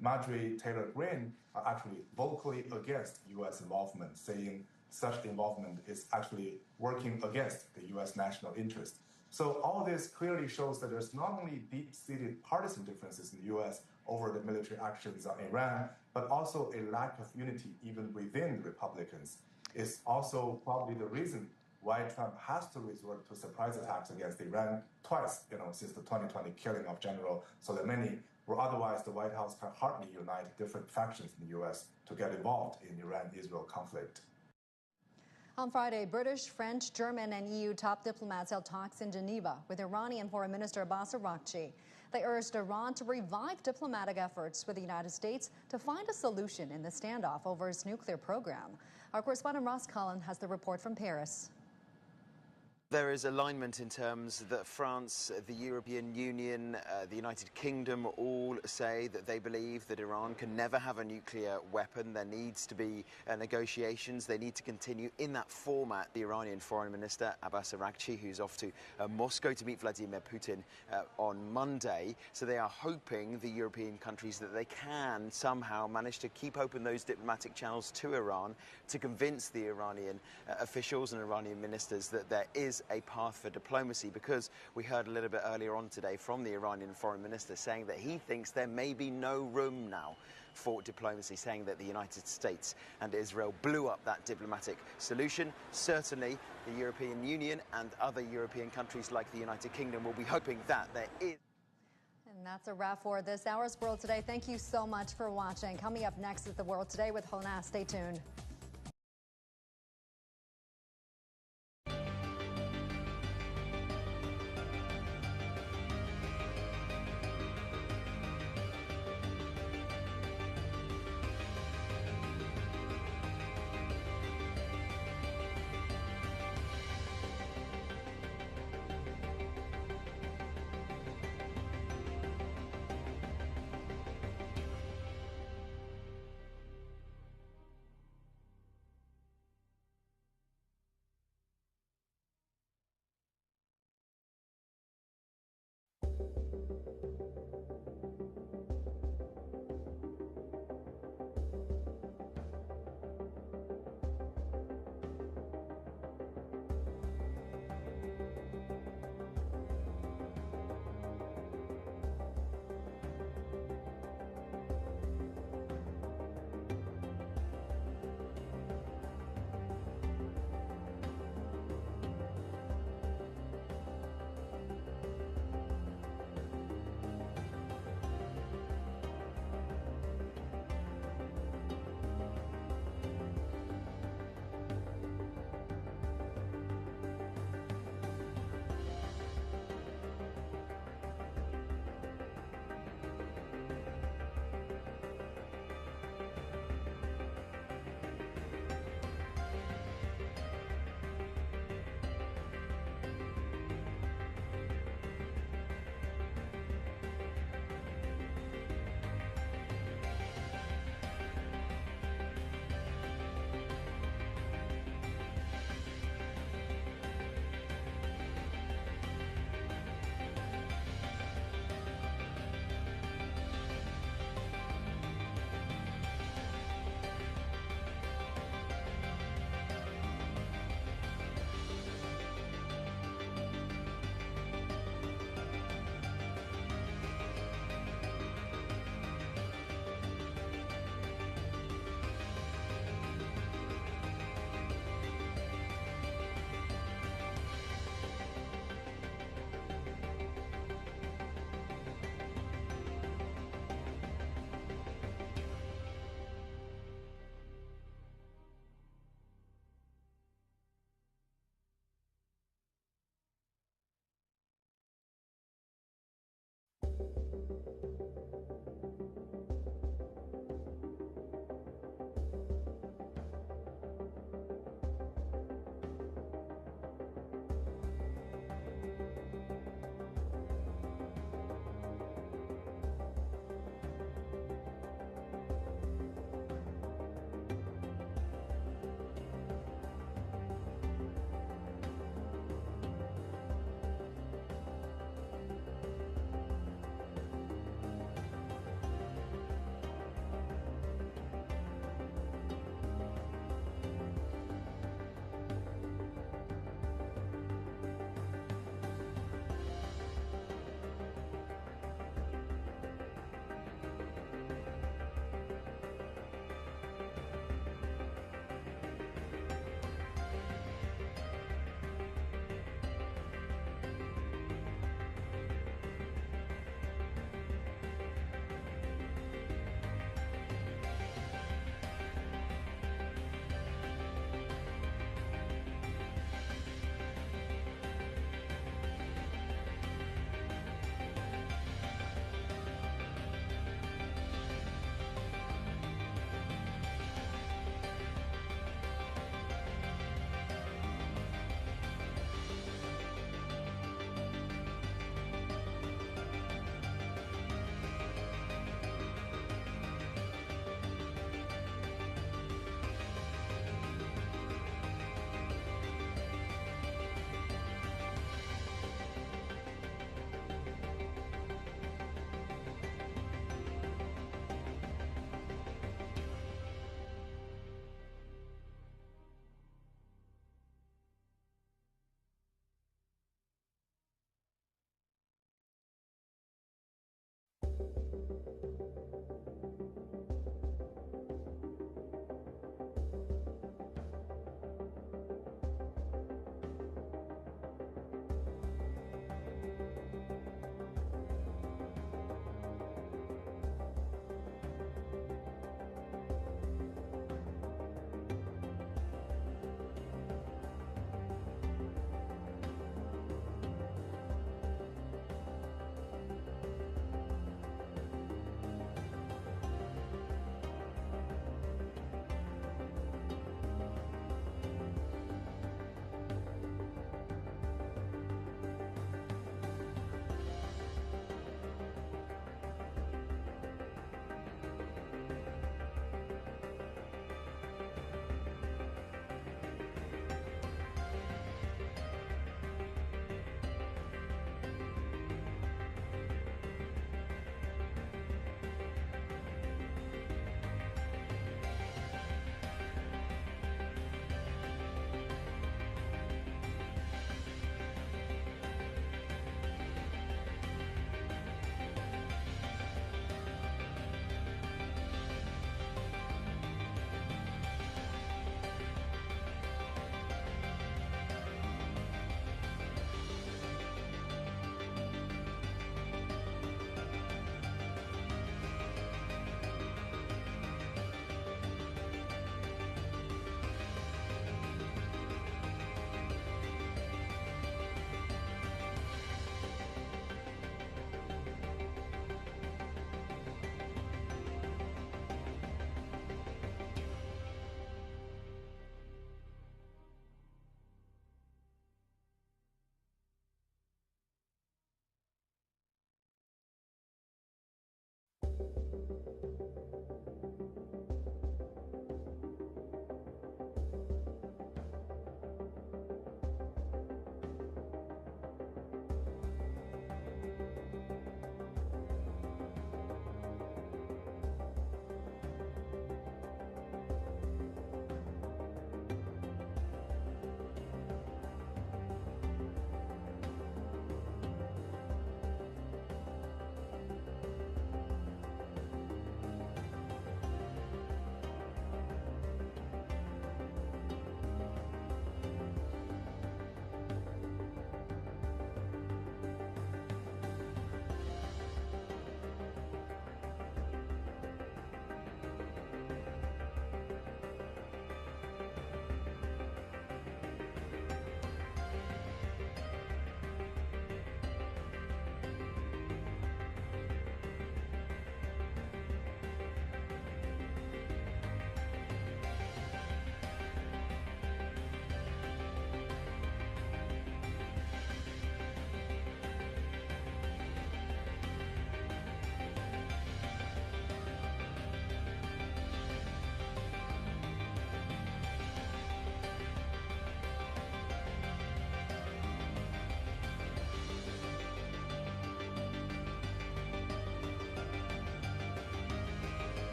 Marjorie Taylor Greene, are actually vocally against U.S. involvement, saying such involvement is actually working against the U.S. national interest. So all this clearly shows that there's not only deep-seated partisan differences in the U.S. over the military actions on Iran, but also a lack of unity even within Republicans is also probably the reason why Trump has to resort to surprise attacks against Iran twice, since the 2020 killing of General Soleimani, where otherwise the White House can hardly unite different factions in the U.S. to get involved in Iran-Israel conflict. On Friday, British, French, German, and EU top diplomats held talks in Geneva with Iranian Foreign Minister Abbas Araghchi. They urged Iran to revive diplomatic efforts with the United States to find a solution in the standoff over its nuclear program. Our correspondent Ross Cullen has the report from Paris. There is alignment in terms that France, the European Union, the United Kingdom all say that they believe that Iran can never have a nuclear weapon. There needs to be negotiations. They need to continue in that format. The Iranian Foreign Minister, Abbas Araghchi, who's off to Moscow to meet Vladimir Putin on Monday. So they are hoping, the European countries, that they can somehow manage to keep open those diplomatic channels to Iran to convince the Iranian officials and Iranian ministers that there is a path for diplomacy, because we heard a little bit earlier on today from the Iranian foreign minister saying that he thinks there may be no room now for diplomacy, saying that the United States and Israel blew up that diplomatic solution. Certainly the European Union and other European countries like the United Kingdom will be hoping that there is. And that's a wrap for this hour's World Today. Thank you so much for watching. Coming up next is the World Today with Hona. Stay tuned.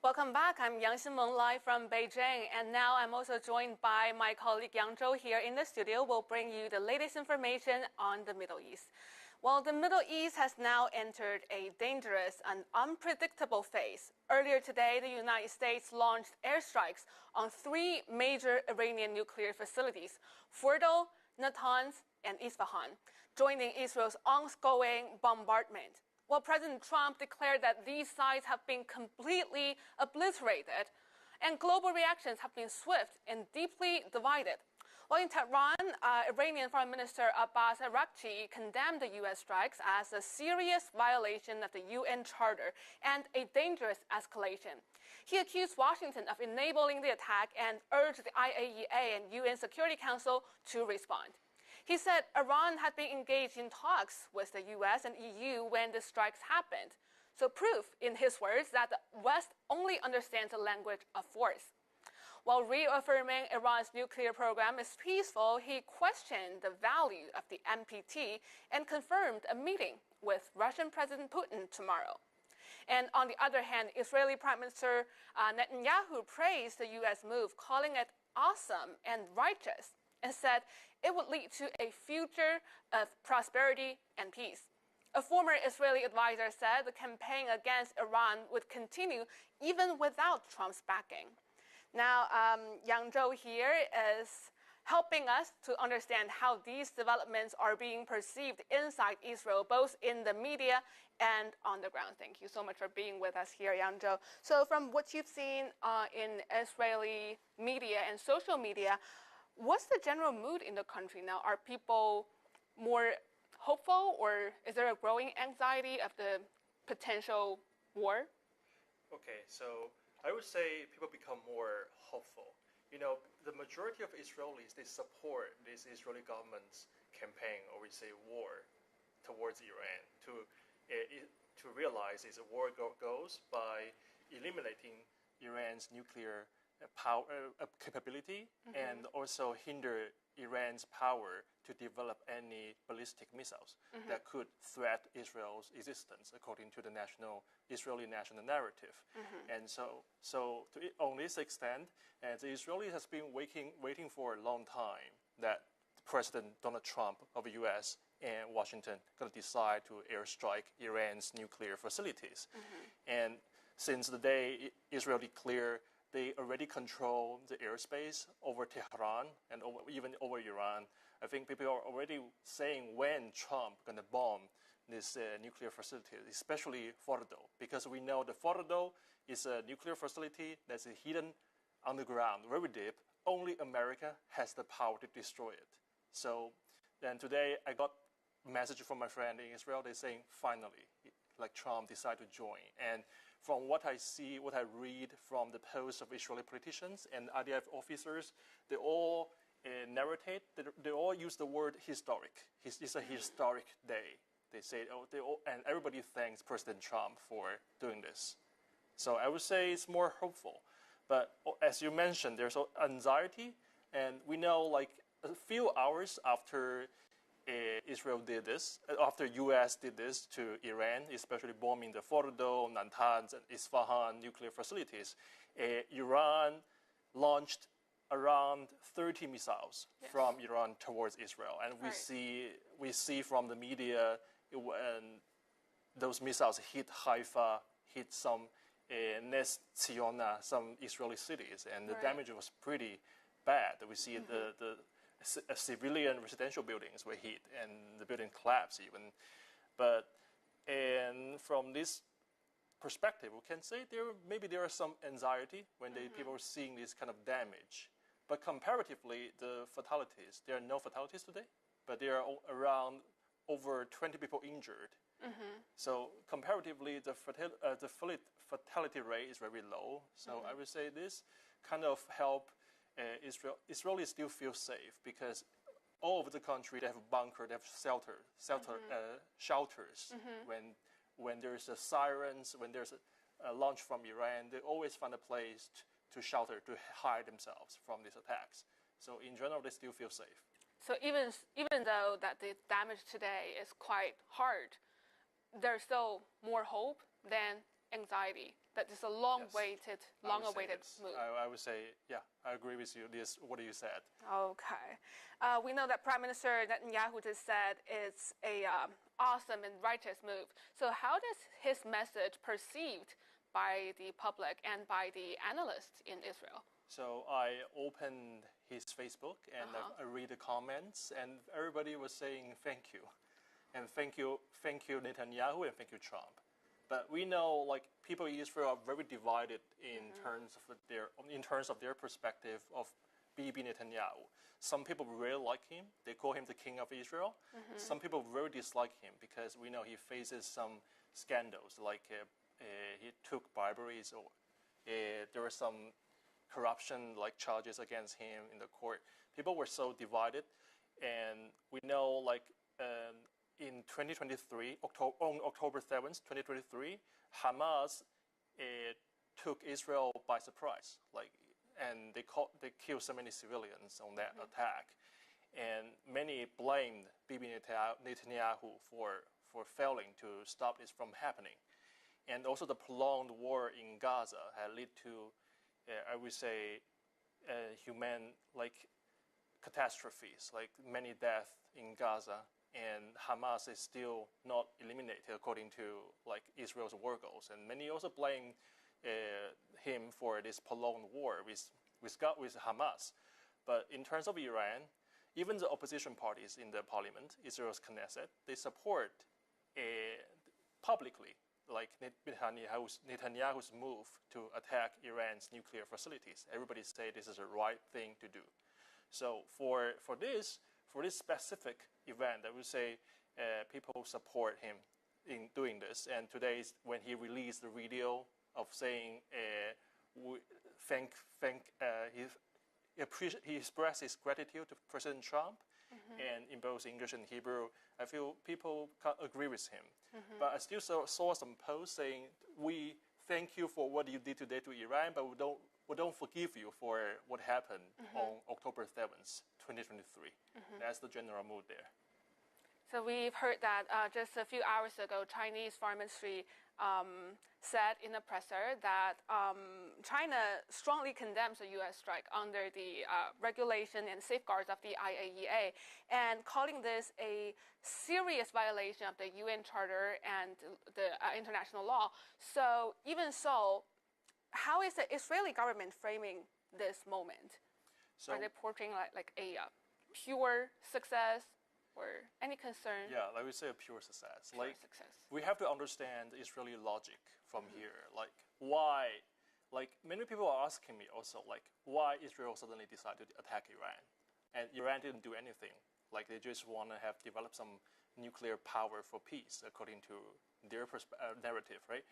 Welcome back. I'm Yang Xinmeng live from Beijing, and now I'm also joined by my colleague Yang Zhou here in the studio. We'll bring you the latest information on the Middle East. Well, the Middle East has now entered a dangerous and unpredictable phase. Earlier today, the United States launched airstrikes on 3 major Iranian nuclear facilities, Fordo, Natanz, and Isfahan, joining Israel's ongoing bombardment. Well, President Trump declared that these sites have been completely obliterated, and global reactions have been swift and deeply divided. Well, in Tehran, Iranian Foreign Minister Abbas Araghchi condemned the U.S. strikes as a serious violation of the UN Charter and a dangerous escalation. He accused Washington of enabling the attack and urged the IAEA and UN Security Council to respond. He said Iran had been engaged in talks with the U.S. and EU when the strikes happened. So proof, in his words, that the West only understands the language of force. While reaffirming Iran's nuclear program is peaceful, he questioned the value of the NPT and confirmed a meeting with Russian President Putin tomorrow. And on the other hand, Israeli Prime Minister Netanyahu praised the U.S. move, calling it awesome and righteous, and said it would lead to a future of prosperity and peace. A former Israeli advisor said the campaign against Iran would continue even without Trump's backing. Now, Yang Zhou here is helping us to understand how these developments are being perceived inside Israel, both in the media and on the ground. Thank you so much for being with us here, Yang Zhou. So from what you've seen in Israeli media and social media, what's the general mood in the country now? Are people more hopeful, or is there a growing anxiety of the potential war? Okay, so I would say people become more hopeful. You know, the majority of Israelis, they support this Israeli government's campaign, or we say war, towards Iran to realize is a war goes by eliminating Iran's nuclear power capability and also hinder Iran's power to develop any ballistic missiles that could threat Israel's existence, according to the Israeli national narrative. And so on this extent, the Israelis has been waiting for a long time that President Donald Trump of the U.S. and Washington going to decide to airstrike Iran's nuclear facilities. And since the day Israel declared they already control the airspace over Tehran and even over Iran, I think people are already saying when Trump going to bomb this nuclear facility, especially Fordo, because we know the Fordo is a nuclear facility that's hidden underground, very deep. Only America has the power to destroy it. So then today I got a message from my friend in Israel. They're saying finally, like Trump decided to join. And from what I see, what I read from the posts of Israeli politicians and IDF officers, they all narrate, they all use the word historic. It's a historic day. They say, and everybody thanks President Trump for doing this. So I would say it's more hopeful. But as you mentioned, there's anxiety, and we know like a few hours after Israel did this, after U.S. did this to Iran, especially bombing the Fordo, Natanz, and Isfahan nuclear facilities, Iran launched around 30 missiles from Iran towards Israel, and we see from the media when those missiles hit Haifa, hit some Nes Ziona, some Israeli cities, and the damage was pretty bad. We see the civilian residential buildings were hit and the building collapsed even. But and from this perspective, we can say there are some anxiety when people are seeing this kind of damage. But comparatively, the fatalities, there are no fatalities today, but there are around over 20 people injured. So comparatively, the fatality rate is very low. So I would say this kind of help Israelis still feel safe because all over the country they have a bunker, they have shelters. When there's a sirens, when there's a launch from Iran, they always find a place to shelter, to hide themselves from these attacks. So in general, they still feel safe. So even though that the damage today is quite hard, there's still more hope than anxiety that is a long-awaited move. I would say, yeah, I agree with you. What you said. Okay. We know that Prime Minister Netanyahu just said it's a awesome and righteous move. So how does his message perceived by the public and by the analysts in Israel? So I opened his Facebook and I read the comments, and everybody was saying thank you, and thank you Netanyahu, and thank you Trump. But we know, like, people in Israel are very divided in terms of their perspective of Bibi Netanyahu. Some people really like him; they call him the King of Israel. Some people really dislike him because we know he faces some scandals, like he took briberies, or there were some corruption like charges against him in the court. People were so divided, and we know, like, in 2023, on October 7th, 2023, Hamas took Israel by surprise, and they killed so many civilians on that attack, and many blamed Bibi Netanyahu for failing to stop this from happening, and also the prolonged war in Gaza had led to, I would say, human catastrophes, like many deaths in Gaza. And Hamas is still not eliminated according to Israel's war goals, and many also blame him for this prolonged war with Hamas. But in terms of Iran, even the opposition parties in the parliament, Israel's Knesset, they support publicly Netanyahu's move to attack Iran's nuclear facilities. Everybody say this is the right thing to do. So for this specific event, I would say people support him in doing this. And today, when he released the video of saying he expressed his gratitude to President Trump, and in both English and Hebrew, I feel people agree with him. But I still saw some posts saying, we thank you for what you did today to Iran, but we don't forgive you for what happened on October 7th, 2023. That's the general mood there. So we've heard that just a few hours ago, Chinese Foreign Ministry said in a presser that China strongly condemns the U.S. strike under the regulation and safeguards of the IAEA, and calling this a serious violation of the UN Charter and the international law. So even so, how is the Israeli government framing this moment? So, are they portraying like a pure success? Or any concern? Yeah, I would say a pure success. We have to understand Israeli logic from here. Why? Many people are asking me also, why Israel suddenly decided to attack Iran, and Iran didn't do anything. They just want to have developed some nuclear power for peace, according to their narrative, right?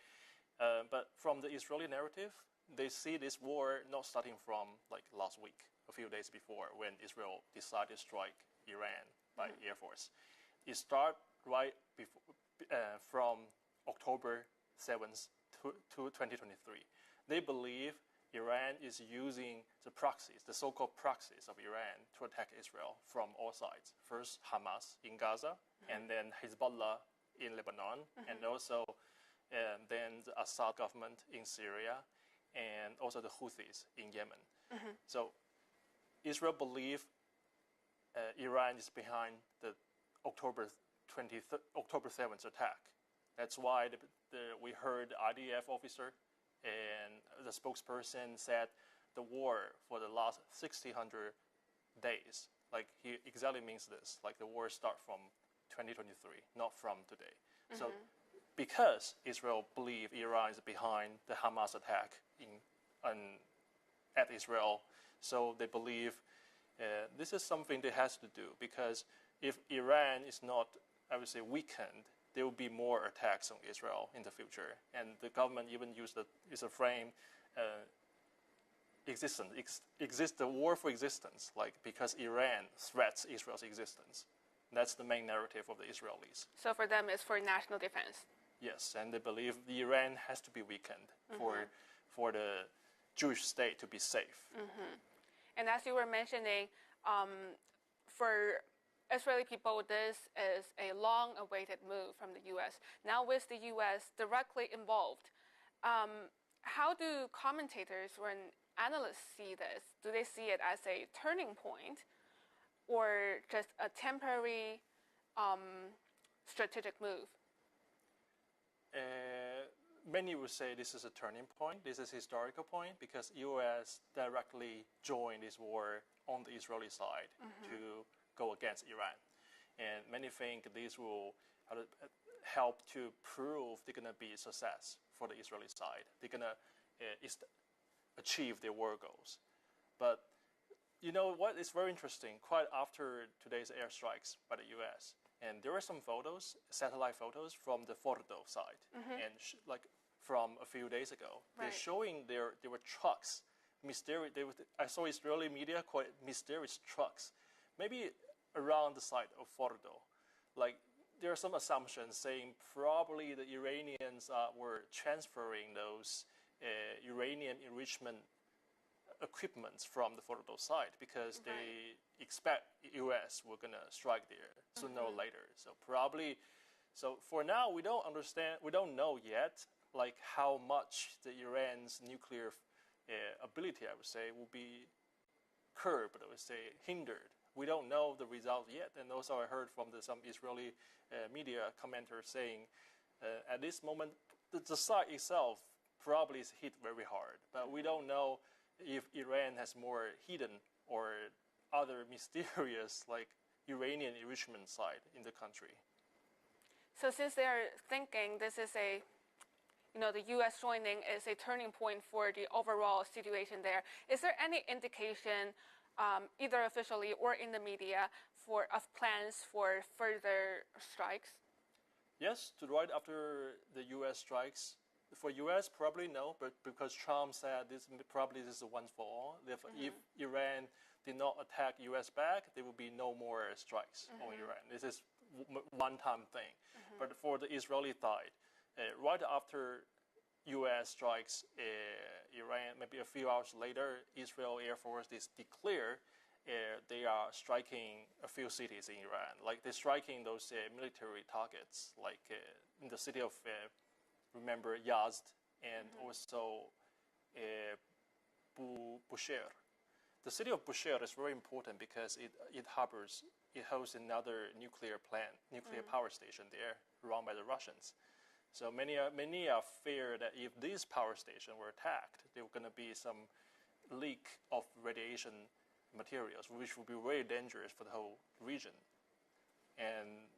But from the Israeli narrative, they see this war not starting from last week, a few days before, when Israel decided to strike Iran by Air Force. It started right before, from October 7th to 2023. They believe Iran is using the proxies, the so-called proxies of Iran, to attack Israel from all sides. First, Hamas in Gaza, and then Hezbollah in Lebanon, and also then the Assad government in Syria, and also the Houthis in Yemen. So Israel believes Iran is behind the October 7th attack. That's why we heard the IDF officer and the spokesperson said the war for the last 600 days, he exactly means this, the war start from 2023, not from today. So because Israel believes Iran is behind the Hamas attack at Israel, so they believe this is something they has to do, because if Iran is not, I would say, weakened, there will be more attacks on Israel in the future. And the government even used the frame the war for existence, because Iran threats Israel's existence. That's the main narrative of the Israelis. So for them, it's for national defense. Yes, and they believe the Iran has to be weakened for the Jewish state to be safe. And as you were mentioning, for Israeli people, this is a long-awaited move from the U.S. Now with the U.S. directly involved, how do commentators or analysts see this? Do they see it as a turning point or just a temporary strategic move? Many would say this is a turning point. This is a historical point because U.S. directly joined this war on the Israeli side to go against Iran. And many think this will help to prove they're going to be a success for the Israeli side. They're going to achieve their war goals. But you know what is very interesting, quite after today's airstrikes by the U.S., and there were some photos, satellite photos from the Fordo side, and like from a few days ago. They're showing there were trucks, mysterious. I saw Israeli media quite mysterious trucks, maybe around the site of Fordo. Like there are some assumptions saying probably the Iranians were transferring those uranium enrichment equipment from the Fordo site because they expect U.S. were going to strike there sooner or later. So probably, so for now we don't understand, we don't know yet like how much the Iran's nuclear ability, I would say, will be curbed, I would say hindered. We don't know the result yet, and also I heard from some Israeli media commenters saying at this moment the site itself probably is hit very hard, but we don't know if Iran has more hidden or other mysterious like uranium enrichment site in the country. So since they're thinking this is a, you know, the U.S. joining is a turning point for the overall situation there, is there any indication, either officially or in the media, of plans for further strikes? Yes, right after the U.S. strikes. For U.S., probably no, but because Trump said this probably is a once for all. If Iran did not attack U.S. back, there will be no more strikes on Iran. This is one-time thing. But for the Israeli side, right after U.S. strikes Iran, maybe a few hours later, Israel Air Force is declared they are striking a few cities in Iran. Like they're striking those military targets, like in the city of remember Yazd and also Bushehr. The city of Bushehr is very important because it hosts another nuclear power station there run by the Russians. So many are fear that if this power station were attacked, there were going to be some leak of radiation materials, which would be very dangerous for the whole region. And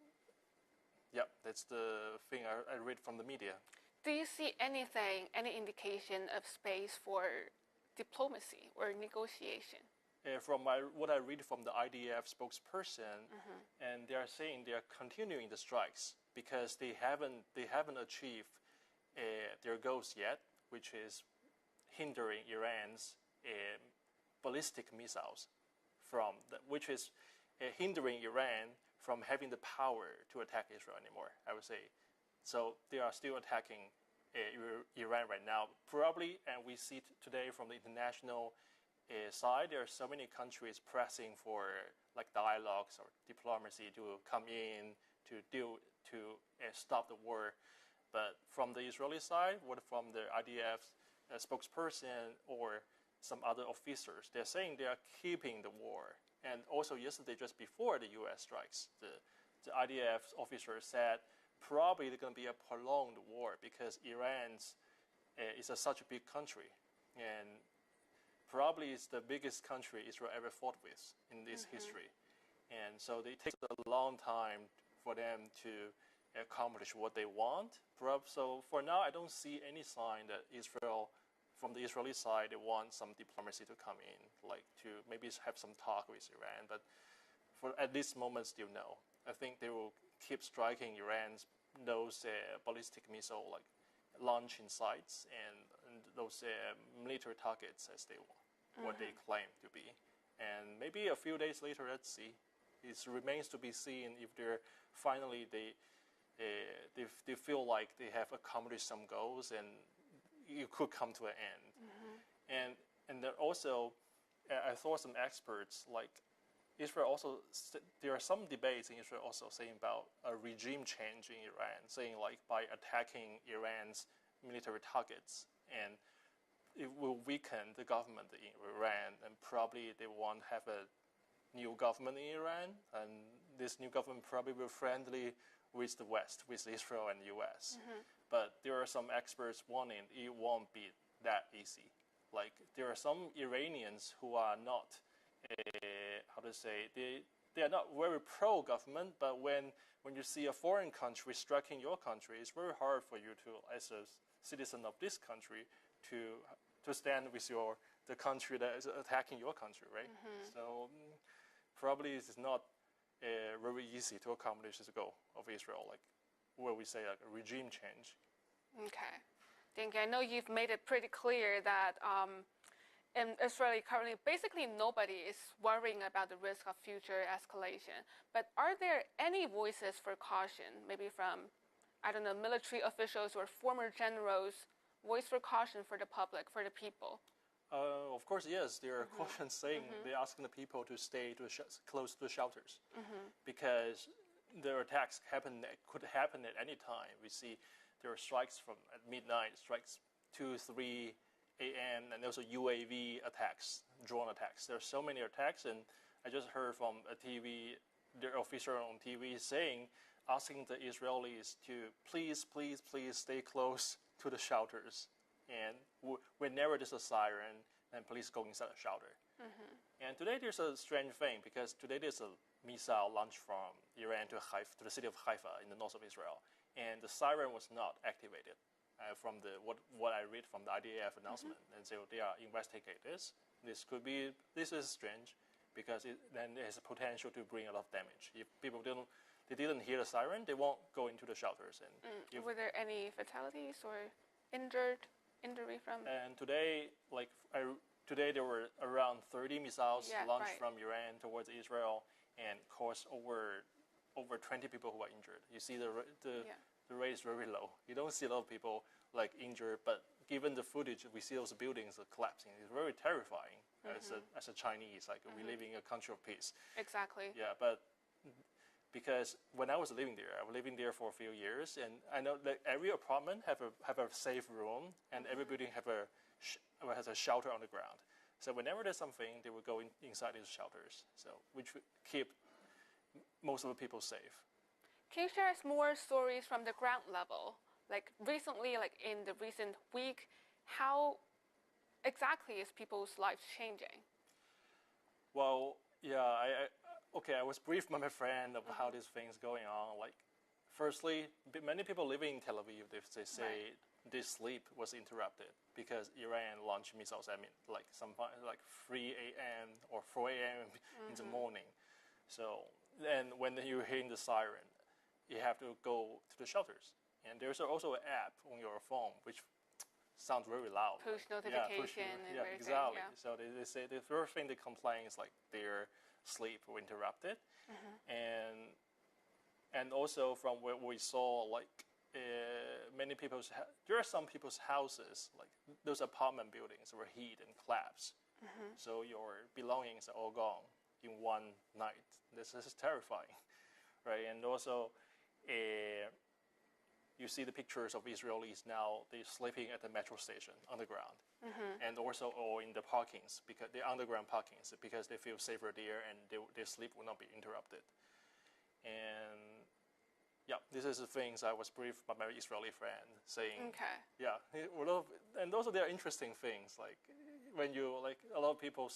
yeah, that's the thing I read from the media. Do you see anything, any indication of space for diplomacy or negotiation? From what I read from the IDF spokesperson, and they are saying they are continuing the strikes because they haven't achieved their goals yet, which is hindering Iran's ballistic missiles which is hindering Iran from having the power to attack Israel anymore, I would say. So they are still attacking Iran right now. Probably, and we see today from the international side, there are so many countries pressing for like dialogues or diplomacy to come in to stop the war. But from the Israeli side, from the IDF spokesperson or some other officers, they're saying they are keeping the war. And also yesterday, just before the U.S. strikes, the IDF officer said probably there's going to be a prolonged war because Iran is such a big country, and probably it's the biggest country Israel ever fought with in this history. And so it takes a long time for them to accomplish what they want. So for now, I don't see any sign that Israel, from the Israeli side, they want some diplomacy to come in, like to maybe have some talk with Iran. But at this moment, still no. I think they will keep striking Iran's those ballistic missile like launching sites and those military targets as they what they claim to be. And maybe a few days later, let's see. It remains to be seen if they're finally they feel like they have accomplished some goals and it could come to an end. And then also, I saw some experts like Israel also, there are some debates in Israel also saying about a regime change in Iran, saying like by attacking Iran's military targets and it will weaken the government in Iran, and probably they won't have a new government in Iran, and this new government probably will friendly with the West, with Israel and U.S. But there are some experts warning it won't be that easy. Like there are some Iranians who are not, they are not very pro-government, but when you see a foreign country striking your country, it's very hard for you to, as a citizen of this country, to stand with the country that is attacking your country, right? So probably it's not very easy to accomplish the goal of Israel, like where we say like a regime change. Okay, thank you. I know you've made it pretty clear that in Israel currently, basically nobody is worrying about the risk of future escalation. But are there any voices for caution, maybe from, I don't know, military officials or former generals, voice for caution for the public, for the people? Of course, yes. There are cautions saying they're asking the people to stay close to the shelters because the attacks could happen at any time. We see there are strikes from at midnight, strikes 2, 3 a.m., and also UAV attacks, drone attacks. There are so many attacks, and I just heard from the official on TV asking the Israelis to please stay close to the shelters. And whenever there's a siren, then police go inside the shelter. And today there's a strange thing because today there's a missile launched from Iran to the city of Haifa in the north of Israel, and the siren was not activated. From what I read from the IDF announcement, and so they are investigating this. This is strange because then it has a potential to bring a lot of damage. If people didn't hear the siren, they won't go into the shelters. And were there any fatalities or injury from? And today, today there were around 30 missiles launched from Iran towards Israel and caused over 20 people who are injured. You see the rate is very low. You don't see a lot of people injured, but given the footage, we see those buildings collapsing. It's very terrifying as a Chinese. We live in a country of peace. Exactly. Yeah, but because when I was living there for a few years, and I know that every apartment have a safe room, and every building has a shelter on the ground. So whenever there's something, they will go inside these shelters. So which would keep most of the people safe. Can you share us more stories from the ground level? Like recently, in the recent week, how exactly is people's lives changing? Well, yeah, I was briefed by my friend of how these things going on. Firstly, many people living in Tel Aviv, they say their sleep was interrupted because Iran launched missiles. 3 a.m. or 4 a.m. in the morning. So then when you're hearing the siren, you have to go to the shelters. And there's also an app on your phone which sounds very loud. Push notification. Yeah, exactly. Yeah. So they say the first thing they complain is their sleep were interrupted. And also from what we saw, there are some people's houses, those apartment buildings were heat and collapsed. So your belongings are all gone in one night. This is terrifying, right? And also, you see the pictures of Israelis now, they're sleeping at the metro station underground. And also or in the parkings, because the underground parkings, because they feel safer there and their sleep will not be interrupted. And yeah, this is the things I was briefed by my Israeli friend saying. Okay. Yeah, and also there are interesting things, when you, a lot of people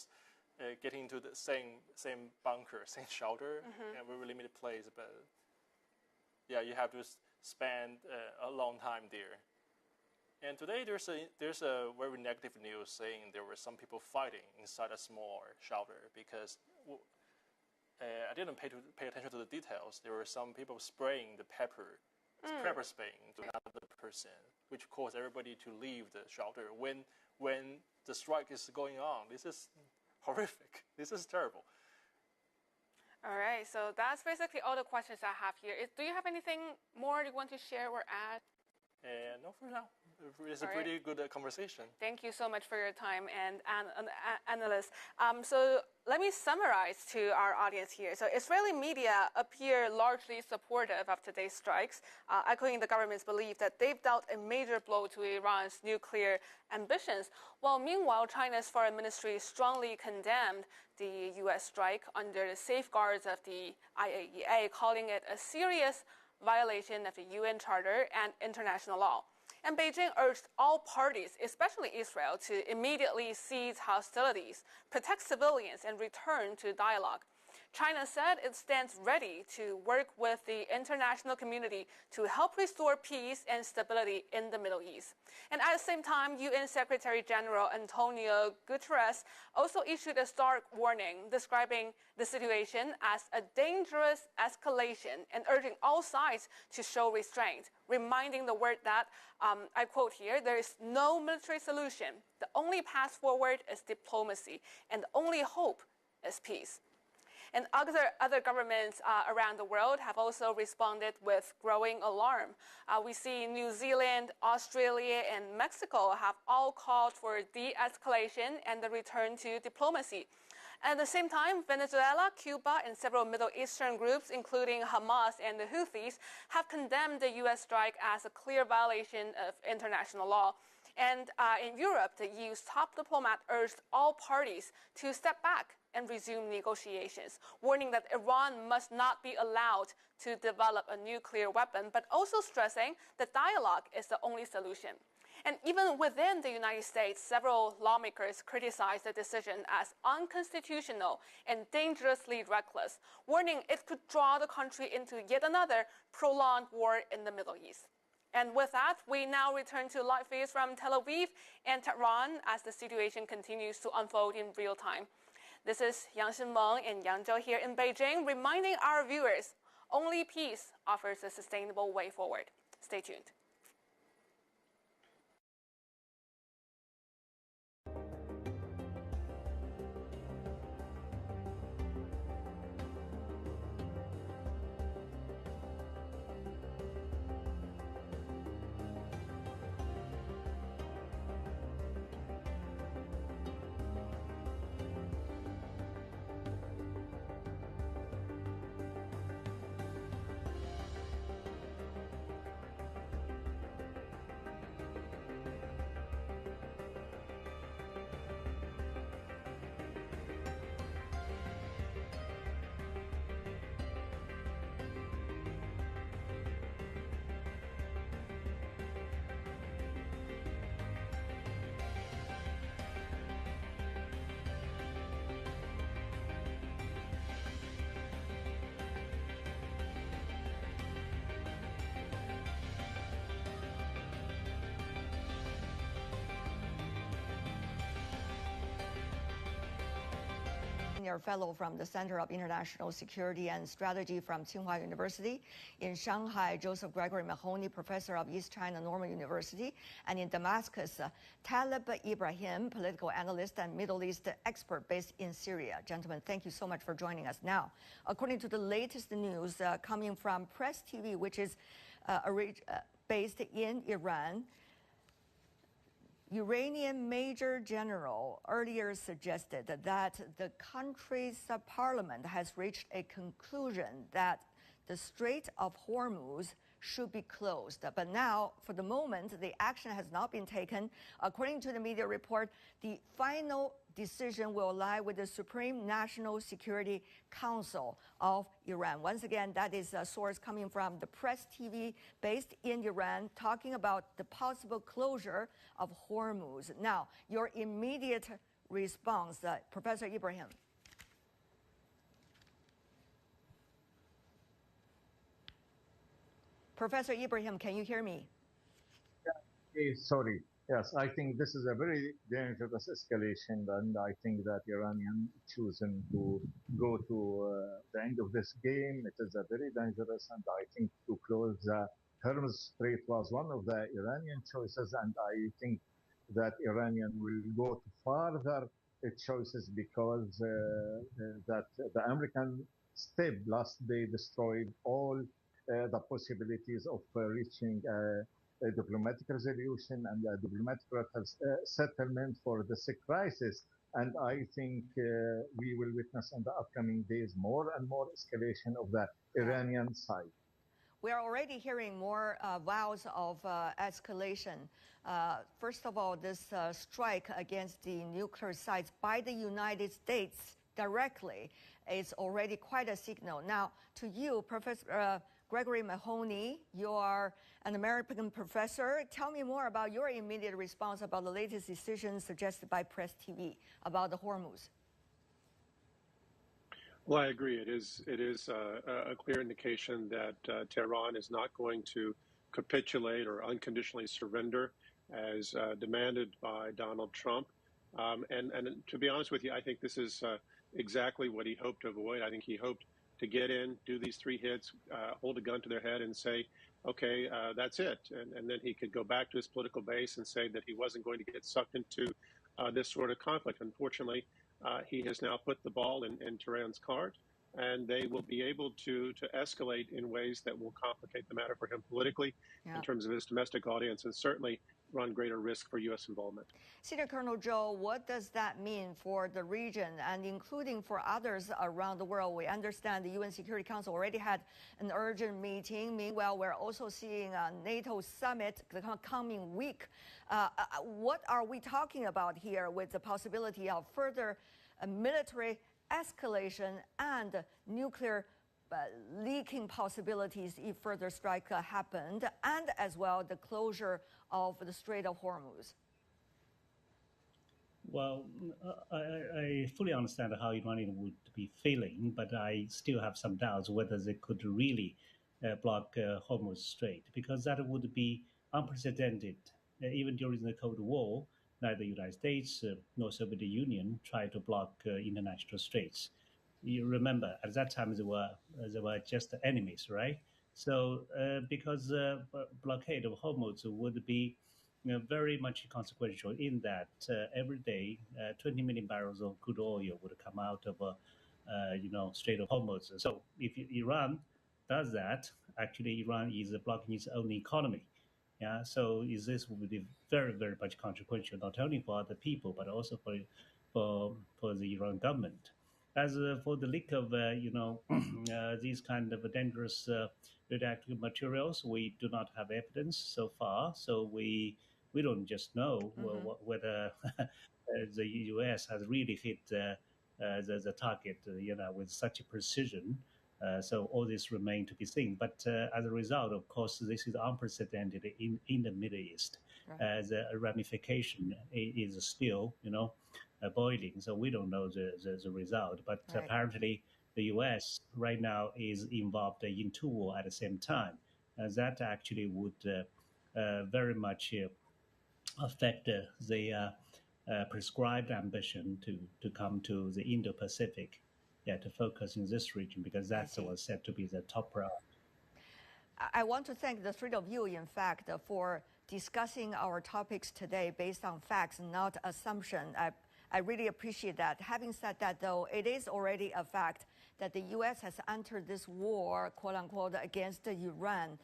get into the same bunker, same shelter, and very limited place, but yeah, you have to spend a long time there. And today there's a very negative news saying there were some people fighting inside a small shelter because I didn't pay attention to the details. There were some people spraying the pepper spraying to another person, which caused everybody to leave the shelter when the strike is going on. This is horrific. This is terrible. All right, so that's basically all the questions I have here. Do you have anything more you want to share or add? No, for now. It's a pretty good conversation. Thank you so much for your time and analyst. So let me summarize to our audience here. So Israeli media appear largely supportive of today's strikes, echoing the government's belief that they've dealt a major blow to Iran's nuclear ambitions, while meanwhile China's foreign ministry strongly condemned the U.S. strike under the safeguards of the IAEA, calling it a serious violation of the UN Charter and international law. And Beijing urged all parties, especially Israel, to immediately cease hostilities, protect civilians, and return to dialogue. China said it stands ready to work with the international community to help restore peace and stability in the Middle East. And at the same time, UN Secretary General Antonio Guterres also issued a stark warning describing the situation as a dangerous escalation and urging all sides to show restraint, reminding the world that, I quote here, there is no military solution. The only path forward is diplomacy, and the only hope is peace. And other governments around the world have also responded with growing alarm. We see New Zealand, Australia, and Mexico have all called for de-escalation and the return to diplomacy. At the same time, Venezuela, Cuba, and several Middle Eastern groups, including Hamas and the Houthis, have condemned the U.S. strike as a clear violation of international law. And in Europe, the EU's top diplomat urged all parties to step back and resume negotiations, warning that Iran must not be allowed to develop a nuclear weapon, but also stressing that dialogue is the only solution. And even within the United States, several lawmakers criticized the decision as unconstitutional and dangerously reckless, warning it could draw the country into yet another prolonged war in the Middle East. And with that, we now return to live feeds from Tel Aviv and Tehran as the situation continues to unfold in real time. This is Yang Xinmeng and Yang Zhou here in Beijing, reminding our viewers, only peace offers a sustainable way forward. Stay tuned. Senior Fellow from the Center of International Security and Strategy from Tsinghua University. In Shanghai, Joseph Gregory Mahoney, Professor of East China Normal University. And in Damascus, Talib Ibrahim, political analyst and Middle East expert based in Syria. Gentlemen, thank you so much for joining us. Now, according to the latest news coming from Press TV, which is based in Iran, Iranian Major General earlier suggested that the country's parliament has reached a conclusion that the Strait of Hormuz should be closed. But now, for the moment, the action has not been taken. According to the media report, the final decision will lie with the Supreme National Security Council of Iran. Once again, that is a source coming from the Press TV based in Iran, talking about the possible closure of Hormuz. Now, your immediate response, Professor Ibrahim. Professor Ibrahim, can you hear me? Sorry. Yes, I think this is a very dangerous escalation, and I think that Iranian choosing to go to the end of this game. It is a very dangerous, and I think to close the Hormuz Strait was one of the Iranian choices, and I think that Iranian will go to further choices because that the American step last day destroyed all the possibilities of reaching a diplomatic resolution and a diplomatic settlement for this crisis. And I think we will witness in the upcoming days more and more escalation of the Iranian side. We are already hearing more vows of escalation. First of all, this strike against the nuclear sites by the United States directly is already quite a signal. Now, to you, Professor Gregory Mahoney, you are an American professor. Tell me more about your immediate response about the latest decision suggested by Press TV about the Hormuz. Well, I agree. It is a clear indication that Tehran is not going to capitulate or unconditionally surrender as demanded by Donald Trump. And to be honest with you, I think this is exactly what he hoped to avoid. I think he hoped to get in, do these 3 hits, hold a gun to their head and say, okay, that's it. And then he could go back to his political base and say that he wasn't going to get sucked into this sort of conflict. Unfortunately, he has now put the ball in Tehran's court, and they will be able to escalate in ways that will complicate the matter for him politically in terms of his domestic audience, and certainly run greater risk for U.S. involvement. Senior Colonel Joe, what does that mean for the region and including for others around the world? We understand the UN Security Council already had an urgent meeting. Meanwhile, we're also seeing a NATO summit the coming week. What are we talking about here with the possibility of further military escalation and nuclear leaking possibilities if further strike happened, and as well the closure of the Strait of Hormuz? Well, I fully understand how Iranian would be feeling, but I still have some doubts whether they could really block Hormuz Strait, because that would be unprecedented. Even during the Cold War, neither the United States nor Soviet Union tried to block international straits. You remember, at that time, they were just enemies, right? So because blockade of Hormuz would be very much consequential in that every day 20 million barrels of crude oil would come out of Strait of Hormuz. So if Iran does that, actually Iran is blocking its own economy. Yeah, so this would be very, very much consequential, not only for other people, but also for the Iran government. As for the leak of, these kind of dangerous radioactive materials, we do not have evidence so far. So we don't just know whether the U.S. has really hit the target, with such a precision. So all this remains to be seen. But as a result, of course, this is unprecedented in the Middle East. Right. The ramification is still, boiling. So we don't know the result. But right. Apparently, the U.S. right now is involved in 2 wars at the same time. That actually would very much affect the prescribed ambition to come to the Indo-Pacific. To focus in this region, because that's what's said to be the top priority. I want to thank the 3 of you, in fact, for discussing our topics today based on facts, not assumption. I really appreciate that. Having said that, though, it is already a fact that the U.S. has entered this war, quote unquote, against Iran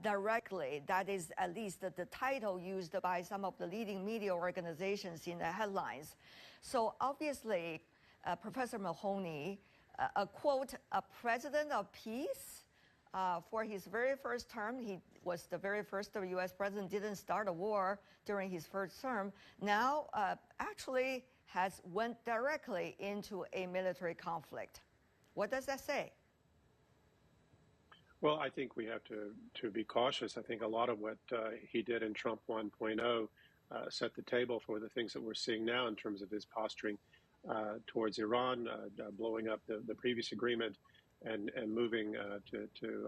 directly. That is at least the title used by some of the leading media organizations in the headlines. So obviously, Professor Mahoney, a president of peace for his very first term. He was the very first U.S. president, didn't start a war during his first term. Now actually went directly into a military conflict. What does that say? Well, I think we have to be cautious. I think a lot of what he did in Trump 1.0 set the table for the things that we're seeing now in terms of his posturing towards Iran, blowing up the previous agreement, and moving to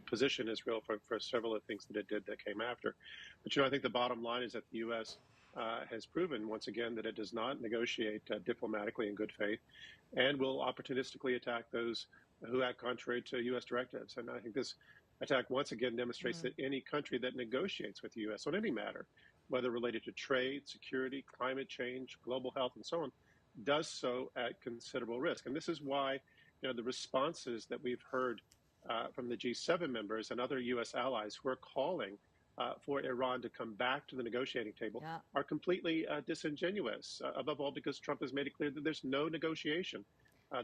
position Israel for several of the things that it did that came after. But I think the bottom line is that the U.S. Has proven once again that it does not negotiate diplomatically in good faith, and will opportunistically attack those who act contrary to U.S. directives. And I think this attack once again demonstrates that any country that negotiates with the U.S. on any matter, whether related to trade, security, climate change, global health, and so on, does so at considerable risk. And this is why the responses that we've heard from the G7 members and other U.S. allies who are calling for Iran to come back to the negotiating table are completely disingenuous, above all because Trump has made it clear that there's no negotiation.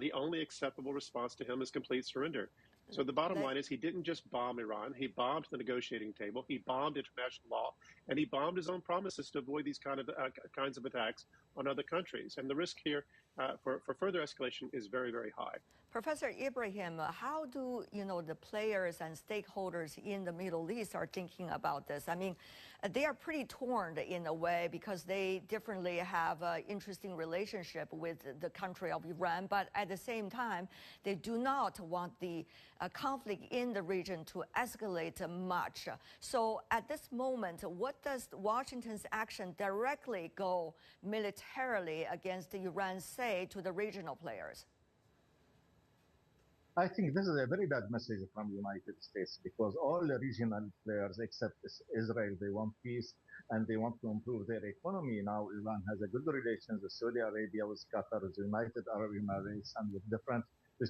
The only acceptable response to him is complete surrender. So the bottom line is he didn't just bomb Iran. He bombed the negotiating table. He bombed international law, and he bombed his own promises to avoid these kinds of attacks on other countries. And the risk here for further escalation is very, very high. Professor Ibrahim, how do the players and stakeholders in the Middle East are thinking about this? I mean, they are pretty torn in a way because they differently have an interesting relationship with the country of Iran, but at the same time, they do not want the conflict in the region to escalate much. So at this moment, what does Washington's action directly go militarily against Iran say to the regional players? I think this is a very bad message from the United States because all the regional players except Israel, they want peace and they want to improve their economy. Now Iran has a good relations with Saudi Arabia, with Qatar, with the United Arab Emirates, and with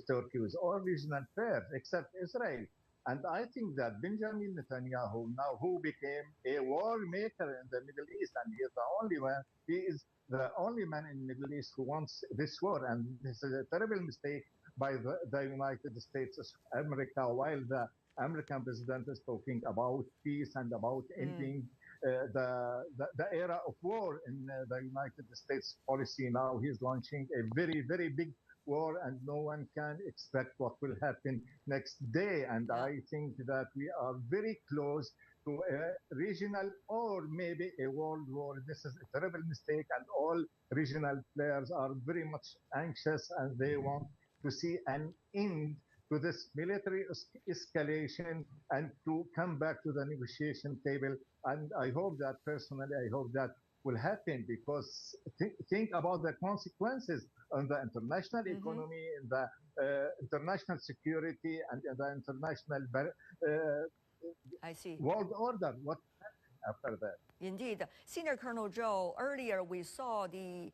Turkey, with all regional players except Israel. And I think that Benjamin Netanyahu now, who became a war maker in the Middle East, and he is the only one, he is the only man in the Middle East who wants this war. And this is a terrible mistake by the United States of America, while the American president is talking about peace and about ending the era of war in the United States policy. Now he's launching a very, very big war, and no one can expect what will happen next day. And I think that we are very close to a regional or maybe a world war. This is a terrible mistake, and all regional players are very much anxious, and they want to see an end to this military escalation and to come back to the negotiation table. And I hope that, personally, I hope that will happen, because think about the consequences on the international economy, in the international security, and in the international world order. What happened after that? Indeed. Senior Colonel Joe, earlier we saw the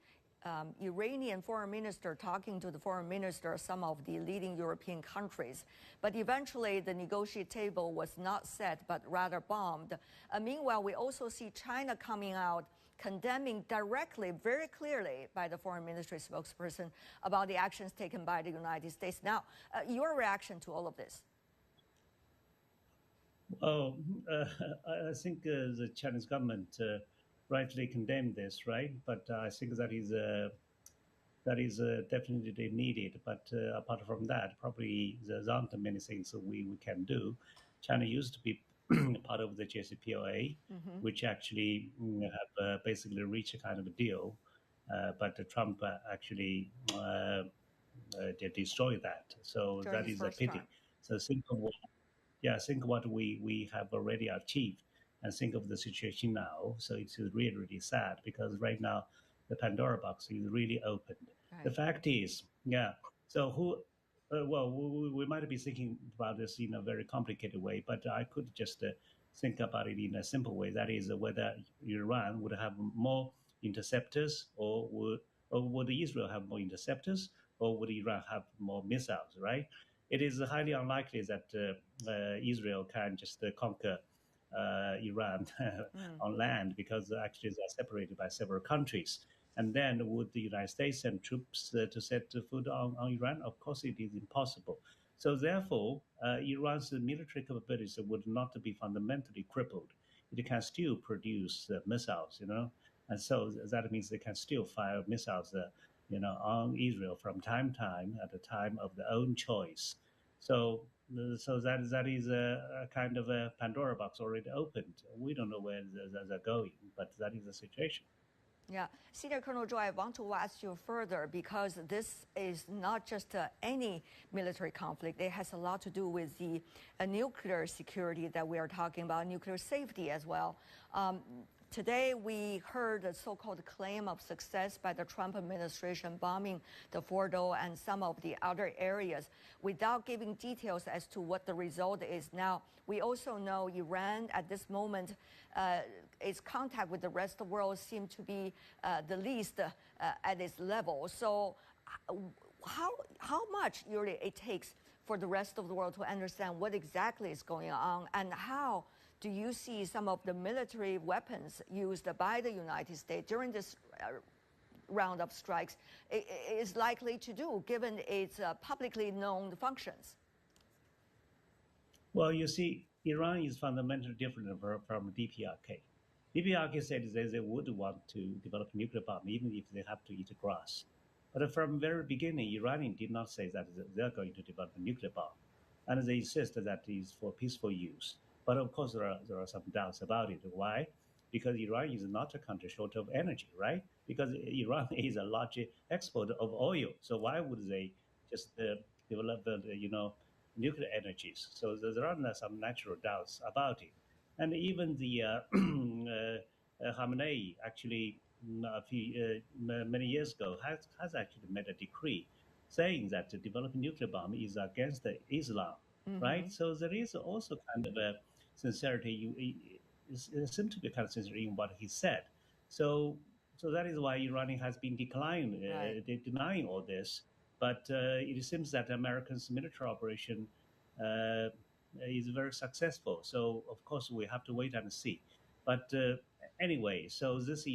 Iranian foreign minister talking to the foreign minister of some of the leading European countries. But eventually the negotiate table was not set, but rather bombed. Meanwhile, we also see China coming out condemning directly, very clearly, by the foreign ministry spokesperson about the actions taken by the United States. Now, your reaction to all of this? Well, I think the Chinese government rightly condemned this, right? But I think that is definitely needed. But apart from that, probably there aren't many things that we can do. China used to be part of the JCPOA, which actually have basically reached a kind of a deal, but Trump actually did destroy that. So that is a pity. So think of what we have already achieved, and think of the situation now. So it's really, really sad, because right now the Pandora box is really opened. Right. The fact is, so we might be thinking about this in a very complicated way, but I could just think about it in a simple way. That is whether Iran would have more interceptors, or would Israel have more interceptors, or would Iran have more missiles, right? It is highly unlikely that Israel can just conquer Iran on land, because actually they are separated by several countries. And then would the United States send troops to set foot on Iran? Of course, it is impossible. So therefore, Iran's military capabilities would not be fundamentally crippled. It can still produce missiles, and so that means they can still fire missiles, on Israel from time to time at the time of their own choice. So that is a kind of a Pandora box already opened. We don't know where they're going, but that is the situation. Yeah, Senior Colonel Joe, I want to ask you further, because this is not just any military conflict. It has a lot to do with the nuclear security that we are talking about, nuclear safety as well. Today, we heard the so-called claim of success by the Trump administration bombing the Fordo and some of the other areas without giving details as to what the result is. Now, we also know Iran at this moment, its contact with the rest of the world seems to be the least at its level. So how much really it takes for the rest of the world to understand what exactly is going on, and how do you see some of the military weapons used by the United States during this round of strikes is likely to do, given its publicly known functions? Well, you see, Iran is fundamentally different from DPRK. DPRK said that they would want to develop a nuclear bomb, even if they have to eat grass. But from the very beginning, Iranian did not say that they're going to develop a nuclear bomb. And they insist that it is for peaceful use. But of course, there are some doubts about it. Why? Because Iran is not a country short of energy, right? Because Iran is a large exporter of oil. So why would they just develop, nuclear energies? So there are some natural doubts about it. And even the Khamenei actually many years ago has actually made a decree saying that to develop a nuclear bomb is against Islam, right? So there is also kind of a sincerity. It seems to be kind of sincere in what he said. So that is why Iran has been denying all this. But it seems that Americans' military operation is very successful. So of course we have to wait and see. But anyway, so this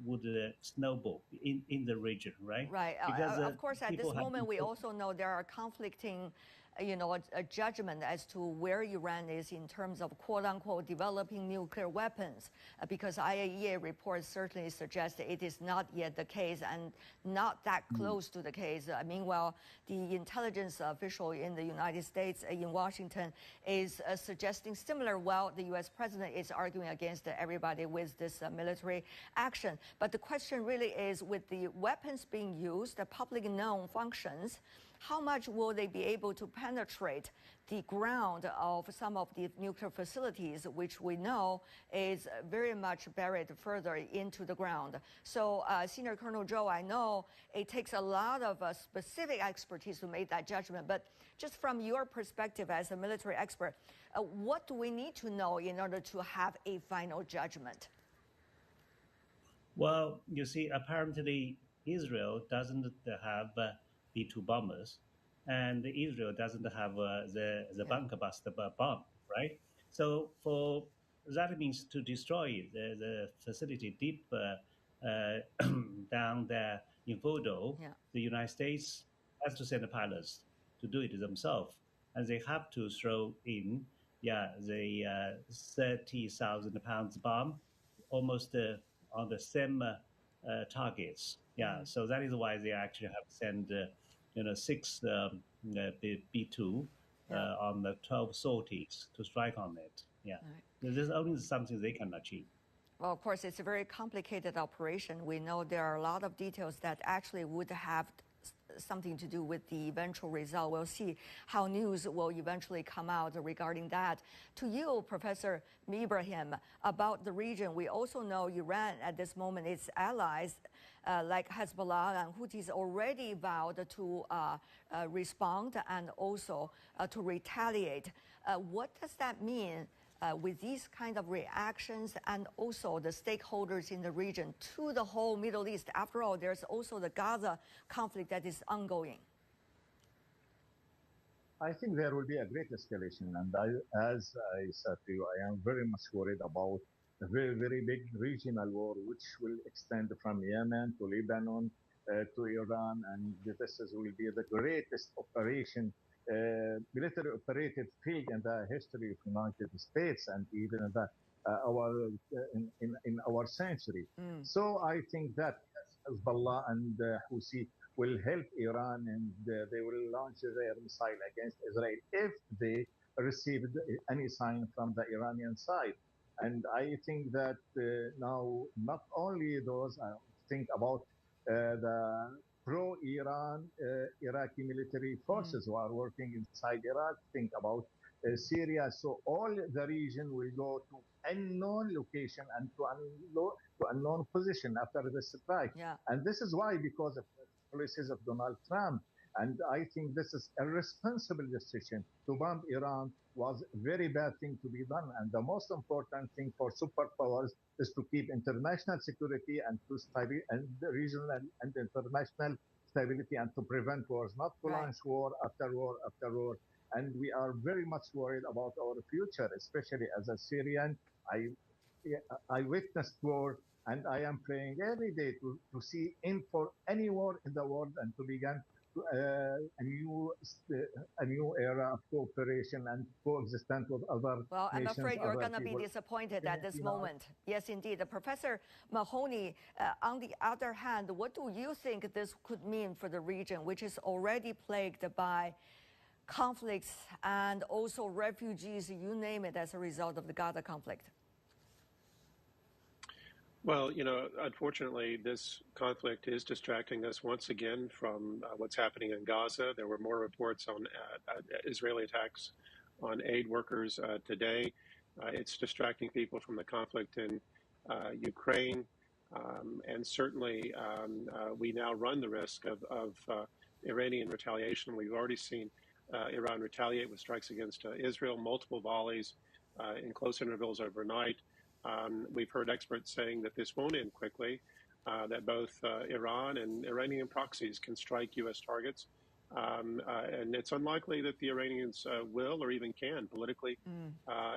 would snowball in the region, right? Right. Because, of course, at this moment, we also know there are conflicting, a judgment as to where Iran is in terms of quote-unquote developing nuclear weapons, because IAEA reports certainly suggest that it is not yet the case and not that close to the case. Meanwhile, the intelligence official in the United States, in Washington, is suggesting similar. Well, the U.S. president is arguing against everybody with this military action. But the question really is, with the weapons being used, the publicly known functions, how much will they be able to penetrate the ground of some of the nuclear facilities, which we know is very much buried further into the ground? So, Senior Colonel Zhou, I know it takes a lot of specific expertise to make that judgment, but just from your perspective as a military expert, what do we need to know in order to have a final judgment? Well, you see, apparently Israel doesn't have B-2 bombers, and Israel doesn't have the bunker buster bomb, right? So that means to destroy the facility deep down there in Fordo, the United States has to send the pilots to do it themselves, and they have to throw in the 30,000 pounds bomb almost on the same targets. So that is why they actually have sent 6 B-2 on the 12 sorties to strike on it. Right. This is only something they can achieve. Well, of course, it's a very complicated operation. We know there are a lot of details that actually would have something to do with the eventual result. We'll see how news will eventually come out regarding that. To you, Professor Ibrahim, about the region, we also know Iran at this moment, its allies like Hezbollah and Houthis already vowed to respond and also to retaliate. What does that mean with these kind of reactions and also the stakeholders in the region to the whole Middle East? After all, there's also the Gaza conflict that is ongoing. I think there will be a great escalation. And as I said to you, I am very much worried about a very, very big regional war, which will extend from Yemen to Lebanon to Iran. And this will be the greatest operation, military operated field in the history of the United States and even in the, in our century. So I think that Hezbollah and Houthi will help Iran, and they will launch their missile against Israel if they receive any sign from the Iranian side. And I think that now not only those, I think about the pro-Iran Iraqi military forces who are working inside Iraq, think about Syria. So all the region will go to unknown location and to unknown position after the strike. And this is why, because of the policies of Donald Trump. And I think this is a responsible decision to bomb Iran was a very bad thing to be done. And the most important thing for superpowers is to keep international security and to stability and regional and international stability and to prevent wars, not to launch war after war after war. and we are very much worried about our future, especially as a Syrian. I witnessed war, and I am praying every day to see end for any war in the world and to begin a new era of cooperation and coexistence with other Well, I'm nations. afraid you're going to be disappointed at this moment. Yes, indeed. Professor Mahoney, on the other hand, what do you think this could mean for the region, which is already plagued by conflicts and also refugees, you name it, as a result of the Gaza conflict? Well, unfortunately, this conflict is distracting us once again from what's happening in Gaza. There were more reports on Israeli attacks on aid workers today. It's distracting people from the conflict in Ukraine. And certainly, we now run the risk of Iranian retaliation. We've already seen Iran retaliate with strikes against Israel, multiple volleys in close intervals overnight. We've heard experts saying that this won't end quickly, that both Iran and Iranian proxies can strike U.S. targets. And it's unlikely that the Iranians will or even can politically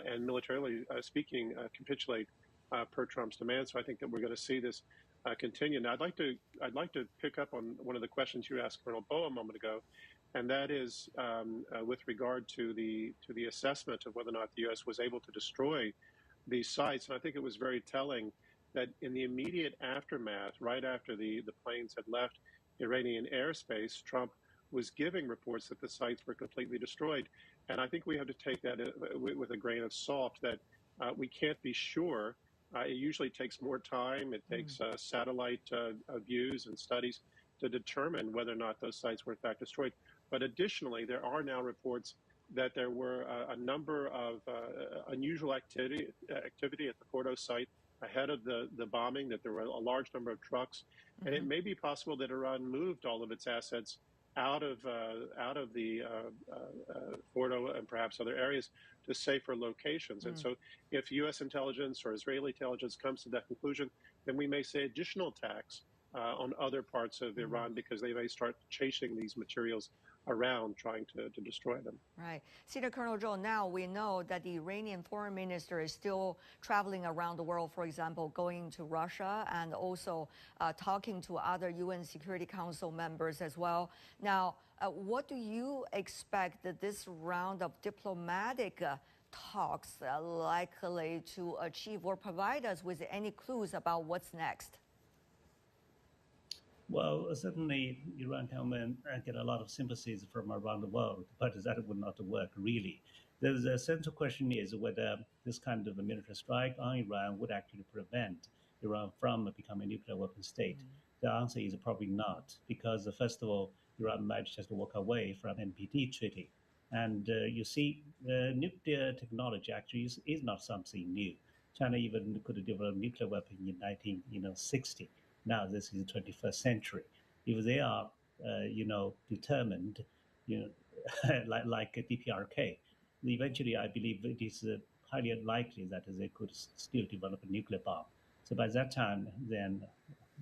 and militarily speaking capitulate per Trump's demand. So I think that we're going to see this continue. Now, I'd like to pick up on one of the questions you asked Colonel Bowe a moment ago, and that is with regard to the assessment of whether or not the U.S. was able to destroy these sites. And I think it was very telling that in the immediate aftermath, right after the planes had left Iranian airspace, Trump was giving reports that the sites were completely destroyed. And I think we have to take that with a grain of salt, that we can't be sure. It usually takes more time. It takes satellite views and studies to determine whether or not those sites were in fact destroyed. But additionally, there are now reports that there were a number of unusual activity at the Fordo site ahead of the bombing, that there were a large number of trucks. And it may be possible that Iran moved all of its assets out of the Fordo and perhaps other areas to safer locations. And so if U.S. intelligence or Israeli intelligence comes to that conclusion, then we may see additional attacks on other parts of Iran, because they may start chasing these materials around, trying to destroy them. Right. Senior Colonel Joe, now we know that the Iranian foreign minister is still traveling around the world, for example, going to Russia and also talking to other UN Security Council members as well. Now, what do you expect that this round of diplomatic talks likely to achieve, or provide us with any clues about what's next? Well, certainly Iran can get a lot of sympathies from around the world, but that would not work really. The central question is whether this kind of a military strike on Iran would actually prevent Iran from becoming a nuclear weapon state. The answer is probably not, because first of all, Iran might just walk away from NPT treaty. And you see, nuclear technology actually is not something new. China even could develop a nuclear weapon in 1960. Now this is the 21st century. If they are, determined, like a DPRK, eventually I believe it is highly unlikely that they could still develop a nuclear bomb. So by that time, then,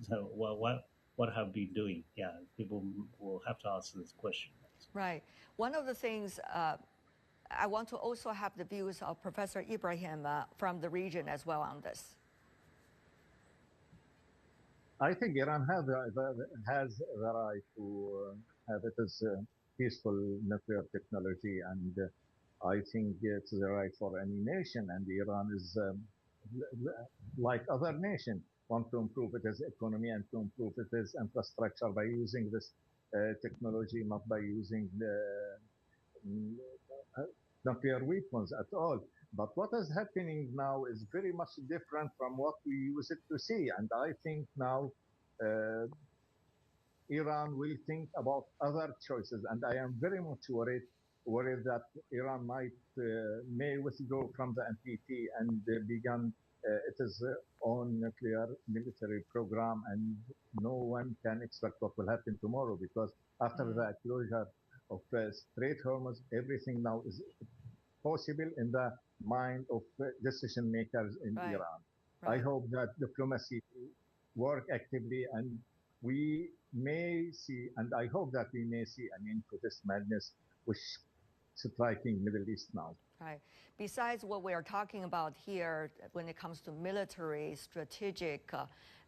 what have we been doing? Yeah, people will have to answer this question. Right. One of the things I want to also have the views of Professor Ibrahim from the region as well on this. I think Iran has the right to have it as peaceful nuclear technology, and I think it's the right for any nation. And Iran is like other nations, want to improve its economy and to improve its infrastructure by using this technology, not by using nuclear weapons at all. But what is happening now is very much different from what we used to see. And I think now Iran will think about other choices. And I am very much worried that Iran may withdraw from the NPT and begin its own nuclear military program. And no one can expect what will happen tomorrow, because after the closure of Strait Hormuz, everything now is possible in the mind of decision makers in Iran. I hope that diplomacy work actively, and we may see, and I hope that we may see an end to this madness, which striking Middle East now. Right. Besides what we are talking about here, when it comes to military, strategic,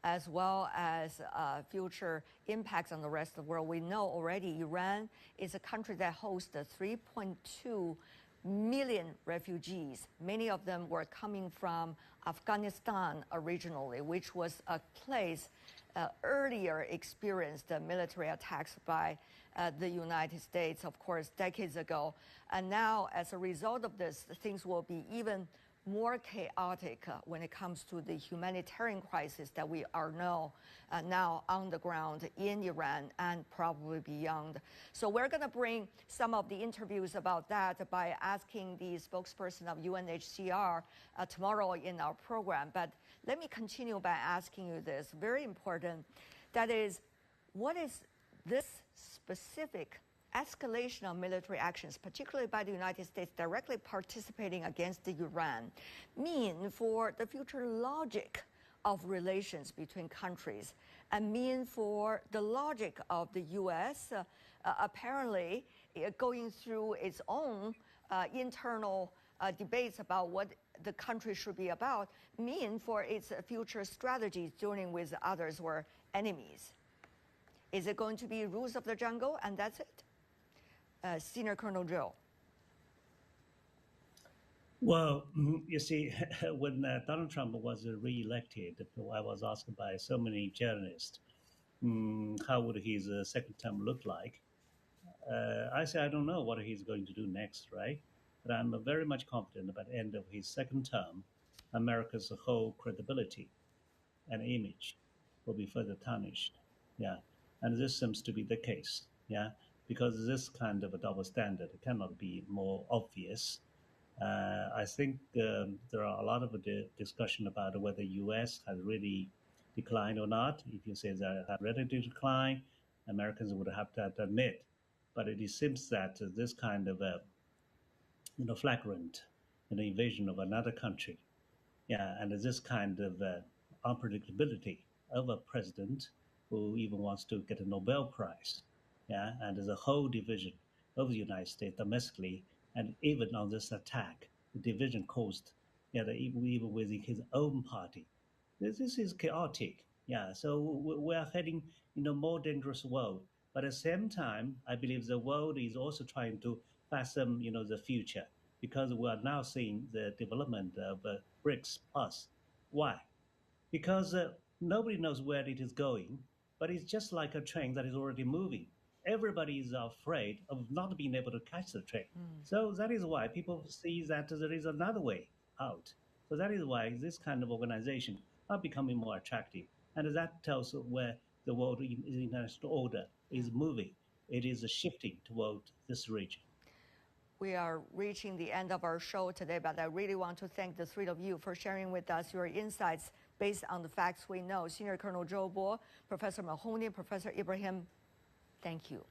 as well as future impacts on the rest of the world, we know already Iran is a country that hosts 3.2 million refugees. Many of them were coming from Afghanistan originally, which was a place earlier experienced military attacks by the United States, of course, decades ago. And now, as a result of this, things will be even more chaotic when it comes to the humanitarian crisis that we are now on the ground in Iran and probably beyond. So we're going to bring some of the interviews about that by asking the spokesperson of UNHCR tomorrow in our program. But let me continue by asking you this, very important, that is, what is this specific escalation of military actions, particularly by the United States directly participating against Iran, mean for the future logic of relations between countries and mean for the logic of the U.S. Apparently going through its own internal debates about what the country should be about, mean for its future strategies dealing with others or enemies? Is it going to be rules of the jungle and that's it? Senior Colonel Joe. Well, you see, when Donald Trump was re-elected, I was asked by so many journalists, how would his second term look like? I say, I don't know what he's going to do next, right? But I'm very much confident by the end of his second term, America's whole credibility and image will be further tarnished. Yeah. And this seems to be the case. Yeah. Because this kind of a double standard cannot be more obvious. I think there are a lot of discussion about whether U.S. has really declined or not. If you say that it has ready to decline, Americans would have to admit. But it seems that this kind of flagrant invasion of another country, yeah, and this kind of unpredictability of a president who even wants to get a Nobel Prize, yeah, and there's a whole division of the United States domestically, and even on this attack, the division caused, yeah, even within his own party. This is chaotic, yeah. So we are heading in a more dangerous world. But at the same time, I believe the world is also trying to fathom, the future, because we are now seeing the development of BRICS Plus. Why? Because nobody knows where it is going, but it's just like a train that is already moving. Everybody is afraid of not being able to catch the train. So that is why people see that there is another way out. So that is why this kind of organization are becoming more attractive. And that tells where the world international order is moving. It is shifting toward this region. We are reaching the end of our show today, but I really want to thank the three of you for sharing with us your insights based on the facts we know. Senior Colonel Joe Bo, Professor Mahoney, Professor Ibrahim, thank you.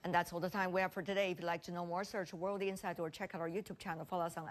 And that's all the time we have for today. If you'd like to know more, search World Insight or check out our YouTube channel. Follow us on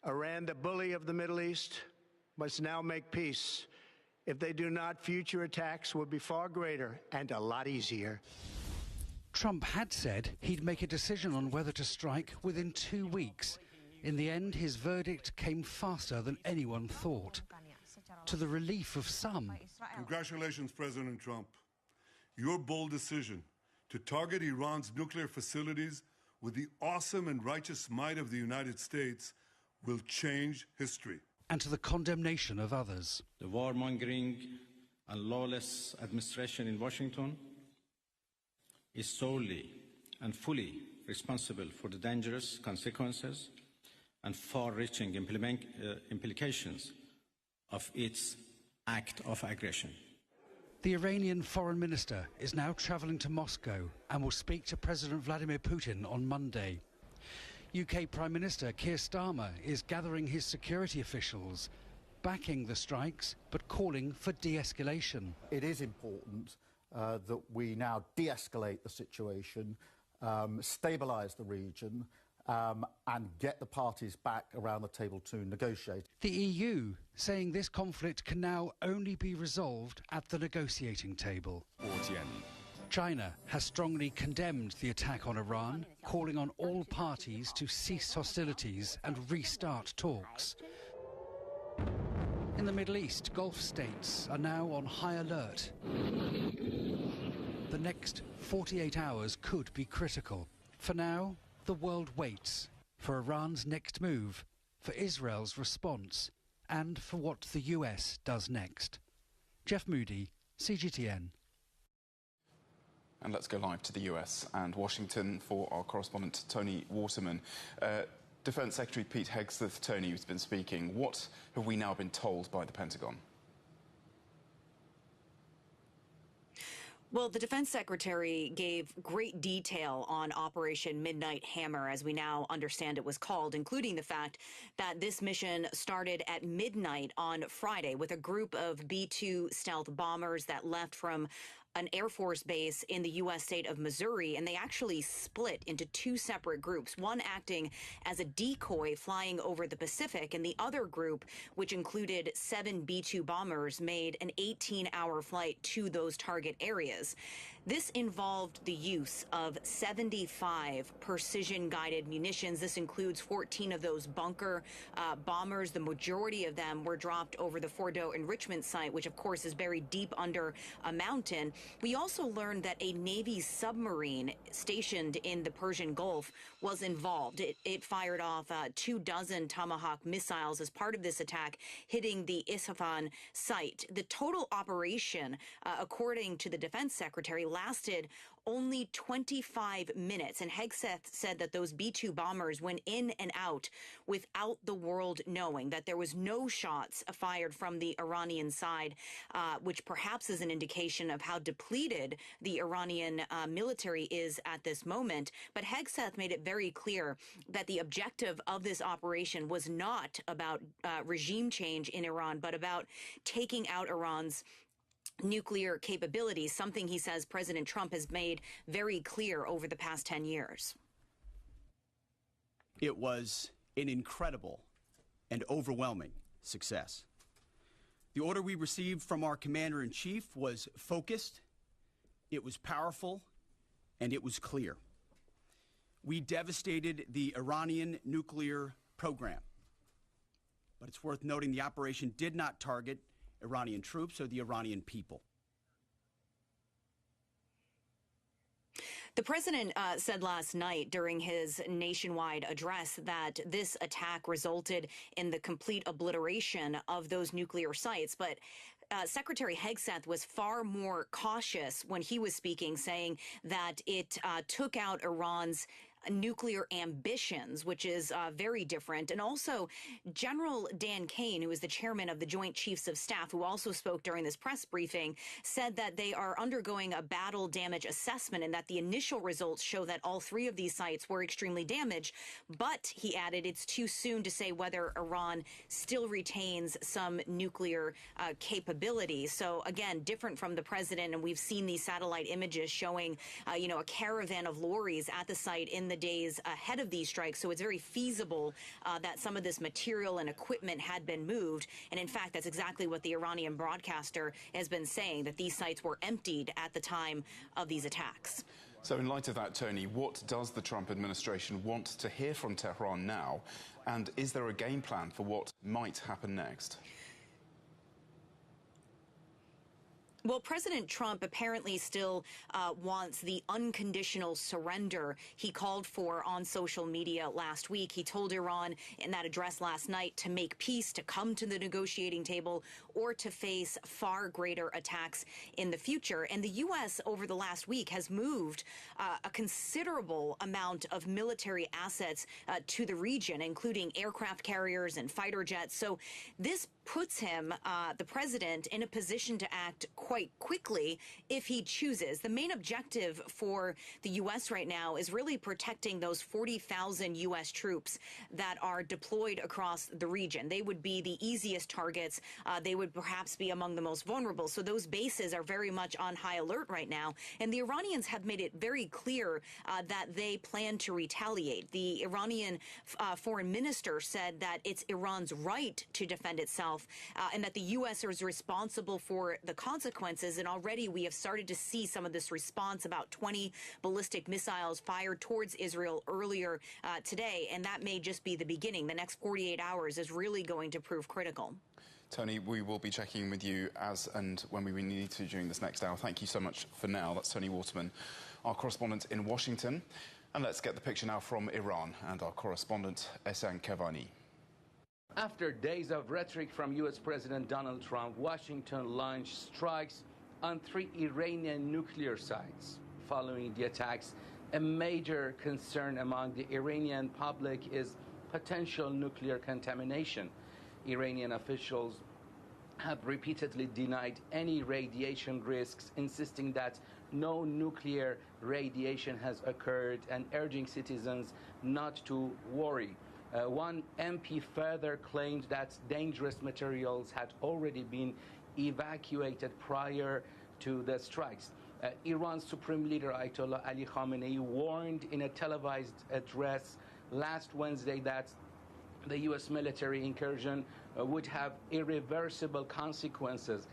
Iran, the bully of the Middle East, must now make peace. If they do not, future attacks will be far greater and a lot easier. Trump had said he'd make a decision on whether to strike within 2 weeks. In the end, his verdict came faster than anyone thought, to the relief of some. Congratulations, President Trump. Your bold decision to target Iran's nuclear facilities with the awesome and righteous might of the United States will change history. And to the condemnation of others. The warmongering and lawless administration in Washington is solely and fully responsible for the dangerous consequences and far-reaching implications of its act of aggression. The Iranian foreign minister is now travelling to Moscow and will speak to President Vladimir Putin on Monday. UK Prime Minister Keir Starmer is gathering his security officials, backing the strikes but calling for de-escalation. It is important that we now de-escalate the situation, stabilise the region and get the parties back around the table to negotiate. The EU saying this conflict can now only be resolved at the negotiating table. China has strongly condemned the attack on Iran, calling on all parties to cease hostilities and restart talks. In the Middle East, Gulf states are now on high alert. The next 48 hours could be critical. For now, the world waits for Iran's next move, for Israel's response, and for what the US does next. Jeff Moody, CGTN. And let's go live to the US and Washington for our correspondent Tony Waterman. Defence Secretary Pete Hegseth, Tony, who's been speaking. What have we now been told by the Pentagon? Well, the defense secretary gave great detail on Operation Midnight Hammer, as we now understand it was called, including the fact that this mission started at midnight on Friday with a group of B-2 stealth bombers that left from an Air Force base in the U.S. state of Missouri, and they actually split into two separate groups, one acting as a decoy flying over the Pacific, and the other group, which included 7 B-2 bombers, made an 18-hour flight to those target areas. This involved the use of 75 precision-guided munitions. This includes 14 of those bunker bombers. The majority of them were dropped over the Fordo enrichment site, which, of course, is buried deep under a mountain. We also learned that a Navy submarine stationed in the Persian Gulf was involved. It fired off 24 Tomahawk missiles as part of this attack, hitting the Isfahan site. The total operation, according to the defense secretary, lasted only 25 minutes. And Hegseth said that those B-2 bombers went in and out without the world knowing, that there was no shots fired from the Iranian side, which perhaps is an indication of how depleted the Iranian military is at this moment. But Hegseth made it very clear that the objective of this operation was not about regime change in Iran, but about taking out Iran's nuclear capabilities, something he says President Trump has made very clear over the past 10 years. It was an incredible and overwhelming success. The order we received from our commander-in-chief was focused, it was powerful, and it was clear. We devastated the Iranian nuclear program. But it's worth noting the operation did not target Iranian troops or the Iranian people. The president said last night during his nationwide address that this attack resulted in the complete obliteration of those nuclear sites. But Secretary Hegseth was far more cautious when he was speaking, saying that it took out Iran's nuclear ambitions, which is very different. And also, General Dan Kane, who is the chairman of the Joint Chiefs of Staff, who also spoke during this press briefing, said that they are undergoing a battle damage assessment and that the initial results show that all three of these sites were extremely damaged. But, he added, it's too soon to say whether Iran still retains some nuclear capability. So, again, different from the president, and we've seen these satellite images showing, a caravan of lorries at the site in the days ahead of these strikes. So it's very feasible that some of this material and equipment had been moved. And in fact, that's exactly what the Iranian broadcaster has been saying, that these sites were emptied at the time of these attacks. So in light of that, Tony, what does the Trump administration want to hear from Tehran now? And is there a game plan for what might happen next? Well, President Trump apparently still wants the unconditional surrender he called for on social media last week. He told Iran in that address last night to make peace, to come to the negotiating table, or to face far greater attacks in the future. And the U.S. over the last week has moved a considerable amount of military assets to the region, including aircraft carriers and fighter jets. So this puts him, the president, in a position to act quite quickly if he chooses. The main objective for the U.S. right now is really protecting those 40,000 U.S. troops that are deployed across the region. They would be the easiest targets. They would perhaps be among the most vulnerable. So those bases are very much on high alert right now. And the Iranians have made it very clear that they plan to retaliate. The Iranian foreign minister said that it's Iran's right to defend itself, and that the U.S. is responsible for the consequences. And already we have started to see some of this response, about 20 ballistic missiles fired towards Israel earlier today. And that may just be the beginning. The next 48 hours is really going to prove critical. Tony, we will be checking in with you as and when we need to during this next hour. Thank you so much for now. That's Tony Waterman, our correspondent in Washington. And let's get the picture now from Iran and our correspondent, Ehsan Kevani. After days of rhetoric from U.S. President Donald Trump, Washington launched strikes on 3 Iranian nuclear sites. Following the attacks, a major concern among the Iranian public is potential nuclear contamination. Iranian officials have repeatedly denied any radiation risks, insisting that no nuclear radiation has occurred and urging citizens not to worry. One MP further claimed that dangerous materials had already been evacuated prior to the strikes. Iran's Supreme Leader Ayatollah Ali Khamenei warned in a televised address last Wednesday that the U.S. military incursion would have irreversible consequences.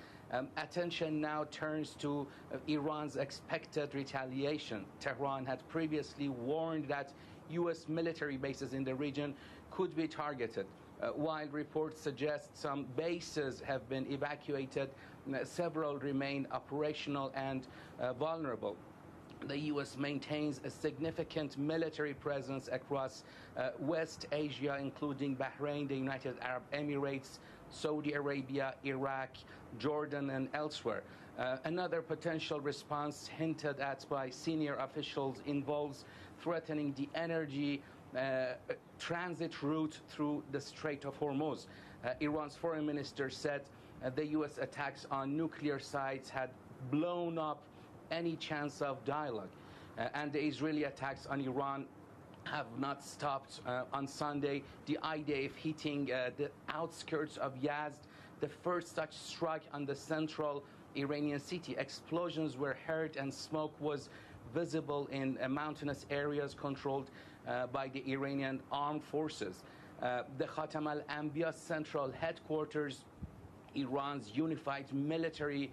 Attention now turns to Iran's expected retaliation. Tehran had previously warned that U.S. military bases in the region could be targeted. While reports suggest some bases have been evacuated, several remain operational and vulnerable. The U.S. maintains a significant military presence across West Asia, including Bahrain, the United Arab Emirates, Saudi Arabia, Iraq, Jordan, and elsewhere. Another potential response hinted at by senior officials involves threatening the energy transit route through the Strait of Hormuz. Iran's foreign minister said the U.S. attacks on nuclear sites had blown up any chance of dialogue. And the Israeli attacks on Iran have not stopped. On Sunday, the IDF hitting the outskirts of Yazd, the first such strike on the central Iranian city. Explosions were heard and smoke was visible in mountainous areas controlled by the Iranian armed forces. The Khatam al-Anbiya central headquarters, Iran's unified military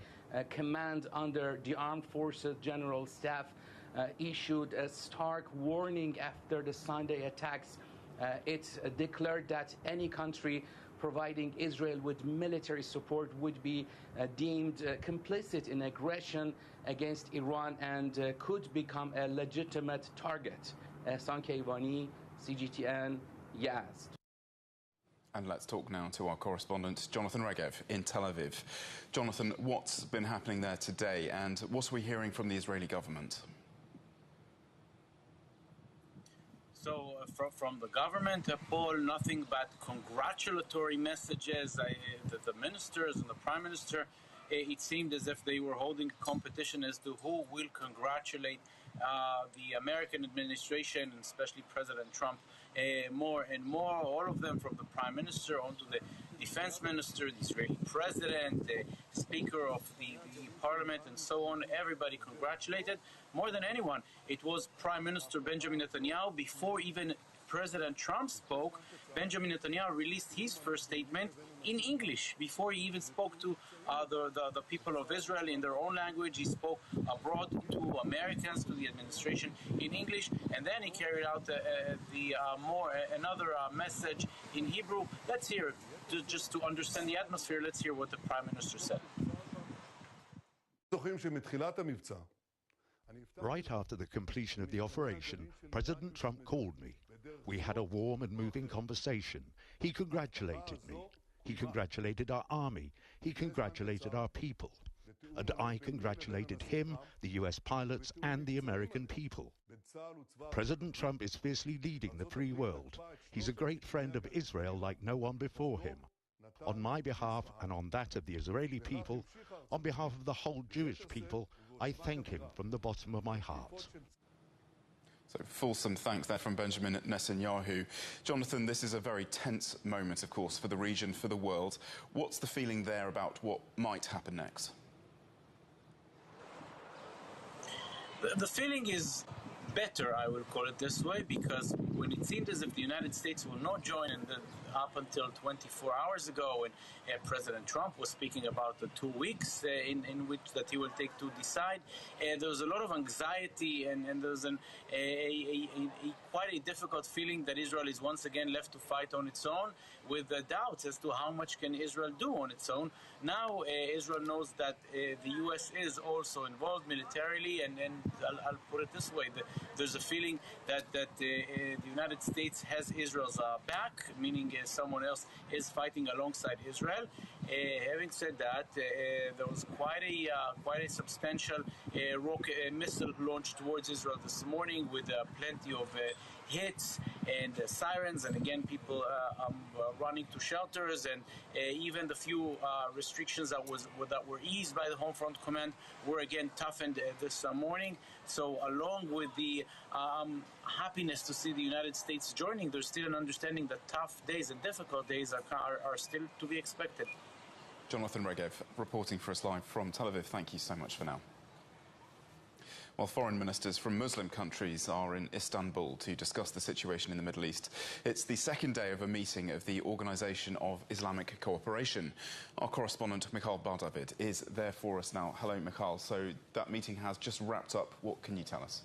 command under the Armed Forces General Staff, issued a stark warning after the Sunday attacks. It declared that any country providing Israel with military support would be deemed complicit in aggression against Iran and could become a legitimate target. Ehsan Kevani, CGTN, Yazd. And let's talk now to our correspondent, Jonathan Regev in Tel Aviv. Jonathan, what's been happening there today and what are we hearing from the Israeli government? So from the government, Paul, nothing but congratulatory messages. The ministers and the prime minister, it seemed as if they were holding a competition as to who will congratulate the American administration, and especially President Trump, more and more. All of them, from the prime minister on to the defense minister, the Israeli president, the speaker of the parliament, and so on. Everybody congratulated. More than anyone, it was Prime Minister Benjamin Netanyahu. Before even President Trump spoke, Benjamin Netanyahu released his first statement in English. Before he even spoke to the people of Israel in their own language, he spoke abroad to Americans, to the administration in English, and then he carried out another message in Hebrew. Let's hear, just to understand the atmosphere, let's hear what the Prime Minister said. Right after the completion of the operation, President Trump called me. We had a warm and moving conversation. He congratulated me. He congratulated our army. He congratulated our people. And I congratulated him, the US pilots, and the American people. President Trump is fiercely leading the free world. He's a great friend of Israel like no one before him. On my behalf and on that of the Israeli people, on behalf of the whole Jewish people, I thank him from the bottom of my heart. So fulsome thanks there from Benjamin Netanyahu. Jonathan, this is a very tense moment, of course, for the region, for the world. What's the feeling there about what might happen next? The feeling is better, I will call it this way, because when it seemed as if the United States will not join up until 24 hours ago, and President Trump was speaking about the 2 weeks in which that he will take to decide, there was a lot of anxiety, and there was quite a difficult feeling that Israel is once again left to fight on its own, with doubts as to how much can Israel do on its own. Now Israel knows that the U.S. is also involved militarily, and I'll put it this way, there's a feeling that the United States has Israel's back, meaning someone else is fighting alongside Israel. Having said that, there was quite a substantial rocket missile launched towards Israel this morning, with plenty of hits and sirens, and again people running to shelters, and even the few restrictions that were eased by the Home Front Command were again toughened this morning. So along with the happiness to see the United States joining, there's still an understanding that tough days and difficult days are still to be expected. Jonathan Regev reporting for us live from Tel Aviv. Thank you so much for now. While foreign ministers from Muslim countries are in Istanbul to discuss the situation in the Middle East, it's the second day of a meeting of the Organisation of Islamic Cooperation. Our correspondent, Michal Bar-David, is there for us now. Hello, Michal. So that meeting has just wrapped up. What can you tell us?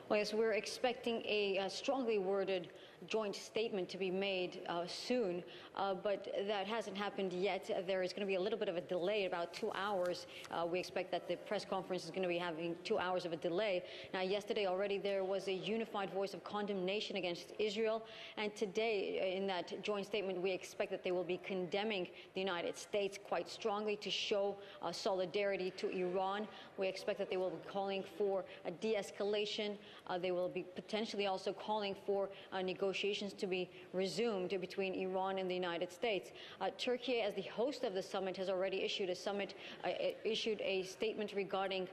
Well, yes, we're expecting a strongly worded joint statement to be made soon, but that hasn't happened yet. There is going to be a little bit of a delay, about 2 hours. We expect that the press conference is going to be having 2 hours of a delay. Now, yesterday already there was a unified voice of condemnation against Israel, and today in that joint statement we expect that they will be condemning the United States quite strongly to show solidarity to Iran. We expect that they will be calling for a de-escalation. They will be potentially also calling for negotiations to be resumed between Iran and the United States. Turkey, as the host of the summit, has already issued a statement regarding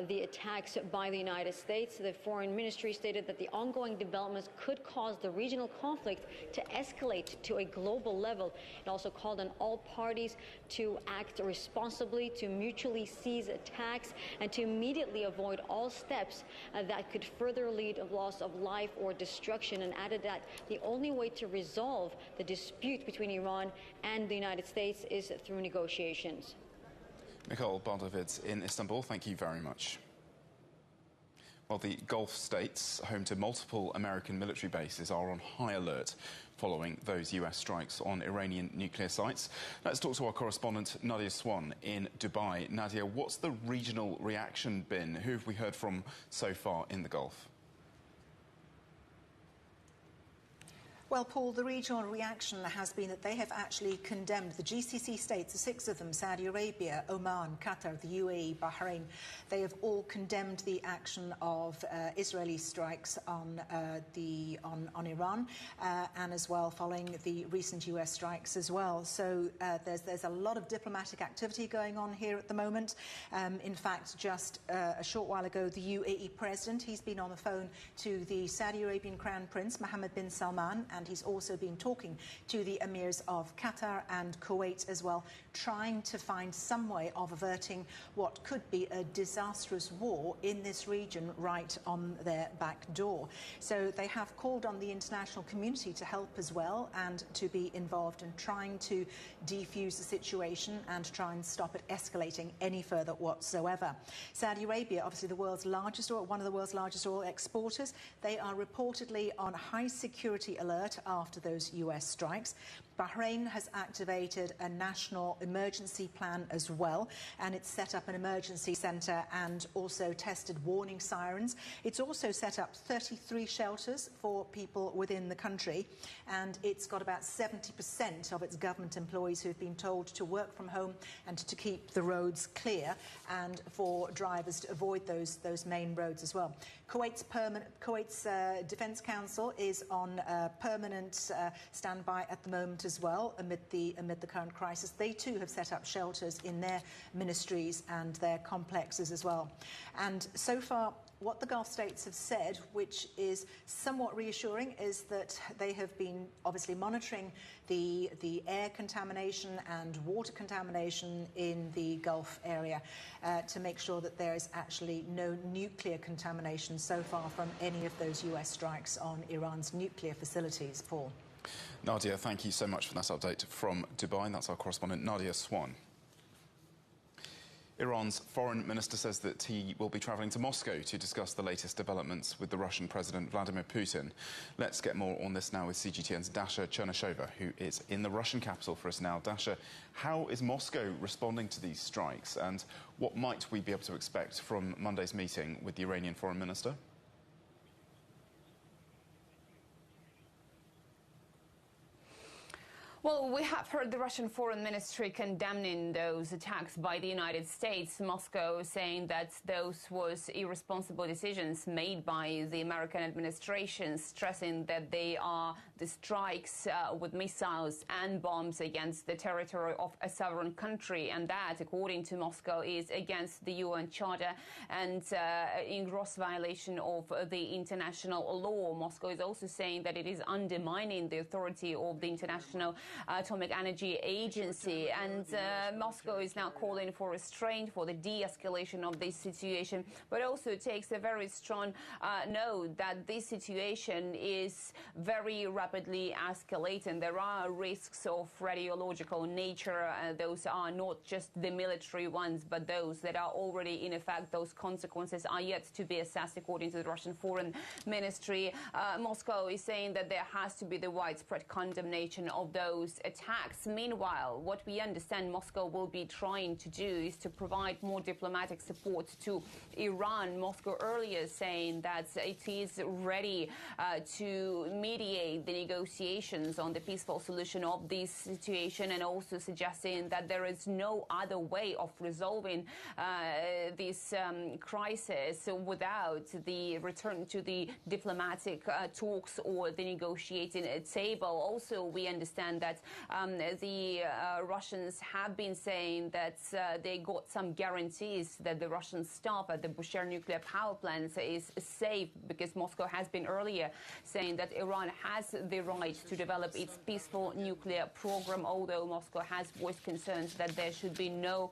the attacks by the United States. The foreign ministry stated that the ongoing developments could cause the regional conflict to escalate to a global level. It also called on all parties to act responsibly, to mutually cease attacks, and to immediately avoid all steps that could further lead to loss of life or destruction, and added that the only way to resolve the dispute between Iran and the United States is through negotiations. Michal Bar-David in Istanbul, thank you very much. Well, the Gulf states, home to multiple American military bases, are on high alert following those US strikes on Iranian nuclear sites. Let's talk to our correspondent Nadia Swan in Dubai. Nadia, what's the regional reaction been? Who have we heard from so far in the Gulf? Well, Paul, the regional reaction has been that they have actually condemned the GCC states, the 6 of them, Saudi Arabia, Oman, Qatar, the UAE, Bahrain. They have all condemned the action of Israeli strikes on Iran, and as well following the recent US strikes as well. So there's a lot of diplomatic activity going on here at the moment. In fact, just a short while ago, the UAE president, he's been on the phone to the Saudi Arabian Crown Prince Mohammed bin Salman, and he's also been talking to the emirs of Qatar and Kuwait as well, trying to find some way of averting what could be a disastrous war in this region right on their back door. So they have called on the international community to help as well and to be involved in trying to defuse the situation and try and stop it escalating any further whatsoever. Saudi Arabia, obviously the world's largest oil, one of the world's largest oil exporters, they are reportedly on high security alert after those US strikes. Bahrain has activated a national emergency plan as well, and it's set up an emergency centre and also tested warning sirens. It's also set up 33 shelters for people within the country, and it's got about 70% of its government employees who have been told to work from home and to keep the roads clear and for drivers to avoid those main roads as well. Kuwait's Defence Council is on permanent standby at the moment as well amid the current crisis. They too have set up shelters in their ministries and their complexes as well. And so far, what the Gulf states have said, which is somewhat reassuring, is that they have been obviously monitoring the air contamination and water contamination in the Gulf area to make sure that there is actually no nuclear contamination so far from any of those US strikes on Iran's nuclear facilities. Paul. Nadia, thank you so much for that update from Dubai. And that's our correspondent, Nadia Swan. Iran's foreign minister says that he will be travelling to Moscow to discuss the latest developments with the Russian President Vladimir Putin. Let's get more on this now with CGTN's Dasha Chernyshova, who is in the Russian capital for us now. Dasha, how is Moscow responding to these strikes, and what might we be able to expect from Monday's meeting with the Iranian foreign minister? Well, we have heard the Russian Foreign Ministry condemning those attacks by the United States. Moscow saying that those was irresponsible decisions made by the American administration, stressing that they are the strikes with missiles and bombs against the territory of a sovereign country, and that, according to Moscow, is against the UN Charter and in gross violation of the international law. Moscow is also saying that it is undermining the authority of the International Atomic Energy Agency, and Moscow is now calling for restraint, for the de-escalation of this situation, but also takes a very strong note that this situation is very rapidly escalating. There are risks of radiological nature. Those are not just the military ones, but those that are already in effect. Those consequences are yet to be assessed, according to the Russian Foreign Ministry. Moscow is saying that there has to be the widespread condemnation of those attacks. Meanwhile, what we understand Moscow will be trying to do is to provide more diplomatic support to Iran. Moscow earlier saying that it is ready to mediate the negotiations on the peaceful solution of this situation, and also suggesting that there is no other way of resolving this crisis without the return to the diplomatic talks or the negotiating table. Also, we understand that the Russians have been saying that they got some guarantees that the Russian staff at the Bushehr nuclear power plant is safe, because Moscow has been earlier saying that Iran has the right to develop its peaceful nuclear program, although Moscow has voiced concerns that there should be no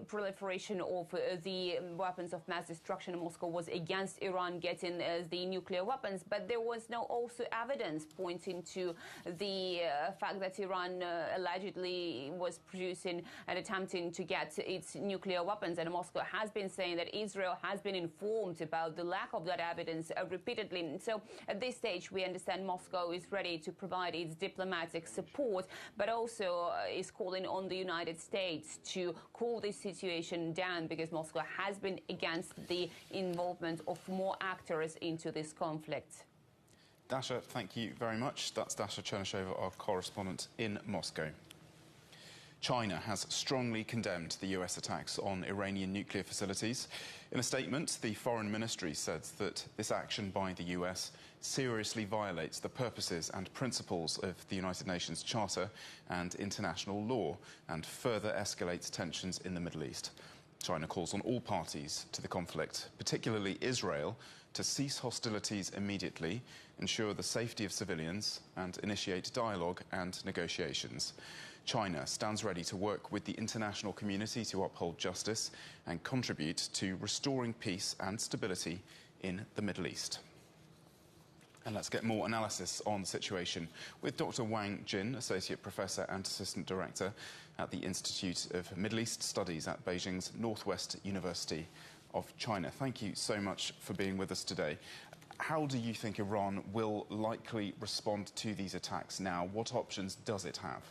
proliferation of the weapons of mass destruction. Moscow was against Iran getting the nuclear weapons, but there was no also evidence pointing to the fact that Iran allegedly was producing and attempting to get its nuclear weapons, and Moscow has been saying that Israel has been informed about the lack of that evidence repeatedly. So at this stage, we understand Moscow is ready to provide its diplomatic support, but also is calling on the United States to cool this situation down, because Moscow has been against the involvement of more actors into this conflict. Dasha, thank you very much. That's Dasha Chernysheva, our correspondent in Moscow. China has strongly condemned the US attacks on Iranian nuclear facilities. In a statement, the Foreign Ministry said that this action by the US seriously violates the purposes and principles of the United Nations Charter and international law and further escalates tensions in the Middle East. China calls on all parties to the conflict, particularly Israel, to cease hostilities immediately, ensure the safety of civilians and initiate dialogue and negotiations. China stands ready to work with the international community to uphold justice and contribute to restoring peace and stability in the Middle East. And let's get more analysis on the situation with Dr. Wang Jin, Associate Professor and Assistant Director at the Institute of Middle East Studies at Beijing's Northwest University of China. Thank you so much for being with us today. How do you think Iran will likely respond to these attacks now? What options does it have?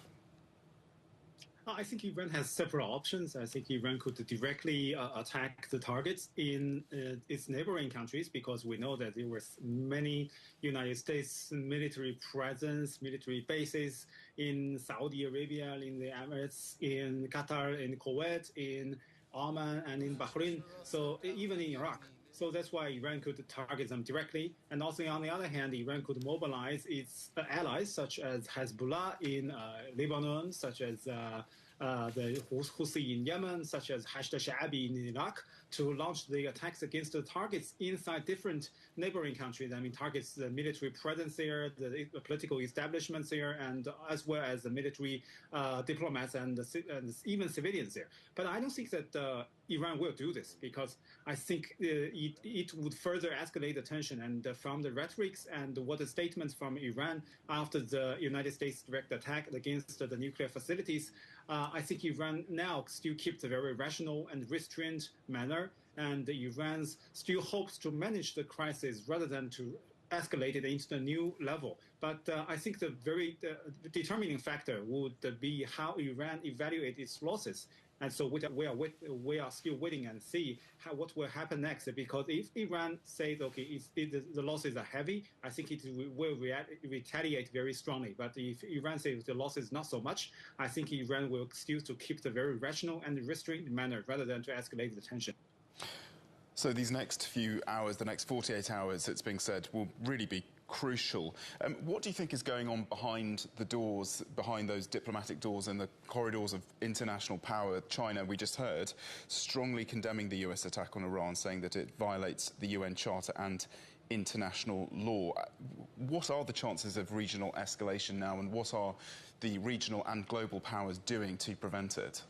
I think Iran has several options. I think Iran could directly attack the targets in its neighboring countries, because we know that there was many United States military presence, military bases in Saudi Arabia, in the Emirates, in Qatar, in Kuwait, in Oman, and in Bahrain. So even in Iraq. So that's why Iran could target them directly. And also, on the other hand, Iran could mobilize its allies, such as Hezbollah in Lebanon, such as the Houthi in Yemen, such as Hashd al-Sha'abi in Iraq, to launch the attacks against the targets inside different neighboring countries. I mean, targets the military presence there, the political establishments there, and as well as the military diplomats and even civilians there. But I don't think that Iran will do this, because I think it would further escalate the tension. And from the rhetorics and what the statements from Iran after the United States direct attack against the nuclear facilities, I think Iran now still keeps a very rational and restrained manner, and Iran still hopes to manage the crisis rather than to escalate it into a new level. But I think the very determining factor would be how Iran evaluates its losses. And so we are still waiting and see what will happen next. Because if Iran says, okay, the losses are heavy, I think it will retaliate very strongly. But if Iran says the loss is not so much, I think Iran will still to keep the very rational and restrained manner rather than to escalate the tension. So these next few hours, the next 48 hours, it's being said, will really be crucial. What do you think is going on behind the doors, behind those diplomatic doors in the corridors of international power? China, we just heard, strongly condemning the US attack on Iran, saying that it violates the UN Charter and international law. What are the chances of regional escalation now, and what are the regional and global powers doing to prevent it?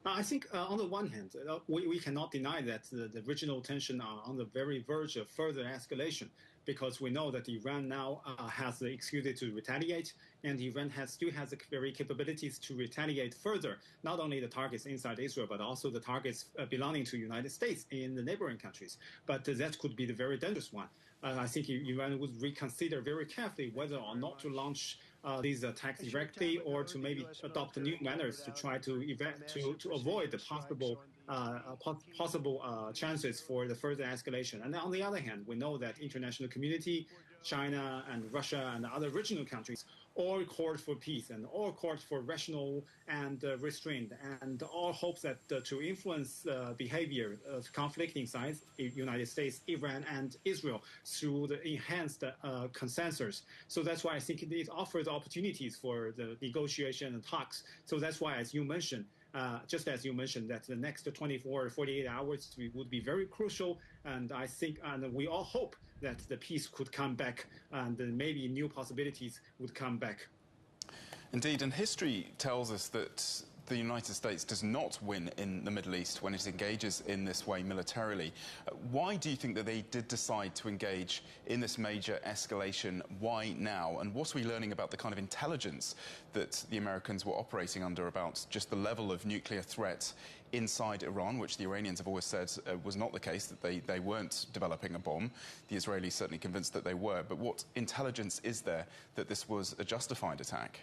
I think on the one hand, we cannot deny that the regional tension are on the very verge of further escalation, because we know that Iran now has the excuse to retaliate, and Iran still has the very capabilities to retaliate further, not only the targets inside Israel, but also the targets belonging to the United States in the neighboring countries. But that could be the very dangerous one. I think Iran would reconsider very carefully whether or not to launch these attacks directly, or to maybe adopt new manners to try to avoid the possible chances for the further escalation. And on the other hand, we know that international community, China and Russia and other regional countries, all called for peace and all called for rational and restraint, and all hopes that to influence behavior of conflicting sides, United States, Iran, and Israel, through the enhanced consensus. So that's why I think it offers opportunities for the negotiation and talks. So that's why, as you mentioned, just as you mentioned, that the next 24 or 48 hours would be very crucial. And I think, and we all hope that the peace could come back, and maybe new possibilities would come back. Indeed, and history tells us that the United States does not win in the Middle East when it engages in this way militarily. Why do you think that they did decide to engage in this major escalation? Why now? And what are we learning about the kind of intelligence that the Americans were operating under about just the level of nuclear threat inside Iran, which the Iranians have always said was not the case, that they weren't developing a bomb? The Israelis certainly convinced that they were. But what intelligence is there that this was a justified attack?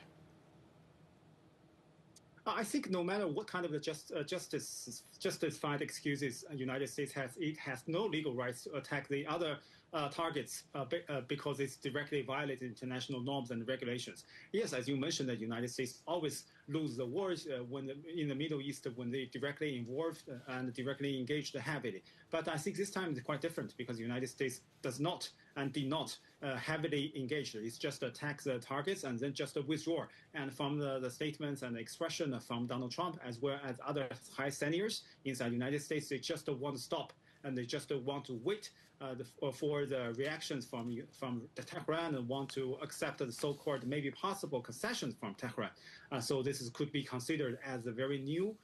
I think no matter what kind of justified excuses the United States has, it has no legal rights to attack the other targets because it's directly violating international norms and regulations. Yes, as you mentioned, the United States always lose the wars in the Middle East when they directly involved and directly engaged heavily. But I think this time it's quite different because the United States does not and did not heavily engage. It's just attack the targets and then just withdraw. And from the statements and the expression from Donald Trump as well as other high senators inside the United States, they just want to stop and they just want to wait for the reactions from Tehran and want to accept the so-called maybe possible concessions from Tehran. So this could be considered as a very new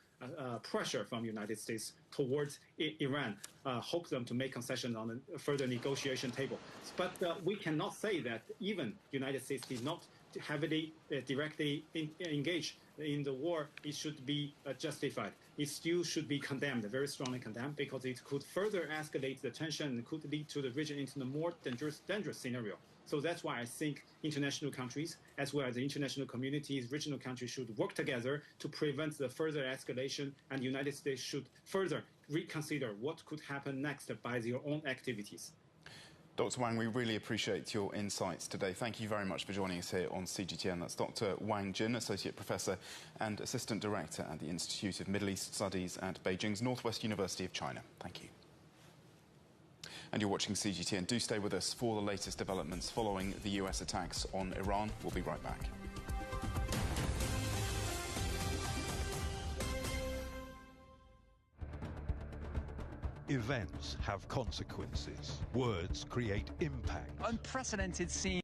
pressure from the United States towards Iran, hope them to make concessions on a further negotiation table. But we cannot say that even the United States did not heavily, directly engage in the war. It should be justified. It still should be condemned, very strongly condemned, because it could further escalate the tension and could lead to the region into a more dangerous scenario. So that's why I think international countries, as well as the international communities, regional countries, should work together to prevent the further escalation, and the United States should further reconsider what could happen next by their own activities. Dr. Wang, we really appreciate your insights today. Thank you very much for joining us here on CGTN. That's Dr. Wang Jin, Associate Professor and Assistant Director at the Institute of Middle East Studies at Beijing's Northwest University of China. Thank you. And you're watching CGTN. Do stay with us for the latest developments following the US attacks on Iran. We'll be right back. Events have consequences. Words create impact. Unprecedented scene.